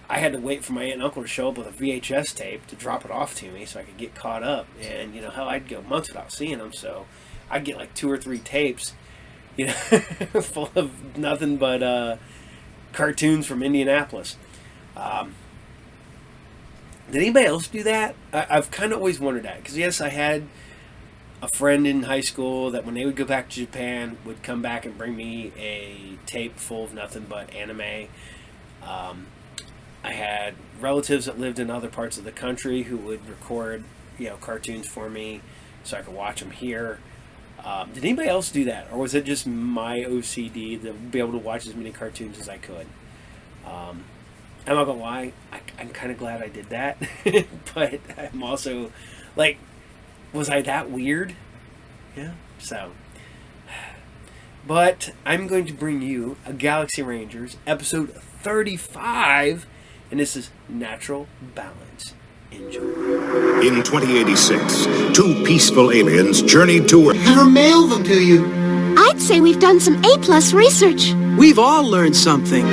I had to wait for my aunt and uncle to show up with a VHS tape to drop it off to me so I could get caught up. And, you know, hell, I'd go months without seeing them, so I'd get like 2 or 3 tapes, you know, full of nothing but cartoons from Indianapolis. Did anybody else do that? I've kind of always wondered that. Because, yes, I had a friend in high school that when they would go back to Japan would come back and bring me a tape full of nothing but anime. I had relatives that lived in other parts of the country who would record, you know, cartoons for me so I could watch them here. Did anybody else do that? Or was it just my OCD to be able to watch as many cartoons as I could? I'm not gonna lie, I'm kind of glad I did that, but I'm also, like, was I that weird? Yeah, so. But I'm going to bring you a Galaxy Rangers, episode 35, and this is Natural Balance. Enjoy. In 2086, 2 peaceful aliens journeyed to Earth. Never mail them to you. I'd say we've done some A+ research. We've all learned something.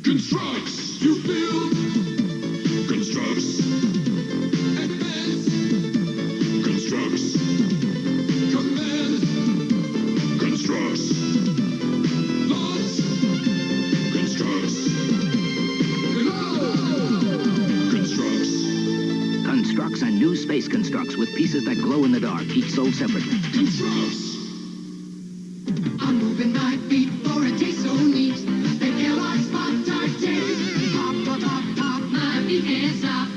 Constructs, you build. Constructs, space constructs with pieces that glow in the dark, each sold separately. I'm moving my feet for a taste so neat. The Kellogg's Pop-Tart taste. Pop, pop, pop, pop, my feet can't stop.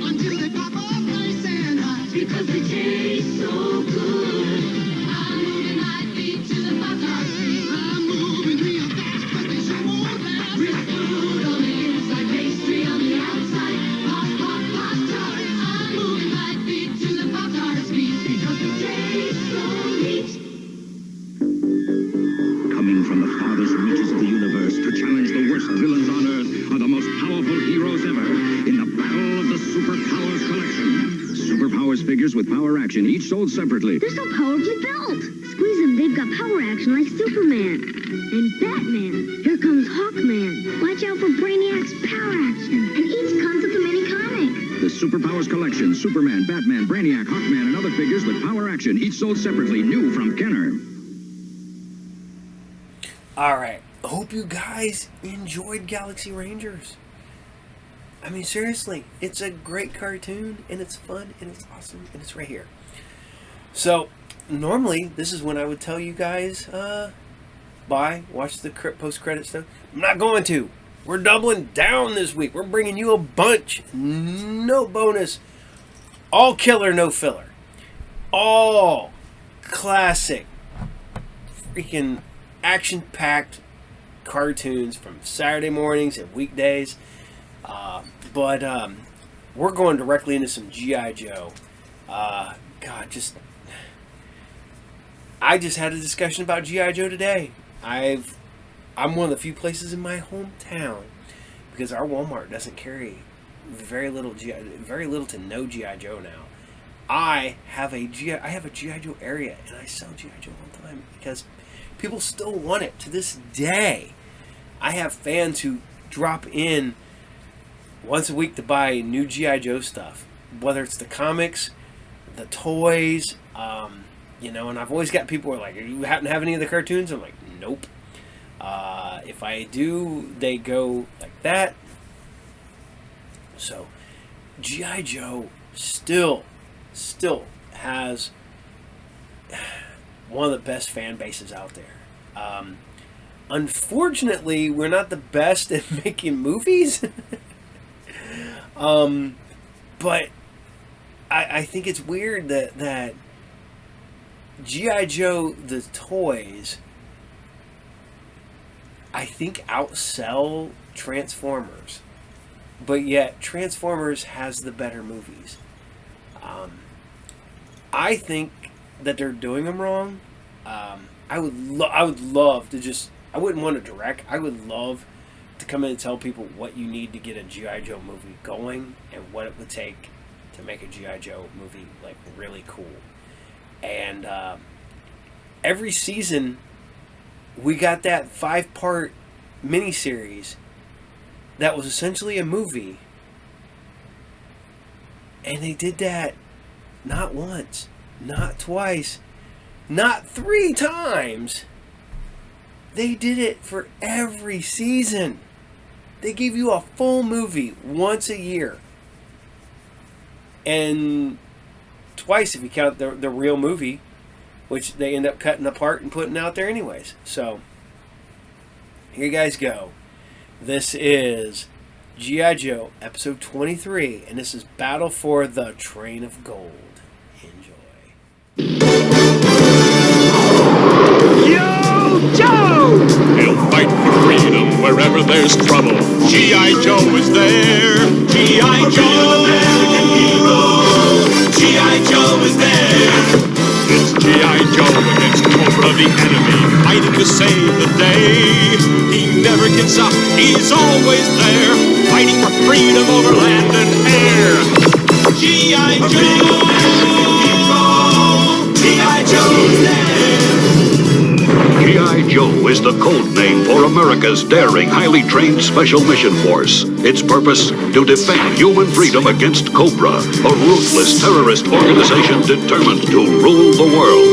Until they pop off nice and hot. Because they taste so good. I'm moving my feet to the Pop-Tart street. I'm moving real fast, but they sure won't last. Rich food on the inside, pastry on the outside. Pop, pop, Pop-Tart. I'm moving my feet to the Pop-Tart street. Because they taste so neat. Coming from the farthest reaches of the universe to challenge the worst villains on Earth are the most powerful heroes ever in the battle of the Superpowers Collection. Superpowers figures with power action, each sold separately. They're so powerfully built. Squeeze them, they've got power action like Superman. And Batman. Here comes Hawkman. Watch out for Brainiac's power action. And each comes with a mini comic. The Superpowers Collection, Superman, Batman, Brainiac, Hawkman, and other figures with power action, each sold separately, new from Kenner. Alright, hope you guys enjoyed Galaxy Rangers. I mean, seriously, it's a great cartoon, and it's fun, and it's awesome, and it's right here. So, normally, this is when I would tell you guys, watch the post-credit stuff. I'm not going to. We're doubling down this week. We're bringing you a bunch. No bonus. All killer, no filler. All classic, freaking action-packed cartoons from Saturday mornings and weekdays. But we're going directly into some G.I. Joe. I just had a discussion about G.I. Joe today. I'm one of the few places in my hometown, because our Walmart doesn't carry very little to no G.I. Joe now. I have a G.I. Joe area, and I sell G.I. Joe all the time because people still want it to this day. I have fans who drop in once a week to buy new G.I. Joe stuff, whether it's the comics, the toys, and I've always got people who are like, "Do you happen to have any of the cartoons?" I'm like, nope. If I do, they go like that. So, G.I. Joe still has one of the best fan bases out there. Unfortunately, we're not the best at making movies. But I think it's weird that G.I. Joe, the toys, I think outsell Transformers. But yet, Transformers has the better movies. I think that they're doing them wrong. I would love to just... I wouldn't want to direct. I would love to come in and tell people what you need to get a G.I. Joe movie going and what it would take to make a G.I. Joe movie like really cool. And every season we got that 5-part miniseries that was essentially a movie, and they did that not once, not twice, not 3 times. They did it for every season. They give you a full movie once a year. And twice if you count the real movie, which they end up cutting apart and putting out there anyways. So, here you guys go. This is G.I. Joe, episode 23, and this is Battle for the Train of Gold. Enjoy. Yo, Joe! He'll fight for freedom wherever there's trouble. G.I. Joe is there. G.I. Joe, American hero. G.I. Joe is there. It's G.I. Joe against Cobra the enemy, fighting to save the day. He never gives up, he's always there, fighting for freedom over land and air. G.I. Joe, G.I. Joe is there. G.I. Joe is the code name for America's daring, highly trained Special Mission Force. Its purpose, to defend human freedom against Cobra, a ruthless terrorist organization determined to rule the world.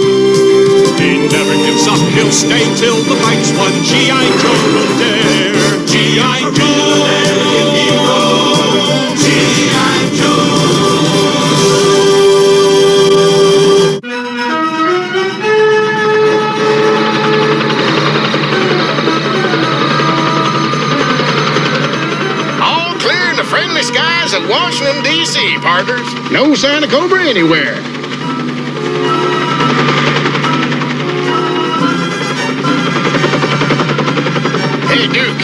He never gives up, he'll stay till the fight's won. G.I. Joe will dare. G.I. Joe, American hero. G.I. Joe. the friendly skies of Washington, D.C., partners. No sign of Cobra anywhere. Hey, Duke,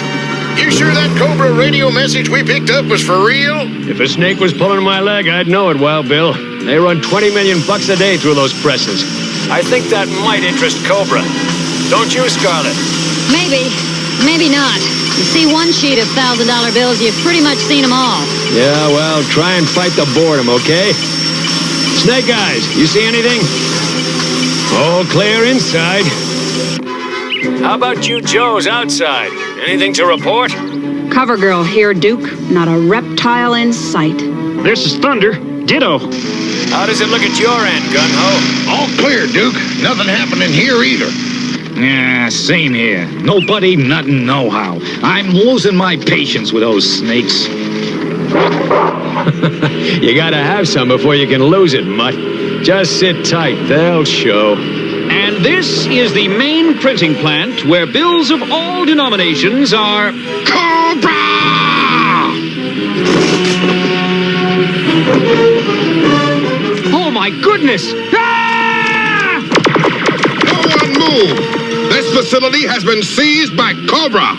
you sure that Cobra radio message we picked up was for real? If a snake was pulling my leg, I'd know it, Wild Bill. They run $20 million a day through those presses. I think that might interest Cobra. Don't you, Scarlet? Maybe. Maybe not. You see one sheet of $1,000 bills, you've pretty much seen them all. Yeah, well, try and fight the boredom, okay? Snake Eyes, you see anything? All clear inside. How about you Joes outside? Anything to report? Cover girl here, Duke. Not a reptile in sight. This is Thunder. Ditto. How does it look at your end, Gung-Ho? All clear, Duke. Nothing happening here either. Yeah, same here. Nobody, nothing, no-how. I'm losing my patience with those snakes. You gotta have some before you can lose it, Mutt. Just sit tight, they'll show. And this is the main printing plant where bills of all denominations are... Cobra! Oh, my goodness! Ah! No one move! This facility has been seized by Cobra!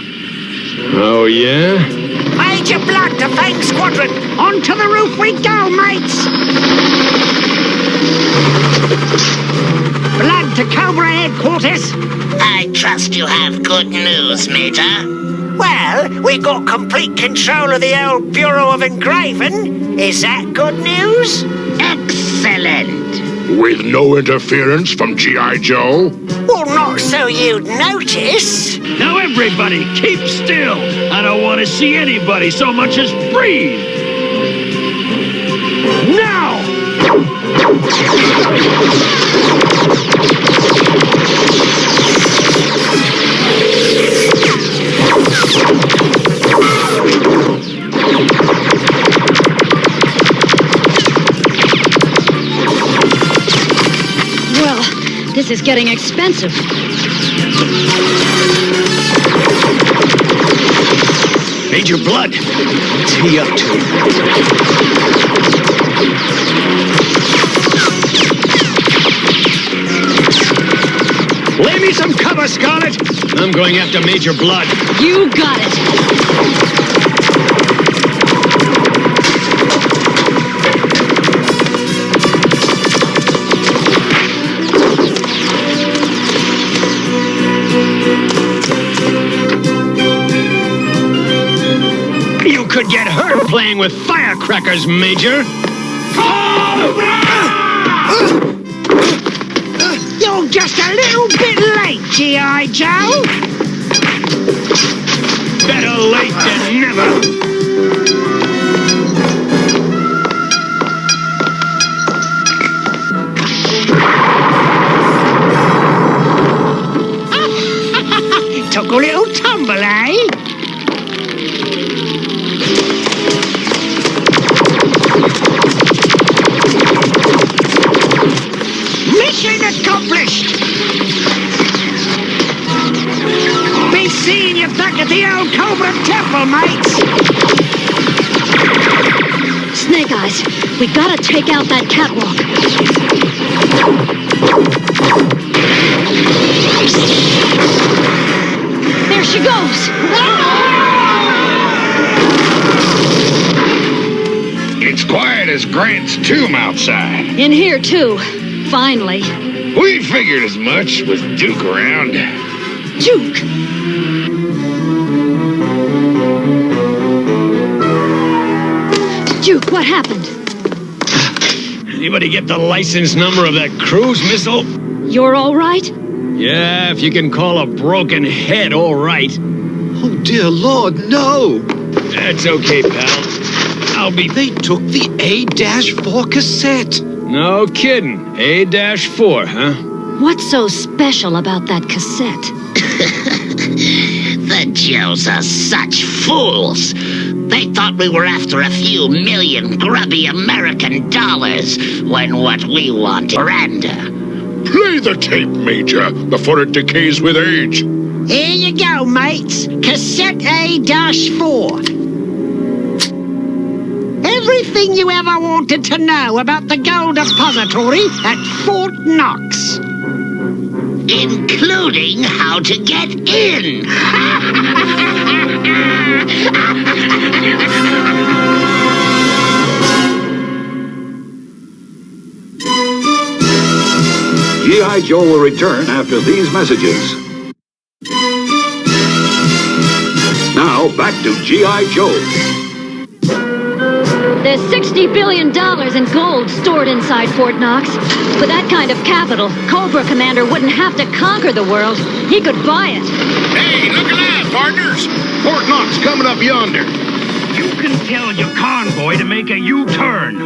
Oh, yeah? Major Blood to Fang Squadron! Onto the roof we go, mates! Blood to Cobra headquarters! I trust you have good news, Major. Well, we got complete control of the old Bureau of Engraving. Is that good news? Excellent! With no interference from G.I. Joe? Well, not so you'd notice. Now everybody, keep still! I don't want to see anybody so much as breathe! Now! Well, this is getting expensive. Major Blood, what's he up to? Lay me some cover, Scarlet! I'm going after Major Blood. You got it! You could get hurt playing with firecrackers, Major. You're just a little bit late, G.I. Joe! Better late than never. Took a little tumble, eh? Mission accomplished! Be seeing you back at the old Cobra Temple, mates! Snake Eyes, we gotta take out that catwalk. There she goes! It's quiet as Grant's tomb outside. In here, too. Finally. We figured as much with Duke around. Duke! Duke, what happened? Anybody get the license number of that cruise missile? You're all right? Yeah, if you can call a broken head all right. Oh, dear Lord, no! That's okay, pal. They took the A-4 cassette. No kidding. A-4, huh? What's so special about that cassette? The Joes are such fools. They thought we were after a few million grubby American dollars, when what we want is surrender. Play the tape, Major, before it decays with age. Here you go, mates. Cassette A-4. everything you ever wanted to know about the gold depository at Fort Knox. Including how to get in. G.I. Joe will return after these messages. Now, back to G.I. Joe. There's $60 billion in gold stored inside Fort Knox. With that kind of capital, Cobra Commander wouldn't have to conquer the world. He could buy it. Hey, look alive, partners! Fort Knox coming up yonder. You can tell your convoy to make a U-turn.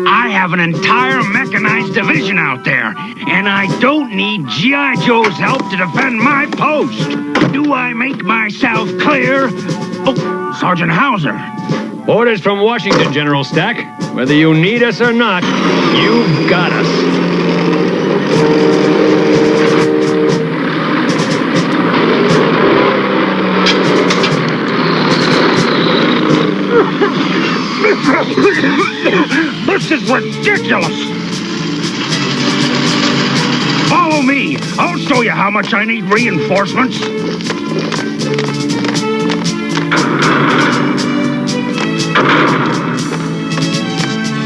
I have an entire mechanized division out there, and I don't need G.I. Joe's help to defend my post. Do I make myself clear? Oh, Sergeant Hauser. Orders from Washington, General Stack. Whether you need us or not, you've got us. This is ridiculous! Follow me. I'll show you how much I need reinforcements.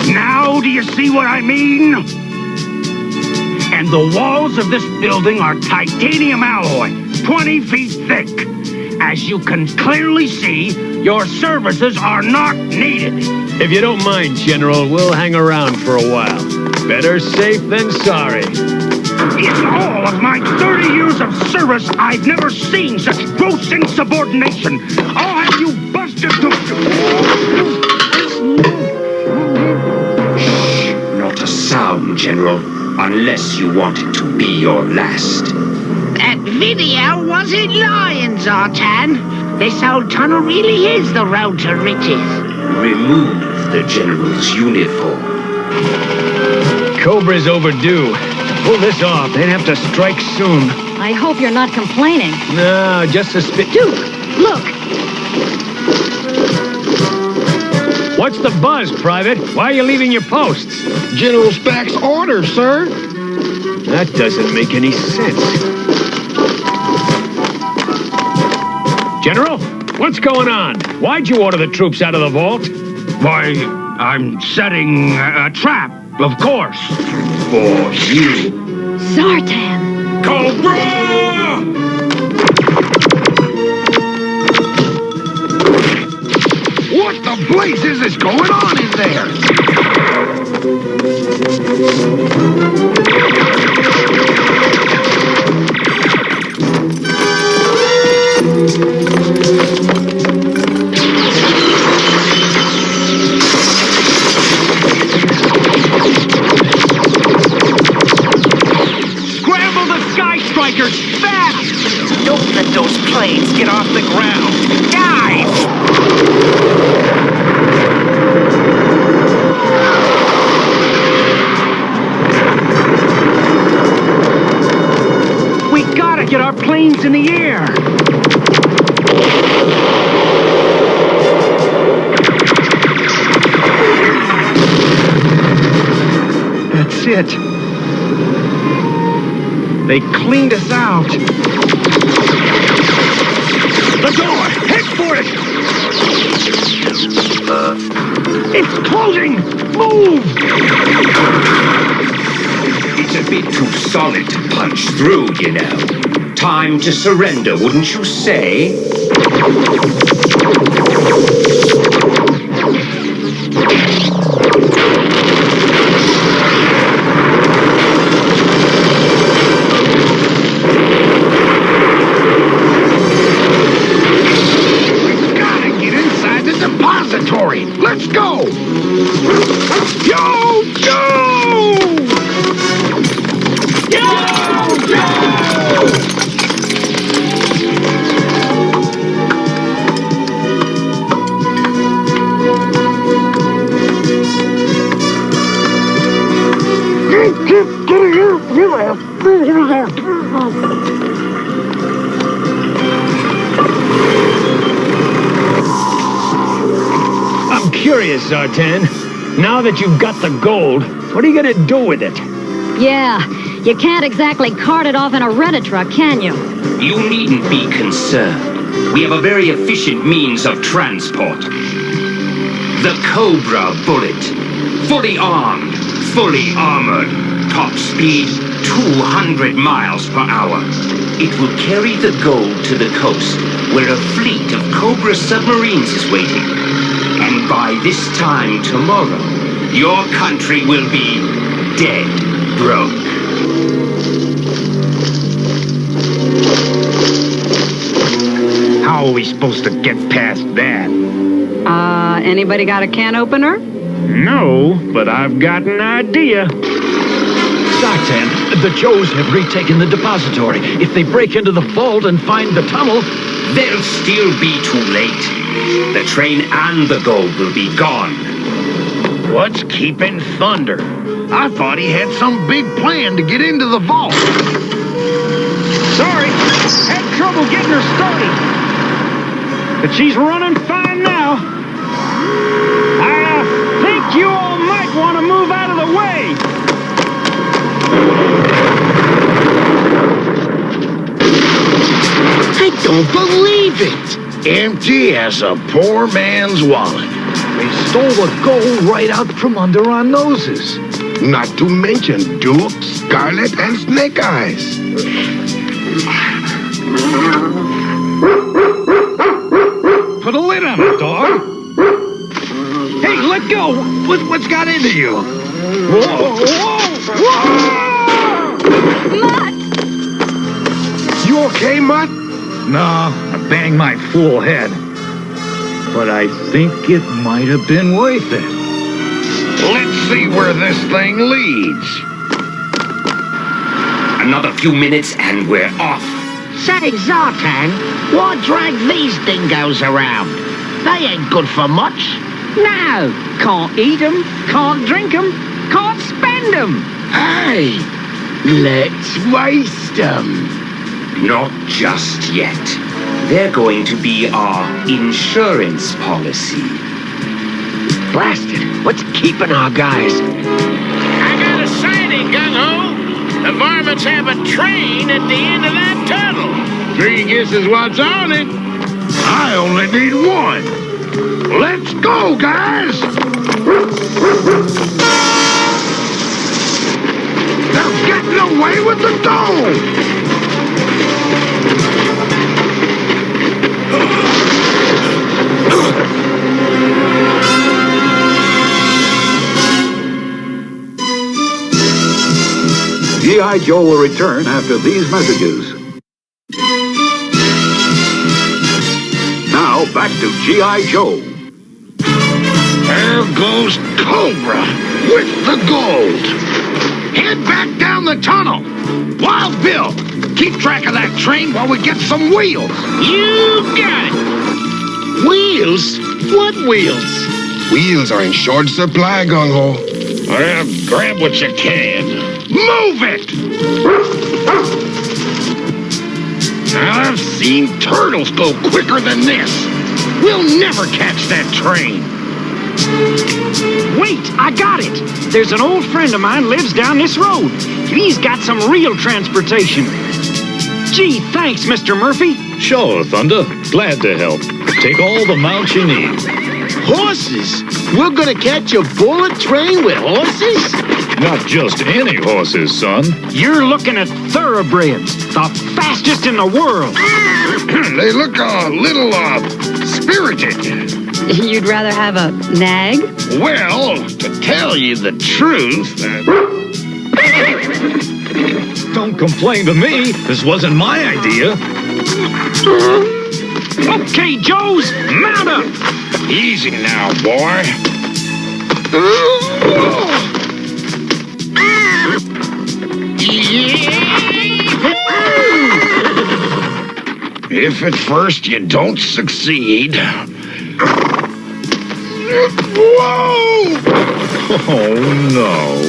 Now do you see what I mean? And the walls of this building are titanium alloy, 20 feet thick. As you can clearly see, your services are not needed. If you don't mind, General, we'll hang around for a while. Better safe than sorry. In all of my 30 years of service, I've never seen such gross insubordination. I'll have you busted to... Not a sound, General, unless you want it to be your last. That video wasn't lying, Zartan. This old tunnel really is the road to riches. Remove the General's uniform. Cobra's overdue. To pull this off, they'd have to strike soon. I hope you're not complaining. No, just Duke, look. What's the buzz, Private? Why are you leaving your posts? General Stack's order, sir. That doesn't make any sense. General, what's going on? Why'd you order the troops out of the vault? Why, I'm setting a trap, of course. For you. Zartan. Cobra! What the blazes is going on in there? Scramble the Sky Strikers fast! Don't let those planes get off the ground. Dive! We gotta get our planes in the air! That's it. They cleaned us out. The door! Head for it! It's closing! Move! It's a bit too solid to punch through, you know. Time to surrender, wouldn't you say? Let's go! Yo, Joe! Yo, Joe! I'm curious, Zartan. Now that you've got the gold, what are you gonna do with it? Yeah, you can't exactly cart it off in a Rent-A-Truck, can you? You needn't be concerned. We have a very efficient means of transport. The Cobra Bullet. Fully armed, fully armored. Top speed 200 miles per hour. It will carry the gold to the coast, where a fleet of Cobra submarines is waiting. And by this time tomorrow, your country will be dead broke. How are we supposed to get past that? Anybody got a can opener? No, but I've got an idea. Zartan, the Joes have retaken the depository. If they break into the vault and find the tunnel, they'll still be too late. The train and the gold will be gone. What's keeping Thunder? I thought he had some big plan to get into the vault. Sorry, had trouble getting her started. But she's running fine now. I think you all might want to move out of the way. I don't believe it! Empty as a poor man's wallet. They stole the gold right out from under our noses. Not to mention Duke, Scarlet, and Snake Eyes. Put a lid on it, dog. Hey, let go! What's got into you? Whoa! Whoa! Whoa! Mutt! You okay, Mutt? No, I banged my fool head. But I think it might have been worth it. Let's see where this thing leads. Another few minutes and we're off. Say, Zartan, why drag these dingoes around? They ain't good for much. No, can't eat 'em, can't drink 'em, can't spend 'em. Hey, let's waste 'em. Not just yet. They're going to be our insurance policy. Blast it. What's keeping our guys? I got a sighting, Gung-Ho. The varmints have a train at the end of that tunnel. 3 guesses what's on it. I only need 1. Let's go, guys! They're getting away with the dome! G.I. Joe will return after these messages. Now, back to G.I. Joe. There goes Cobra with the gold. Head back down the tunnel. Wild Bill, keep track of that train while we get some wheels. You got it. Wheels? What wheels? Wheels are in short supply, Gung-Ho. Well, grab what you can. Move it! I've seen turtles go quicker than this. We'll never catch that train. Wait, I got it. There's an old friend of mine lives down this road. He's got some real transportation. Gee, thanks, Mr. Murphy. Sure, Thunder. Glad to help. Take all the mounts you need. Horses? We're gonna catch a bullet train with horses? Not just any horses, son. You're looking at thoroughbreds, the fastest in the world. They look a little, spirited. You'd rather have a nag? Well, to tell you the truth... Don't complain to me. This wasn't my idea. Okay, Joes, mount up. Easy now, boy. If at first you don't succeed... Whoa! Oh, no.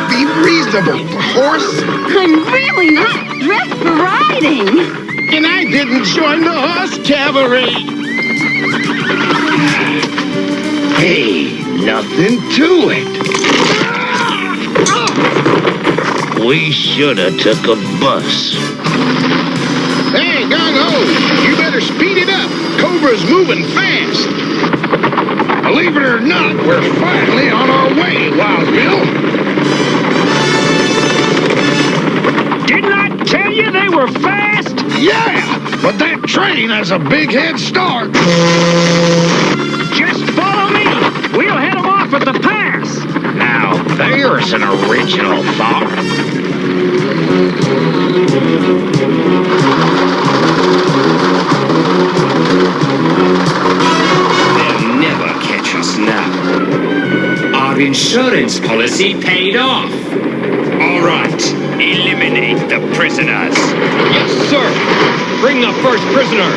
Be reasonable, horse. I'm really not dressed for riding. And I didn't join the horse cavalry. Hey, nothing to it. We should have took a bus. Hey, gung-ho! You better speed it up. Cobra's moving fast. Believe it or not, we're finally on our way, Wild Bill. Didn't I tell you they were fast? Yeah, but that train has a big head start. Just follow me. We'll head them off at the pass. Now, there's an original thought. They'll never catch us now. Our insurance policy paid off. All right, eliminate the prisoners. Yes, sir. Bring the first prisoner.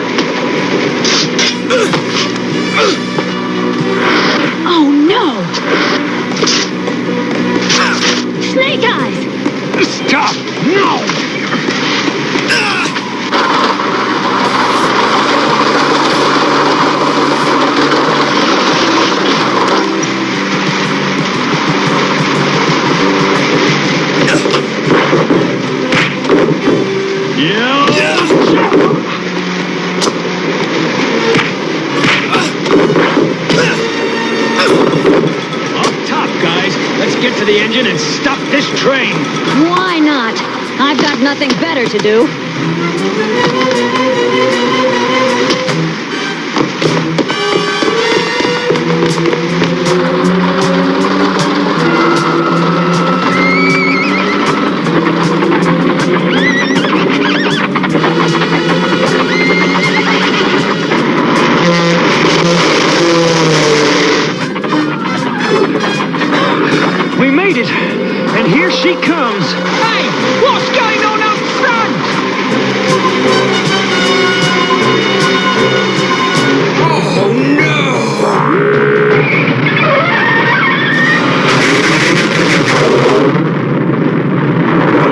Oh, no! Snake Eyes! Stop! No! Get to the engine and stop this train. Why not? I've got nothing better to do. We made it, and here she comes. Hey, what's going on up front? Oh, no!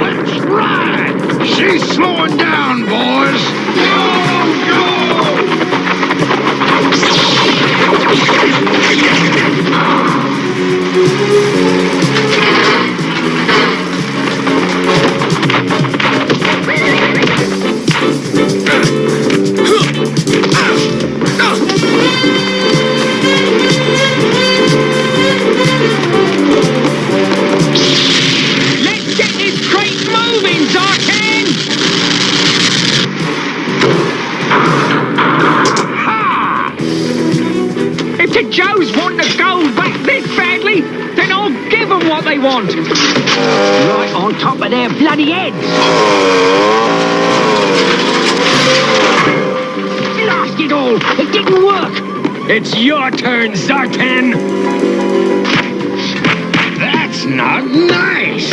Let's ride! She's slowing down, boys! Let's get this crate moving, Zartan! If the Joes want the gold back this badly, then I'll give them what they want. Right on top of their bloody heads. Blast it all! It didn't work! It's your turn, Zartan. That's not nice!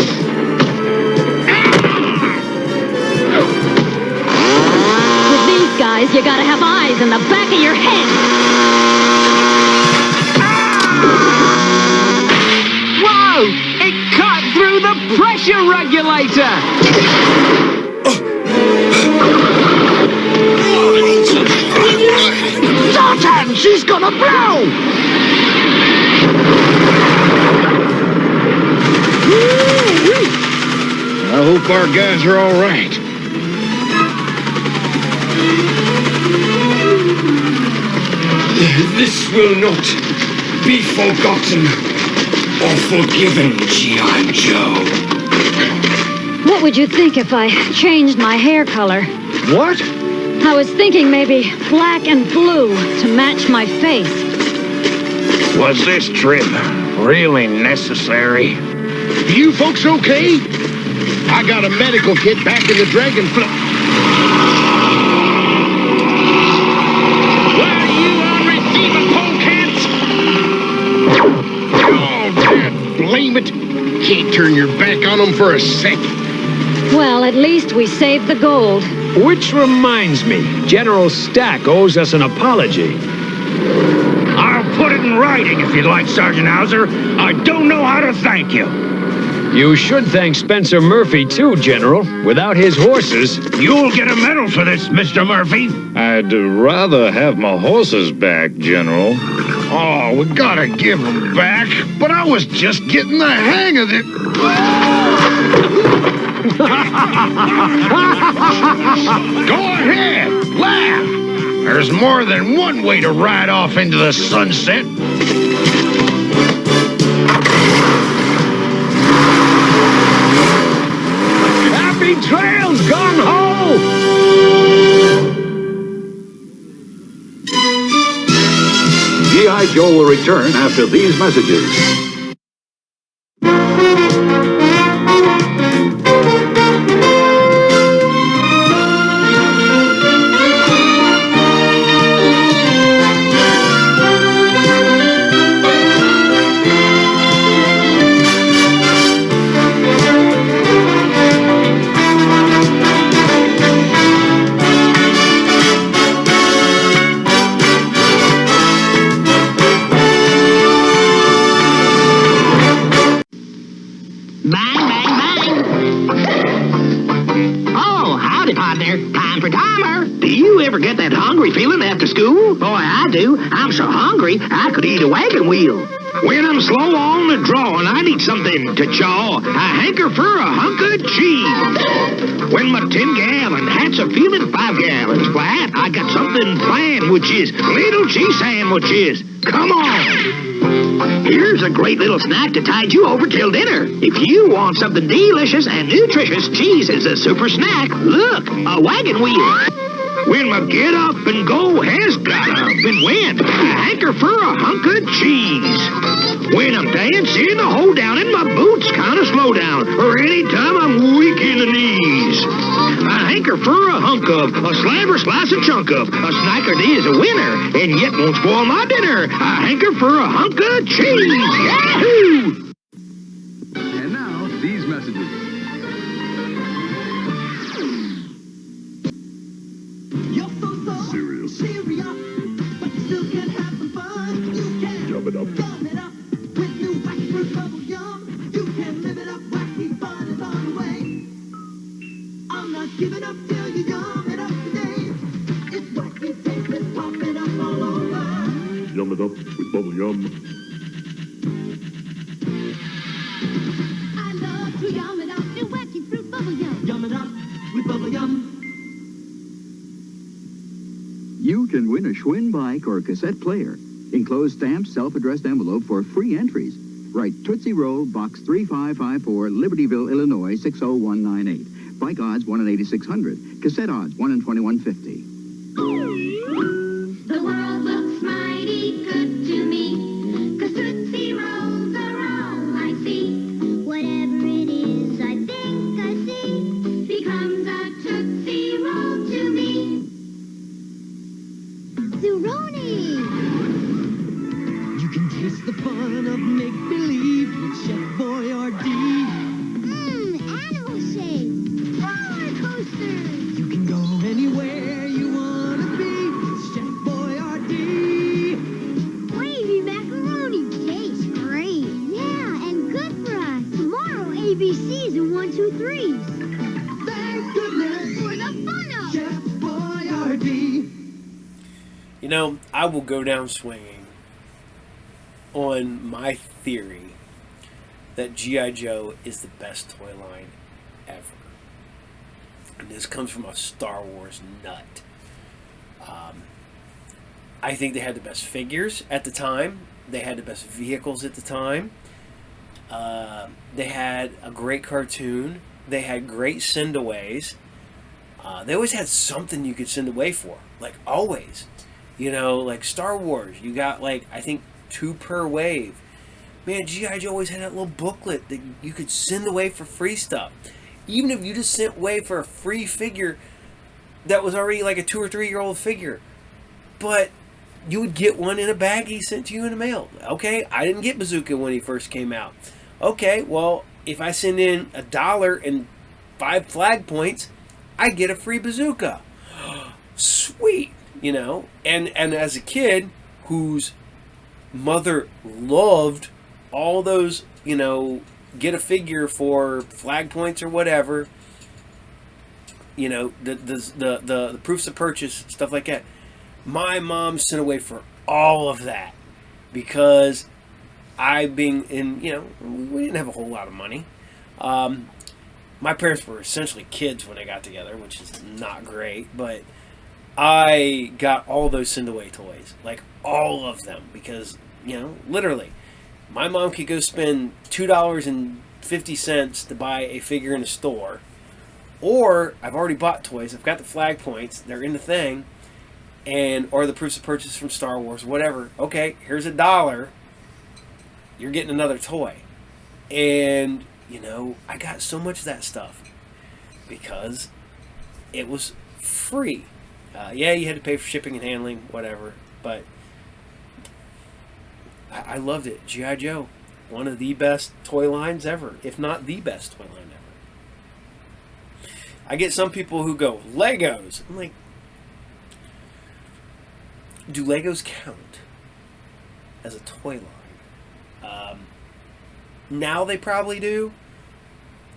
With these guys, you gotta have eyes in the back of your head. Whoa! It cut through the pressure regulator! Zartan, she's gonna blow! I hope our guys are all right. This will not be forgotten or forgiven, G.I. Joe. What would you think if I changed my hair color? What? I was thinking maybe black and blue to match my face. Was this trip really necessary? You folks okay? I got a medical kit back in the Dragonfly. Well, you receiver polecats! Oh, Dad, blame it. Can't turn your back on them for a second. Well, at least we saved the gold. Which reminds me, General Stack owes us an apology. I'll put it in writing if you'd like, Sergeant Hauser. I don't know how to thank you. You should thank Spencer Murphy, too, General. Without his horses... You'll get a medal for this, Mr. Murphy. I'd rather have my horses back, General. Oh, we gotta give them back. But I was just getting the hang of it. Go ahead, laugh. There's more than one way to ride off into the sunset. Happy trails, gung-ho! G.I. Joe will return after these messages. Bang, bang, bang. Oh, howdy, partner. Time for timer. Do you ever get that hungry feeling after school? Boy, I do. I'm so hungry, I could eat a wagon wheel. When I'm slow on the draw and I need something to chaw, I hanker for a hunk of cheese. When my 10-gallon hat's a feeling 5 gallons flat, I got something planned, which is little cheese sandwiches. Come on. Here's a great little snack to tide you over till dinner. If you want something delicious and nutritious, cheese is a super snack. Look, a wagon wheel. When my get up and go has got up and went, I hanker for a hunk of cheese. When I'm dancing, I hold down and my boots kind of slow down, or anytime I'm weak in the knees. I hanker for a hunk of, a slab or slice a chunk of, a snack that is a winner, and yet won't spoil my dinner. I hanker for a hunk of cheese. Yahoo! And now, these messages. Serious. But you still can have some fun. You can Jump it up. gum it up with new wax fruit bubble yum. You can live it up, wacky fun is on the way. I'm not giving up till you yum it up today. It's wacky taste that's popping up all over. Yum it up with bubble yum. I love to yum it up in wacky fruit bubble yum. Yum it up with bubble yum. You can win a Schwinn bike or a cassette player. Enclosed stamped self-addressed envelope for free entries. Write Tootsie Roll, Box 3554, Libertyville, Illinois 60198. Bike odds 1 in 8600. Cassette odds 1 in 2150. The world looks mighty good to me, 'cause Tootsie Rolls are all I see. Whatever it is I think I see becomes a Tootsie Roll to me. Zeroni! You can taste the fun of make-believe with Chef Boyardee. Animal shapes, roller coasters. You can go anywhere you want to be with Chef Boyardee. Wavy macaroni tastes great. Yeah, and good for us. Tomorrow, ABCs and 1, 2, 3s. Thank goodness for the fun of Chef Boyardee. You know, I will go down swinging on my theory that G.I. Joe is the best toy line ever. And this comes from a Star Wars nut. I think they had the best figures at the time. They had the best vehicles at the time. They had a great cartoon. They had great send-aways. They always had something you could send away for. Like, always. You know, like Star Wars, you got like, I think 2 per wave. Man, G.I. Joe always had that little booklet that you could send away for free stuff. Even if you just sent away for a free figure that was already like a 2 or 3 year old figure. But you would get one in a baggie sent to you in the mail. Okay, I didn't get Bazooka when he first came out. Okay, well, if I send in $1 and 5 flag points, I get a free Bazooka. Sweet. You know, and as a kid whose mother loved all those, you know, get a figure for flag points or whatever, you know, the proofs of purchase, stuff like that. My mom sent away for all of that. because we didn't have a whole lot of money. My parents were essentially kids when they got together, which is not great, but I got all those send-away toys, like all of them, because, literally, my mom could go spend $2.50 to buy a figure in a store, or I've already bought toys, I've got the flag points, they're in the thing, or the proofs of purchase from Star Wars, whatever. Okay, here's $1, you're getting another toy. And I got so much of that stuff because it was free. Yeah, you had to pay for shipping and handling, whatever, but I loved it. G.I. Joe, one of the best toy lines ever, if not the best toy line ever. I get some people who go, Legos. I'm like, do Legos count as a toy line? Now they probably do,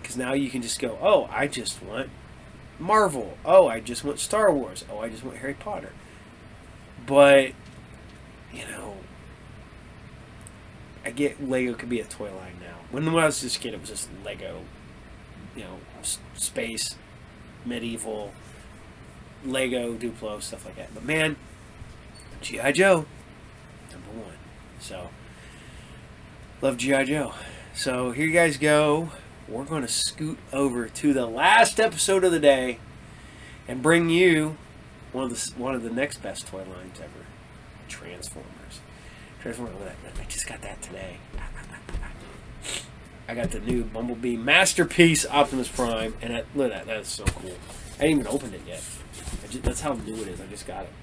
because now you can just go, oh, I just want Marvel. Oh, I just want Star Wars. Oh, I just want Harry Potter. But, I get Lego could be a toy line now. When I was just a kid, it was just Lego, space, medieval, Lego, Duplo, stuff like that. But man, G.I. Joe, #1. So, love G.I. Joe. So here you guys go. We're going to scoot over to the last episode of the day and bring you one of the next best toy lines ever, Transformers. I just got that today. I got the new Bumblebee Masterpiece Optimus Prime, and look at that. That is so cool. I didn't even open it yet. That's how new it is. I just got it.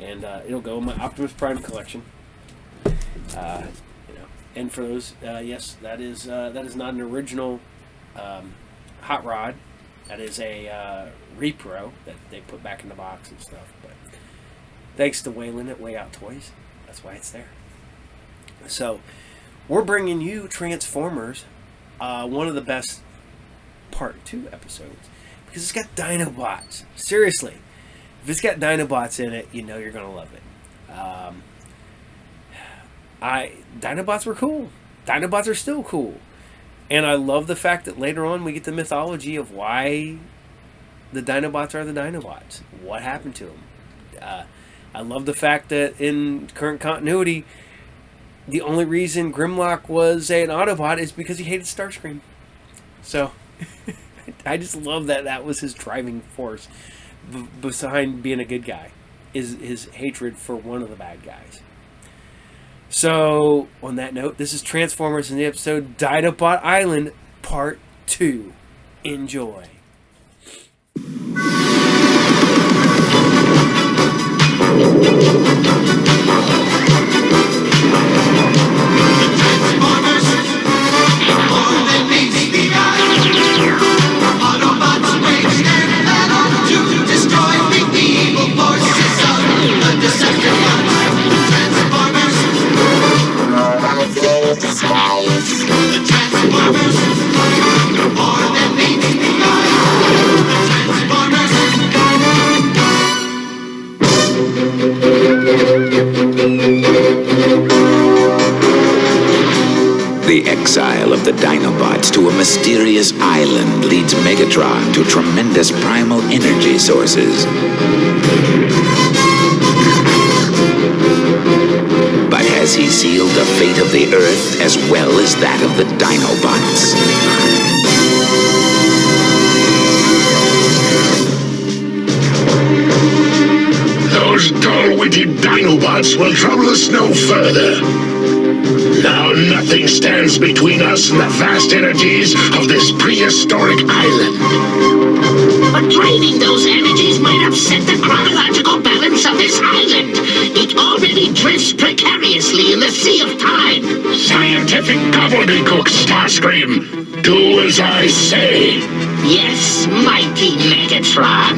And it'll go in my Optimus Prime collection. And for those, yes, that is not an original Hot Rod. That is a repro that they put back in the box and stuff. But thanks to Waylon at Way Out Toys, that's why it's there. So we're bringing you Transformers, one of the best Part 2 episodes, because it's got Dinobots. Seriously, if it's got Dinobots in it, you're gonna love it. Dinobots were cool. Dinobots are still cool. And I love the fact that later on we get the mythology of why the Dinobots are the Dinobots. What happened to them. I love the fact that in current continuity, the only reason Grimlock was an Autobot is because he hated Starscream. So, I just love that was his driving force behind being a good guy, is his hatred for one of the bad guys. So, on that note, this is Transformers in the episode Dinobot Island Part 2. Enjoy. The exile of the Dinobots to a mysterious island leads Megatron to tremendous primal energy sources. But has he sealed the fate of the Earth as well as that of the Dinobots? Those dull-witted Dinobots will trouble us no further. Now nothing stands between us and the vast energies of this prehistoric island. But draining those energies might upset the chronological balance of this island. It already drifts precariously in the sea of time. Scientific gobbledygook, Starscream. Do as I say. Yes, mighty Megatron.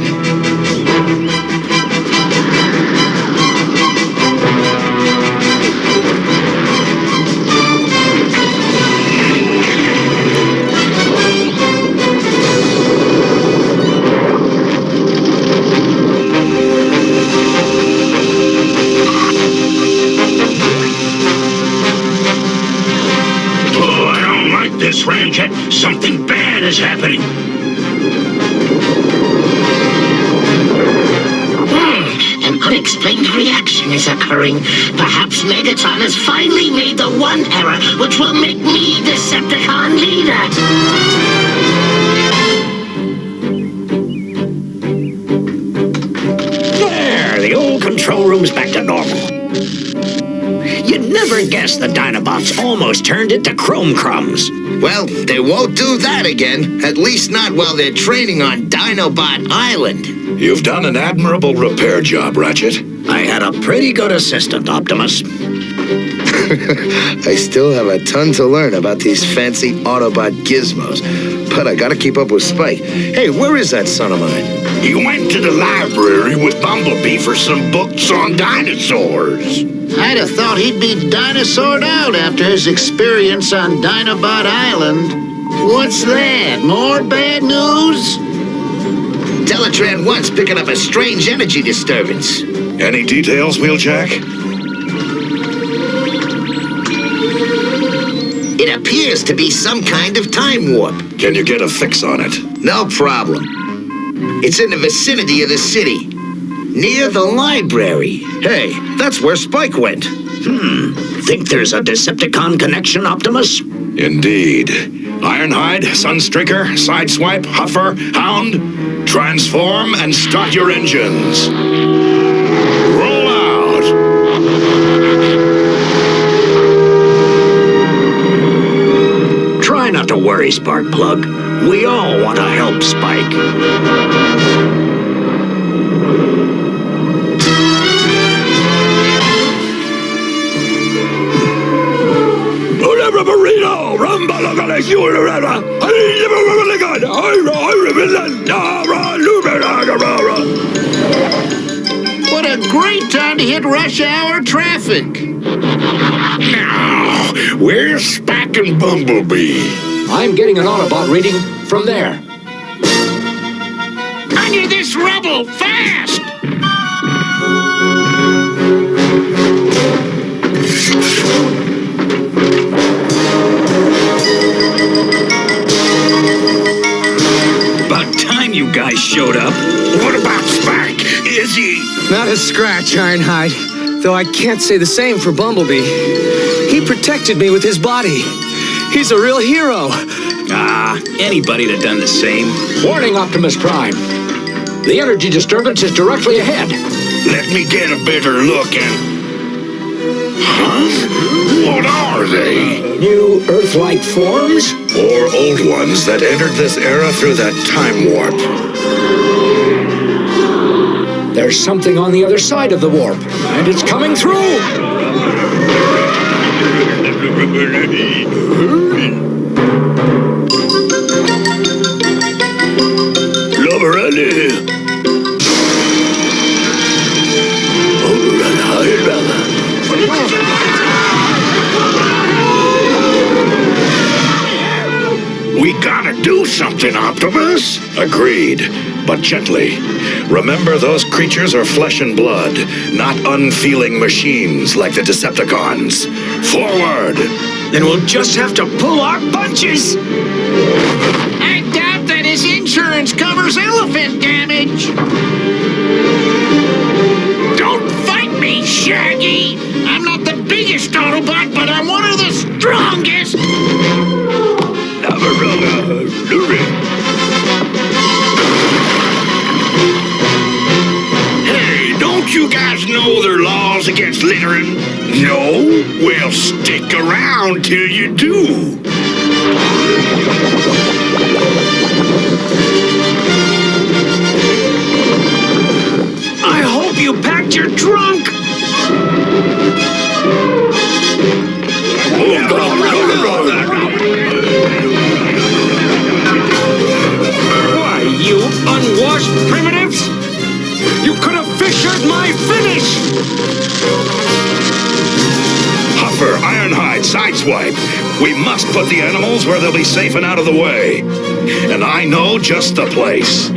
this, Ramjet. Something bad is happening. An unexplained reaction is occurring. Perhaps Megatron has finally made the one error which will make me Decepticon leader. There, the old control room's back to normal. You'd never guess the Dinobots almost turned into chrome crumbs. Well, they won't do that again. At least not while they're training on Dinobot Island. You've done an admirable repair job, Ratchet. I had a pretty good assistant, Optimus. I still have a ton to learn about these fancy Autobot gizmos, but I gotta keep up with Spike. Hey, where is that son of mine? He went to the library with Bumblebee for some books on dinosaurs. I'd have thought he'd be dinosaured out after his experience on Dinobot Island. What's that? More bad news? Teletran 1's picking up a strange energy disturbance. Any details, Wheeljack? It appears to be some kind of time warp. Can you get a fix on it? No problem. It's in the vicinity of the city, near the library. Hey, that's where Spike went. Think there's a Decepticon connection, Optimus? Indeed. Ironhide, Sunstreaker, Sideswipe, Huffer, Hound, transform and start your engines. Roll out. Try not to worry, Sparkplug. We all want to help Spike. Burrito, What a great time to hit rush hour traffic. Now, where's Spike and Bumblebee? I'm getting an Autobot reading from there. Under this rubble, fast! About time you guys showed up. What about Spike? Is he... Not a scratch, Ironhide. Though I can't say the same for Bumblebee. He protected me with his body. He's a real hero. Anybody'd have done the same. Warning, Optimus Prime. The energy disturbance is directly ahead. Let me get a better look and... Huh? What are they? New Earth-like forms? Or old ones that entered this era through that time warp. There's something on the other side of the warp, and it's coming through! We gotta do something, Optimus. Agreed, but gently. Remember, those creatures are flesh and blood, not unfeeling machines like the Decepticons. Forward! Then we'll just have to pull our punches! I doubt that his insurance covers elephant damage. Don't fight me, Shaggy! I'm not the biggest Autobot, but I'm one of the strongest! Hey, don't you guys know there are laws against littering? No? Well, stick around till you do. I hope you packed your trunk! Why, you unwashed primitives? You could have fissured my finish! Huffer, Ironhide, Sideswipe. We must put the animals where they'll be safe and out of the way. And I know just the place.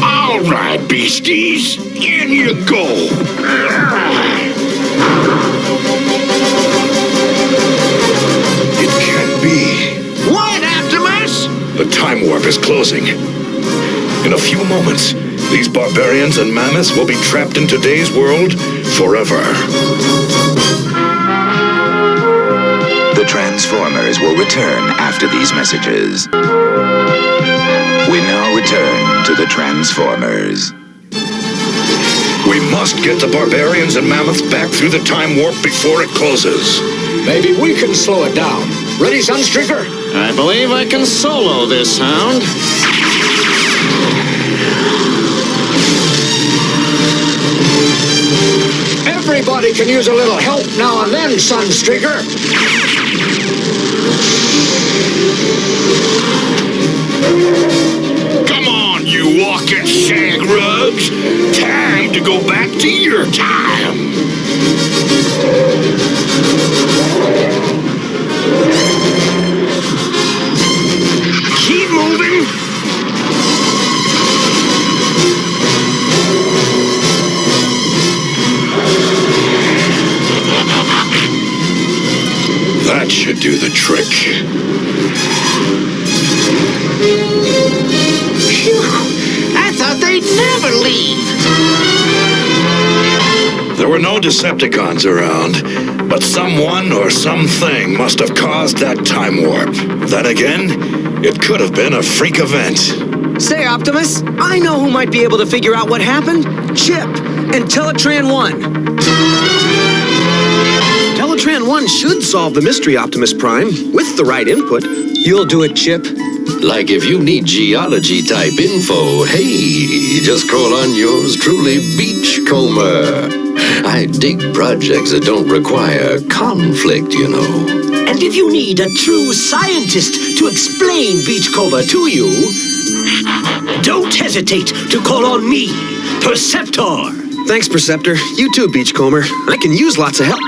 All All right, beasties, in you go. It can't be. What, Optimus? The time warp is closing. In a few moments, these barbarians and mammoths will be trapped in today's world forever. The Transformers will return after these messages. We now return to the Transformers. We must get the barbarians and mammoths back through the time warp before it closes. Maybe we can slow it down. Ready, Sunstreaker? I believe I can solo this sound. Everybody can use a little help now and then, Sunstreaker. Come on, you walking shag rugs. Time to go back to your time. Keep moving. That should do the trick. Phew, I thought they'd never leave. There were no Decepticons around, but someone or something must have caused that time warp. Then again, it could have been a freak event. Say, Optimus, I know who might be able to figure out what happened. Chip and Teletran 1. Teletran 1 should solve the mystery, Optimus Prime, with the right input. You'll do it, Chip. Like if you need geology-type info, hey, just call on yours truly, Beachcomber. I dig projects that don't require conflict, you know. And if you need a true scientist to explain Beachcomber to you, don't hesitate to call on me, Perceptor. Thanks, Perceptor. You too, Beachcomber. I can use lots of help.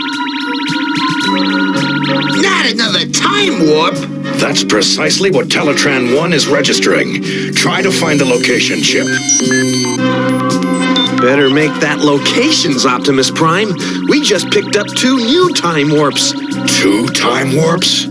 Not another time warp. That's precisely what Teletran 1 is registering. Try to find the location, Chip. Better make that locations, Optimus Prime. We just picked up 2 new time warps. 2 time warps?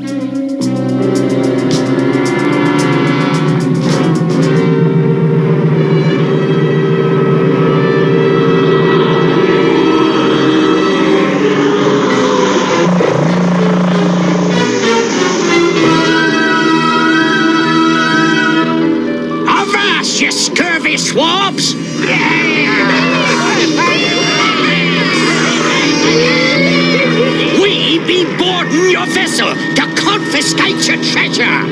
Avast, you scurvy swabs! We be boarding your vessel to confiscate your treasure!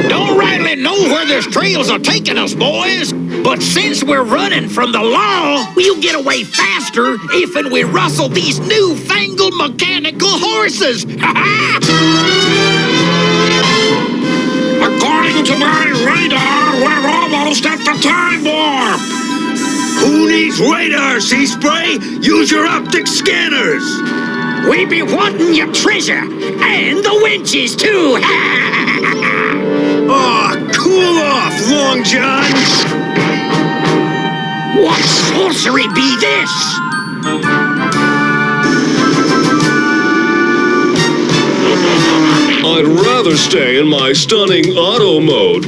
Don't rightly know where this trails are taking us, boys. But since we're running from the law, we'll get away faster if and we rustle these newfangled mechanical horses. According to my radar, we're almost at the time warp. Who needs radar, Sea Spray? Use your optic scanners. We be wanting your treasure and the winches too. Oh, cool off, Long John. What sorcery be this? I'd rather stay in my stunning auto mode.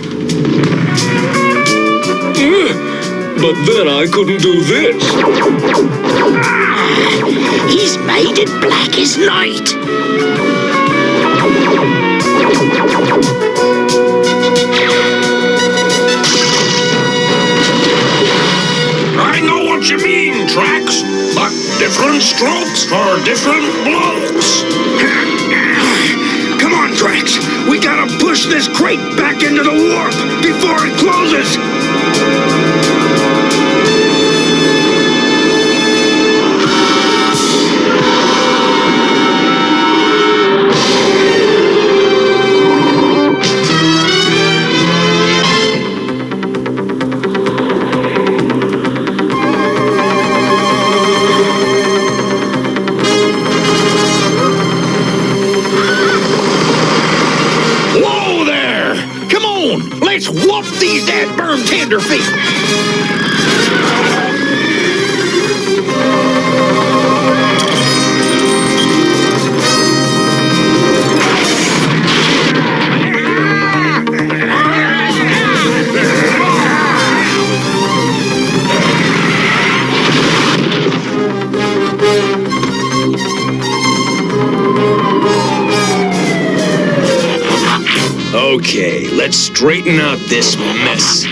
But then I couldn't do this. He's made it black as night. I know what you mean, Trax, but different strokes for different blokes. Come on, Trax. We gotta push this crate back into the warp before it closes. Let's whoop these that berm tenderfeet! Okay, let's straighten out this mess.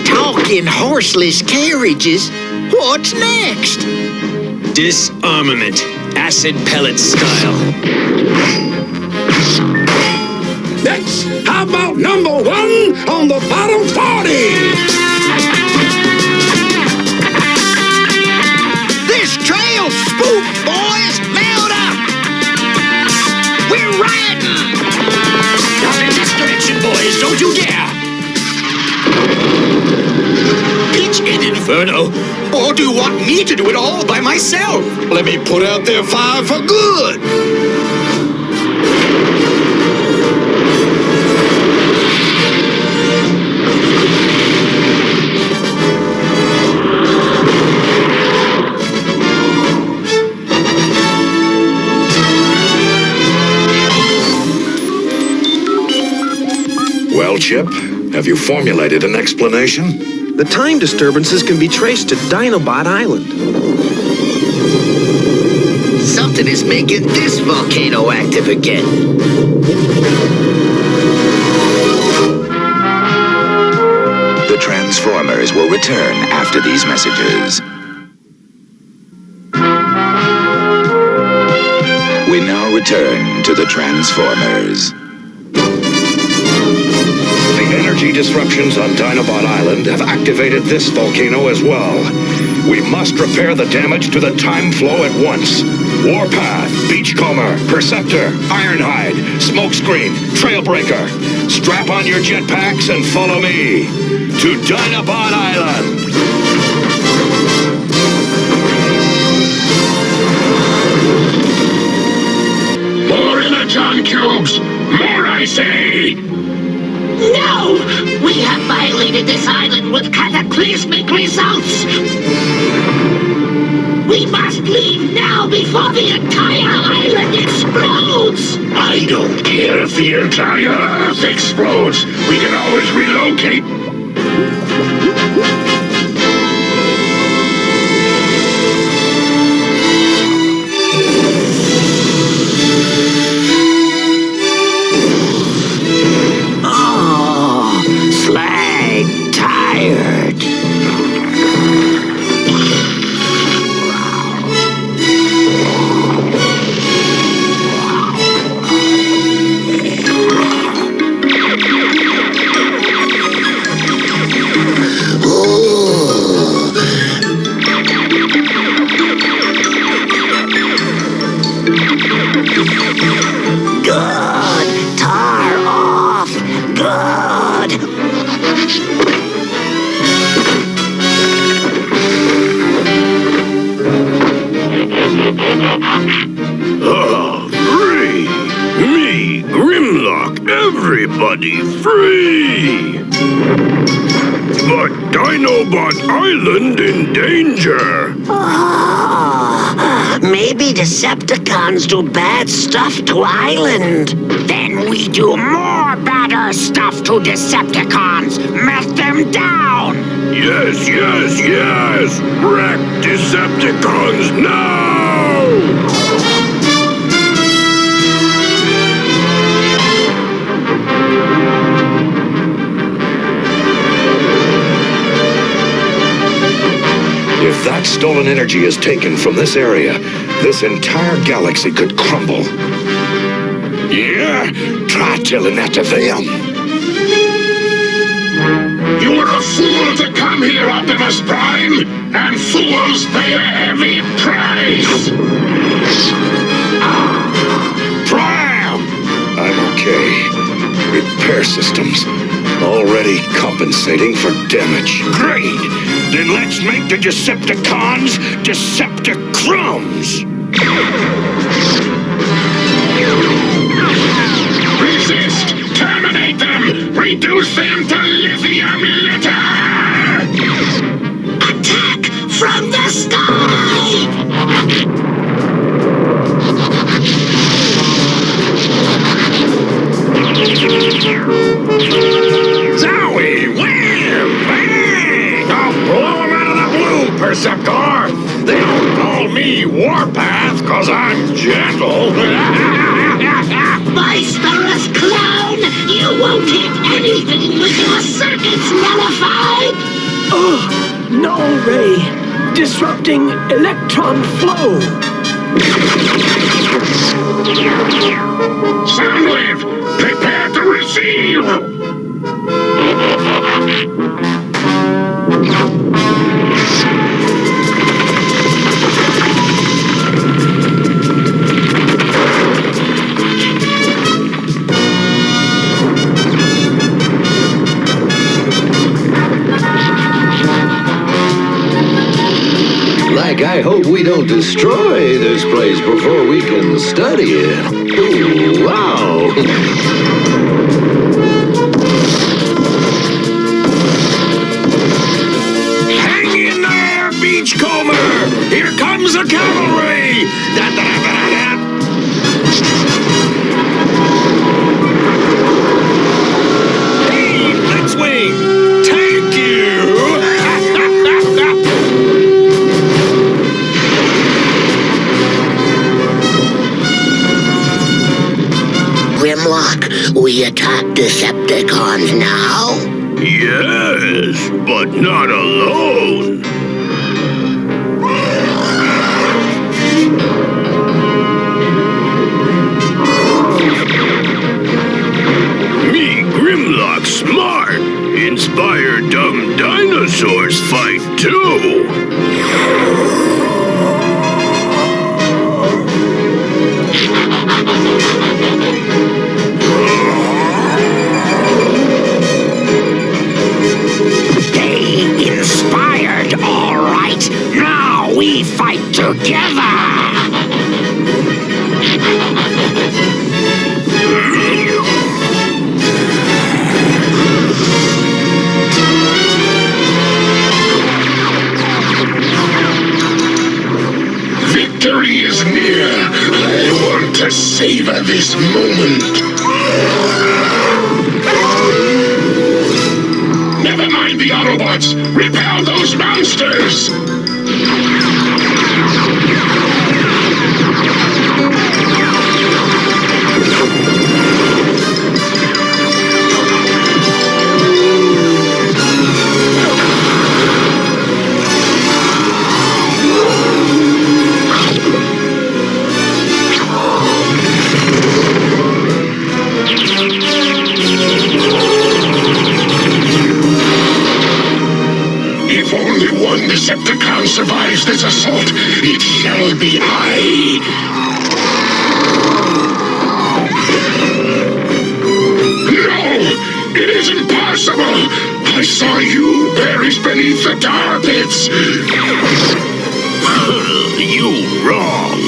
Talking horseless carriages, what's next? Disarmament, acid pellet style. Next, how about number 1 on the bottom 40? This trail's spooked, boys! Mount up! We're riding! Not in this direction, boys, don't you dare! Pitch in Inferno, or do you want me to do it all by myself? Let me put out their fire for good! Well, Chip, have you formulated an explanation? The time disturbances can be traced to Dinobot Island. Something is making this volcano active again. The Transformers will return after these messages. We now return to the Transformers. The energy disruptions on Dinobot Island have activated this volcano as well. We must repair the damage to the time flow at once. Warpath, Beachcomber, Perceptor, Ironhide, Smokescreen, Trailbreaker. Strap on your jetpacks and follow me to Dinobot Island. More Energon cubes! More, I say! No! We have violated this island with cataclysmic results! We must leave now before the entire island explodes! I don't care if the entire Earth explodes. We can always relocate. Slag tired. Good. Tar off. Good. Free! Me, Grimlock, everybody free! But Dinobot Island in danger! Maybe Decepticons do bad stuff to Island. Then we do more badder stuff to Decepticons. Melt them down! Yes, yes, yes! Wreck Decepticons now! If that stolen energy is taken from this area, this entire galaxy could crumble. Yeah? Try telling that to them. You were a fool to come here, Optimus Prime, and fools pay a heavy price. Prime! I'm okay. Repair systems already compensating for damage. Great! Then let's make the Decepticons Decepticrums! Resist! Terminate them! reduce them to lithium litter! Attack from the sky! Zowie! Wham! Bang! I'll blow them out of the blue, Perceptor! They don't call me Warpath, cause I'm gentle! Boisterous clown! You won't hit anything with your circuits nullified! Oh, null ray! Disrupting electron flow! Soundwave! Prepare to receive! Like, I hope we don't destroy this place before we can study it. Ooh, wow! Hang in there, Beachcomber! Here comes the cavalry! Da-da-da-da-da! Hey, Blitzwing! Thank you! Grimlock, we attack Decepticons now? Yes, but not alone. Me, Grimlock Smart, inspire dumb dinosaurs fight too. Inspired, all right. Now we fight together. Victory is near. I want to savor this moment. Never mind the Autobots! Repel those monsters! If only one Decepticon survives this assault, it shall be I. No! It is impossible! I saw you buried beneath the tar pits! You wrong,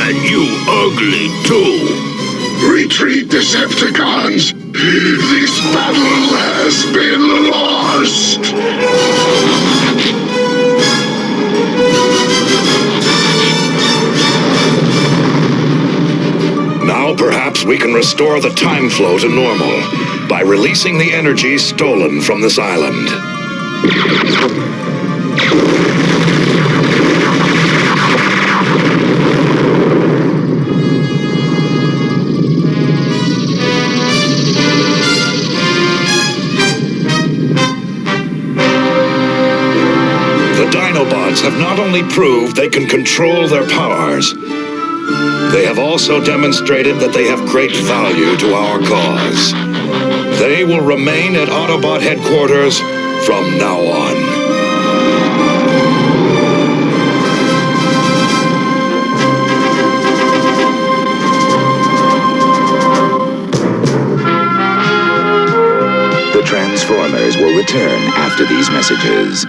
and you ugly too. Retreat, Decepticons! This battle has been lost! Now perhaps we can restore the time flow to normal by releasing the energy stolen from this island. The Dinobots have not only proved they can control their powers, they have also demonstrated that they have great value to our cause. They will remain at Autobot headquarters from now on. The Transformers will return after these messages.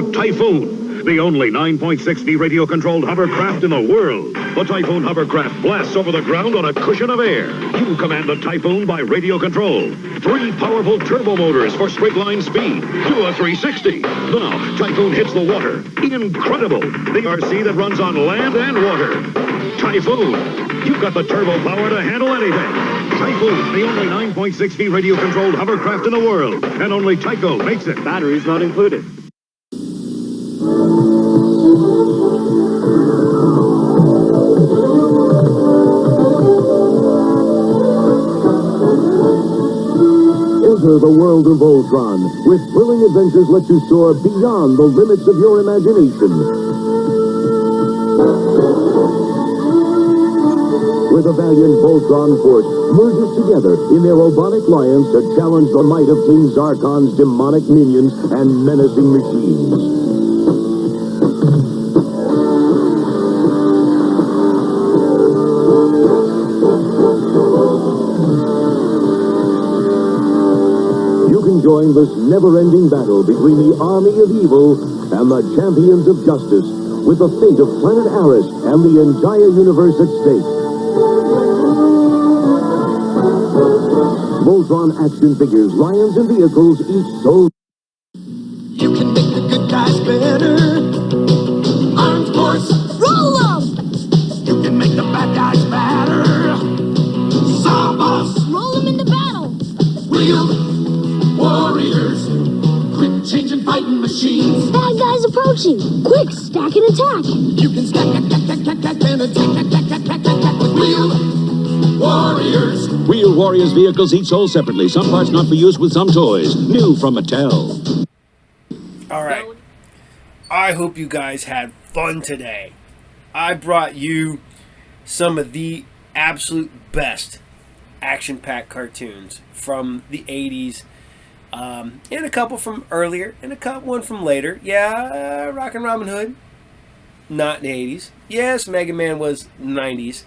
the Typhoon, the only 9.6V radio-controlled hovercraft in the world. The Typhoon hovercraft blasts over the ground on a cushion of air. You command the Typhoon by radio control. 3 powerful turbo motors for straight-line speed. Do a 360. Now, Typhoon hits the water. Incredible. The RC that runs on land and water. Typhoon. You've got the turbo power to handle anything. Typhoon, the only 9.6V radio-controlled hovercraft in the world. And only Tyco makes it. Batteries not included. Enter the world of Voltron, with thrilling adventures let you soar beyond the limits of your imagination. Where the valiant Voltron force merges together in their robotic lions to challenge the might of King Zarkon's demonic minions and menacing machines. Join this never-ending battle between the army of evil and the champions of justice, with the fate of planet Aris and the entire universe at stake. Voltron action figures, lions, and vehicles, each sold. You can make the good guys better. Armed force, roll up! You can make the bad guys badder. Saw boss, roll them into battle. Real warriors, quick changing fighting machines. Bad guys approaching. Quick, stack and attack. You can stack and attack with real warriors. Real Warriors vehicles each sold separately. Some parts not for use with some toys. New from Mattel. All right. I hope you guys had fun today. I brought you some of the absolute best action-packed cartoons from the 80s. And a couple from earlier, and one from later. Yeah, Rockin' Robin Hood, not in the 80s. Yes, Megaman was 90s.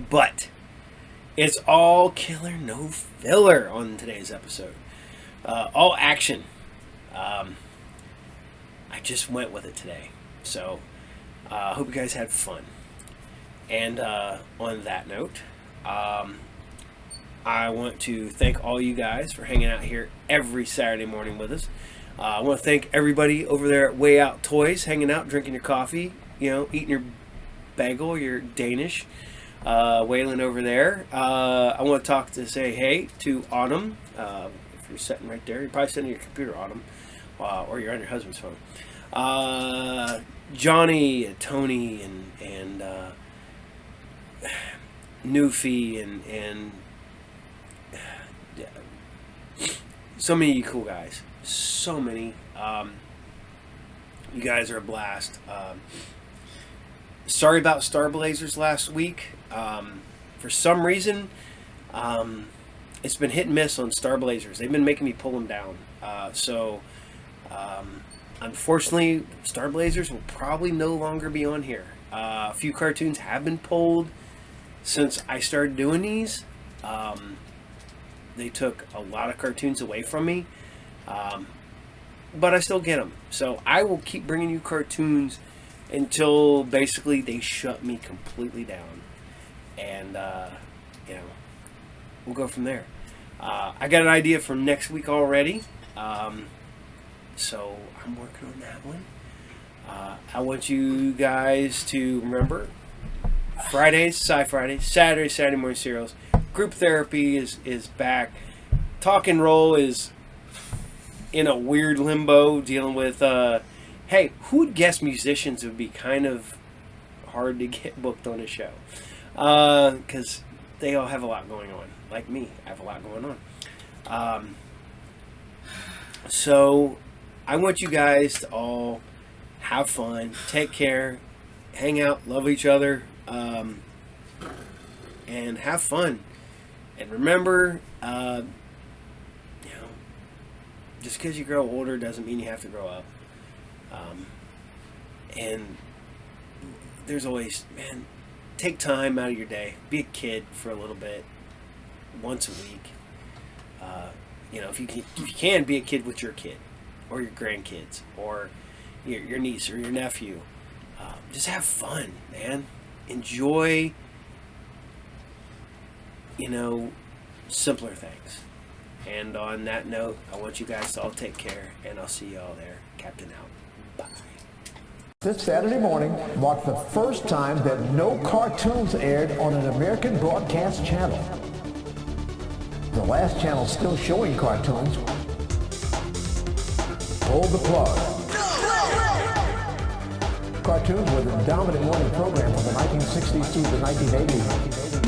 But it's all killer, no filler on today's episode. All action. I just went with it today. So, I hope you guys had fun. And on that note, I want to thank all you guys for hanging out here every Saturday morning with us. I want to thank everybody over there at Way Out Toys, hanging out, drinking your coffee, eating your bagel, your Danish, Waylon over there. I want to say hey to Autumn. If you're sitting right there, you're probably sitting at your computer, Autumn, or you're on your husband's phone. Johnny, and Tony, and Newfie, and so many of you cool guys. So many. You guys are a blast. Sorry about Star Blazers last week. For some reason, it's been hit and miss on Star Blazers. They've been making me pull them down. Unfortunately, Star Blazers will probably no longer be on here. A few cartoons have been pulled since I started doing these. They took a lot of cartoons away from me, but I still get them. So I will keep bringing you cartoons until basically they shut me completely down, and we'll go from there. I got an idea for next week already, so I'm working on that one. I want you guys to remember Fridays, Sci-Fridays, Saturdays, Saturday morning serials. Group therapy is back. Talk and Roll is in a weird limbo, dealing with, hey, who would guess musicians would be kind of hard to get booked on a show? Because they all have a lot going on. Like me, I have a lot going on. So I want you guys to all have fun, take care, hang out, love each other, and have fun. And remember, just because you grow older doesn't mean you have to grow up. And there's always, man, take time out of your day. Be a kid for a little bit, once a week. If you can be a kid with your kid. or your grandkids, or your niece or your nephew. Just have fun, man. Enjoy, simpler things. And on that note, I want you guys to all take care, and I'll see you all there. Captain out. Bye. This Saturday morning marked the first time that no cartoons aired on an American broadcast channel. The last channel still showing cartoons pulled the plug. Cartoons were the dominant morning program from the 1960s through the 1980s.